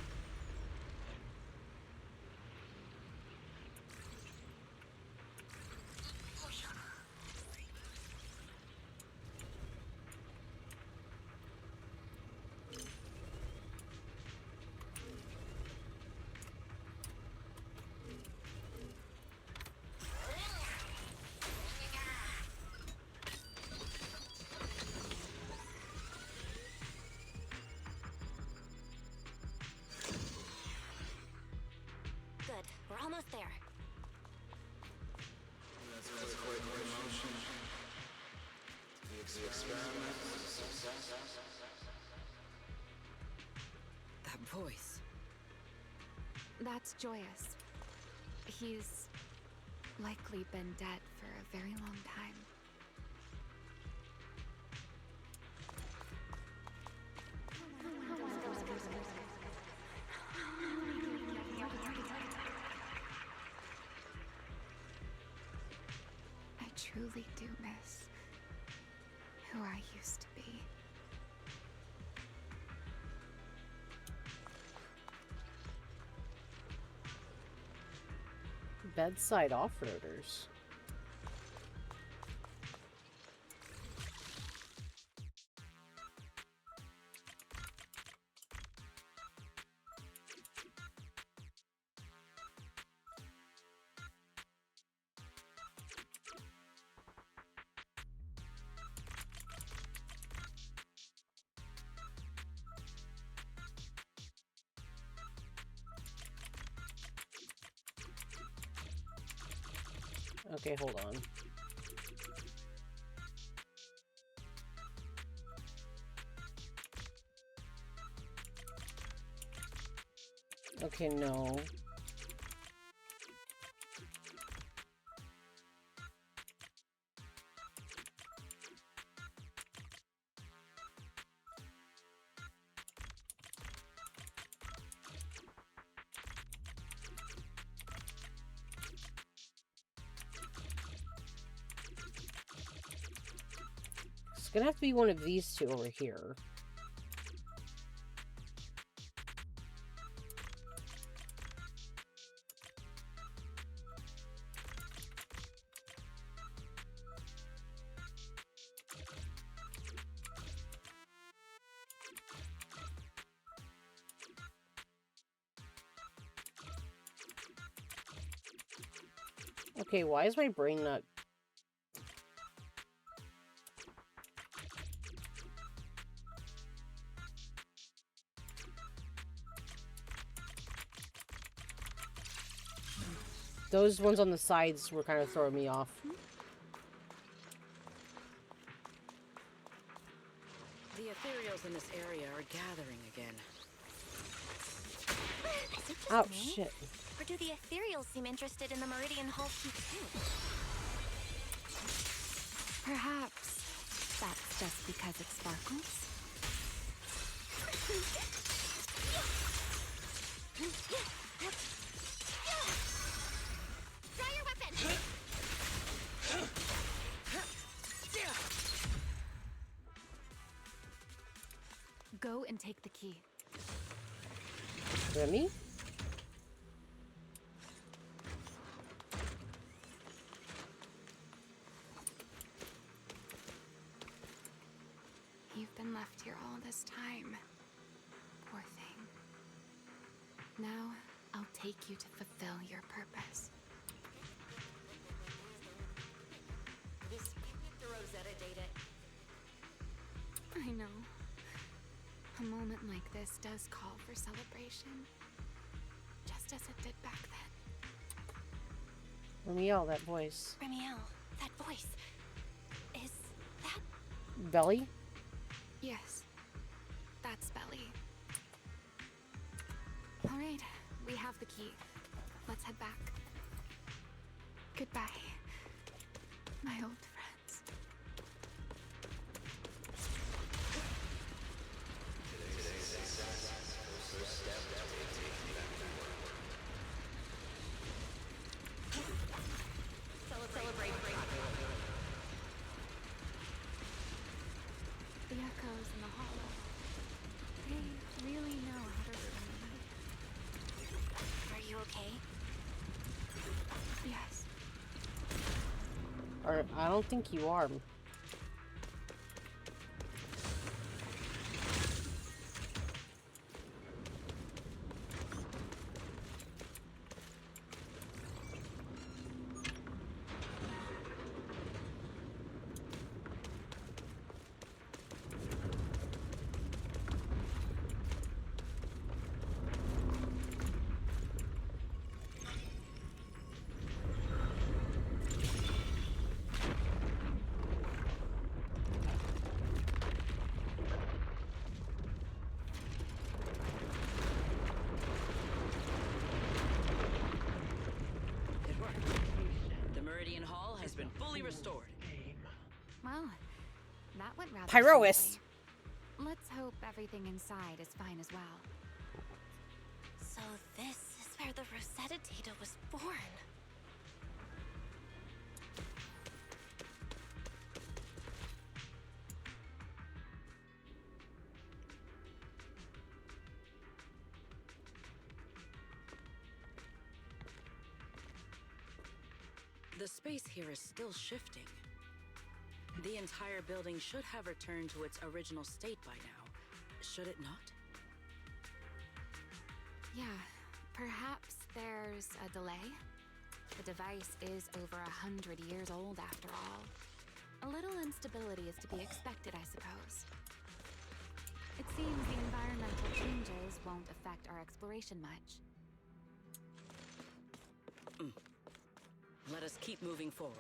Good. We're almost there. Let's quit the emotion. The experiment was a success. That voice. That's Joyous. He's likely been dead for a very long time. I truly do miss who I used to be. Bedside off-roaders. Okay, hold on. Okay, no. It's gonna have to be one of these two over here. Okay, why is my brain not... Those ones on the sides were kind of throwing me off. The ethereals in this area are gathering again. Is it just Oh, me? shit. Or do the ethereals seem interested in the Meridian Hall key too? Perhaps that's just because it sparkles. Draw your weapon! Go and take the key. Remy? You've been left here all this time. Poor thing. Now, I'll take you to fulfill your purpose. The Rosetta data. I know. A moment like this does call for celebration. Just as it did back then. Remiel, that voice. Remiel, that voice. Is that... Belly? Yes. That's Belly. All right, we have the key. Let's head back. Goodbye, my old friends. Celebrate. The echoes in the hollow. They really know how to reunite. Are you okay? Yes. Or, I don't think you are. It worked. The Meridian Hall has been fully restored. Well, that went rather Pyroist. smoothly. Let's hope everything inside is fine as well. So this is where the Rosetta data was born. The space here is still shifting. The entire building should have returned to its original state by now, should it not? Yeah, perhaps there's a delay. The device is over 100 years old after all. A little instability is to be expected, I suppose. It seems the environmental changes won't affect our exploration much. Let us keep moving forward.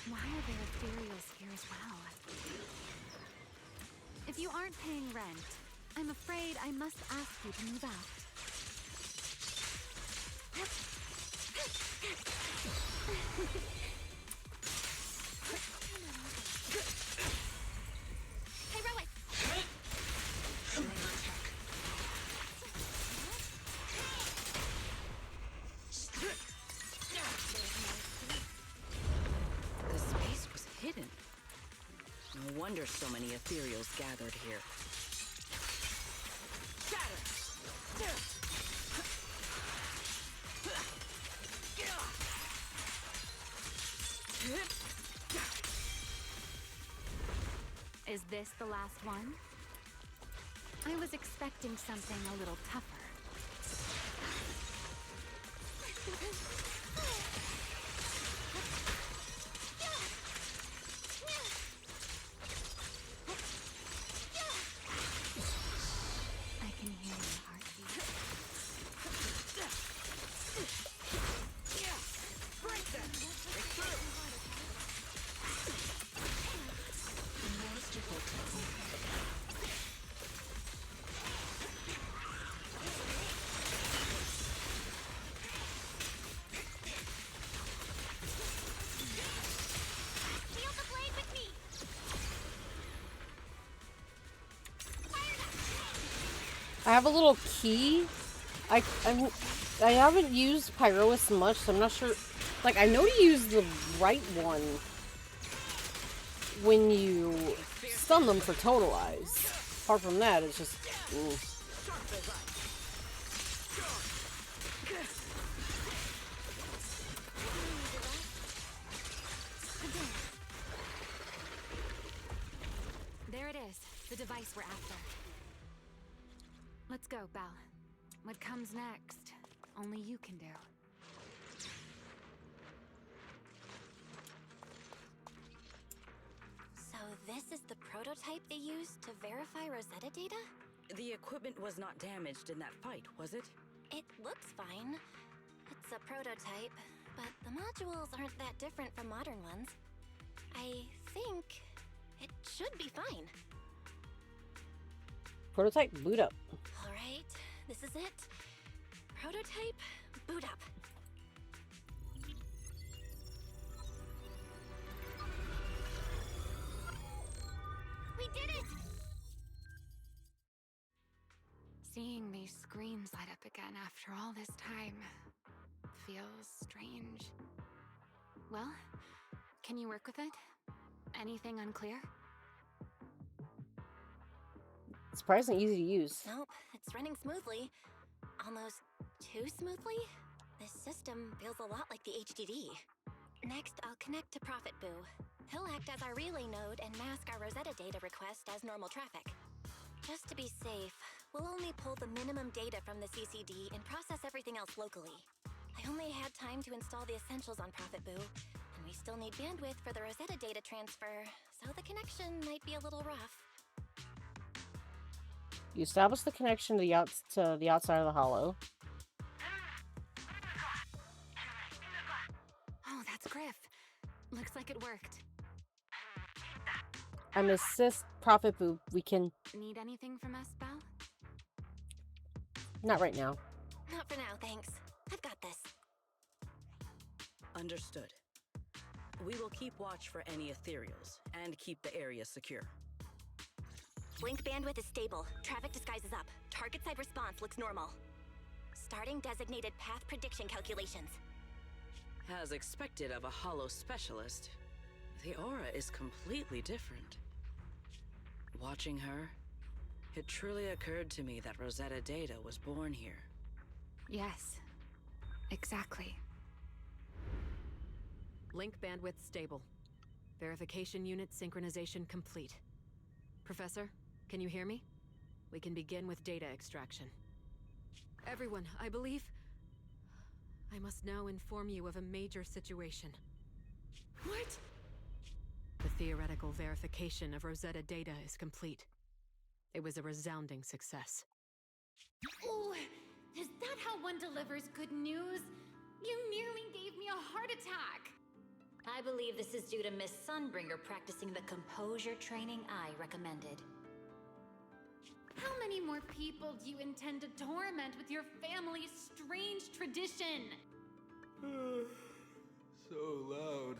Why are there ethereals here as well? If you aren't paying rent, I'm afraid I must ask you to move out. Heroic! The space was hidden. No wonder so many ethereals gathered here. Is this the last one? I was expecting something a little tougher. I can hear your heartbeat. Break them! Break through! Feel the blade with me! I have a little key. I haven't used Pyrois much, so I'm not sure. Like, I know to use the right one when you stun them for totalize. Apart from that, it's just. Ooh. There it is, the device we're after. Let's go, Belle. What comes next, only you can do. So this is the prototype they used to verify Rosetta data? The equipment was not damaged in that fight, was it? It looks fine. It's a prototype, but the modules aren't that different from modern ones. I think it should be fine. Prototype boot up. All right, this is it. Prototype boot up. We did it! Seeing these screens light up again after all this time feels strange. Well, can you work with it? Anything unclear? Surprisingly easy to use. Nope, it's running smoothly. Almost too smoothly? This system feels a lot like the HDD. Next, I'll connect to Prophet Boo. He'll act as our relay node and mask our Rosetta data request as normal traffic. Just to be safe, we'll only pull the minimum data from the CCD and process everything else locally. I only had time to install the essentials on Prophet Boo, and we still need bandwidth for the Rosetta data transfer, so the connection might be a little rough. You establish the connection to the outside of the hollow. Oh, that's Griff. Looks like it worked. I'm assist Prophet Boo. We can. Need anything from us, Belle? Not right now. Not for now, thanks. I've got this. Understood. We will keep watch for any ethereals and keep the area secure. Link bandwidth is stable. Traffic disguise is up. Target side response looks normal. Starting designated path prediction calculations. As expected of a hollow specialist, the aura is completely different. Watching her, it truly occurred to me that Rosetta data was born here. Yes, exactly. Link bandwidth stable. Verification unit synchronization complete. Professor, can you hear me? We can begin with data extraction. Everyone, I believe... I must now inform you of a major situation. What? The theoretical verification of Rosetta data is complete. It was a resounding success. Oh, is that how one delivers good news? You nearly gave me a heart attack! I believe this is due to Miss Sunbringer practicing the composure training I recommended. How many more people do you intend to torment with your family's strange tradition? So loud.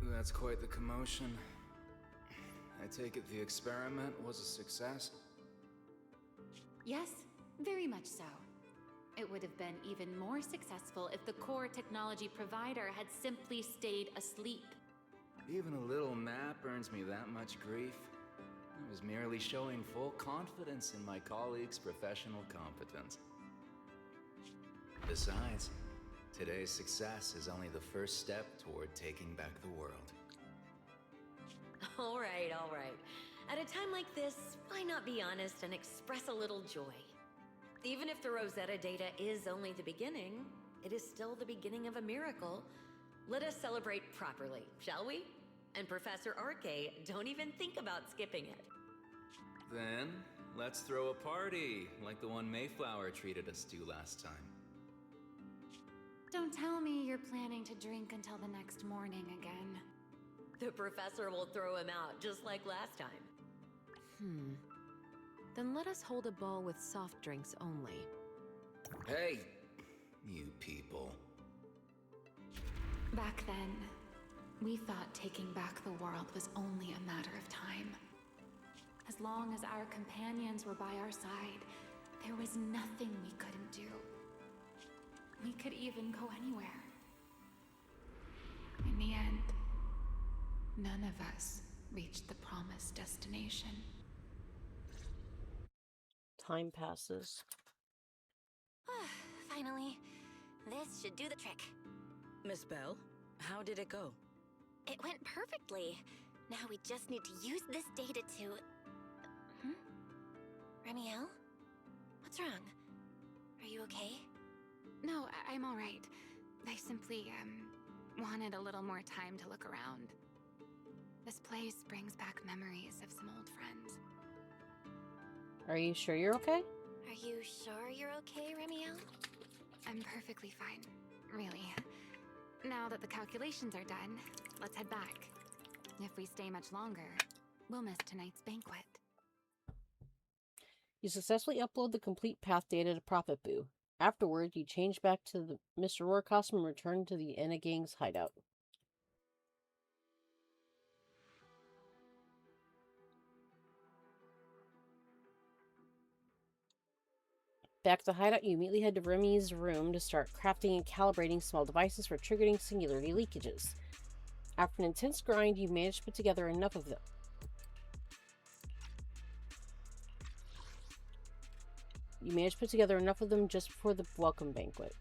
That's quite the commotion. I take it the experiment was a success? Yes, very much so. It would have been even more successful if the core technology provider had simply stayed asleep. Even a little nap earns me that much grief. I was merely showing full confidence in my colleagues' professional competence. Besides, today's success is only the first step toward taking back the world. All right, all right. At a time like this, why not be honest and express a little joy? Even if the Rosetta data is only the beginning, it is still the beginning of a miracle. Let us celebrate properly, shall we? And Professor Arke, don't even think about skipping it. Then, let's throw a party, like the one Mayflower treated us to last time. Don't tell me you're planning to drink until the next morning again. The professor will throw him out, just like last time. Then let us hold a ball with soft drinks only. Hey, you people. Back then, we thought taking back the world was only a matter of time. As long as our companions were by our side, there was nothing we couldn't do. We could even go anywhere. In the end, none of us reached the promised destination. Time passes. Finally, this should do the trick. Miss Bell, how did it go? It went perfectly. Now we just need to use this data to... Remiel? What's wrong? Are you okay? No, I'm all right. I simply, wanted a little more time to look around. This place brings back memories of some old friends. Are you sure you're okay? Are you sure you're okay, Remiel? I'm perfectly fine, really. Now that the calculations are done, let's head back. If we stay much longer, we'll miss tonight's banquet. You successfully upload the complete path data to Prophet Boo. Afterward, you change back to the Mr. Roar costume and return to the Enna Gang's hideout. Back at the hideout, you immediately head to Remy's room to start crafting and calibrating small devices for triggering singularity leakages. After an intense grind, you manage to put together enough of them. Just before the welcome banquet.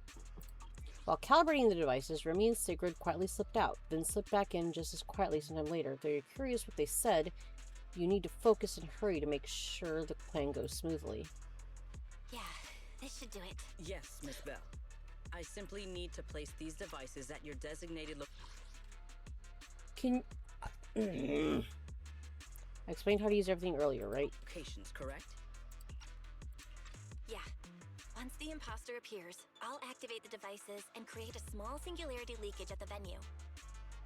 While calibrating the devices, Remy and Sigrid quietly slipped out, then slipped back in just as quietly sometime later. Though you're curious what they said, you need to focus and hurry to make sure the plan goes smoothly. Yeah, this should do it. Yes, Miss Bell. I simply need to place these devices at your designated Can... I explained how to use everything earlier, right? locations, correct? Yeah. Once the imposter appears, I'll activate the devices and create a small singularity leakage at the venue.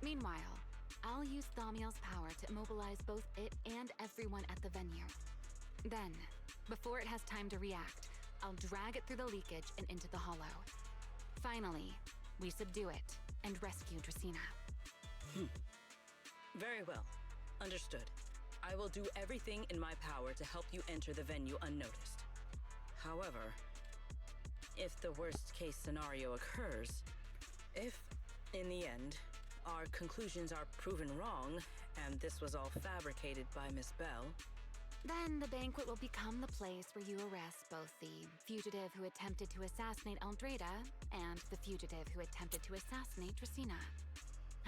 Meanwhile, I'll use Thaumiel's power to immobilize both it and everyone at the venue. Then, before it has time to react, I'll drag it through the leakage and into the hollow. Finally, we subdue it and rescue Dracaene. Very well. Understood. I will do everything in my power to help you enter the venue unnoticed. However, if the worst-case scenario occurs, if, in the end, our conclusions are proven wrong, and this was all fabricated by Miss Bell, then the banquet will become the place where you arrest both the fugitive who attempted to assassinate Aldrada and the fugitive who attempted to assassinate Dracaene.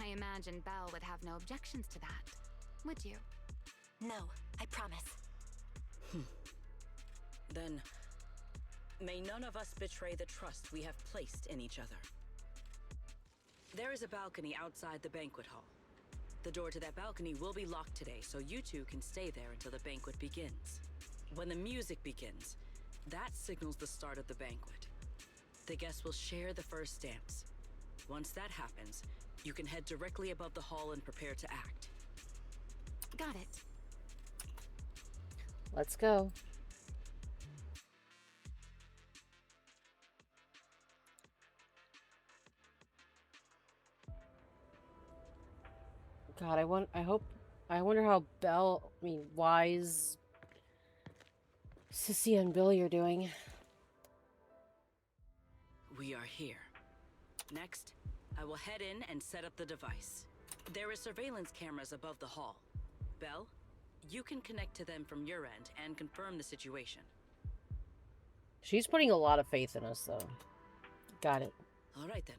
I imagine Belle would have no objections to that, would you? No, I promise. Then, may none of us betray the trust we have placed in each other. There is a balcony outside the banquet hall. The door to that balcony will be locked today, so you two can stay there until the banquet begins. When the music begins, that signals the start of the banquet. The guests will share the first dance. Once that happens, you can head directly above the hall and prepare to act. Got it. Let's go. God, I wonder how Wise, Sissy, and Billy are doing. We are here. Next, I will head in and set up the device. There are surveillance cameras above the hall. Belle, you can connect to them from your end and confirm the situation. She's putting a lot of faith in us, though. Got it. All right, then.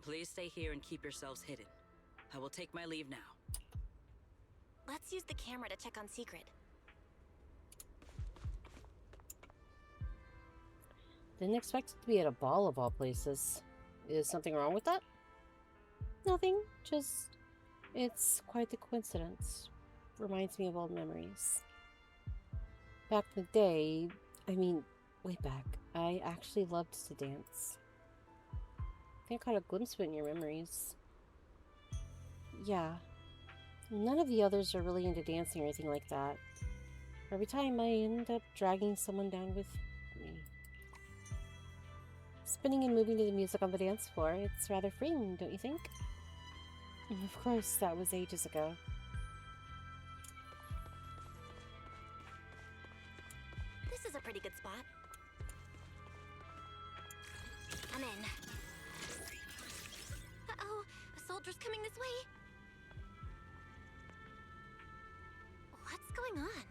Please stay here and keep yourselves hidden. I will take my leave now. Let's use the camera to check on Secret. Didn't expect it to be at a ball of all places. Is something wrong with that? Nothing, just... it's quite the coincidence. Reminds me of old memories. Back in the day, way back, I actually loved to dance. I think I caught a glimpse of it in your memories. Yeah. None of the others are really into dancing or anything like that. Every time I end up dragging someone down with me. Spinning and moving to the music on the dance floor, it's rather freeing, don't you think? And of course, that was ages ago. This is a pretty good spot. I'm in. Uh-oh, a soldier's coming this way. What's going on?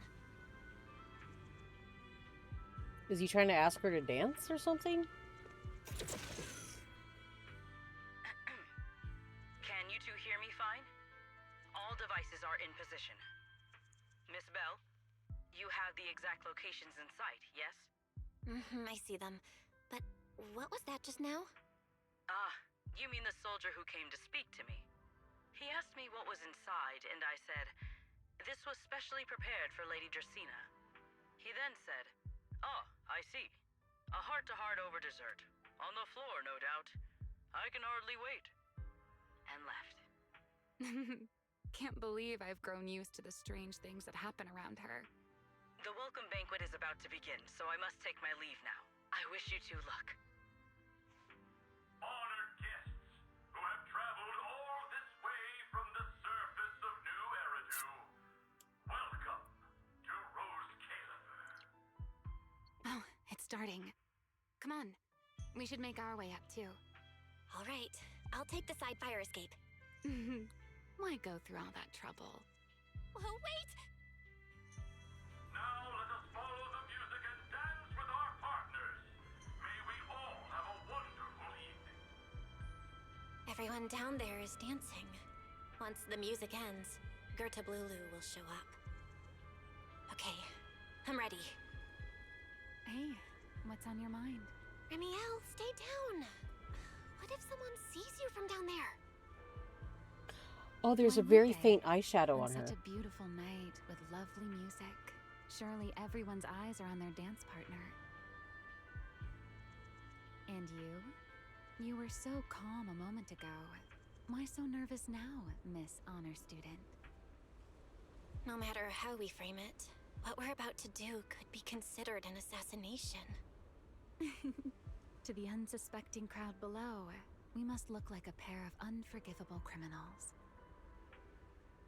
Is he trying to ask her to dance or something? Can you two hear me fine? All devices are in position. Miss Bell, you have the exact locations in sight, yes? I see them. But what was that just now? Ah, you mean the soldier who came to speak to me. He asked me what was inside, and I said, this was specially prepared for Lady Dracaena. He then said, oh, I see. A heart-to-heart over dessert. On the floor, no doubt. I can hardly wait. And left. Can't believe I've grown used to the strange things that happen around her. The welcome banquet is about to begin, so I must take my leave now. I wish you two luck. Honored guests who have traveled all this way from the surface of New Eridu, welcome to Rose Caliber. Oh, it's starting. Come on. We should make our way up, too. All right. I'll take the side fire escape. Why go through all that trouble? Oh, wait! Now let us follow the music and dance with our partners. May we all have a wonderful evening. Everyone down there is dancing. Once the music ends, Gerta Blulu will show up. Okay, I'm ready. Hey, what's on your mind? Remiel, stay down. What if someone sees you from down there? Oh, there's Why a very would they? faint eyeshadow on her. Such a beautiful night with lovely music. Surely everyone's eyes are on their dance partner. And you? You were so calm a moment ago. Why so nervous now, Miss Honor Student? No matter how we frame it, what we're about to do could be considered an assassination. To the unsuspecting crowd below, we must look like a pair of unforgivable criminals.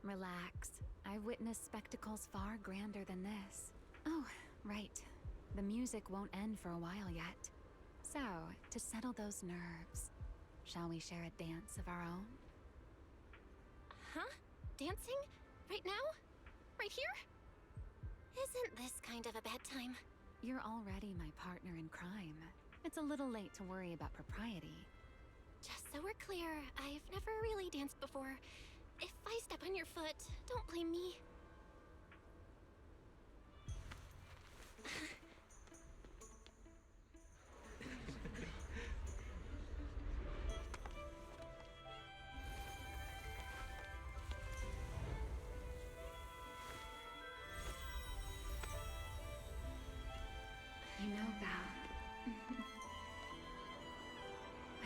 Relax. I've witnessed spectacles far grander than this. Oh, right. The music won't end for a while yet. So, to settle those nerves, shall we share a dance of our own? Huh? Dancing? Right now? Right here? Isn't this kind of a bad time? You're already my partner in crime. It's a little late to worry about propriety. Just so we're clear, I've never really danced before. If I step on your foot, don't blame me.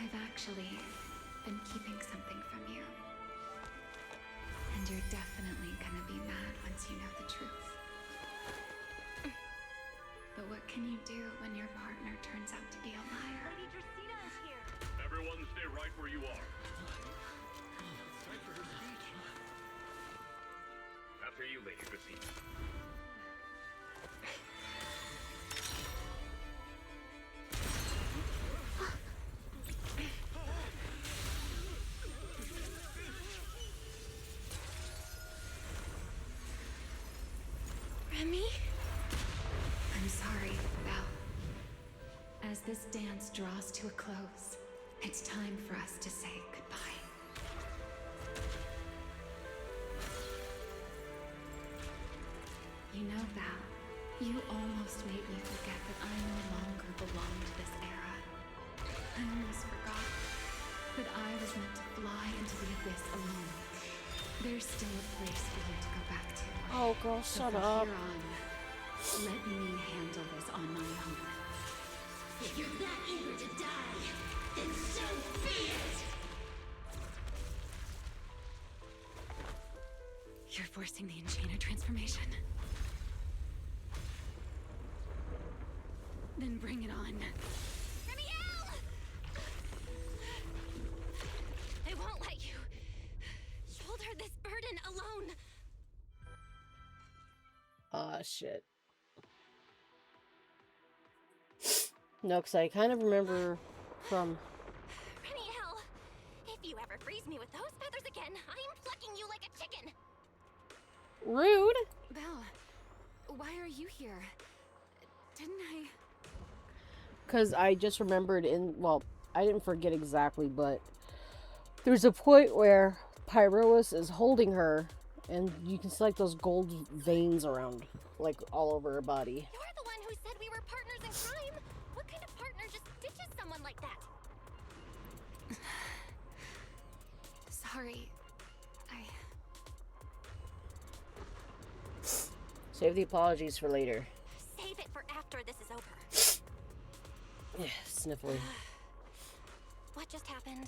I've actually been keeping something from you. And you're definitely gonna be mad once you know the truth. But what can you do when your partner turns out to be a liar? Lady Dracaene is here. Everyone stay right where you are. Time for her speech. After you, Lady Dracaene. Remy? I'm sorry, Belle. As this dance draws to a close, it's time for us to say goodbye. You know, Val, you almost made me forget that I no longer belong to this era. I almost forgot that I was meant to fly into the abyss alone. There's still a place for you to go back to. Oh, girl, So shut from up. here on, let me handle this on my own. If you're that eager to die, then so be it! You're forcing the Enchainer transformation. Then bring it on. Remy-El! I won't let you shoulder this burden alone. Shit. No, because I kind of remember from... Remy-El, if you ever freeze me with those feathers again, I'm plucking you like a chicken. Rude! Belle, why are you here? Didn't I... Because I just remembered in... Well, I didn't forget exactly, but... There's a point where Pyrois is holding her, and you can see like those gold veins around, like all over her body. You're the one who said we were partners in crime. What kind of partner just ditches someone like that? Sorry. Save the apologies for later. Save it for after this is over. Yeah, sniffly. What just happened?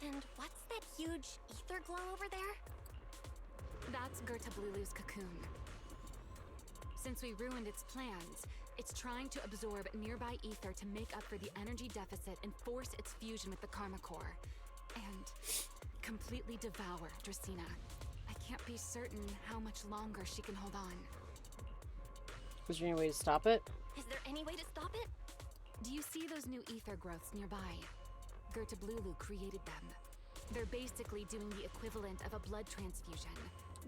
And what's that huge ether glow over there? That's Gertablulu's cocoon. Since we ruined its plans, it's trying to absorb nearby ether to make up for the energy deficit and force its fusion with the Karma Core. And completely devour Dracaena. I can't be certain how much longer she can hold on. Is there any way to stop it? Is there any way to stop it? Do you see those new ether growths nearby? Gertablulu created them. They're basically doing the equivalent of a blood transfusion,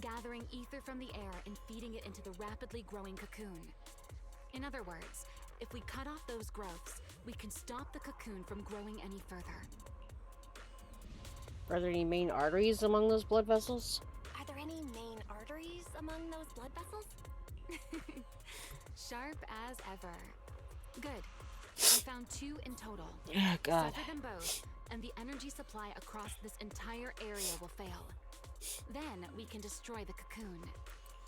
gathering ether from the air and feeding it into the rapidly growing cocoon. In other words, if we cut off those growths, we can stop the cocoon from growing any further. Are there any main arteries among those blood vessels? Are there any main arteries among those blood vessels? Sharp as ever. Good. I found 2 in total. Yeah, God. Sever them both, and the energy supply across this entire area will fail. Then we can destroy the cocoon.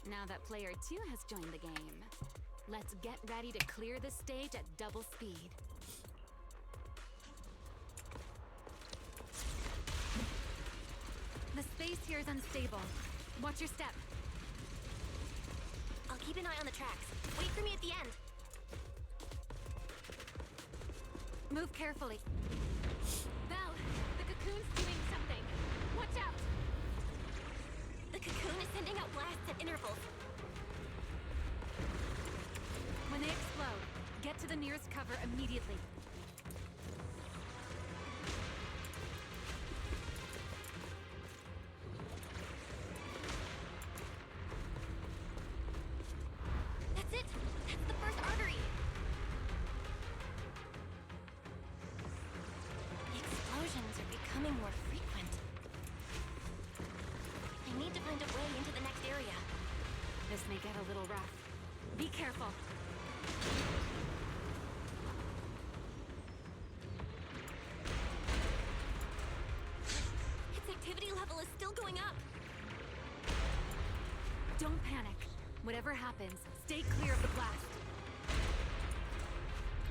Now that player 2 has joined the game, let's get ready to clear the stage at double speed. The space here is unstable. Watch your step. I'll keep an eye on the tracks. Wait for me at the end. Move carefully. Belle, the cocoon's doing something. Watch out! The cocoon is sending out blasts at intervals. When they explode, get to the nearest cover immediately. That's it! That's the first artery! The explosions are becoming more frequent. I need to find a way into the next area. This may get a little rough. Be careful. Its activity level is still going up. Don't panic. Whatever happens, stay clear of the blast.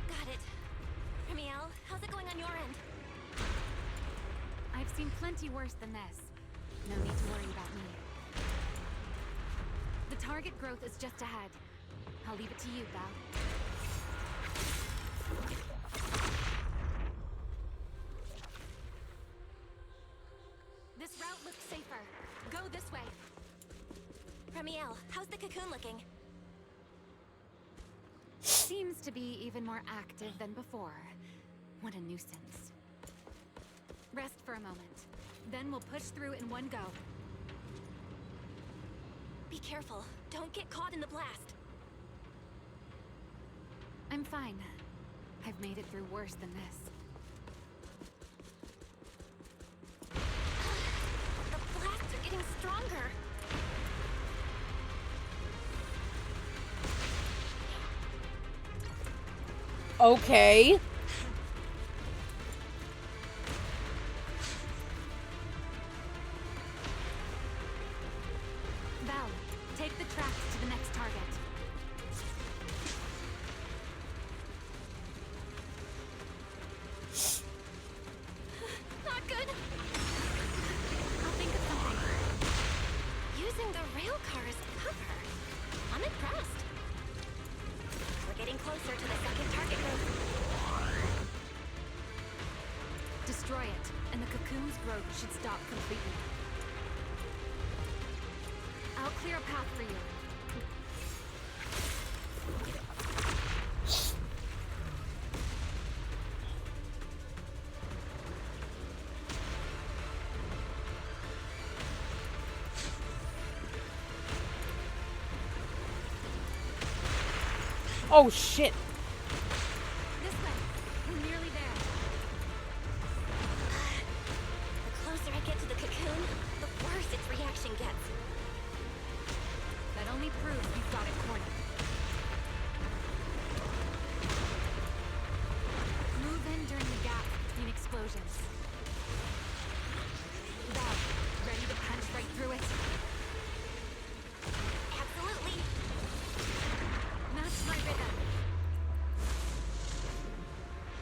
Got it. Remy-El, how's it going on your end? I've seen plenty worse than this. No need to worry about me. The target growth is just ahead. I'll leave it to you, Belle. This route looks safer. Go this way. Remiel, how's the cocoon looking? Seems to be even more active than before. What a nuisance. Rest for a moment. Then we'll push through in one go. Be careful. Don't get caught in the blast. I'm fine. I've made it through worse than this. The blasts are getting stronger. Okay. Val, take the tracks to the next target. Not good. I'll think of something. Using the rail car as cover. I'm impressed. We're getting closer to the second target group. Destroy it, and the cocoon's growth should stop completely. I'll clear a path for you. Oh shit. This way. We're nearly there. The closer I get to the cocoon, the worse its reaction gets. That only proves we've got it cornered. Move in during the gap between explosions. Val, ready to punch right through it? Absolutely. Match my rhythm.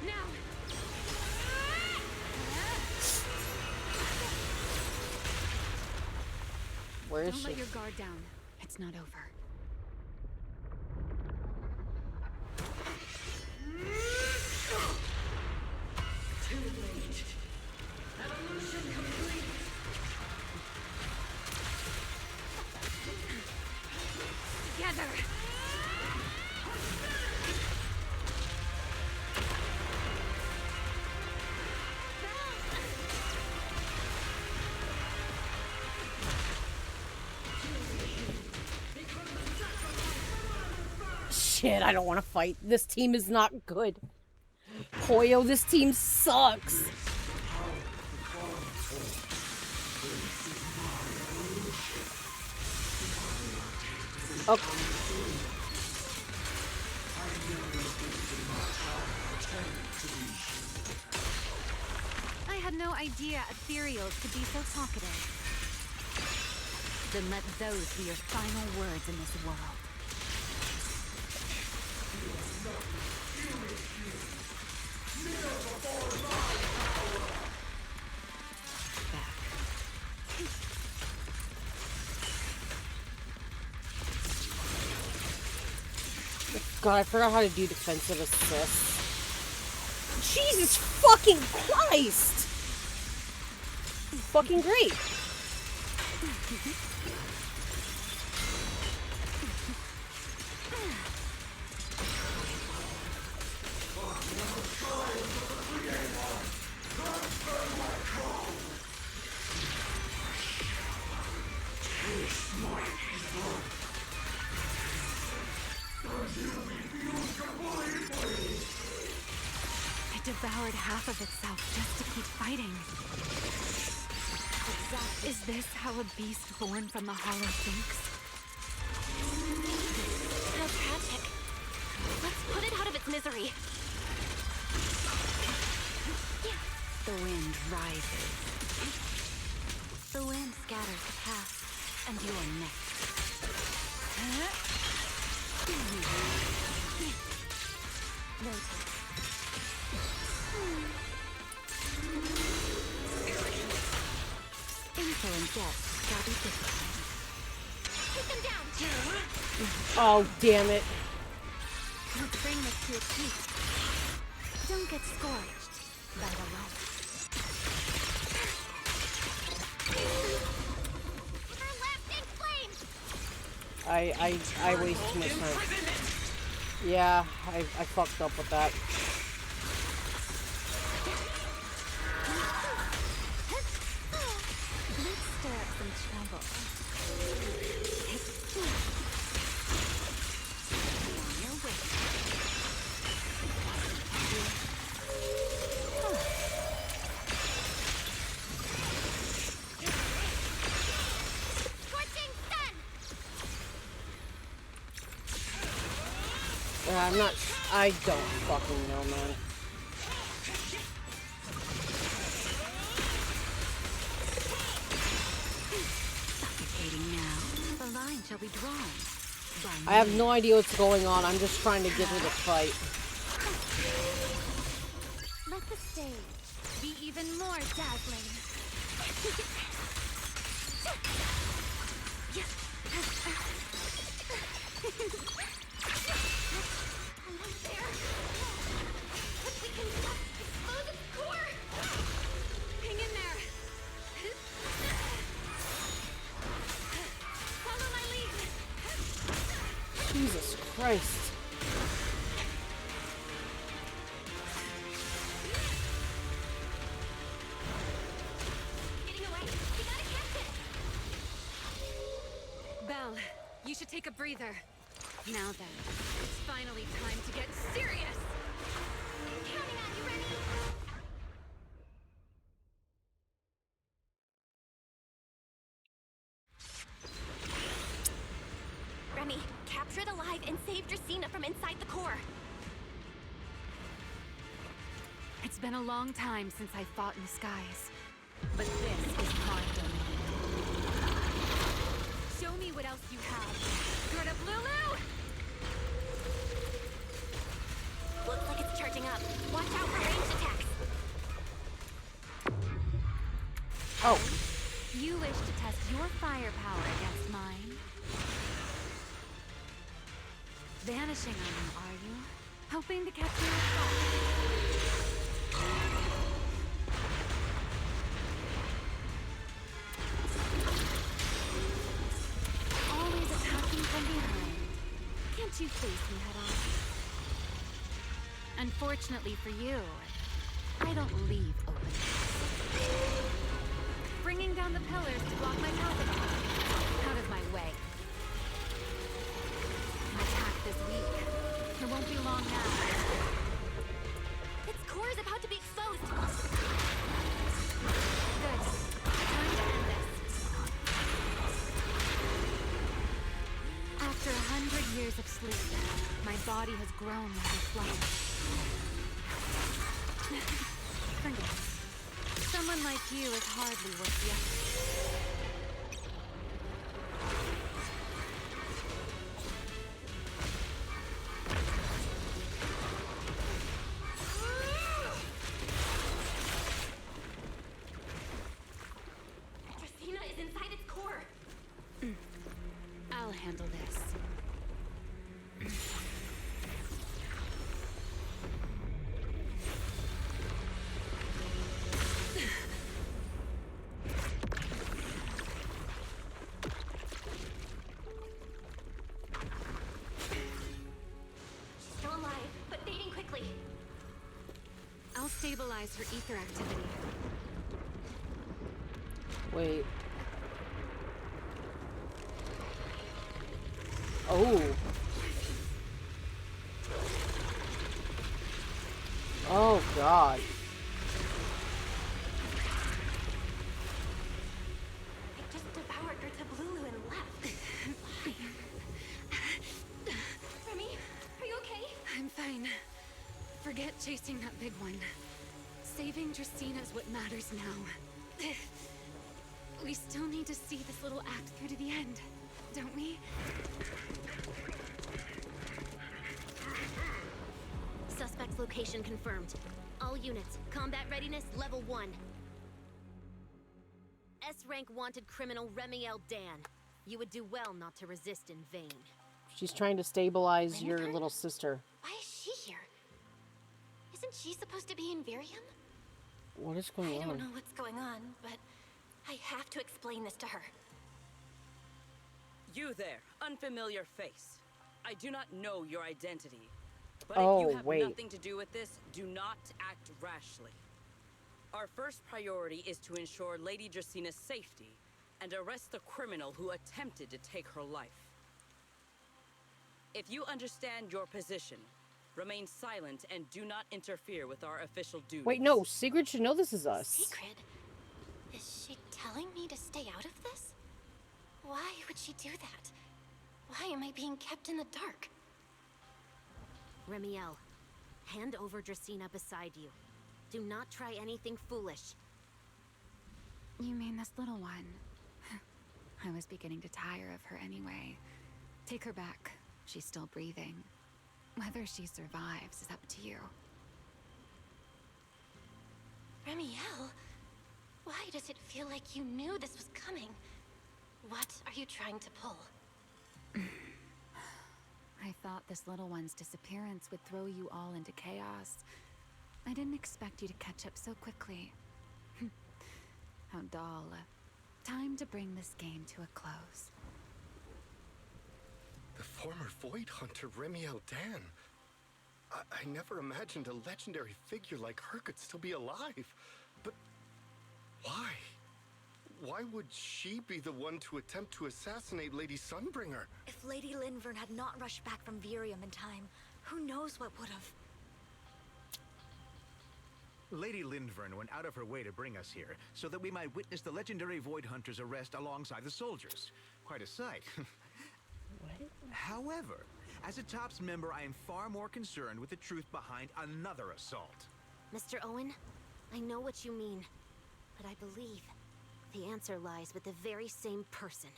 Now! Where is Don't she? let your guard down. It's not over. Too late. Evolution complete. Together! Shit, I don't want to fight. This team is not good. Poyo, this team sucks. Okay. I had no idea ethereals could be so talkative. Then let those be your final words in this world. God, I forgot how to do defensive assists. Jesus fucking Christ! Fucking great. It devoured half of itself just to keep fighting. Is this how a beast born from the hollow thinks? How tragic. Let's put it out of its misery. The wind rises. The wind scatters the past, and you are next. Noted. guess shall be disciplined. Take them down! Oh, damn it. Let's bring this to a peak. Don't get scorched by the light. Everlasting flames! I waste too much time. Yeah, I fucked up with that. Let's stir up some trouble. Your way. Scorching sun! I'm not. I don't fucking know, man. Suffocating now. The line shall be drawn. I have no idea what's going on. I'm just trying to get through the fight. Let the stage be even more dazzling. Hang in there! Follow my lead! Jesus Christ. Getting away! We gotta catch it! Belle, you should take a breather. Now then, it's finally time to get serious! Counting on you, Remy! Remy, capture it alive and save Dracaene from inside the core. It's been a long time since I fought in the skies, but this is my domain. Show me what else you have. Good up, Lulu! Looks like it's charging up. Watch out for ranged attacks. Oh. You wish to test your firepower against mine? Vanishing on you, are you? Hoping to catch me off guard? Always attacking from behind. Can't you face me head on? Unfortunately for you, I don't leave openings. Bringing down the pillars to block my path out of my way. An attack this week. It won't be long now. Its core is about to be exposed. Good. Time to end this. After 100 years of sleep, my body has grown like a flower. Forget it. Someone like you is hardly worth the effort. Dracaene is inside its core. I'll handle this. She's still alive, but fading quickly. I'll stabilize her ether activity. Wait. Oh. Oh, God. It just devoured her Tablulu and left. Remy, are you okay? I'm fine. Forget chasing that big one. Saving Dracaene is what matters now. We still need to see this little act through to the end, don't we? Suspect's location confirmed. All units, combat readiness level 1. S-rank wanted criminal Remy L. Dan. You would do well not to resist in vain. She's trying to stabilize your little sister. Why is she here? Isn't she supposed to be in Virium? What is going on? I don't know what's going on, but I have to explain this to her. You there, unfamiliar face. I do not know your identity. But Oh, if you have wait. nothing to do with this, do not act rashly. Our first priority is to ensure Lady Dracaene's safety and arrest the criminal who attempted to take her life. If you understand your position, remain silent and do not interfere with our official duties. Wait, no. Sigrid should know this is us. Secret? Is she telling me to stay out of this? Why would she do that? Why am I being kept in the dark? Remy L., hand over Dracaena beside you. Do not try anything foolish. You mean this little one? I was beginning to tire of her anyway. Take her back. She's still breathing. Whether she survives is up to you. Remy L., why does it feel like you knew this was coming? What are you trying to pull? I thought this little one's disappearance would throw you all into chaos. I didn't expect you to catch up so quickly. How dull. Time to bring this game to a close. The former Void Hunter Remy L. Dan. I never imagined a legendary figure like her could still be alive. But why? Why would she be the one to attempt to assassinate Lady Sunbringer? If Lady Linvern had not rushed back from Virium in time, who knows what would have... Lady Linvern went out of her way to bring us here, so that we might witness the legendary Void Hunter's arrest alongside the soldiers. Quite a sight. What? However, as a TOPS member, I am far more concerned with the truth behind another assault. Mr. Owen, I know what you mean, but I believe the answer lies with the very same person.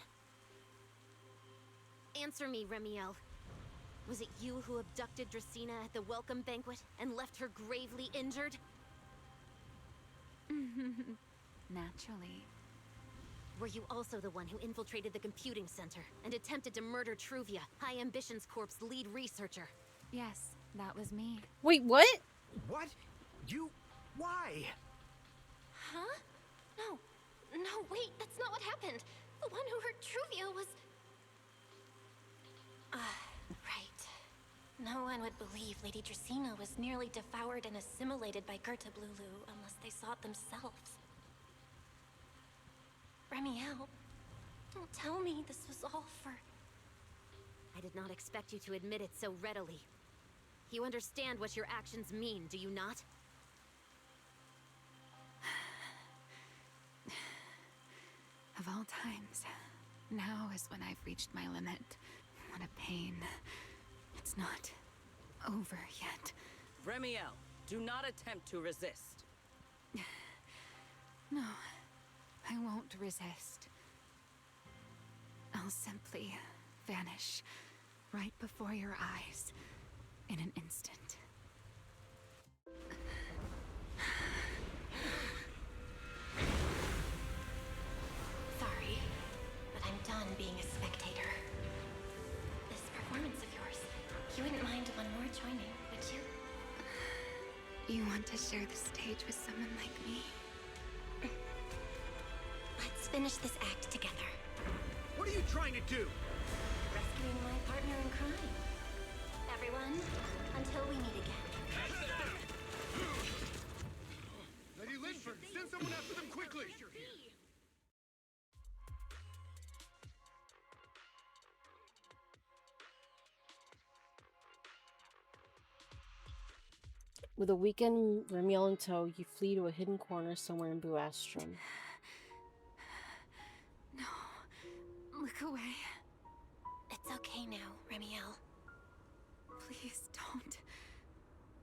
Answer me, Remy L. Was it you who abducted Dracaena at the welcome banquet and left her gravely injured? Naturally. Were you also the one who infiltrated the computing center and attempted to murder Truvia, High Ambitions Corp's lead researcher? Yes, that was me. Wait, what? What? You... why? Huh? No, wait, that's not what happened. The one who hurt Truvia was... right. No one would believe Lady Dracaena was nearly devoured and assimilated by Gerta Blulu unless they saw it themselves. Remy L., don't tell me this was all for... I did not expect you to admit it so readily. You understand what your actions mean, do you not? Of all times, now is when I've reached my limit. What a pain. It's not over yet. Remy L., do not attempt to resist. No, I won't resist. I'll simply vanish right before your eyes in an instant. Sorry, but I'm done being a spectator. This performance of yours, you wouldn't mind one more joining, would you? You want to share the stage with someone like me? Let's finish this act together. What are you trying to do? Rescuing my partner in crime. Everyone, until we meet again. Lady Linford, send someone after them quickly! With a weakened Remiel in tow, you flee to a hidden corner somewhere in Buastrom. No. Look away. It's okay now, Remiel. Please don't.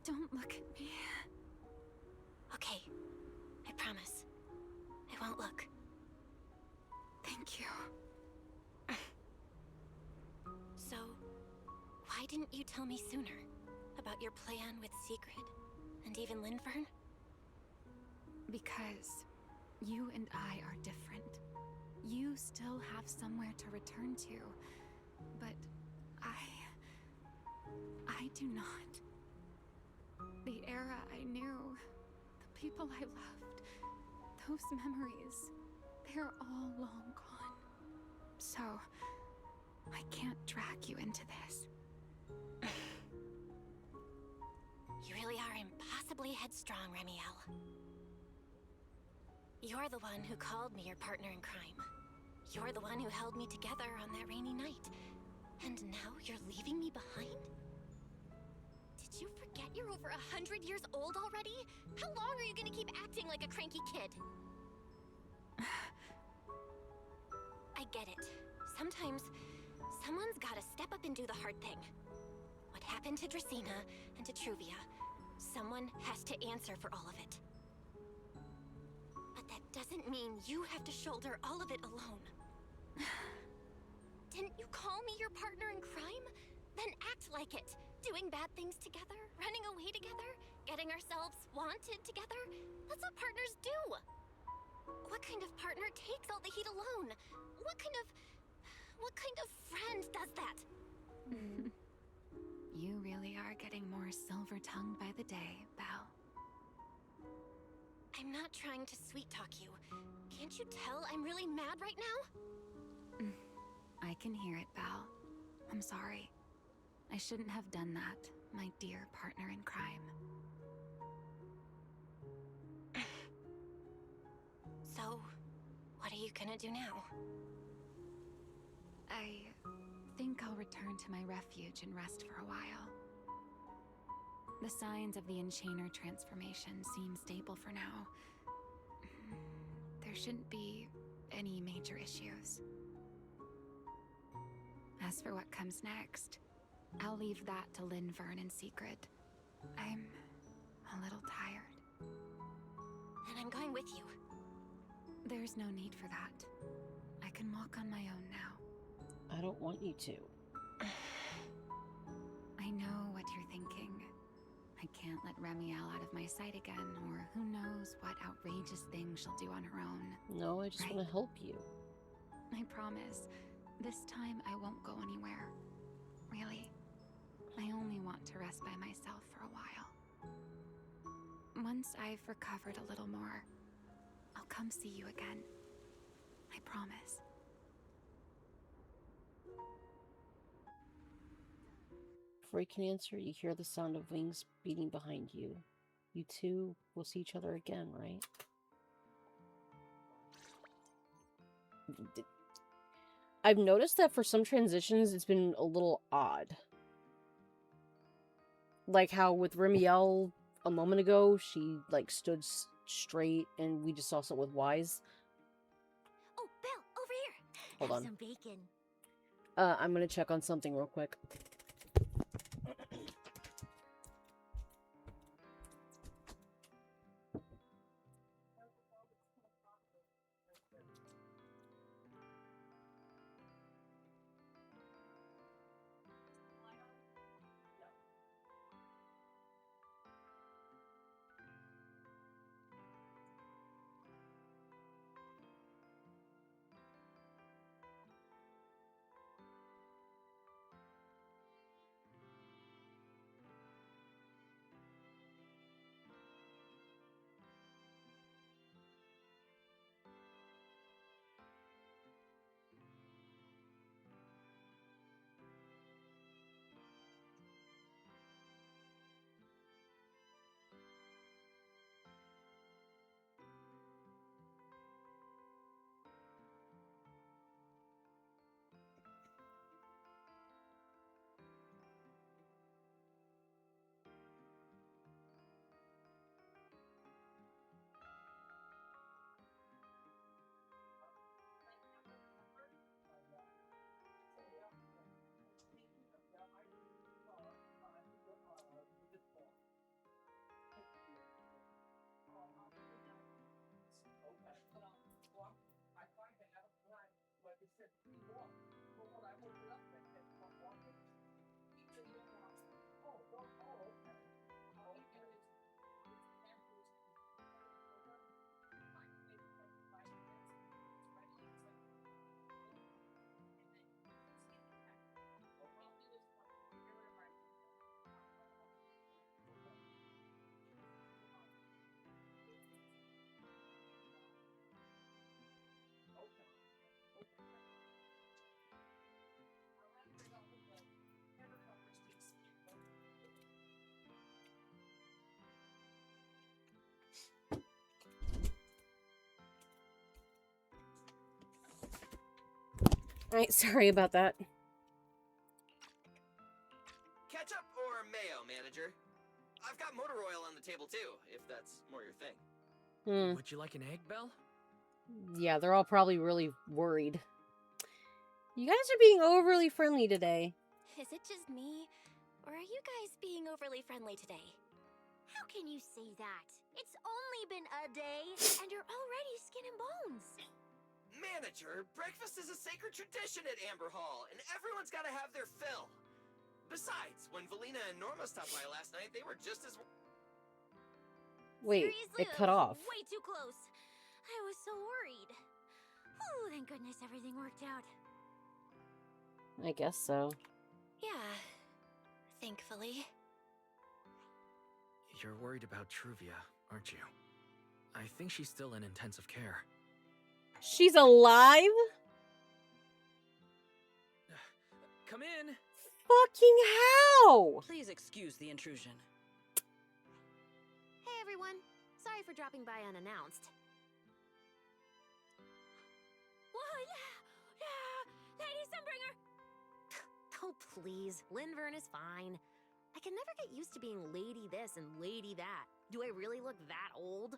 Don't look at me. Okay. I promise. I won't look. Thank you. So, why didn't you tell me sooner about your plan with Sigrid and even Linfern? Because You and I are different. You still have somewhere to return to, but I do not. The era I knew, the people I loved, those memories, they're all long gone. So, I can't drag you into this. You really are impossibly headstrong, Remiel. You're the one who called me your partner in crime. You're the one who held me together on that rainy night. And now you're leaving me behind? Did you forget you're over 100 years old already? How long are you gonna keep acting like a cranky kid? I get it. Sometimes, someone's gotta step up and do the hard thing. What happened to Dracaene and to Truvia, someone has to answer for all of it. But that doesn't mean you have to shoulder all of it alone. Didn't you call me your partner in crime? Then act like it. Doing bad things together, running away together, getting ourselves wanted together. That's what partners do. What kind of partner takes all the heat alone? What kind of friend does that? You really are getting more silver-tongued by the day, Belle. I'm not trying to sweet-talk you. Can't you tell I'm really mad right now? I can hear it, Belle. I'm sorry. I shouldn't have done that, my dear partner in crime. So, what are you gonna do now? I think I'll return to my refuge and rest for a while. The signs of the Enchainer transformation seem stable for now. There shouldn't be any major issues. As for what comes next, I'll leave that to Linvern in secret. I'm a little tired. And I'm going with you. There's no need for that. I can walk on my own now. I don't want you to. I know what you're thinking. I can't let Remiel out of my sight again, or who knows what outrageous thing she'll do on her own. No, I just want to help you. I promise. This time I won't go anywhere. Really. I only want to rest by myself for a while. Once I've recovered a little more, I'll come see you again. I promise. Before you can answer, you hear the sound of wings beating behind you. You two will see each other again, right? I've noticed that for some transitions, it's been a little odd. Like how with Remiel a moment ago, she like stood straight and we just saw something with Wise. Oh, Belle, over here. Hold Have on. some bacon. I'm gonna check on something real quick. Alright, sorry about that. Ketchup or mayo, manager? I've got motor oil on the table too, if that's more your thing. Would you like an egg, Belle? Yeah, they're all probably really worried. You guys are being overly friendly today. Is it just me? Or are you guys being overly friendly today? How can you say that? It's only been a day, and you're already skin and bones. Manager, breakfast is a sacred tradition at Amber Hall, and everyone's gotta have their fill. Besides, when Valina and Norma stopped by last night, they were just as... Wait, Seriously, it that cut was off. way too close. I was so worried. Oh, thank goodness everything worked out. I guess so. Yeah, thankfully. You're worried about Truvia, aren't you? I think she's still in intensive care. She's alive? Come in. Fucking how? Please excuse the intrusion. Hey everyone, sorry for dropping by unannounced. Whoa, yeah, Lady Sunbringer. Oh please, Lindvern is fine. I can never get used to being lady this and lady that. Do I really look that old?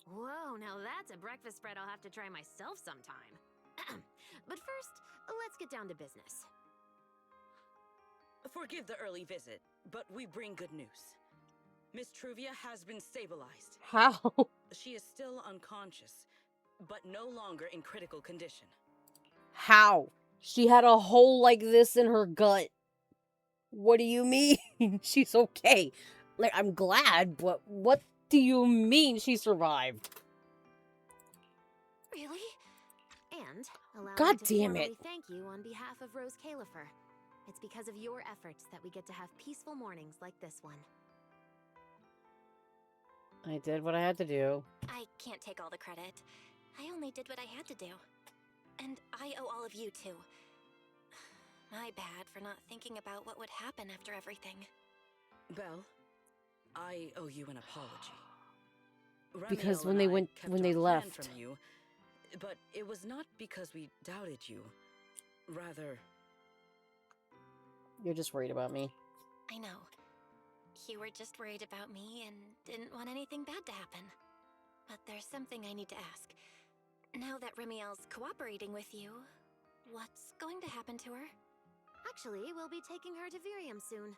Whoa, now that's a breakfast spread I'll have to try myself sometime. But first, let's get down to business. Forgive the early visit, but we bring good news. Miss Truvia has been stabilized. How? She is still unconscious, but no longer in critical condition. How? She had a hole like this in her gut. What do you mean? She's okay. Like, I'm glad, but what do you mean she survived? Really? And allow God me to damn formally it. thank you on behalf of Rose Califer. It's because of your efforts that we get to have peaceful mornings like this one. I did what I had to do. I can't take all the credit. I only did what I had to do. And I owe all of you too. My bad for not thinking about what would happen after everything. Belle, I owe you an apology. Because Remiel when and they I went, kept when our they plan left, from you, but it was not because we doubted you. Rather, you're just worried about me. I know. You were just worried about me and didn't want anything bad to happen. But there's something I need to ask. Now that Remiel's cooperating with you, what's going to happen to her? Actually, we'll be taking her to Virium soon.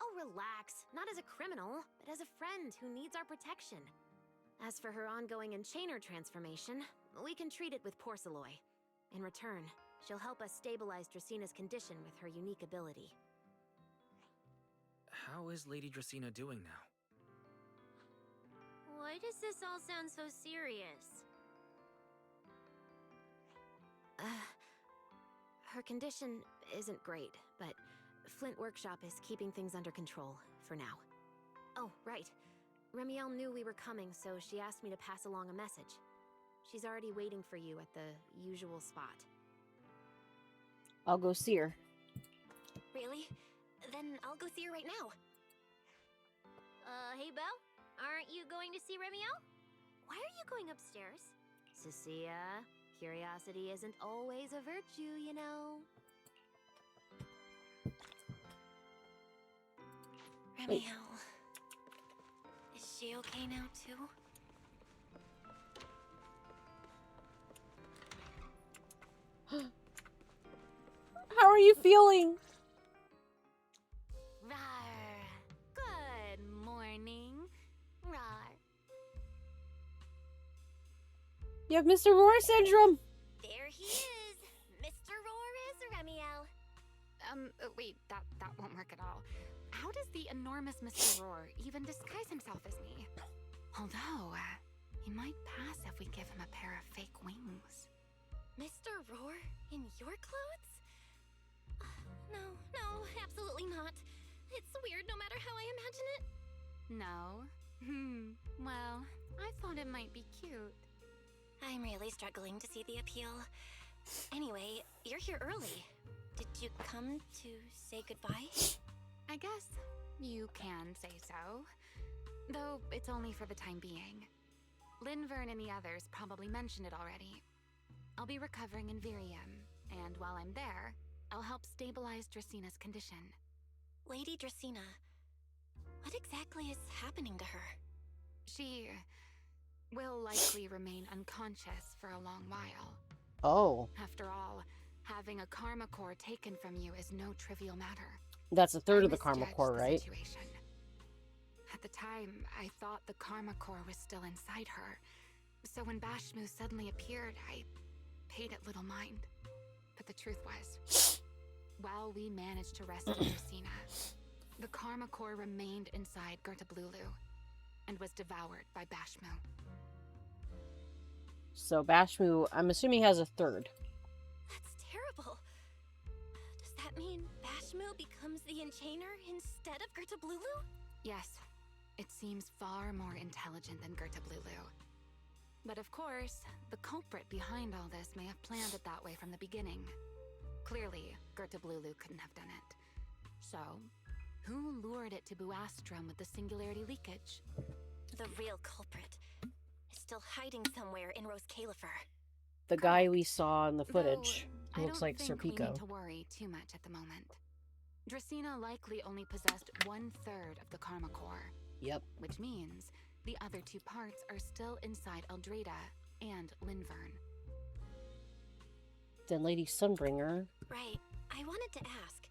Oh, relax. Not as a criminal, but as a friend who needs our protection. As for her ongoing Enchainer transformation, we can treat it with Porceloy. In return, she'll help us stabilize Dracaene's condition with her unique ability. How is Lady Dracaena doing now? Why does this all sound so serious? Her condition isn't great, but Flint Workshop is keeping things under control, for now. Oh, right. Remiel knew we were coming, so she asked me to pass along a message. She's already waiting for you at the usual spot. I'll go see her. Really? Then I'll go see her right now. Hey Belle? Aren't you going to see Remiel? Why are you going upstairs? Cecilia, curiosity isn't always a virtue, you know. Remiel. Is she okay now, too? How are you feeling? Rawr. Good morning. Rawr. You have Mr. Roar syndrome. There he is. Mr. Roar is Remiel. Wait, that won't work at all. How does the enormous Mr. Roar even disguise himself as me? Although, he might pass if we give him a pair of fake wings. Mr. Roar in your clothes? No, absolutely not. It's weird no matter how I imagine it. No? Well, I thought it might be cute. I'm really struggling to see the appeal. Anyway, you're here early. Did you come to say goodbye? I guess you can say so. Though it's only for the time being. Lindvern and the others probably mentioned it already. I'll be recovering in Virium, and while I'm there, I'll help stabilize Dracaene's condition. Lady Dracaene, what exactly is happening to her? She will likely remain unconscious for a long while. Oh. After all, having a karma core taken from you is no trivial matter. That's a third I of the karma misjudged core, the right? situation. At the time, I thought the karma core was still inside her. So when Bashmu suddenly appeared, I paid it little mind. But the truth was, while we managed to rescue Dracaene, the karma core remained inside Gertablulu and was devoured by Bashmu. So Bashmu, I'm assuming, has a third. That's terrible. Does that mean Bashmu becomes the Enchainer instead of Gertablulu? Yes, it seems far more intelligent than Gertablulu. But of course, the culprit behind all this may have planned it that way from the beginning. Clearly, Gertablulu couldn't have done it. So, who lured it to Buastrum with the singularity leakage? The real culprit is still hiding somewhere in Rose Califer. The guy we saw in the footage Though, looks like Sir I don't think we Pico. need to worry too much at the moment. Dracaene likely only possessed 1/3 of the karma core. Yep. Which means the other 2 parts are still inside Eldrada and Linvern. Then Lady Sunbringer. Right. I wanted to ask.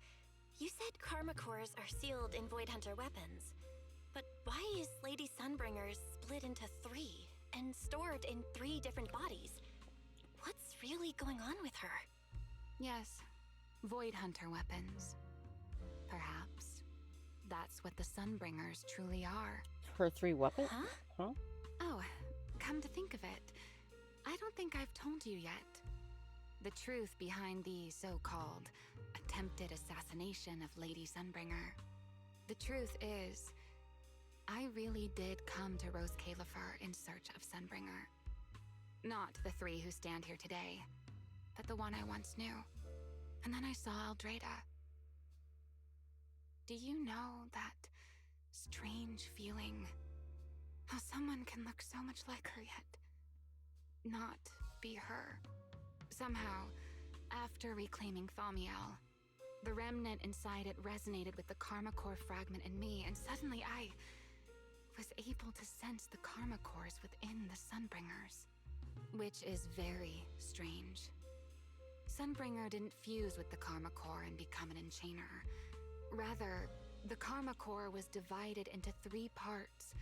You said karma cores are sealed in Void Hunter weapons. But why is Lady Sunbringer split into 3 and stored in 3 different bodies? What's really going on with her? Yes, Void Hunter weapons. Perhaps. That's what the Sunbringers truly are. Her 3 weapons? Huh? Oh, come to think of it, I don't think I've told you yet. The truth behind the so-called attempted assassination of Lady Sunbringer. The truth is, I really did come to Rose Califer in search of Sunbringer. Not the 3 who stand here today, but the one I once knew. And then I saw Eldrada. Do you know that strange feeling? How someone can look so much like her yet not be her. Somehow, after reclaiming Thaumiel, the remnant inside it resonated with the karma core fragment in me, and suddenly I was able to sense the karma cores within the Sunbringers. Which is very strange. Sunbringer didn't fuse with the karma core and become an enchainer. Rather, the karma core was divided into 3 parts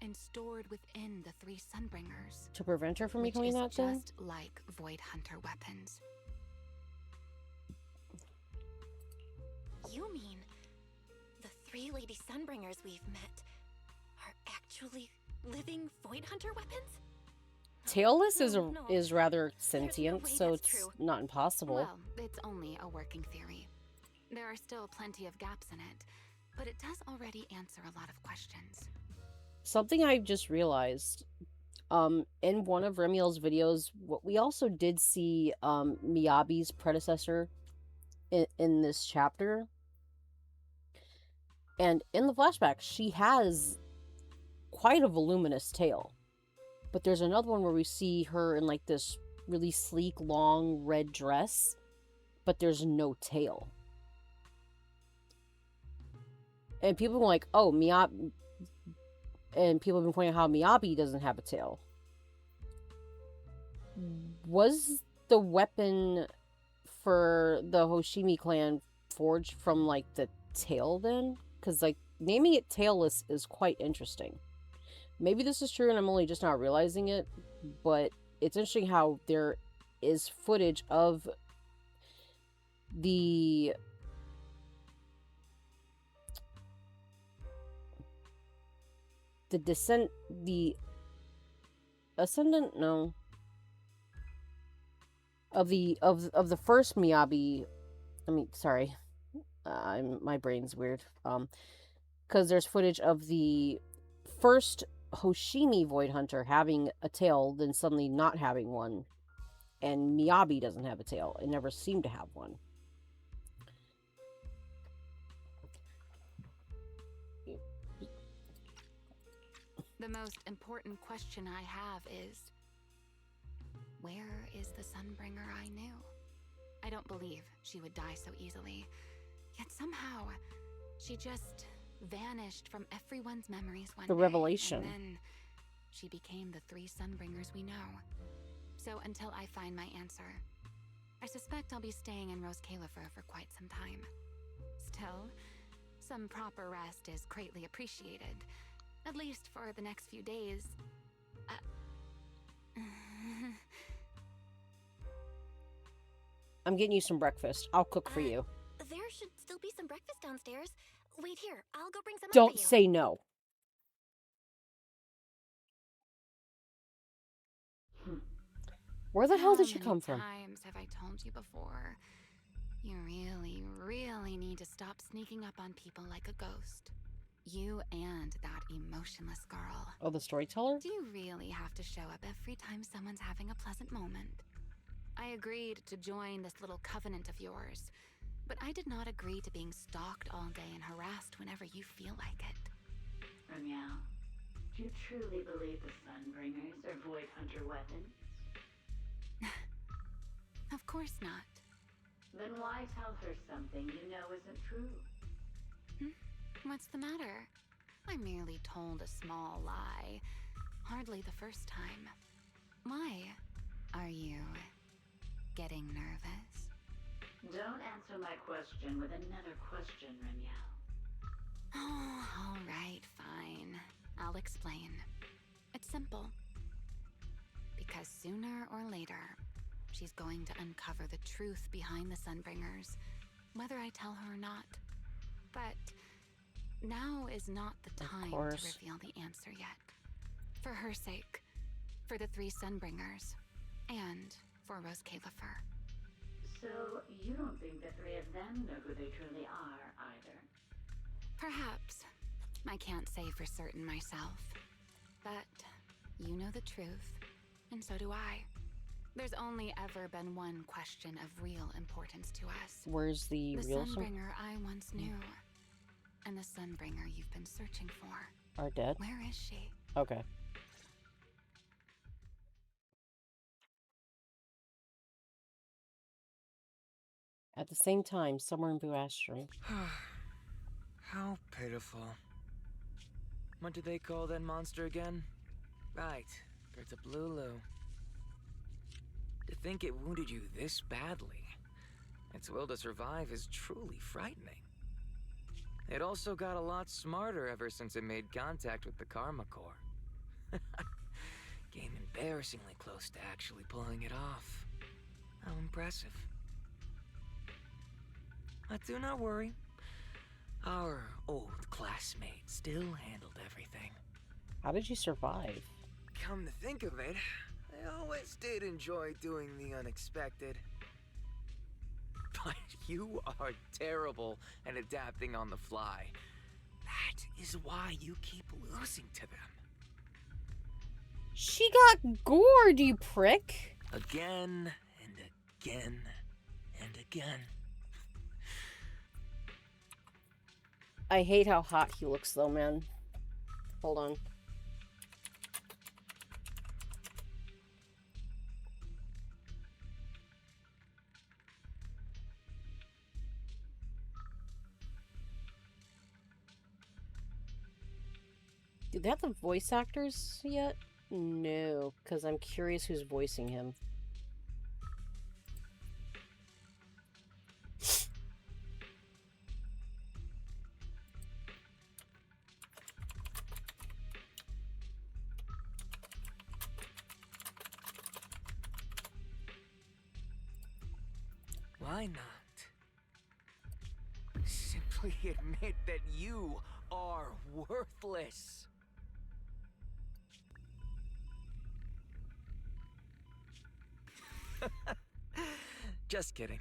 and stored within the 3 Sunbringers. To prevent her from Which becoming is that thing? just like Void Hunter weapons. You mean the 3 Lady Sunbringers we've met are actually living Void Hunter weapons? Tailless No. is rather sentient, way so that's it's true. not impossible. Well, it's only a working theory. There are still plenty of gaps in it, but it does already answer a lot of questions. Something I just realized, in one of Remiel's videos, we also did see Miyabi's predecessor in this chapter. And in the flashback, she has quite a voluminous tail. But there's another one where we see her in like this really sleek, long red dress, but there's no tail. And people were like, oh, Miyabi. And people have been pointing out how Miyabi doesn't have a tail. Was the weapon for the Hoshimi clan forged from like the tail then? Because like naming it tailless is quite interesting. Maybe this is true and I'm only just not realizing it, but it's interesting how there is footage of the ascendant, no, of the first Miyabi. I mean, sorry, my brain's weird. Because there's footage of the first Hoshimi Void Hunter having a tail, then suddenly not having one, and Miyabi doesn't have a tail. It never seemed to have one. The most important question I have is, where is the Sunbringer I knew? I don't believe she would die so easily. Yet somehow, she just vanished from everyone's memories one The day, revelation. and then she became the 3 Sunbringers we know. So until I find my answer, I suspect I'll be staying in Rose Califer for quite some time. Still, some proper rest is greatly appreciated, at least for the next few days. I'm getting you some breakfast. I'll cook for you. There should still be some breakfast downstairs. Wait here, I'll go bring some up Don't for you. say no. Where the hell did you come from? How many times have I told you before? You really, really need to stop sneaking up on people like a ghost. You and that emotionless girl. Oh, the storyteller? Do you really have to show up every time someone's having a pleasant moment? I agreed to join this little covenant of yours, but I did not agree to being stalked all day and harassed whenever you feel like it. Remy, do you truly believe the Sunbringers are Void Hunter weapons? Of course not. Then why tell her something you know isn't true? What's the matter? I merely told a small lie. Hardly the first time. Why? Are you getting nervous? Don't answer my question with another question, Remy. Oh, all right, fine. I'll explain. It's simple. Because sooner or later, she's going to uncover the truth behind the Sunbringers, whether I tell her or not. But now is not the time to reveal the answer yet. For her sake, for the 3 Sunbringers, and for Rose Califer. So, you don't think the 3 of them know who they truly are, either? Perhaps. I can't say for certain myself. But you know the truth, and so do I. There's only ever been one question of real importance to us. Where's the real Sunbringer I once knew, and the Sunbringer you've been searching for. Are dead? Where is she? Okay. At the same time, somewhere in Blue Astron. How pitiful. What do they call that monster again? Right, Bertablulu. To think it wounded you this badly. Its will to survive is truly frightening. It also got a lot smarter ever since it made contact with the Karma Core. Came embarrassingly close to actually pulling it off. How impressive. But do not worry. Our old classmate still handled everything. How did you survive? Come to think of it, I always did enjoy doing the unexpected. But you are terrible at adapting on the fly. That is why you keep losing to them. She got gored, you prick! Again and again and again. I hate how hot he looks, though, man. Hold on. Do they have the voice actors yet? No, because I'm curious who's voicing him. Why not? Simply admit that you are worthless. Just kidding.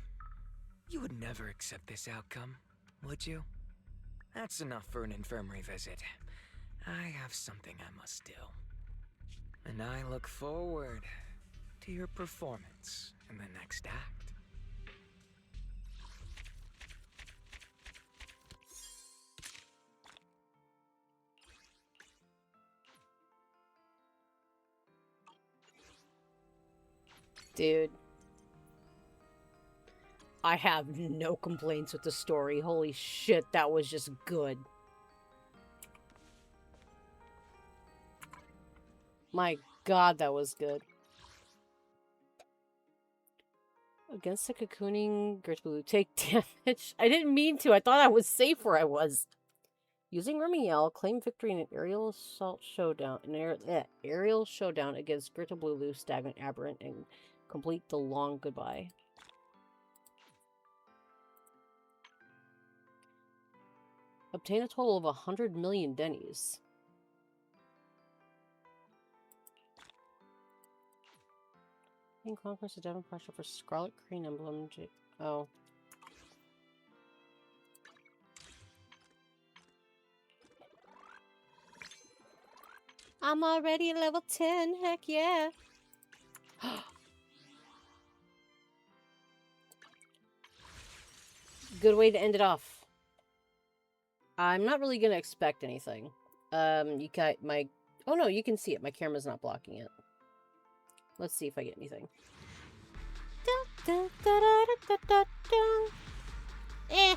You would never accept this outcome, would you? That's enough for an infirmary visit. I have something I must do. And I look forward to your performance in the next act. Dude. I have no complaints with the story. Holy shit, that was just good. My god, that was good. Against the cocooning Gertrude, take damage. I didn't mean to. I thought I was safe where I was. Using Remy, claim victory in an aerial assault showdown. Aerial showdown against Greta Blue, Stagnant Aberrant, and complete the long goodbye. Obtain a total of 100 million Dennies. In conquest of Devon pressure for Scarlet Crane Emblem. Oh. I'm already level 10, heck yeah. Good way to end it off. I'm not really gonna expect anything. You got my... Oh no, you can see it. My camera's not blocking it. Let's see if I get anything. Eh.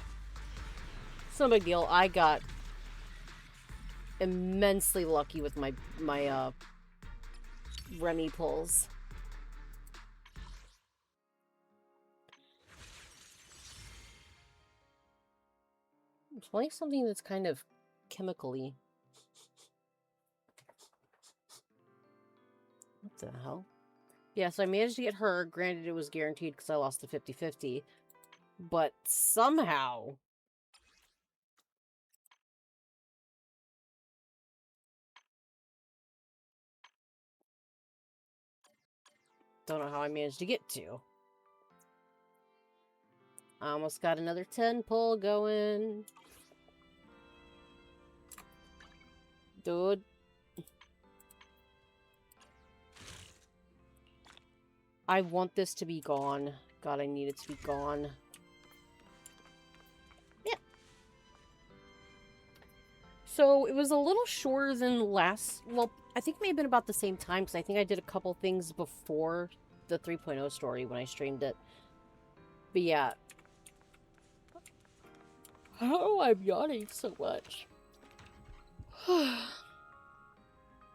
It's no big deal. I got immensely lucky with my Remy pulls. I'm playing something that's kind of chemical-y. What the hell? Yeah, so I managed to get her. Granted, it was guaranteed because I lost the 50-50. But somehow... Don't know how I managed to get to. I almost got another 10 pull going. Dude. I want this to be gone. God, I need it to be gone. Yeah. So, it was a little shorter than last... Well, I think it may have been about the same time, because I think I did a couple things before the 3.0 story when I streamed it. But yeah. Oh, I'm yawning so much.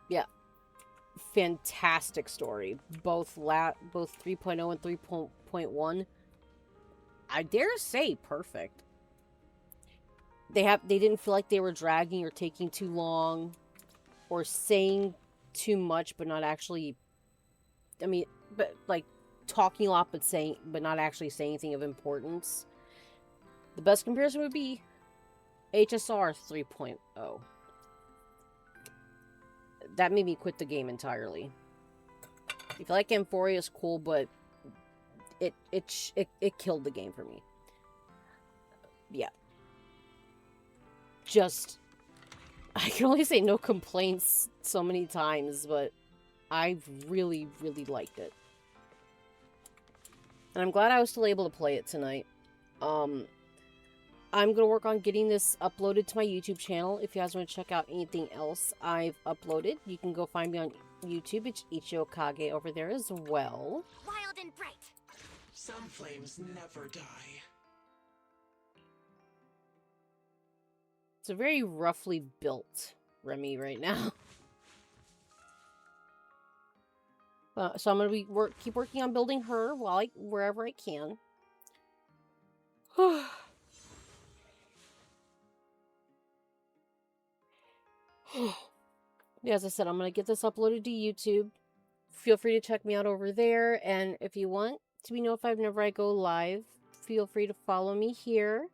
Yeah. Fantastic story. Both 3.0 and 3.1. I dare say perfect. They didn't feel like they were dragging or taking too long or saying too much but not actually, I mean, but like talking a lot but not actually saying anything of importance. The best comparison would be HSR 3.0. That made me quit the game entirely. If you like Amphoria, is cool, but it killed the game for me. Yeah. Just, I can only say no complaints so many times, but I really, really liked it. And I'm glad I was still able to play it tonight. I'm going to work on getting this uploaded to my YouTube channel. If you guys want to check out anything else I've uploaded, you can go find me on YouTube. It's Ichio Kage over there as well. Wild and bright. Some flames never die. It's a very roughly built Remy right now. So I'm going to keep working on building her wherever I can. Yeah, as I said, I'm going to get this uploaded to YouTube. Feel free to check me out over there. And if you want to be notified whenever I go live, feel free to follow me here.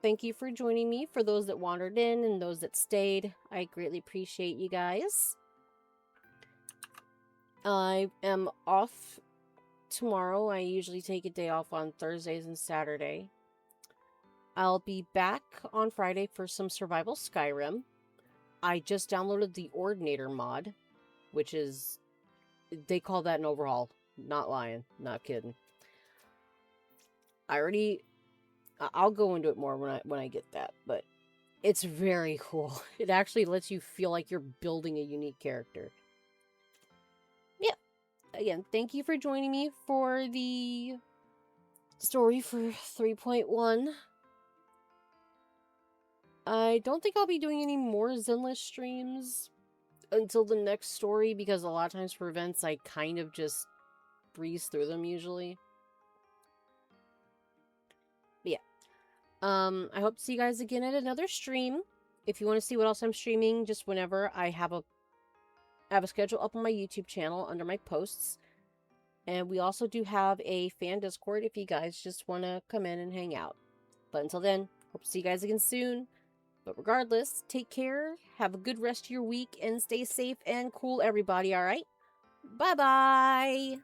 Thank you for joining me. For those that wandered in and those that stayed, I greatly appreciate you guys. I am off tomorrow. I usually take a day off on Thursdays and Saturday. I'll be back on Friday for some Survival Skyrim. I just downloaded the Ordinator mod, which is... They call that an overhaul. Not lying. Not kidding. I'll go into it more when I get that, but it's very cool. It actually lets you feel like you're building a unique character. Yeah. Again, thank you for joining me for the story for 3.1. I don't think I'll be doing any more Zenless streams until the next story, because a lot of times for events I kind of just breeze through them usually. But yeah. I hope to see you guys again at another stream. If you want to see what else I'm streaming, just whenever I have a schedule up on my YouTube channel under my posts. And we also do have a fan Discord if you guys just want to come in and hang out. But until then, hope to see you guys again soon. But regardless, take care, have a good rest of your week, and stay safe and cool, everybody, alright? Bye-bye!